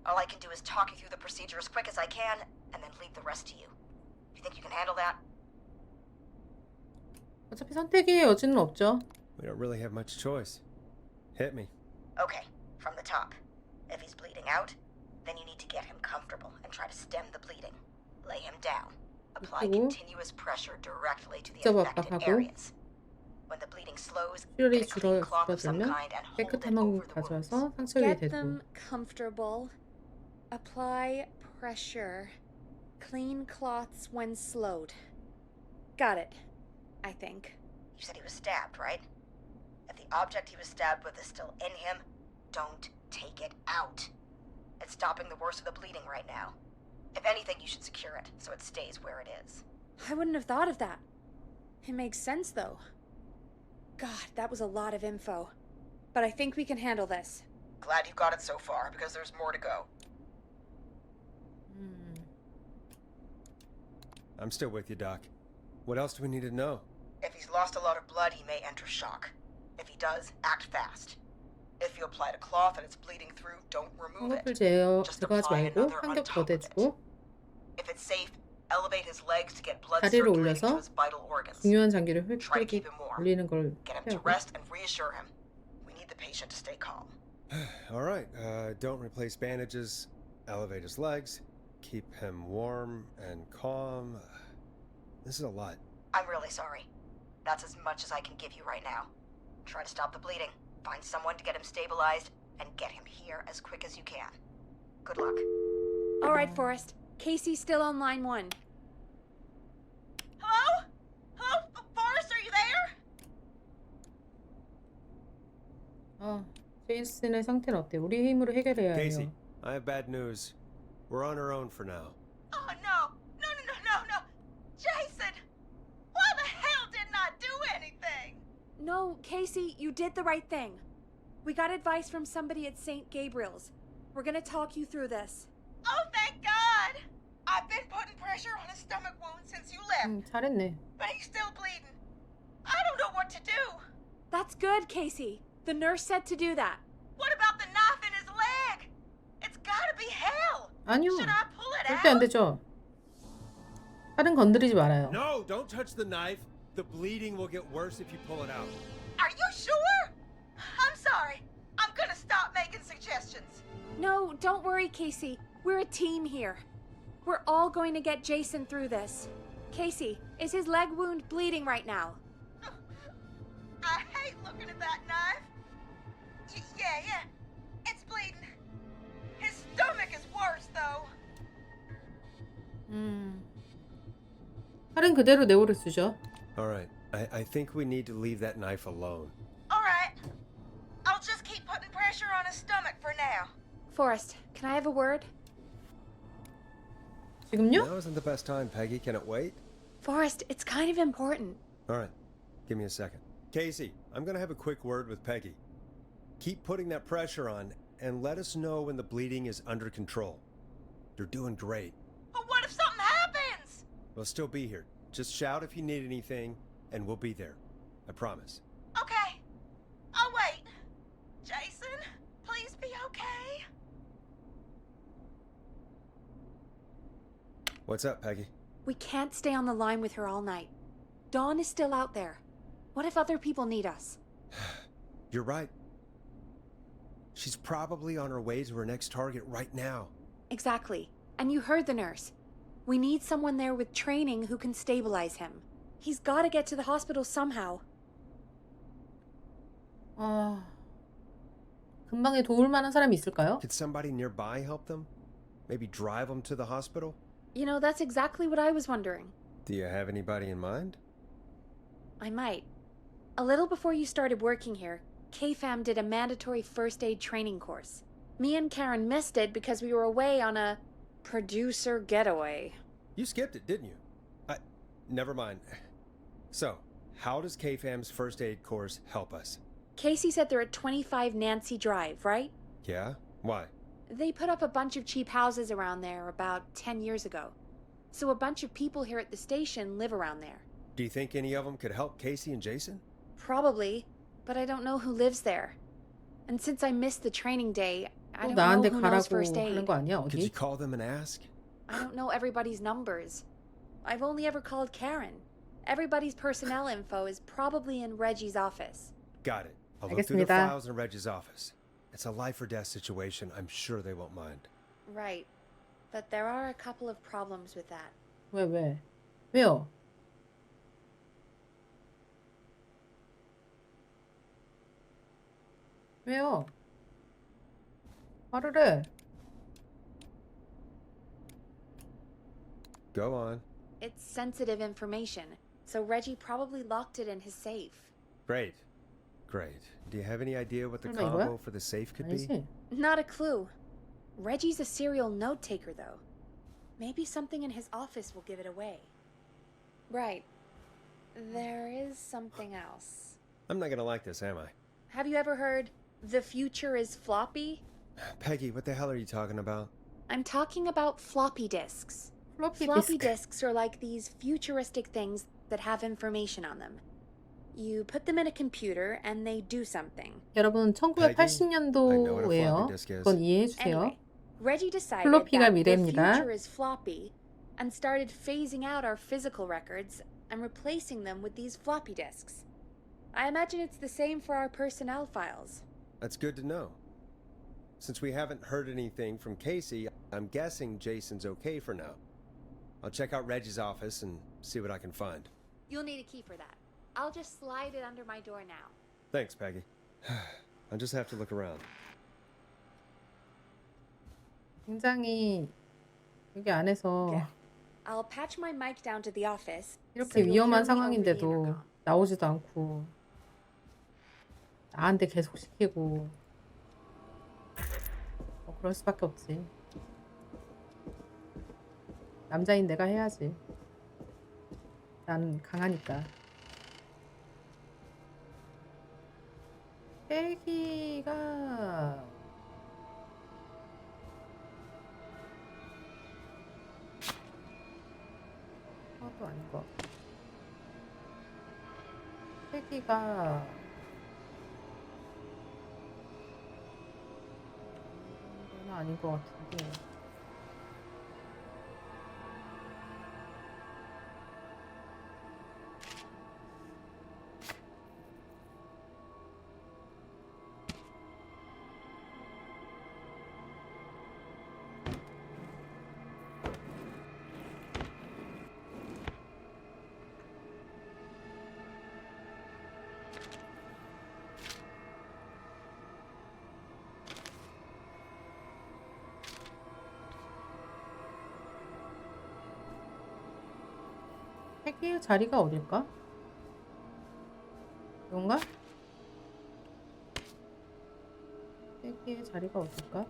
All I can do is talk you through the procedure as quick as I can, and then leave the rest to you. You think you can handle that? 어차피 선택의 여지는 없죠. We don't really have much choice. Hit me. Okay, from the top. If he's bleeding out, then you need to get him comfortable and try to stem the bleeding. Lay him down. Apply continuous pressure directly to the affected areas. When the bleeding slows, 출혈이 get a clean cloth of some 줄어들면 kind and hold it 깨끗한 over 방 the wounds. 가져와서 상처 위에 Get 대고. them comfortable. Apply pressure. Clean cloths when slowed. Got it. I think. You said he was stabbed, right? If the object he was stabbed with is still in him, don't take it out. It's stopping the worst of the bleeding right now. If anything, you should secure it so it stays where it is. I wouldn't have thought of that. It makes sense, though. God, that was a lot of info. But I think we can handle this. Glad you got it so far, because there's more to go. I'm still with you, Doc. What else do we need to know? If he's lost a lot of blood, he may enter shock. If he does, act fast. If you applied a cloth and it's bleeding through, don't remove 황급을 it. 제거하지 말고 한 겹 더 대주고 If it's safe, elevate his legs to get blood 다리를 circulating to 올려서 his vital organs. 중요한 장기를 Try to 획득 keep him warm. 올리는 걸 Get him to 해야 rest and reassure him. We need the patient to stay calm. All right, don't replace bandages. Elevate his legs. Keep him warm and calm. This is a lot. I'm really sorry. That's as much as I can give you right now. Try to stop the bleeding. Find someone to get him stabilized and get him here as quick as you can. Good luck. All right, Forrest. Casey's still on line 1. Hello? Hello? Forrest, are you there? 제이슨의 상태는 어때? 우리 힘으로 해결해야 해요. Casey, I have bad news. We're on our own for now. Oh, no! No, Casey, you did the right thing. We got advice from somebody at St. Gabriel's. We're gonna talk you through this. Oh, thank God! I've been putting pressure on his stomach wound since you left, 잘했네. but he's still bleeding. I don't know what to do. That's good, Casey. The nurse said to do that. What about the knife in his leg? It's gotta be hell. 아니요. Should I pull it 절대 안 out? 되죠. 팔은 건드리지 말아요. No, don't touch the knife. The bleeding will get worse if you pull it out. Are you sure? I'm sorry. I'm gonna stop making suggestions. No, don't worry, Casey. We're a team here. We're all going to get Jason through this. Casey, is his leg wound bleeding right now? I hate looking at that knife. Yeah. It's bleeding. His stomach is worse, though. 팔은 그대로 내버려 두죠. All right. I think we need to leave that knife alone. All right. I'll just keep putting pressure on his stomach for now. Forrest, can I have a word? 지금요? Now isn't the best time, Peggy. Can it wait? Forrest, it's kind of important. All right. Give me a second. Casey, I'm going to have a quick word with Peggy. Keep putting that pressure on and let us know when the bleeding is under control. You're doing great. But what if something happens? We'll still be here. Just shout if you need anything, and we'll be there. I promise. Okay. I'll wait. Jason, please be okay. What's up, Peggy? We can't stay on the line with her all night. Dawn is still out there. What if other people need us? You're right. She's probably on her way to her next target right now. Exactly. And you heard the nurse. We need someone there with training who can stabilize him. He's got to get to the hospital somehow. 금방에 도울 만한 사람이 있을까요? Could somebody nearby help them? Maybe drive them to the hospital? You know, that's exactly what I was wondering. Do you have anybody in mind? I might. A little before you started working here, KFAM did a mandatory first aid training course. Me and Karen missed it because we were away on a producer getaway. You skipped it, didn't you? Never mind. So, how does KFAM's first aid course help us? Casey said they're at 25 Nancy Drive, right? Yeah? Why? They put up a bunch of cheap houses around there about 10 years ago. So a bunch of people here at the station live around there. Do you think any of them could help Casey and Jason? Probably, but I don't know who lives there. And since I missed the training day, I don't know 나한테 who knows 가라고 first aid. 하는 거 아니야? Could you 어디? call them and ask? I don't know everybody's numbers. I've only ever called Karen. Everybody's personnel info is probably in Reggie's office. Got it. I'll look through the 알겠습니다. files in Reggie's office. It's a life or death situation. I'm sure they won't mind. Right. But there are a couple of problems with that. 왜? 왜요? 왜요? 말을 해. Go on. It's sensitive information, so Reggie probably locked it in his safe. Great. Do you have any idea what the 설마 이거야? combo for the safe could be? 아니지? Not a clue. Reggie's a serial note taker, though. Maybe something in his office will give it away. Right. There is something else. I'm not gonna like this, am I? Have you ever heard, the future is floppy? Peggy, what the hell are you talking about? I'm talking about floppy disks. 플로피 Floppy 디스크. disks are like these futuristic things that have information on them. You put them in a computer and they do something. 여러분 I know what a floppy 1980년도예요. disk is. 그건 이해해 주세요. Anyway, Reggie decided 플로피가 that the 미래입니다. future is floppy and started phasing out our physical records and replacing them with these floppy disks. I imagine it's the same for our personnel files. That's good to know. Since we haven't heard anything from Casey, I'm guessing Jason's okay for now. I'll check out Reggie's office and see what I can find. You'll need a key for that. I'll just slide it under my door now. Thanks, Peggy. I'll just have to look around. 굉장히 여기 안에서 Okay. I'll patch my mic down to the office. so 이렇게 you'll hear 위험한 me over the 상황인데도 intercom. 나오지도 않고 나한테 계속 시키고 그럴 수밖에 없지. 남자인 내가 해야지. 나는 강하니까. 패기가 또 아닌 것 같고. 패기가 이건 아닌 것 같은데. 패기의 자리가 어딜까? 이건가? 패기의 자리가 어딜까?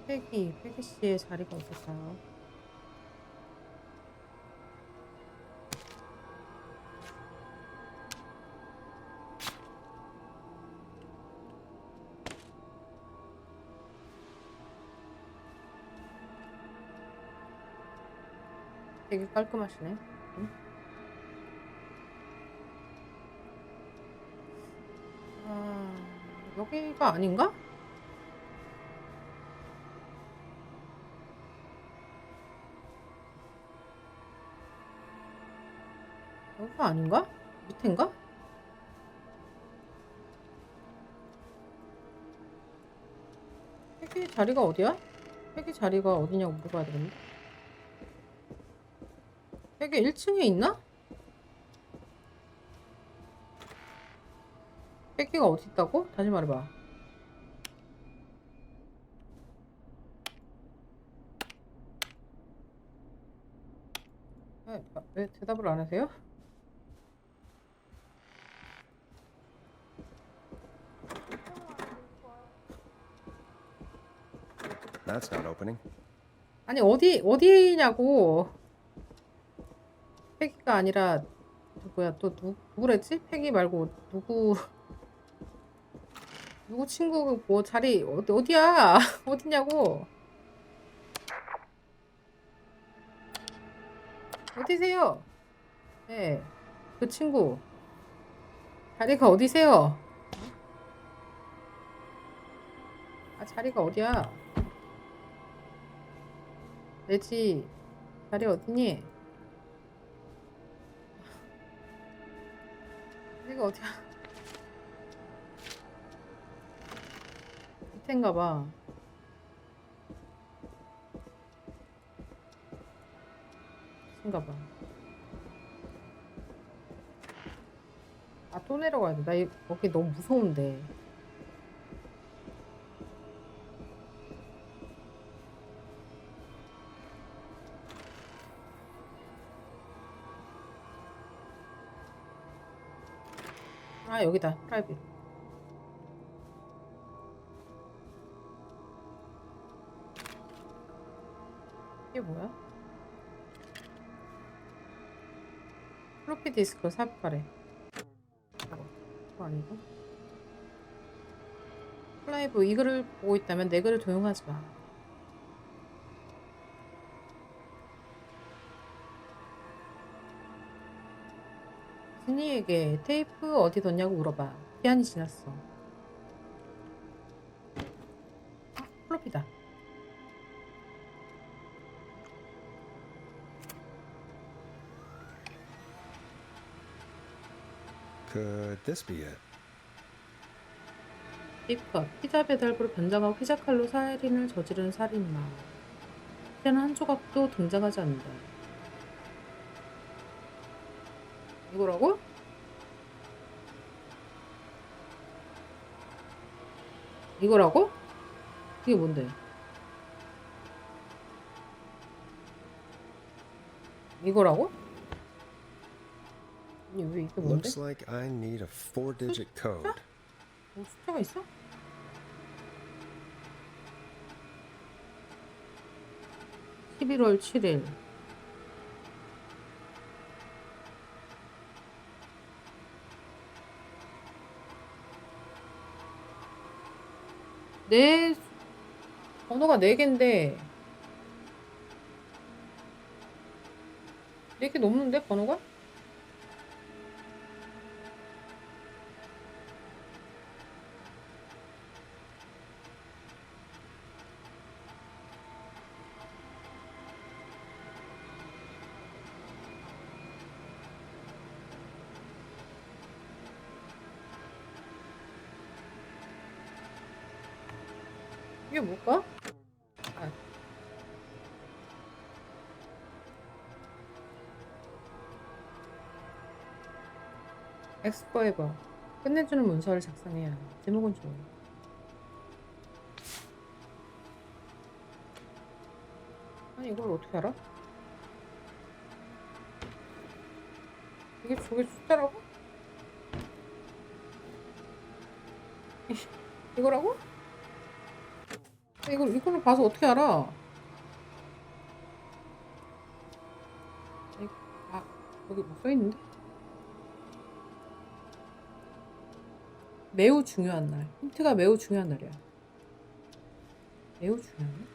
패기 씨의 자리가 어딜까요? 되게 깔끔하시네. 응? 여기가 아닌가? 여기가 아닌가? 밑인가? 패기 자리가 어디야? 패기 자리가 어디냐고 물어봐야 되겠네. 패기 1층에 있나? 패기가 어디 있다고? 다시 말해봐. 왜 대답을 안 하세요? That's not opening. 아니 어디냐고. 패기가 아니라 누구야 또 누구랬지? 패기 말고 누구 친구 뭐 자리 어디야? 어디냐고. 어디세요? 네, 그 친구 자리가 어디세요? 아 자리가 어디야? 내지 자리 어디니? 자리가 어디야? 밑인가봐. 인가봐. 아 또 내려가야 돼. 나 여기 너무 무서운데. 아 여기다. 프라이빗. 이게 뭐야? 플로피 디스크 삽입하래. 그거 아니고. 라이브 이 글을 보고 있다면 내 글을 조용하지 마. 진이에게 테이프 어디 뒀냐고 물어봐. 기한이 지났어. 아, 플로피다. Could this be it? 딥컷. 피자 배달부로 변장하고 피자칼로 살인을 저지른 살인마. 피자는 한 조각도 등장하지 않는다. 이거라고? 이거라고? 이게 뭔데? 이거라고? 왜 이게 뭔데? Looks like I need a 4-digit code. 뭐 숫자가 있어? (11월 7일) 네 번호가 4개인데 4개 넘는데 번호가? 이게 뭘까? 아. 엑스퍼에버 끝내주는 문서를 작성해야 해. 제목은 좋아. 아니 이걸 어떻게 알아? 이게 저게 숫자라고? 이거라고? 이걸로 봐서 어떻게 알아? 아, 여기 뭐 써있는데? 매우 중요한 날. 힌트가 매우 중요한 날이야. 매우 중요한 날?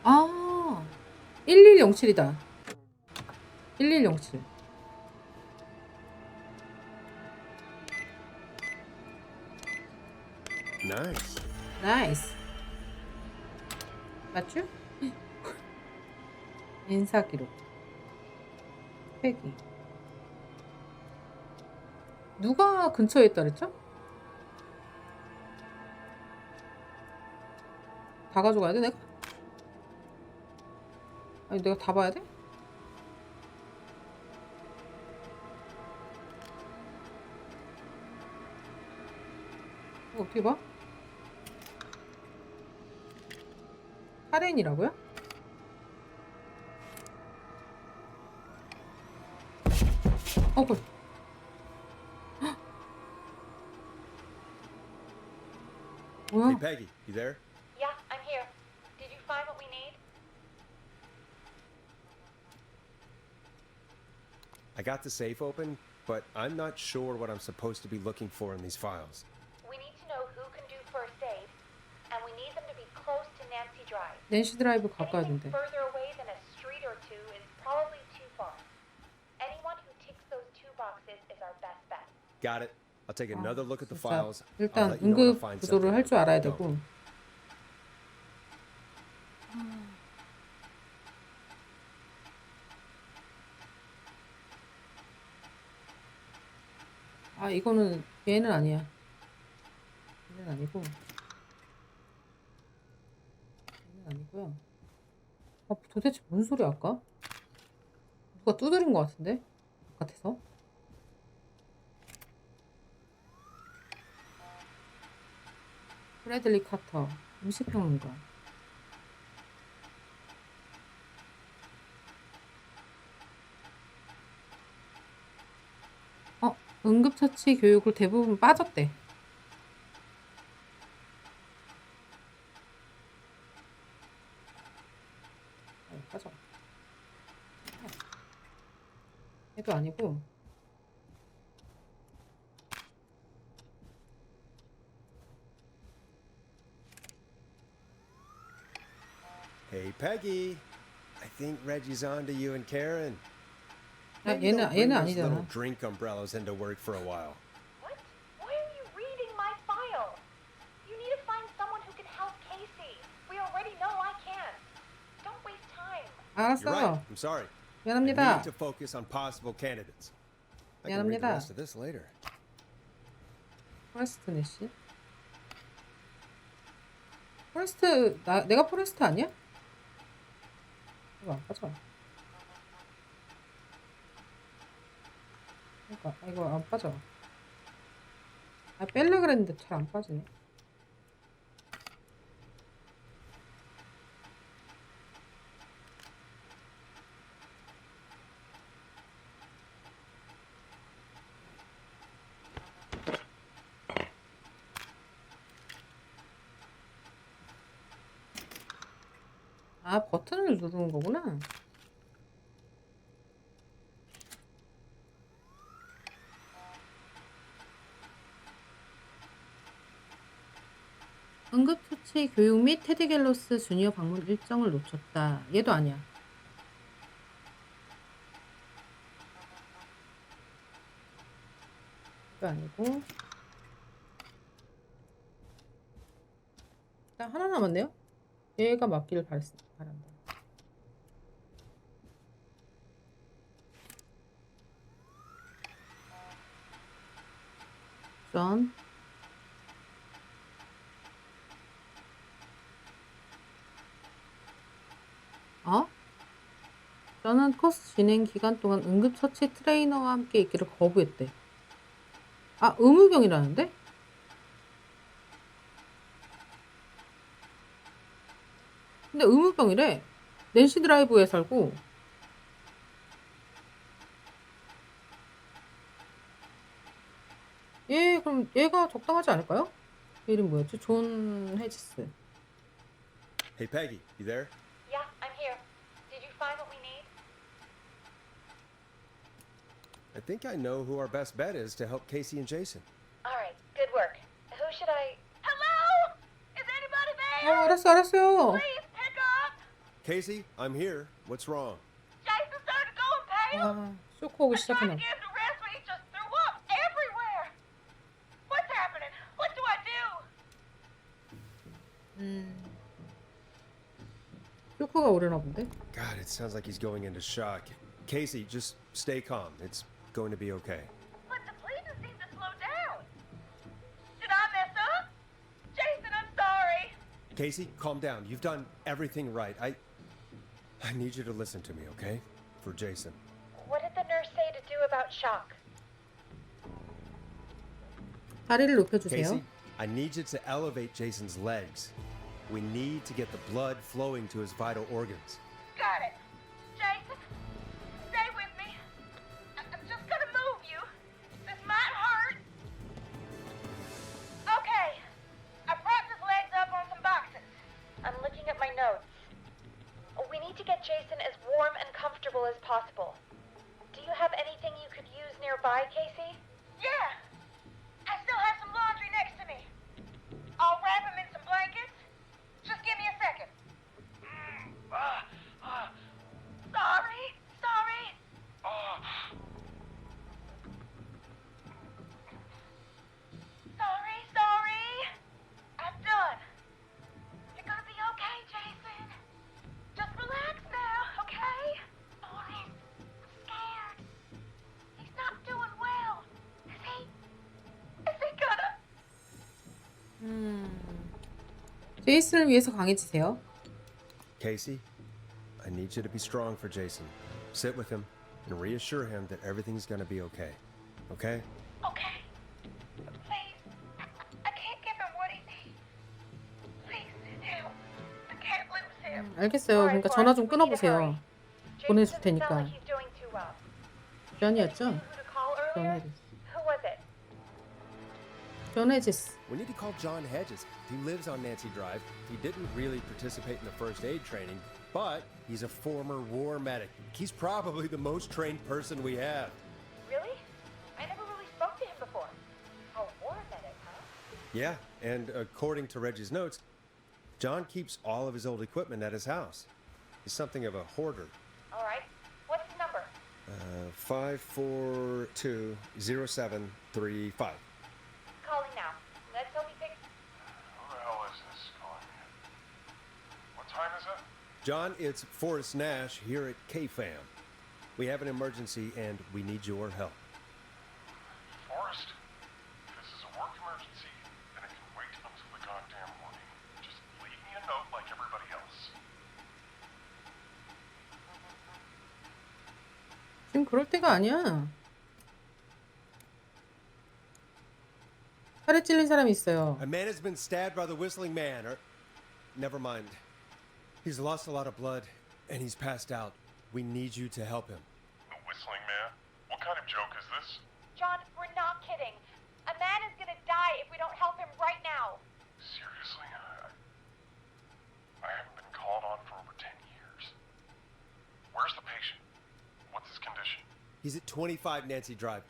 아, 1107이다. 1107. Nice. 나이스. 맞죠? 인사 기록. 회기. 누가 근처에 있다 그랬죠? 다 가져가야 돼, 내가? 아니, 내가 다 봐야 돼? 이거 어떻게 봐? 살인이라고요? 그래. 뭐야? Hey, Peggy, you there? Yeah, I'm here. Did you find what we need? I got the safe open, but I'm not sure what I'm supposed to be looking for in these files. We need to know who can do first aid, and we need them to be close to Nancy Drive. 낸시 드라이브 가까이 Anything 된대. further away than a street or two is probably too far. Anyone who ticks those 2 boxes is our best bet. Got it. I'll take another look at the 진짜 files. I'll 일단 let you know when I 응급 find 구조를 something. 할 줄 알아야 Don't. 되고. 아, 이거는 얘는 아니야. 얘는 아니고. 얘는 아니고요. 아, 도대체 뭔 소리야 아까? 누가 두드린 것 같은데? 바깥에서? 브래들리 카터, 음식평론가. 응급처치 교육을 대부분 빠졌대. 빠져. 얘도 아니고. Hey, Peggy. I think Reggie's on to you and Karen. 아, Maybe they'll bring 얘는 those 아니잖아. little drink umbrellas into work for a while. What? Why are you reading my file? You need to find someone who can help Casey. We already know I can. Don't waste time. You're right. 알았어. I'm sorry. I 미안합니다. need to focus on possible candidates. I can read the 미안합니다. rest of this later. 포레스트 내시. 포레스트 내가 포레스트 아니야? 이거 안 빠져. 그러니까 이거 안 빠져. 아, 뺄라 그랬는데 잘 안 빠지네. 아, 버튼을 누르는 거구나. 응급처치 교육 및 테디 갤로스 주니어 방문 일정을 놓쳤다. 얘도 아니야. 또 아니고. 일단 하나 남았네요. 얘가 맞기를 바란다. 전 저는 코스 진행 기간 동안 응급처치 트레이너와 함께 있기를 거부했대. 아, 의무병이라는데? 근데 의무병이래. 낸시 드라이브에 살고. 그럼 얘가 적당하지 않을까요? 얘 이름 뭐였지? 존 해지스. Hey, Peggy, you there? Yeah, I'm here. Did you find what we need? I think I know who our best bet is to help Casey and Jason. All right, good work. Who should I... Hello? Is anybody there? 알았어요. Please pick up. Casey, I'm here. What's wrong? Jason started going pale. 쇼크 오기 시작하네. Give the rest, but he just threw up everywhere. What's happening? What do I do? 쇼크가 오려나 본데? God, it sounds like he's going into shock. Casey, just stay calm. It's going to be okay. But the bleeding seemed to slow down. Did I mess up? Jason, I'm sorry. Casey, calm down. You've done everything right. I need you to listen to me, okay? For Jason. What did the nurse say to do about shock? 다리를 높여주세요. Casey, I need you to elevate Jason's legs. We need to get the blood flowing to his vital organs. Got it. Jason, stay with me. I'm just gonna move you. This might hurt. Okay. I propped his legs up on some boxes. I'm looking at my notes. We need to get Jason as warm and comfortable as possible. Do you have anything you could use nearby, Casey? Yeah. I still have some laundry next to me. I'll wrap him in some blankets. Just give me a second. Sorry. Sorry. I'm done. You're gonna be okay, Jason. Just relax now, okay? Boris, I'm scared. He's not doing well. Is he gonna... 제이슨을 위해서 강해지세요. Casey, I need you to be strong for Jason. Sit with him and reassure him that everything's going to be okay. Okay? Okay. Please. I can't give him what he needs. Please, help. I can't lose him. 알겠어요. 그러니까 전화 좀 끊어보세요. 보내줄 테니까. 전이었죠? 전 해지스. Who was it? 존 해지스. We need to call John Hedges. He lives on Nancy Drive. He didn't really participate in the first aid training, but he's a former war medic. He's probably the most trained person we have. Really? I never really spoke to him before. A war medic, huh? Yeah, and according to Reggie's notes, John keeps all of his old equipment at his house. He's something of a hoarder. All right. What's his number? 5420735. Calling now. Let's hope he picks... Who the hell is this calling me? What time is it? John, it's Forrest Nash here at KFAM. We have an emergency and we need your help. Forrest, this is a work emergency, and it can wait until the goddamn morning. Just leave me a note like everybody else. 지금 그럴 때가 아니야. 팔에 찔린 사람이 있어요. A man has been stabbed by the Whistling Man, or... Never mind. He's lost a lot of blood, and he's passed out. We need you to help him. The Whistling Man? What kind of joke is this? John, we're not kidding. A man is gonna die if we don't help him right now. Seriously? I haven't been called on for over 10 Where's the patient? What's his condition? He's at 25 Nancy Drive.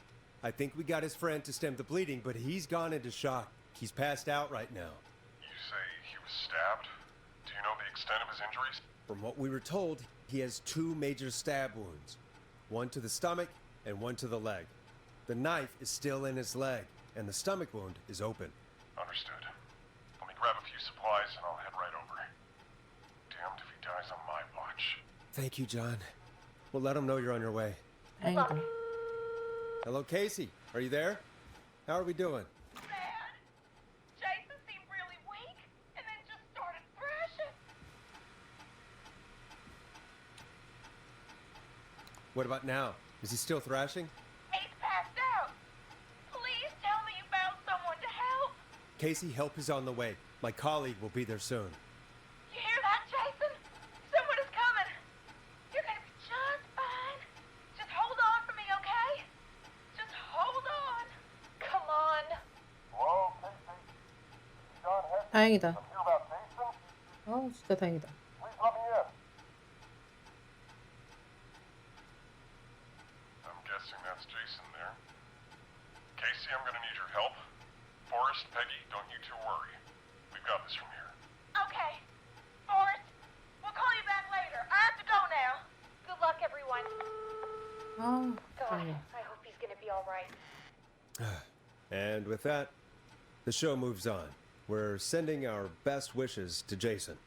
I think we got his friend to stem the bleeding, but he's gone into shock. He's passed out right now. You say he was stabbed? Do you know the extent of his injuries? From what we were told, he has 2 major stab wounds. One to the stomach and one to the leg. The knife is still in his leg, and the stomach wound is open. Understood. Let me grab a few supplies and I'll head right over. Damned if he dies on my watch. Thank you, John. We'll let him know you're on your way. 다행이다. Hello, Casey. Are you there? How are we doing? Jason seemed really weak and then just started thrashing. What about now? Is he still thrashing? He's passed out. Please tell me you found someone to help. Casey, help is on the way. My colleague will be there soon. You hear that, Jason? Someone is coming. You're gonna be just fine. Just hold on for me, okay? Just hold on. Come on. Hello, Casey? John Hess. 다행이다. I'm here about Jason. 아우 진짜 다행이다. Please let me in. I'm guessing that's Jason there. Casey, I'm gonna need your help. Forrest, Peggy, don't you two worry. We've got this from here. Okay. Forrest, we'll call you back later. I have to go now. Good luck, everyone. 아, God, 다행이다. I hope he's gonna be all right. And with that, the show moves on. We're sending our best wishes to Jason.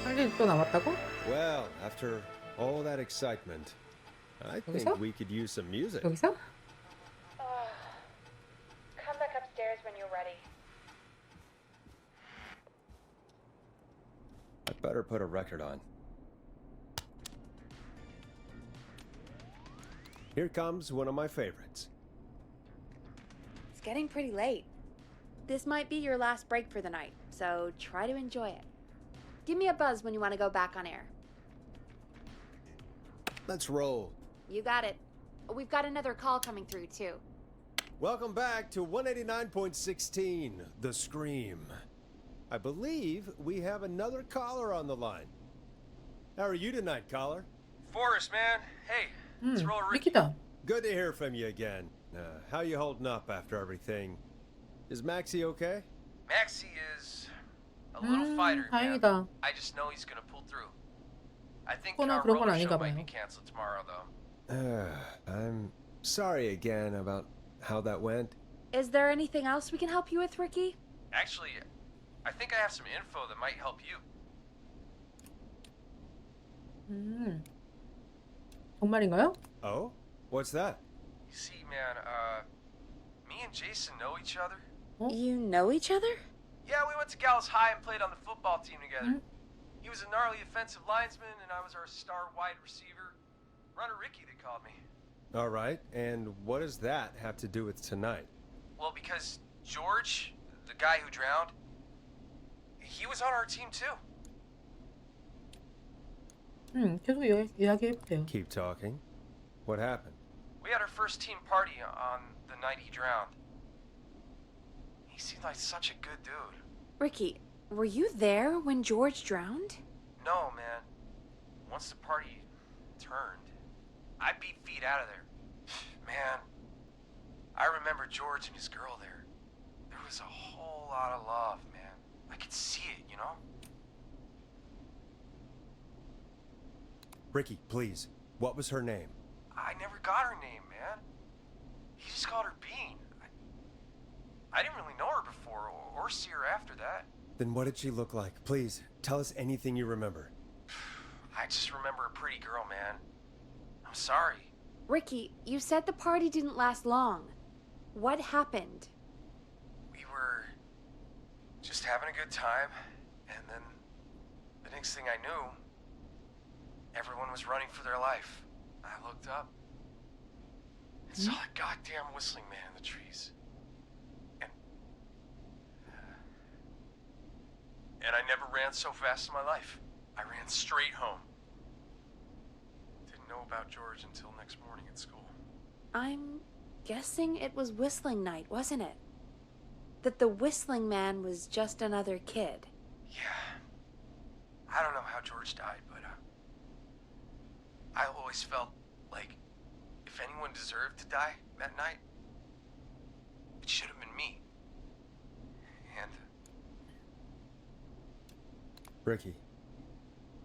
할 일 또 남았다고? Well, after all that excitement, I think 여기서? we could use some music. 여기서? Come back upstairs when you're ready. I better put a record on. Here comes one of my favorites. It's getting pretty late. This might be your last break for the night, so try to enjoy it. Give me a buzz when you want to go back on air. Let's roll. You got it. We've got another call coming through, too. Welcome back to 189.16, The Scream. I believe we have another caller on the line. How are you tonight, caller? Forrest, man. Hey, it's Roll Ricky. 리키다. Good to hear from you again. How you holding up after everything? Is Maxie okay? Maxie is a little fighter, man. 다행이다. I just know he's gonna pull through. I think 코나 our 그런 건 roller show 아닌가 might 봐요. be canceled tomorrow, though. I'm sorry again about how that went. Is there anything else we can help you with, Ricky? Actually, I think I have some info that might help you. 정말인가요? Oh? What's that? You see, man, me and Jason know each other. You know each other? Yeah, we went to Gallows High and played on the football team together. He was a gnarly offensive linesman, and I was our star wide receiver. Runner Ricky, they called me. All right, and what does that have to do with tonight? Well, because George, the guy who drowned, he was on our team too. 계속 이야기해보세요. Keep talking. What happened? We had our first team party on the night he drowned. He seemed like such a good dude. Ricky, were you there when George drowned? No, man. Once the party turned, I beat feet out of there. Man, I remember George and his girl there. There was a whole lot of love, man. I could see it, you know? Ricky, please. What was her name? I never got her name, man. He just called her Bean. I didn't really know her before or see her after that. Then what did she look like? Please, tell us anything you remember. I just remember a pretty girl, man. I'm sorry. Ricky, you said the party didn't last long. What happened? We were just having a good time, and then the next thing I knew, everyone was running for their life. I looked up and saw a goddamn whistling man in the trees. And I never ran so fast in my life. I ran straight home. Didn't know about George until next morning at school. I'm guessing it was whistling night, wasn't it? That the whistling man was just another kid. Yeah. I don't know how how George died, but I always felt like if anyone deserved to die that night, it should have been me. And Ricky,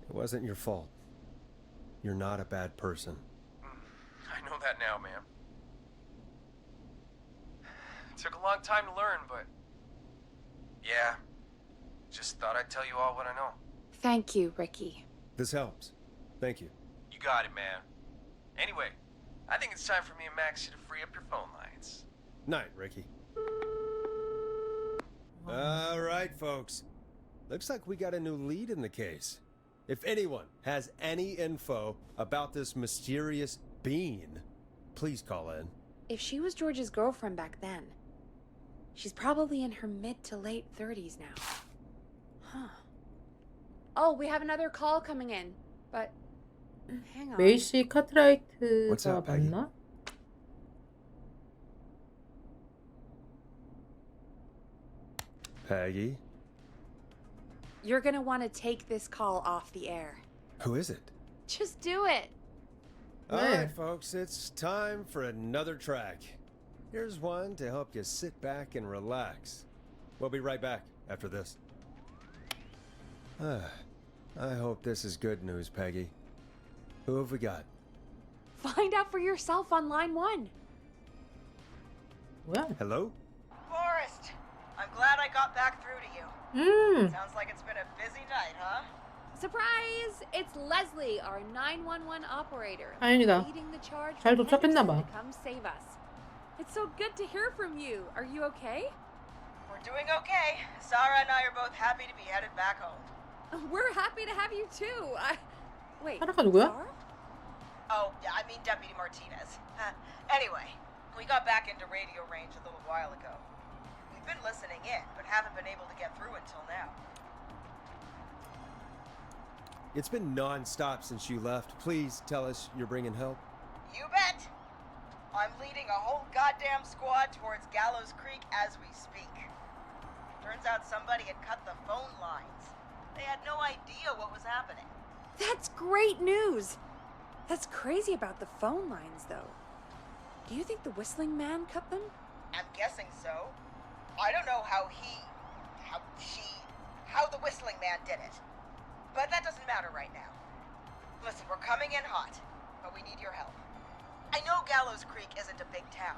it wasn't your fault. You're not a bad person. I know that now, ma'am. It took a long time to learn, but yeah, just thought I'd tell you all what I know. Thank you, Ricky. This helps. Thank you. You got it, man. Anyway, I think it's time for me and Maxie to free up your phone lines. Night, Ricky. All right, folks. Looks like we got a new lead in the case. If anyone has any info about this mysterious being, please call in. If she was George's girlfriend back then, she's probably in her mid to late 30s now. Huh. Oh, we have another call coming in, but hang on. 메이시 What's 카트라이트가 up, Peggy? 맞나? Peggy? You're gonna want to take this call off the air. Who is it? Just do it. All right, folks, it's time for another track. Here's one to help you sit back and relax. We'll be right back after this. I hope this is good news, Peggy. Who have we got? Find out for yourself on line 1. 뭐야? Hello? Forrest, I'm glad I got back through to you. Sounds like it's been a busy night, huh? Surprise! It's Leslie, our 911 operator. 다행이다. Leading the charge 잘 for 도착했나 Henderson 봐. to come save us. It's so good to hear from you. Are you okay? We're doing okay. Sarah and I are both happy to be headed back home. We're happy to have you too. Wait. 사라가 누구야? Sarah? Oh, yeah, I mean Deputy Martinez. Anyway, we got back into radio range a little while ago. We've been listening in, but haven't been able to get through until now. It's been non-stop since you left. Please tell us you're bringing help. You bet! I'm leading a whole goddamn squad towards Gallows Creek as we speak. Turns out somebody had cut the phone lines. They had no idea what was happening. That's great news. That's crazy about the phone lines, though. Do you think the Whistling Man cut them? I'm guessing so. I don't know how the Whistling Man did it. But that doesn't matter right now. Listen, we're coming in hot, but we need your help. I know Gallows Creek isn't a big town,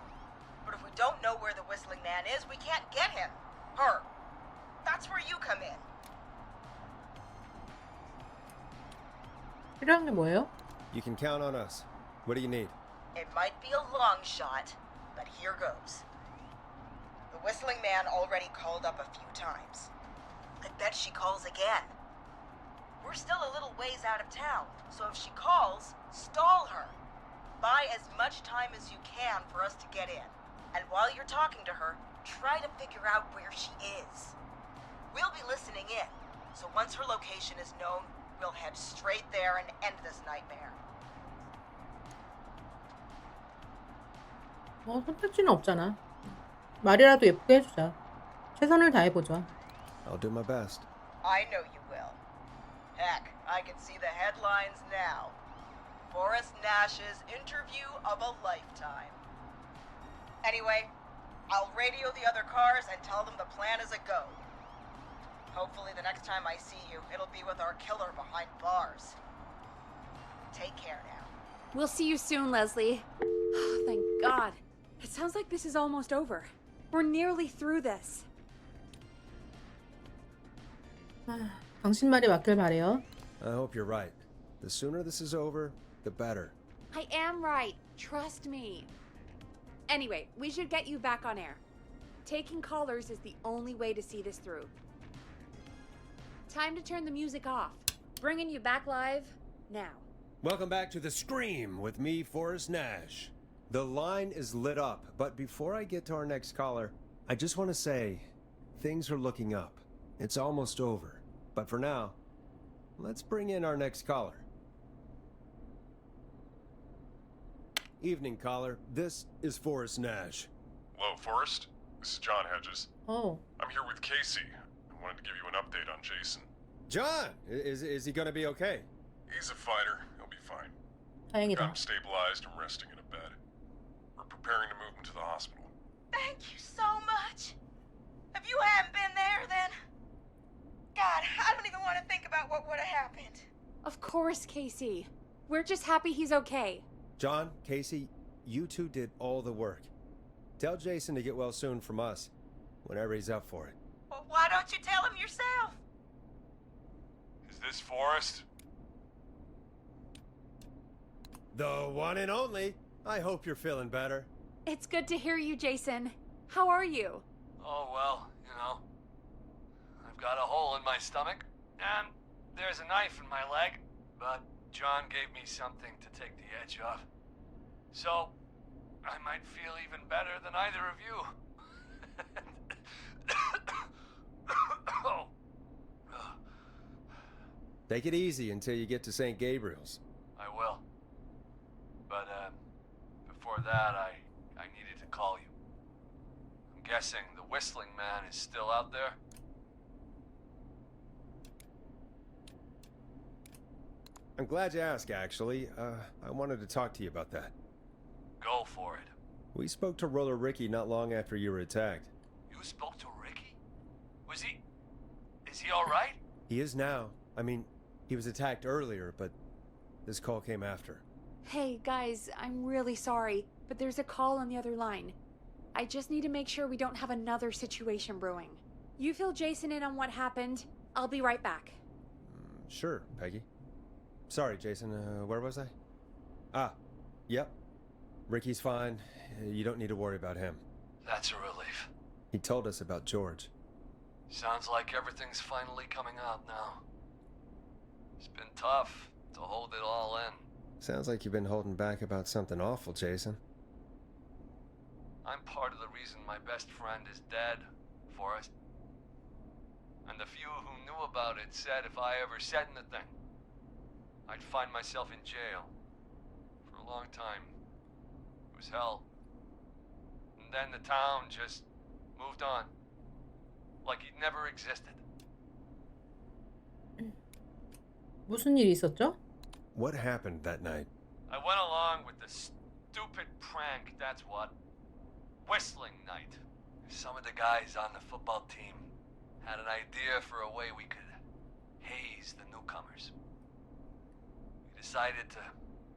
but if we don't know where the Whistling Man is, we can't get him. Her. That's where you come in. 필요한 게 뭐예요? You can count on us. What do you need? It might be a long shot, but here goes. The Whistling Man already called up a few times. I bet she calls again. We're still a little ways out of town, so if she calls, stall her. Buy as much time as you can for us to get in. And while you're talking to her, try to figure out where she is. We'll be listening in, so once her location is known, we'll head straight there and end this nightmare. 선택지는 없잖아. 말이라도 예쁘게 해주자. 최선을 다해보자. I'll do my best. I know you will. Heck, I can see the headlines now. Forrest Nash's interview of a lifetime. Anyway, I'll radio the other cars and tell them the plan is a go. Hopefully the next time I see you, it'll be with our killer behind bars. Take care now. We'll see you soon, Leslie. Oh, thank God. It sounds like this is almost over. We're nearly through this. 당신 말이 맞길 바래요. I hope you're right. The sooner this is over, the better. I am right. Trust me. Anyway, we should get you back on air. Taking callers is the only way to see this through. Time to turn the music off. Bringing you back live now. Welcome back to The Scream with me, Forrest Nash. The line is lit up, but before I get to our next caller, I just want to say things are looking up. It's almost over. But for now, let's bring in our next caller. Evening, caller. This is Forrest Nash. Hello, Forrest. This is John Hedges. Oh. I'm here with Casey. I wanted to give you an update on Jason. John, is he gonna be okay? He's a fighter. He'll be fine. 다행이다. Got him stabilized and resting in a bed. We're preparing to move him to the hospital. Thank you so much. If you hadn't been there, then... God, I don't even want to think about what would have happened. Of course, Casey. We're just happy he's okay. John, Casey, you two did all the work. Tell Jason to get well soon from us, whenever he's up for it. Well, why don't you tell him yourself? Is this Forrest? The one and only. I hope you're feeling better. It's good to hear you, Jason. How are you? Oh, well, you know. I've got a hole in my stomach, and there's a knife in my leg, but John gave me something to take the edge off. So, I might feel even better than either of you. Oh. Take it easy until you get to St. Gabriel's. I will. But, before that, I needed to call you. I'm guessing the Whistling Man is still out there? I'm glad you asked, actually. I wanted to talk to you about that. Go for it. We spoke to Roller Ricky not long after you were attacked. You spoke to Ricky? Is he alright? He is now. I mean, he was attacked earlier, but this call came after. Hey, guys, I'm really sorry, but there's a call on the other line. I just need to make sure we don't have another situation brewing. You fill Jason in on what happened. I'll be right back. Sure, Peggy. Sorry, Jason, where was I? Yep. Ricky's fine. You don't need to worry about him. That's a relief. He told us about George. Sounds like everything's finally coming out now. It's been tough to hold it all in. Sounds like you've been holding back about something awful, Jason. I'm part of the reason my best friend is dead, Forrest. And the few who knew about it said if I ever said anything, I'd find myself in jail. For a long time. It was hell. And then the town just moved on. Like he'd never existed. 무슨 일이 있었죠? What happened that night? I went along with the stupid prank, that's what. Whistling night. Some of the guys on the football team had an idea for a way we could haze the newcomers. We decided to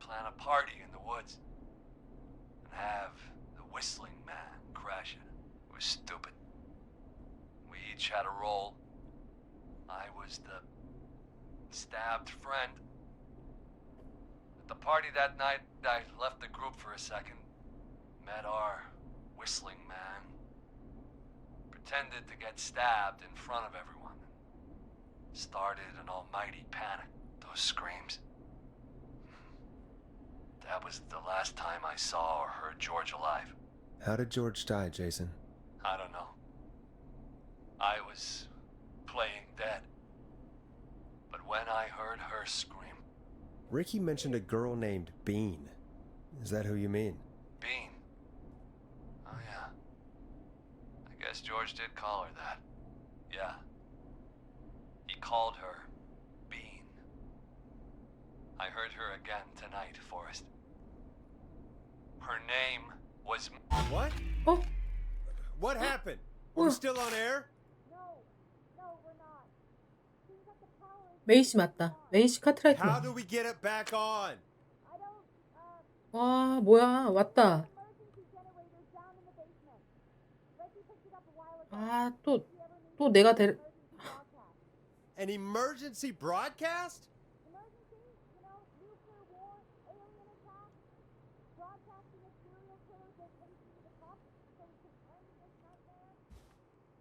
plan a party in the woods and have the Whistling Man crash it. It was stupid. We each had a role. I was the stabbed friend. At the party that night, I left the group for a second, met our Whistling Man, pretended to get stabbed in front of everyone, started an almighty panic. Those screams. That was the last time I saw or heard George alive. How did George die, Jason? I don't know. I was playing dead. But when I heard her scream... Ricky mentioned a girl named Bean. Is that who you mean? Bean? Oh, yeah. I guess George did call her that. Yeah. He called her Bean. I heard her again tonight, Forrest. Her name was... What? Oh? What happened? Are we still on air? 메이 씨 맞다. 메이 씨 카트라이트. How do we get it back on? 와, 뭐야. 왔다. 아, 또 내가 An emergency broadcast?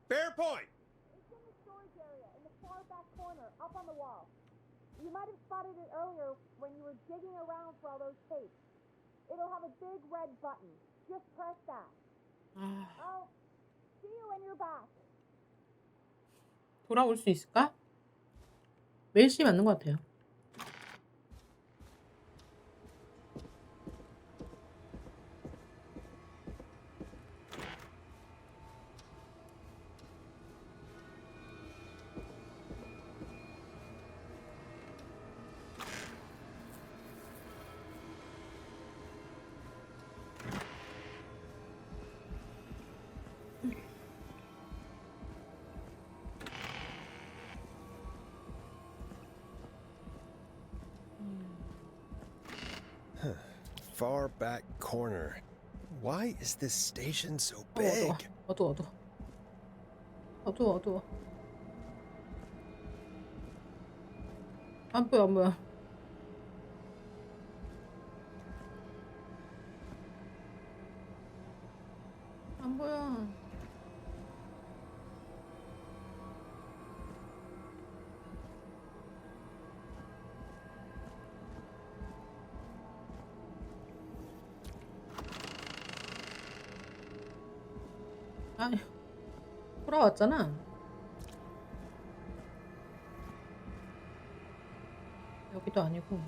Fair point. It's in the storage area in the far back corner, up on the wall. You might have spotted it earlier when you were digging around for all those tapes. It'll have a big red button. Just press that. I'll see you when you're back. 돌아올 수 있을까? 메이 씨 맞는 것 같아요. far back corner. Why is this station so 어두워. big? 어두워. 안 보여. 안 보여. 아니, 돌아왔잖아. 여기도 아니고.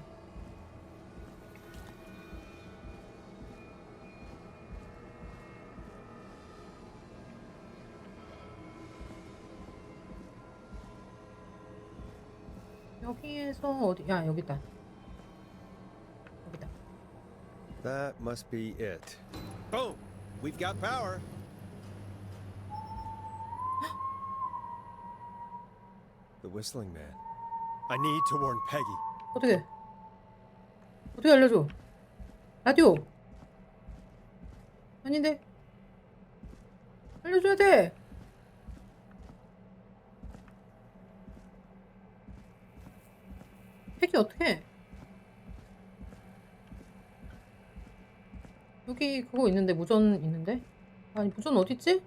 여기에서 어디야? 여기다. That must be it. Boom! We've got power. The whistling man. I need to warn Peggy. 어떻게 알려줘? 라디오. 아닌데. 알려줘야 돼. 팩이 어떻게? 여기 그거 있는데, 무전 있는데? 아니, 무전 어딨지?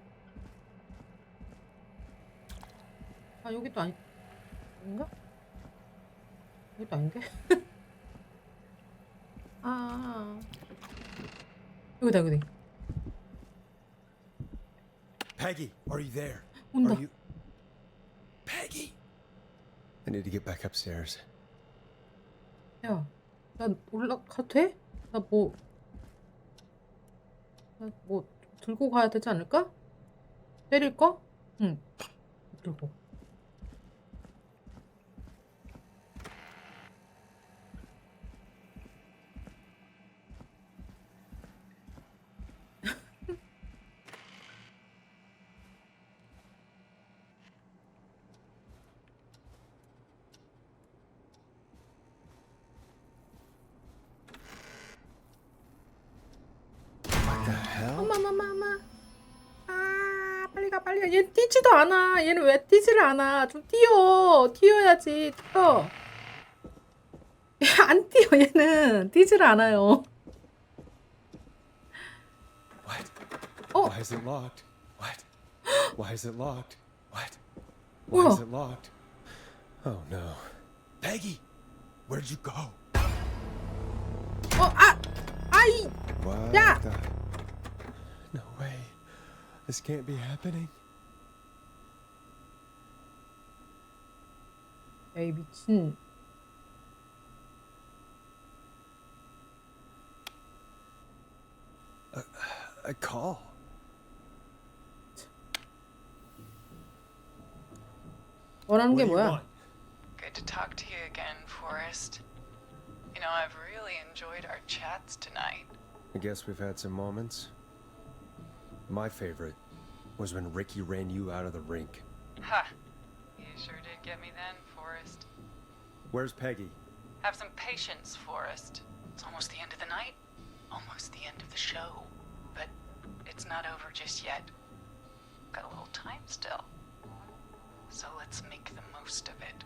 아, 여기도 아닌가? 여기도 아닌데? 여기다. Peggy, are you there? 온다. Are you... Peggy! I need to get back upstairs. 야, 나 올라가도 돼? 나 뭐 들고 가야 되지 않을까? 때릴 거? 응. 들고. 엄마. 아, 빨리 가. 얘 뛰지도 않아. 얘는 왜 뛰지를 않아? 좀 뛰어야지. 뛰어. 안 뛰어. 얘는 뛰지를 않아요. What? Oh. Why is it locked? What? Why is it locked? What? Why 뭐야? is it locked? Oh no. Peggy! Where'd you go? 아이. What 야. the... No way. This can't be happening. 에이, 미친. A call. 원하는 게 What do you 뭐야? want? Good to talk to you again, Forrest. You know, I've really enjoyed our chats tonight. I guess we've had some moments. My favorite was when Ricky ran you out of the rink. Ha! You sure did get me then, Forrest. Where's Peggy? Have some patience, Forrest. It's almost the end of the night. Almost the end of the show. But it's not over just yet. Got a little time still. So let's make the most of it.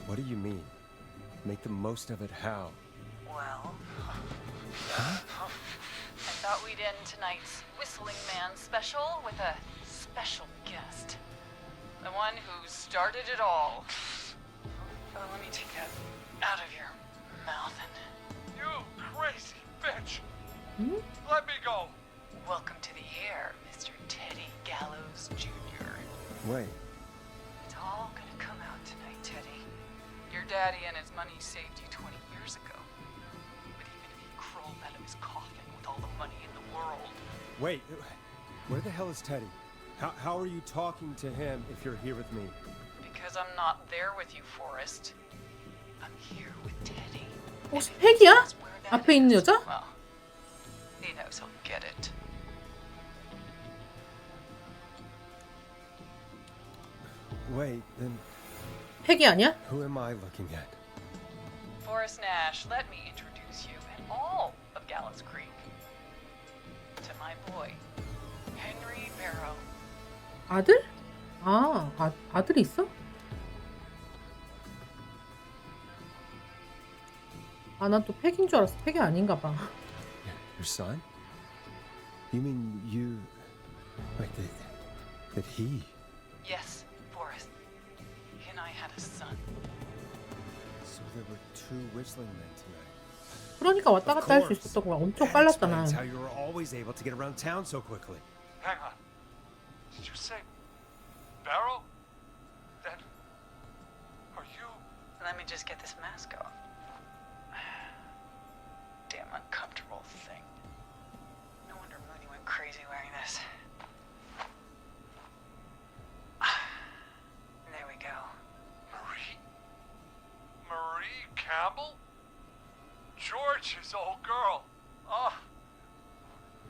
What do you mean? Make the most of it how? Well, Huh? I thought we'd end tonight's Whistling Man special with a special guest. The one who started it all. Oh, let me take that out of your mouth and... You crazy bitch! Let me go! Welcome to the air, Mr. Teddy Gallows Jr. Wait. It's all gonna come out tonight, Teddy. Your daddy and his money saved you 20 years ago. But even if he crawled out of his coffin with all the money in the world... Wait. Where the hell is Teddy? How are you talking to him if you're here with me? Because I'm not there with you, Forrest. I'm here with Teddy. 혹시 팩이야? 앞에 있는 여자? Well, he knows he'll get it. Wait, then 팩이 아니야? who am I looking at? Forrest Nash, let me introduce you and all of Gallows Creek to my boy, Henry Barrow. 아들? 아들이 있어? 난 또 팩인 줄 알았어. 팩이 아닌가 봐. Your son? You mean you... Wait, that he... Yes, Forrest. He and I had a son. So there were two whistling men tonight. 그러니까 왔다 갔다 할 수 있었던 거야. 엄청 빨랐잖아. That's how you were always able to get around town so quickly. Hang on. Did you say Barrow? Then are you? Let me just get this mask off. Damn uncomfortable thing. No wonder Mooney went crazy wearing this. There we go. Marie Campbell? George's old girl. Oh,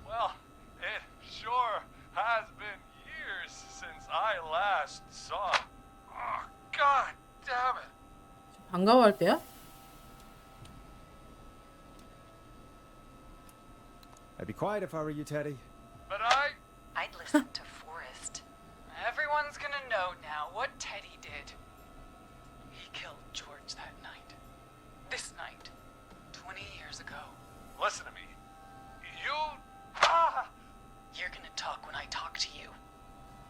well, it sure has been years since I last saw. Oh, God damn it. 반가워할 때야? I'd be quiet if I were you, Teddy. But I'd listen to Forrest. Everyone's gonna know now what Teddy did. He killed George that night. This night. 20 years ago. Listen to me. You... You're gonna talk when I talk to you.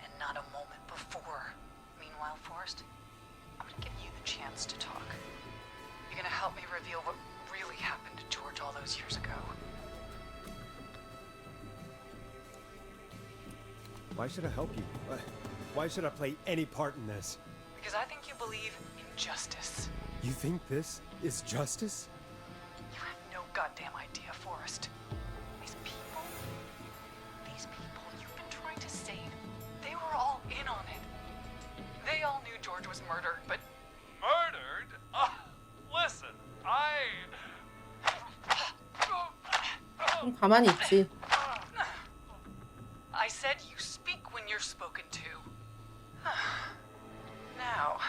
And not a moment before. Meanwhile, Forrest, I'm gonna give you the chance to talk. You're gonna help me reveal what really happened to George all those years ago. Why should I help you? Why should I play any part in this? Because I think you believe in justice. You think this is justice? You have no goddamn idea, Forrest. These people you've been trying to save, they were all in on it. They all knew George was murdered, but... Murdered? Listen, 좀 가만히 있지. I said you speak when you're spoken to. Now,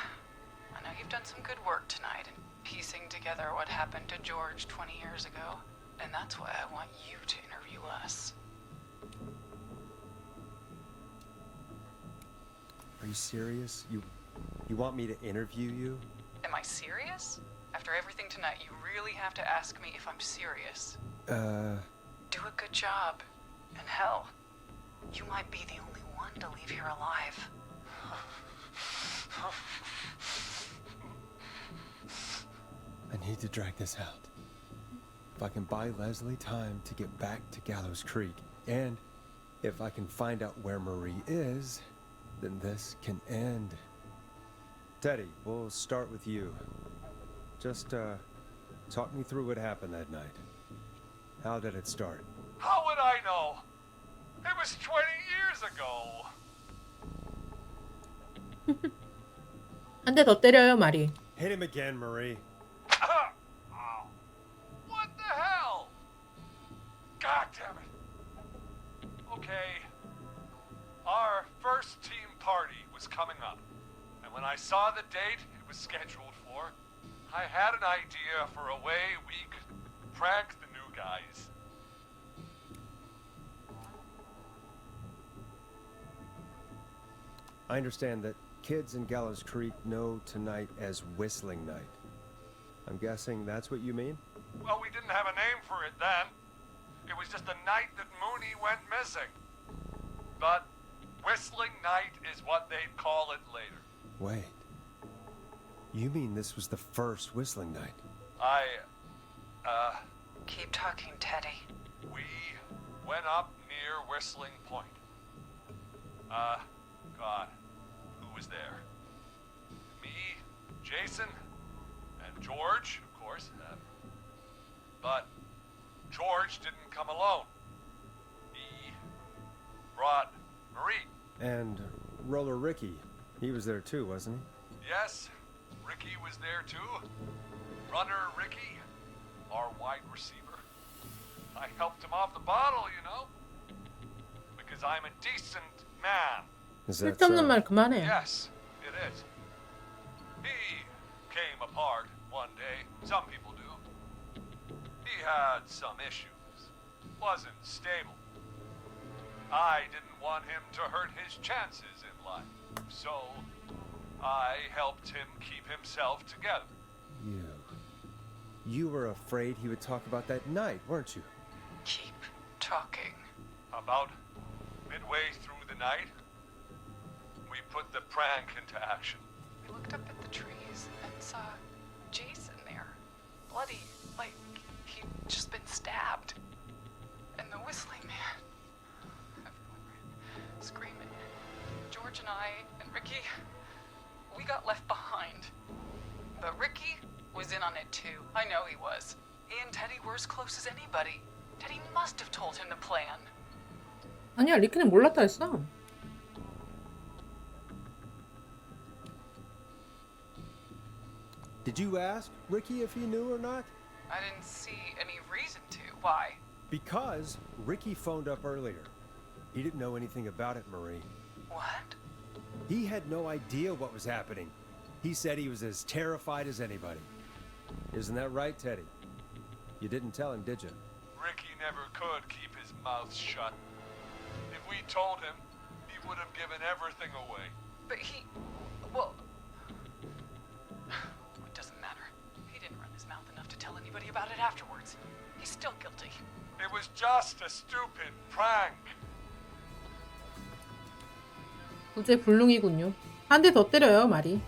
I know you've done some good work tonight in piecing together what happened to George 20 years ago, and that's why I want you to interview us. Are you serious? You want me to interview you? Am I serious? After everything tonight, you really have to ask me if I'm serious. Do a good job. And hell, you might be the only one to leave here alive. I need to drag this out. If I can buy Leslie time to get back to Gallows Creek, and if I can find out where Marie is, then this can end. Teddy, we'll start with you. Just, talk me through what happened that night. How did it start? How would I know? It was 20 years ago. 한 대 더 때려요, 마리. Hit him again, Marie. What the hell? God damn it. Okay. Our first team party was coming up. And when I saw the date it was scheduled for, I had an idea for a way we could prank the new guys. I understand that kids in Gallows Creek know tonight as Whistling Night. I'm guessing that's what you mean? Well, we didn't have a name for it then. It was just the night that Mooney went missing. But Whistling Night is what they'd call it later. Wait. You mean this was the first Whistling Night? Keep talking, Teddy. We went up near Whistling Point. God, who was there? Me, Jason, and George, of course. But George didn't come alone. He brought Marie. And Roller Ricky. He was there too, wasn't he? Yes, Ricky was there too. Runner Ricky, our wide receiver. I helped him off the bottle, you know. Because I'm a decent man. 쓸데없는 말 그만해. Yes, it is. He came apart one day. Some people had some issues. Wasn't stable. I didn't want him to hurt his chances in life, so I helped him keep himself together. You were afraid he would talk about that night, weren't you? Keep talking. About midway through the night, we put the prank into action. We looked up at the trees and saw Jason there, bloody, like he'd just been stabbed. And the whistling man, everyone ran, screaming. George and I and Ricky, we got left behind. But Ricky was in on it too. I know he was. He and Teddy were as close as anybody. Teddy must have told him the plan. 아니야, 리키는 몰랐다 했어. Did you ask Ricky if he knew or not? I didn't see any reason to. Why? Because Ricky phoned up earlier. He didn't know anything about it, Marie. What? He had no idea what was happening. He said he was as terrified as anybody. Isn't that right, Teddy? You didn't tell him, did you? Ricky never could keep his mouth shut. If we told him, he would have given everything away. But he... well... it doesn't matter. He didn't run his mouth enough to tell anybody about it afterwards. He's still guilty. It was just a stupid prank. 구제불능이군요. 한 대 더 때려요, 말이.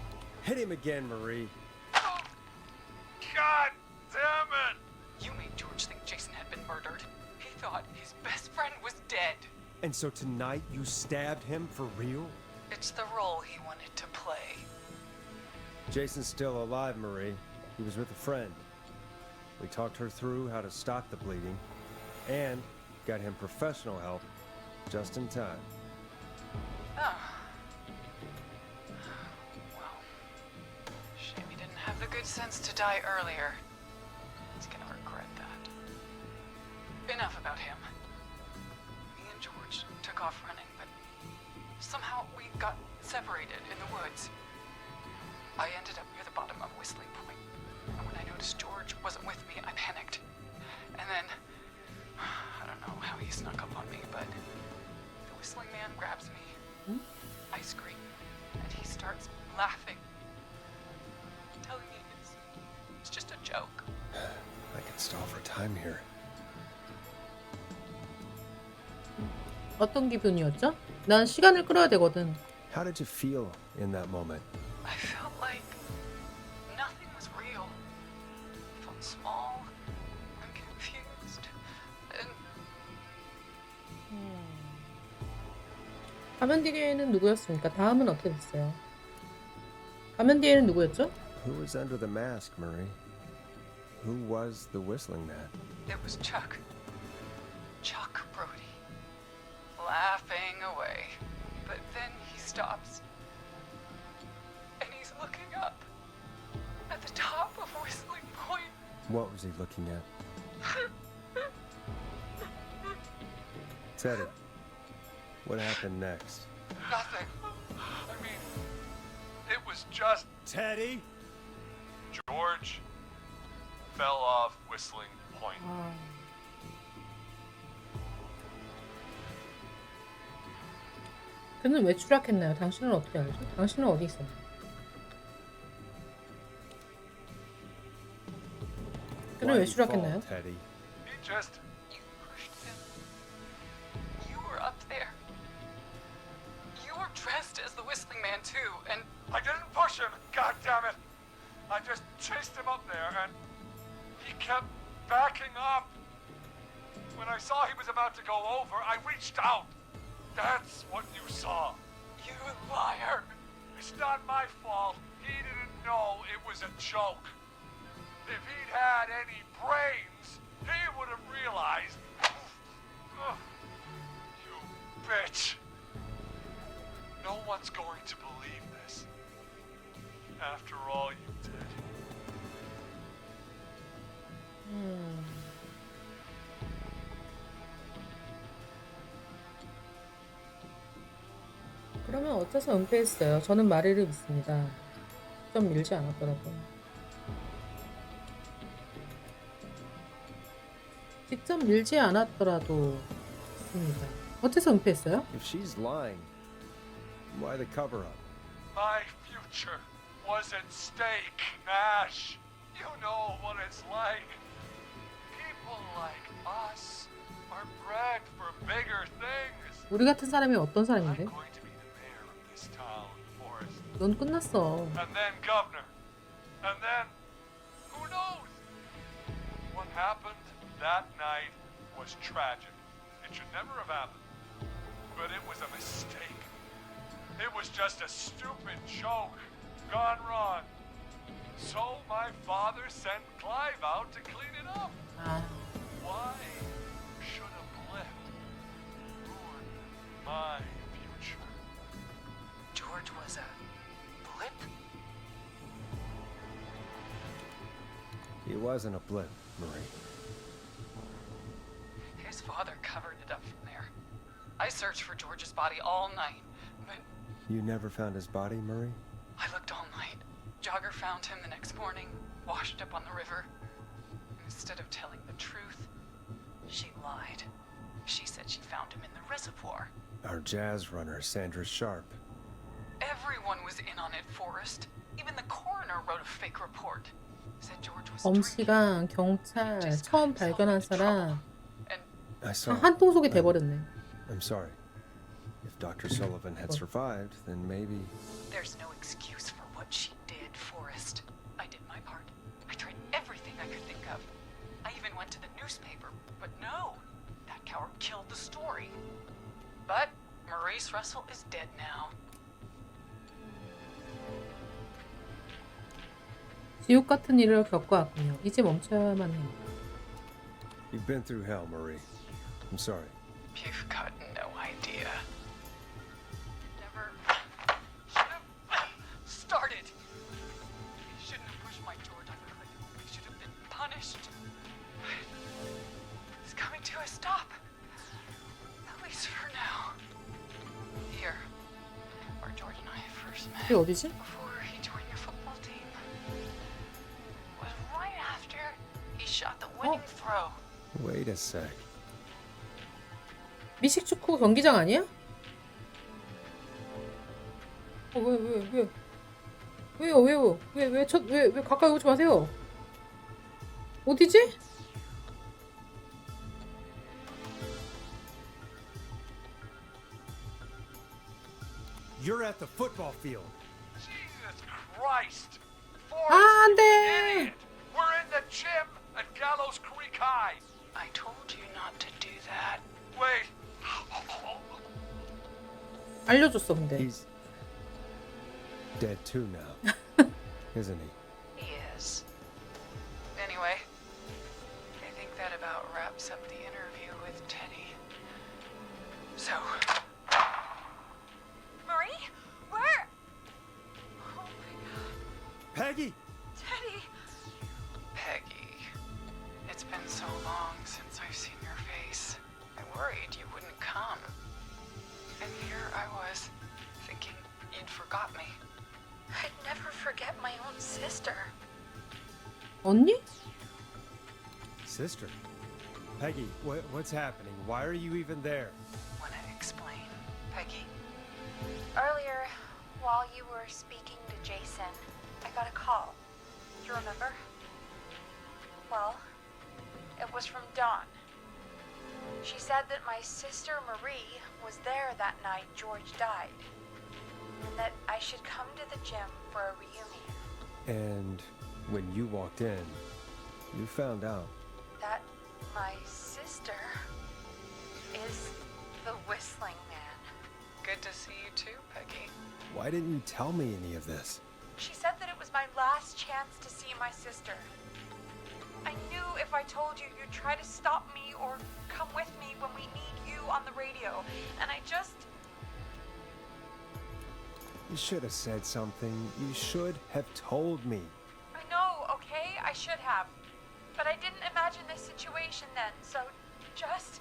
Hit him again, Marie. God damn it! You made George think Jason had been murdered. He thought his best friend was dead. And so tonight you stabbed him for real? It's the role he wanted to play. Jason's still alive, Marie. He was with a friend. We talked her through how to stop the bleeding and got him professional help just in time. Oh. Well, shame he didn't have the good sense to die earlier. He's gonna regret that. Enough about him. Me and George took off running, but somehow we got separated in the woods. I ended up near the bottom of Whistling Point, and when I noticed George wasn't with me, I panicked. And then, I don't know how he snuck up on me, but the Whistling Man grabs me. I scream, and he starts laughing, telling me it's just a joke. I can stall for time here. 어떤 기분이었죠? 난 시간을 끌어야 되거든. How did you feel in that moment? I felt like nothing was real. I felt small and confused, and 가면 뒤에는 누구였습니까? 다음은 어떻게 됐어요? 가면 뒤에는 누구였죠? Who was under the mask, Marie? Who was the whistling man? it was Chuck. Chuck Brody. Laughing away. But then he stops. And he's looking up. At the top of Whistling Point. What was he looking at? Teddy, what happened next? Nothing. I mean, it was just... Teddy? George fell off Whistling Point. 그는 왜 추락했나요? 당신은 어떻게 알죠? 당신은 어디 있었나요? 그는 왜 추락했나요? Teddy. He just... You pushed him. You were up there. You were dressed as the Whistling Man too, and I didn't push him, God damn it! I just chased him up there and he kept backing up. When I saw he was about to go over, I reached out. That's what you saw. you liar. It's not my fault. He didn't know it was a joke. If he'd had any brains, he would have realized. Ugh. You bitch. No one's going to believe this. After all you did. 그러면 어째서 은폐했어요? 저는 마리를 믿습니다. 좀 밀지 않았더라고요. 직접 밀지 않았더라도 좋습니다. 어째서 은폐했어요? If she's lying, why the cover up? My future was at stake, Nash. You know what it's like. People like us are bred for bigger things. 우리 같은 사람이 어떤 사람인데? I'm going to be the mayor of this town, Forrest. 넌 끝났어. And then governor. And then, who knows? What happened that night was tragic. It should never have happened. But it was a mistake. It was just a stupid joke gone wrong. So my father sent Clive out to clean it up. Why should a blip ruin my future? George was a blip? He wasn't a blip, Marie. His father covered it up from there. I searched for George's body all night, but You never found his body, Marie? I looked all night. Jogger found him the next morning, washed up on the river. Instead of telling the truth, she lied. She said she found him in the reservoir. Our jazz runner, Sandra Sharp. Everyone was in on it, Forrest. Even the coroner wrote a fake report. Said George was 범씨랑 경찰 처음 발견한 사람 I saw. 한 통속이 돼버렸네. I'm sorry. If Dr. Sullivan had survived, then maybe. There's no excuse for what she did, Forrest. I did my part. I tried everything I could think of. I even went to the newspaper, but no. That coward killed the story. But Maurice Russell is dead now. 지옥 같은 일을 겪어왔군요. 이제 멈춰야만 해요. You've been through hell, Marie. I'm sorry. You've got no idea. Never should have started. He shouldn't have pushed my George off the cliff. He should have been punished. It's coming to a stop. At least for now. Here, where George and I first met. 이게 어디지? Before he joined your football team. Was right after he shot the winning throw. Wait a sec. 미식축구 경기장 아니야? 왜 가까이 오지 마세요. 어디지? You're at the football field. Jesus Christ! 아, 안 돼. Idiot! We're in the gym at Gallows Creek High. I told you not to do that. Wait. 알려줬어 근데. He's dead too now, isn't he? He is. Anyway, I think that about wraps up the interview with Teddy. So, Marie? Where? Oh my god. Peggy! Teddy! Peggy, it's been so long since I've seen your face. I worried you wouldn't come. And here I was, thinking you'd forgot me. I'd never forget my own sister. 언니? Sister. Peggy, what's happening? Why are you even there? Wanna explain, Peggy? Earlier, while you were speaking to Jason, I got a call. Do you remember? Well, it was from Dawn. She said that my sister Marie was there that night George died, and that I should come to the gym for a reunion. And when you walked in, you found out. That my sister is the Whistling Man. Good to see you too, Peggy. Why didn't you tell me any of this? She said that it was my last chance to see my sister. I knew if I told you, you'd try to stop me or come with me when we need you on the radio. And I just... You should have said something. You should have told me. I know, okay? I should have. But I didn't imagine this situation then, so just...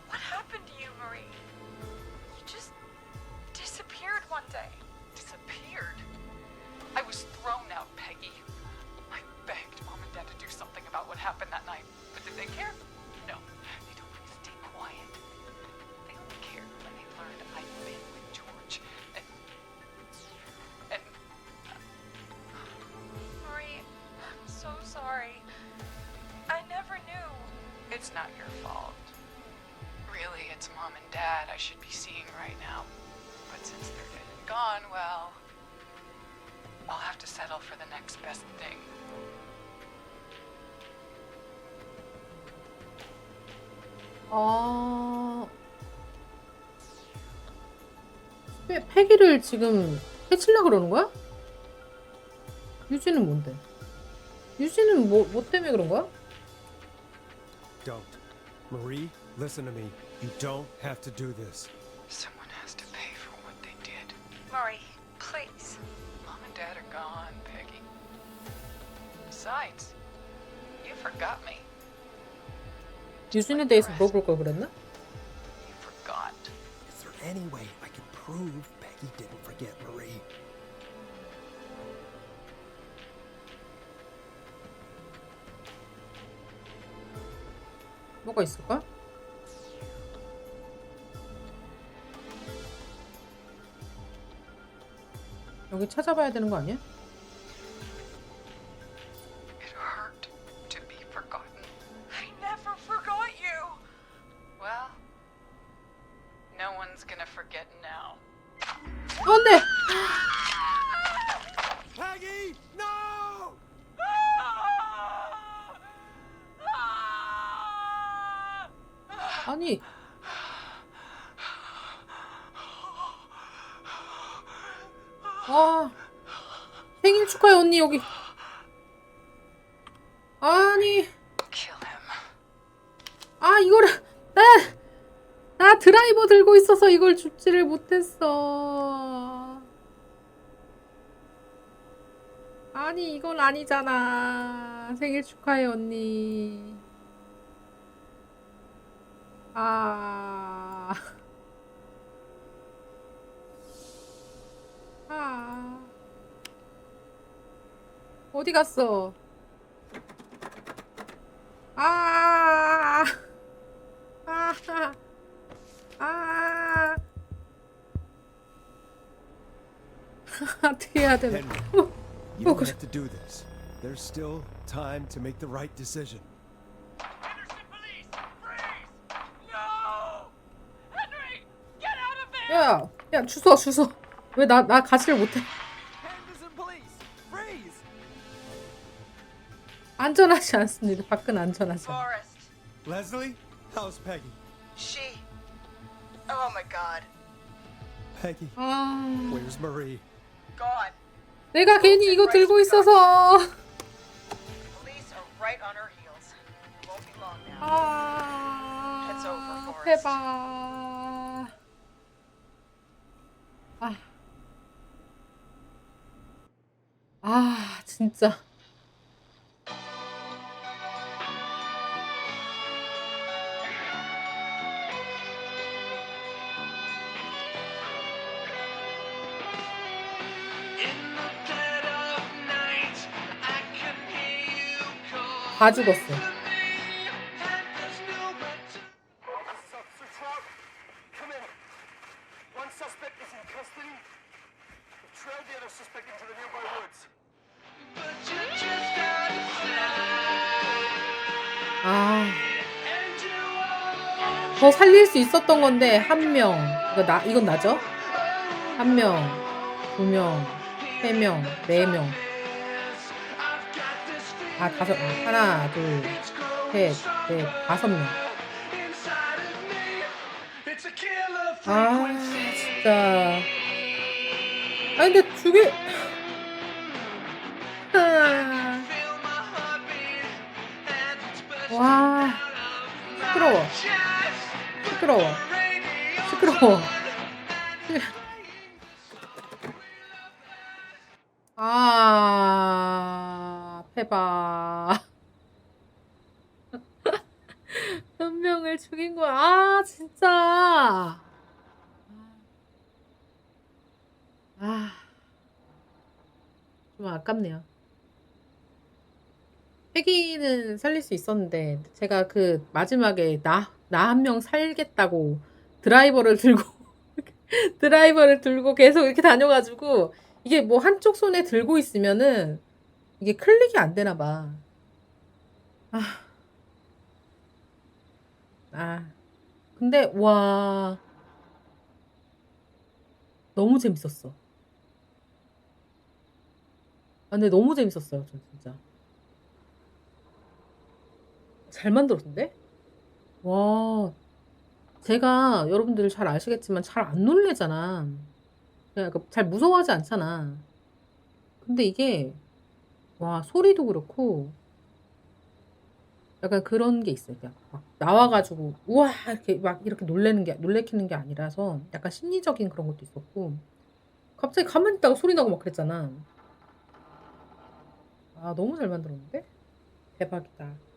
What happened to you, Marie? You just disappeared one day. Disappeared? I was thrown out, Peggy. I begged Mom and Dad to do something about what happened that night, but the They care? No, they don't. Stay quiet. They only cared when they learned I'd been with George. And Marie, I'm so sorry. I never knew. It's not your fault. Really, it's Mom and Dad I should be seeing right now. But since they're dead and gone, well, I'll have to settle for the next best thing. 패기를 지금 해치려고 그러는 거야? 유진은 뭔데? 유진은 뭐 때문에 그런 거야? Don't. Marie, listen to me. You don't have to do this. Someone has to pay for what they did. Marie, please. Mom and Dad are gone, Peggy. Besides, you forgot me. 유진에 대해서 물어볼 걸 그랬나? You forgot. Is there any way I can prove Peggy didn't forget Marie? 뭐가 있을까? 여기 찾아봐야 되는 거 아니야? It hurt to be forgotten. I never forgot you. Well, no one's gonna forget now. 안 돼! Peggy, no! 아니 생일 축하해 언니 여기 아니 이거를 나 드라이버 들고 있어서 이걸 줍지를 못했어. 아니 이건 아니잖아. 생일 축하해 언니. 어디 갔어? 어떻게 해야 되나? You don't have to do this. There's still time to make the right decision. 야, 주워. 왜 나 가지를 못해? 안전하지 않습니다. 밖은 안전하지 않아. Leslie, how's Peggy? She. Oh my god. Peggy. Where's Marie? Gone. 내가 괜히 이거 들고 있어서. Police are right on her heels. Won't be long now. It's over, Forrest. 대박. 진짜. 다 죽었어. 더 살릴 수 있었던 건데 한 명. 이건 나죠? 한 명, 두 명, 세 명, 네 명. 다섯. 하나, 둘, 셋, 넷, 5명. 진짜. 근데 죽일. 와. 시끄러워. 해봐. 한 명을 죽인 거야. 진짜. 좀 아깝네요. 패기는 살릴 수 있었는데 제가 그 마지막에 나 한 명 살겠다고 드라이버를 들고 드라이버를 들고 계속 이렇게 다녀가지고 이게 뭐 한쪽 손에 들고 있으면은 이게 클릭이 안 되나 봐. 근데 와 너무 재밌었어. 근데 너무 재밌었어요, 전 진짜. 잘 만들었는데? 와, 제가 여러분들 잘 아시겠지만 잘 안 놀래잖아. 그냥 잘 무서워하지 않잖아. 근데 이게 와 소리도 그렇고 약간 그런 게 있어요. 그냥 막 나와가지고 우와 이렇게 막 이렇게 놀래키는 게 아니라서 약간 심리적인 그런 것도 있었고 갑자기 가만히 있다가 소리 나고 막 그랬잖아. 너무 잘 만들었는데? 대박이다.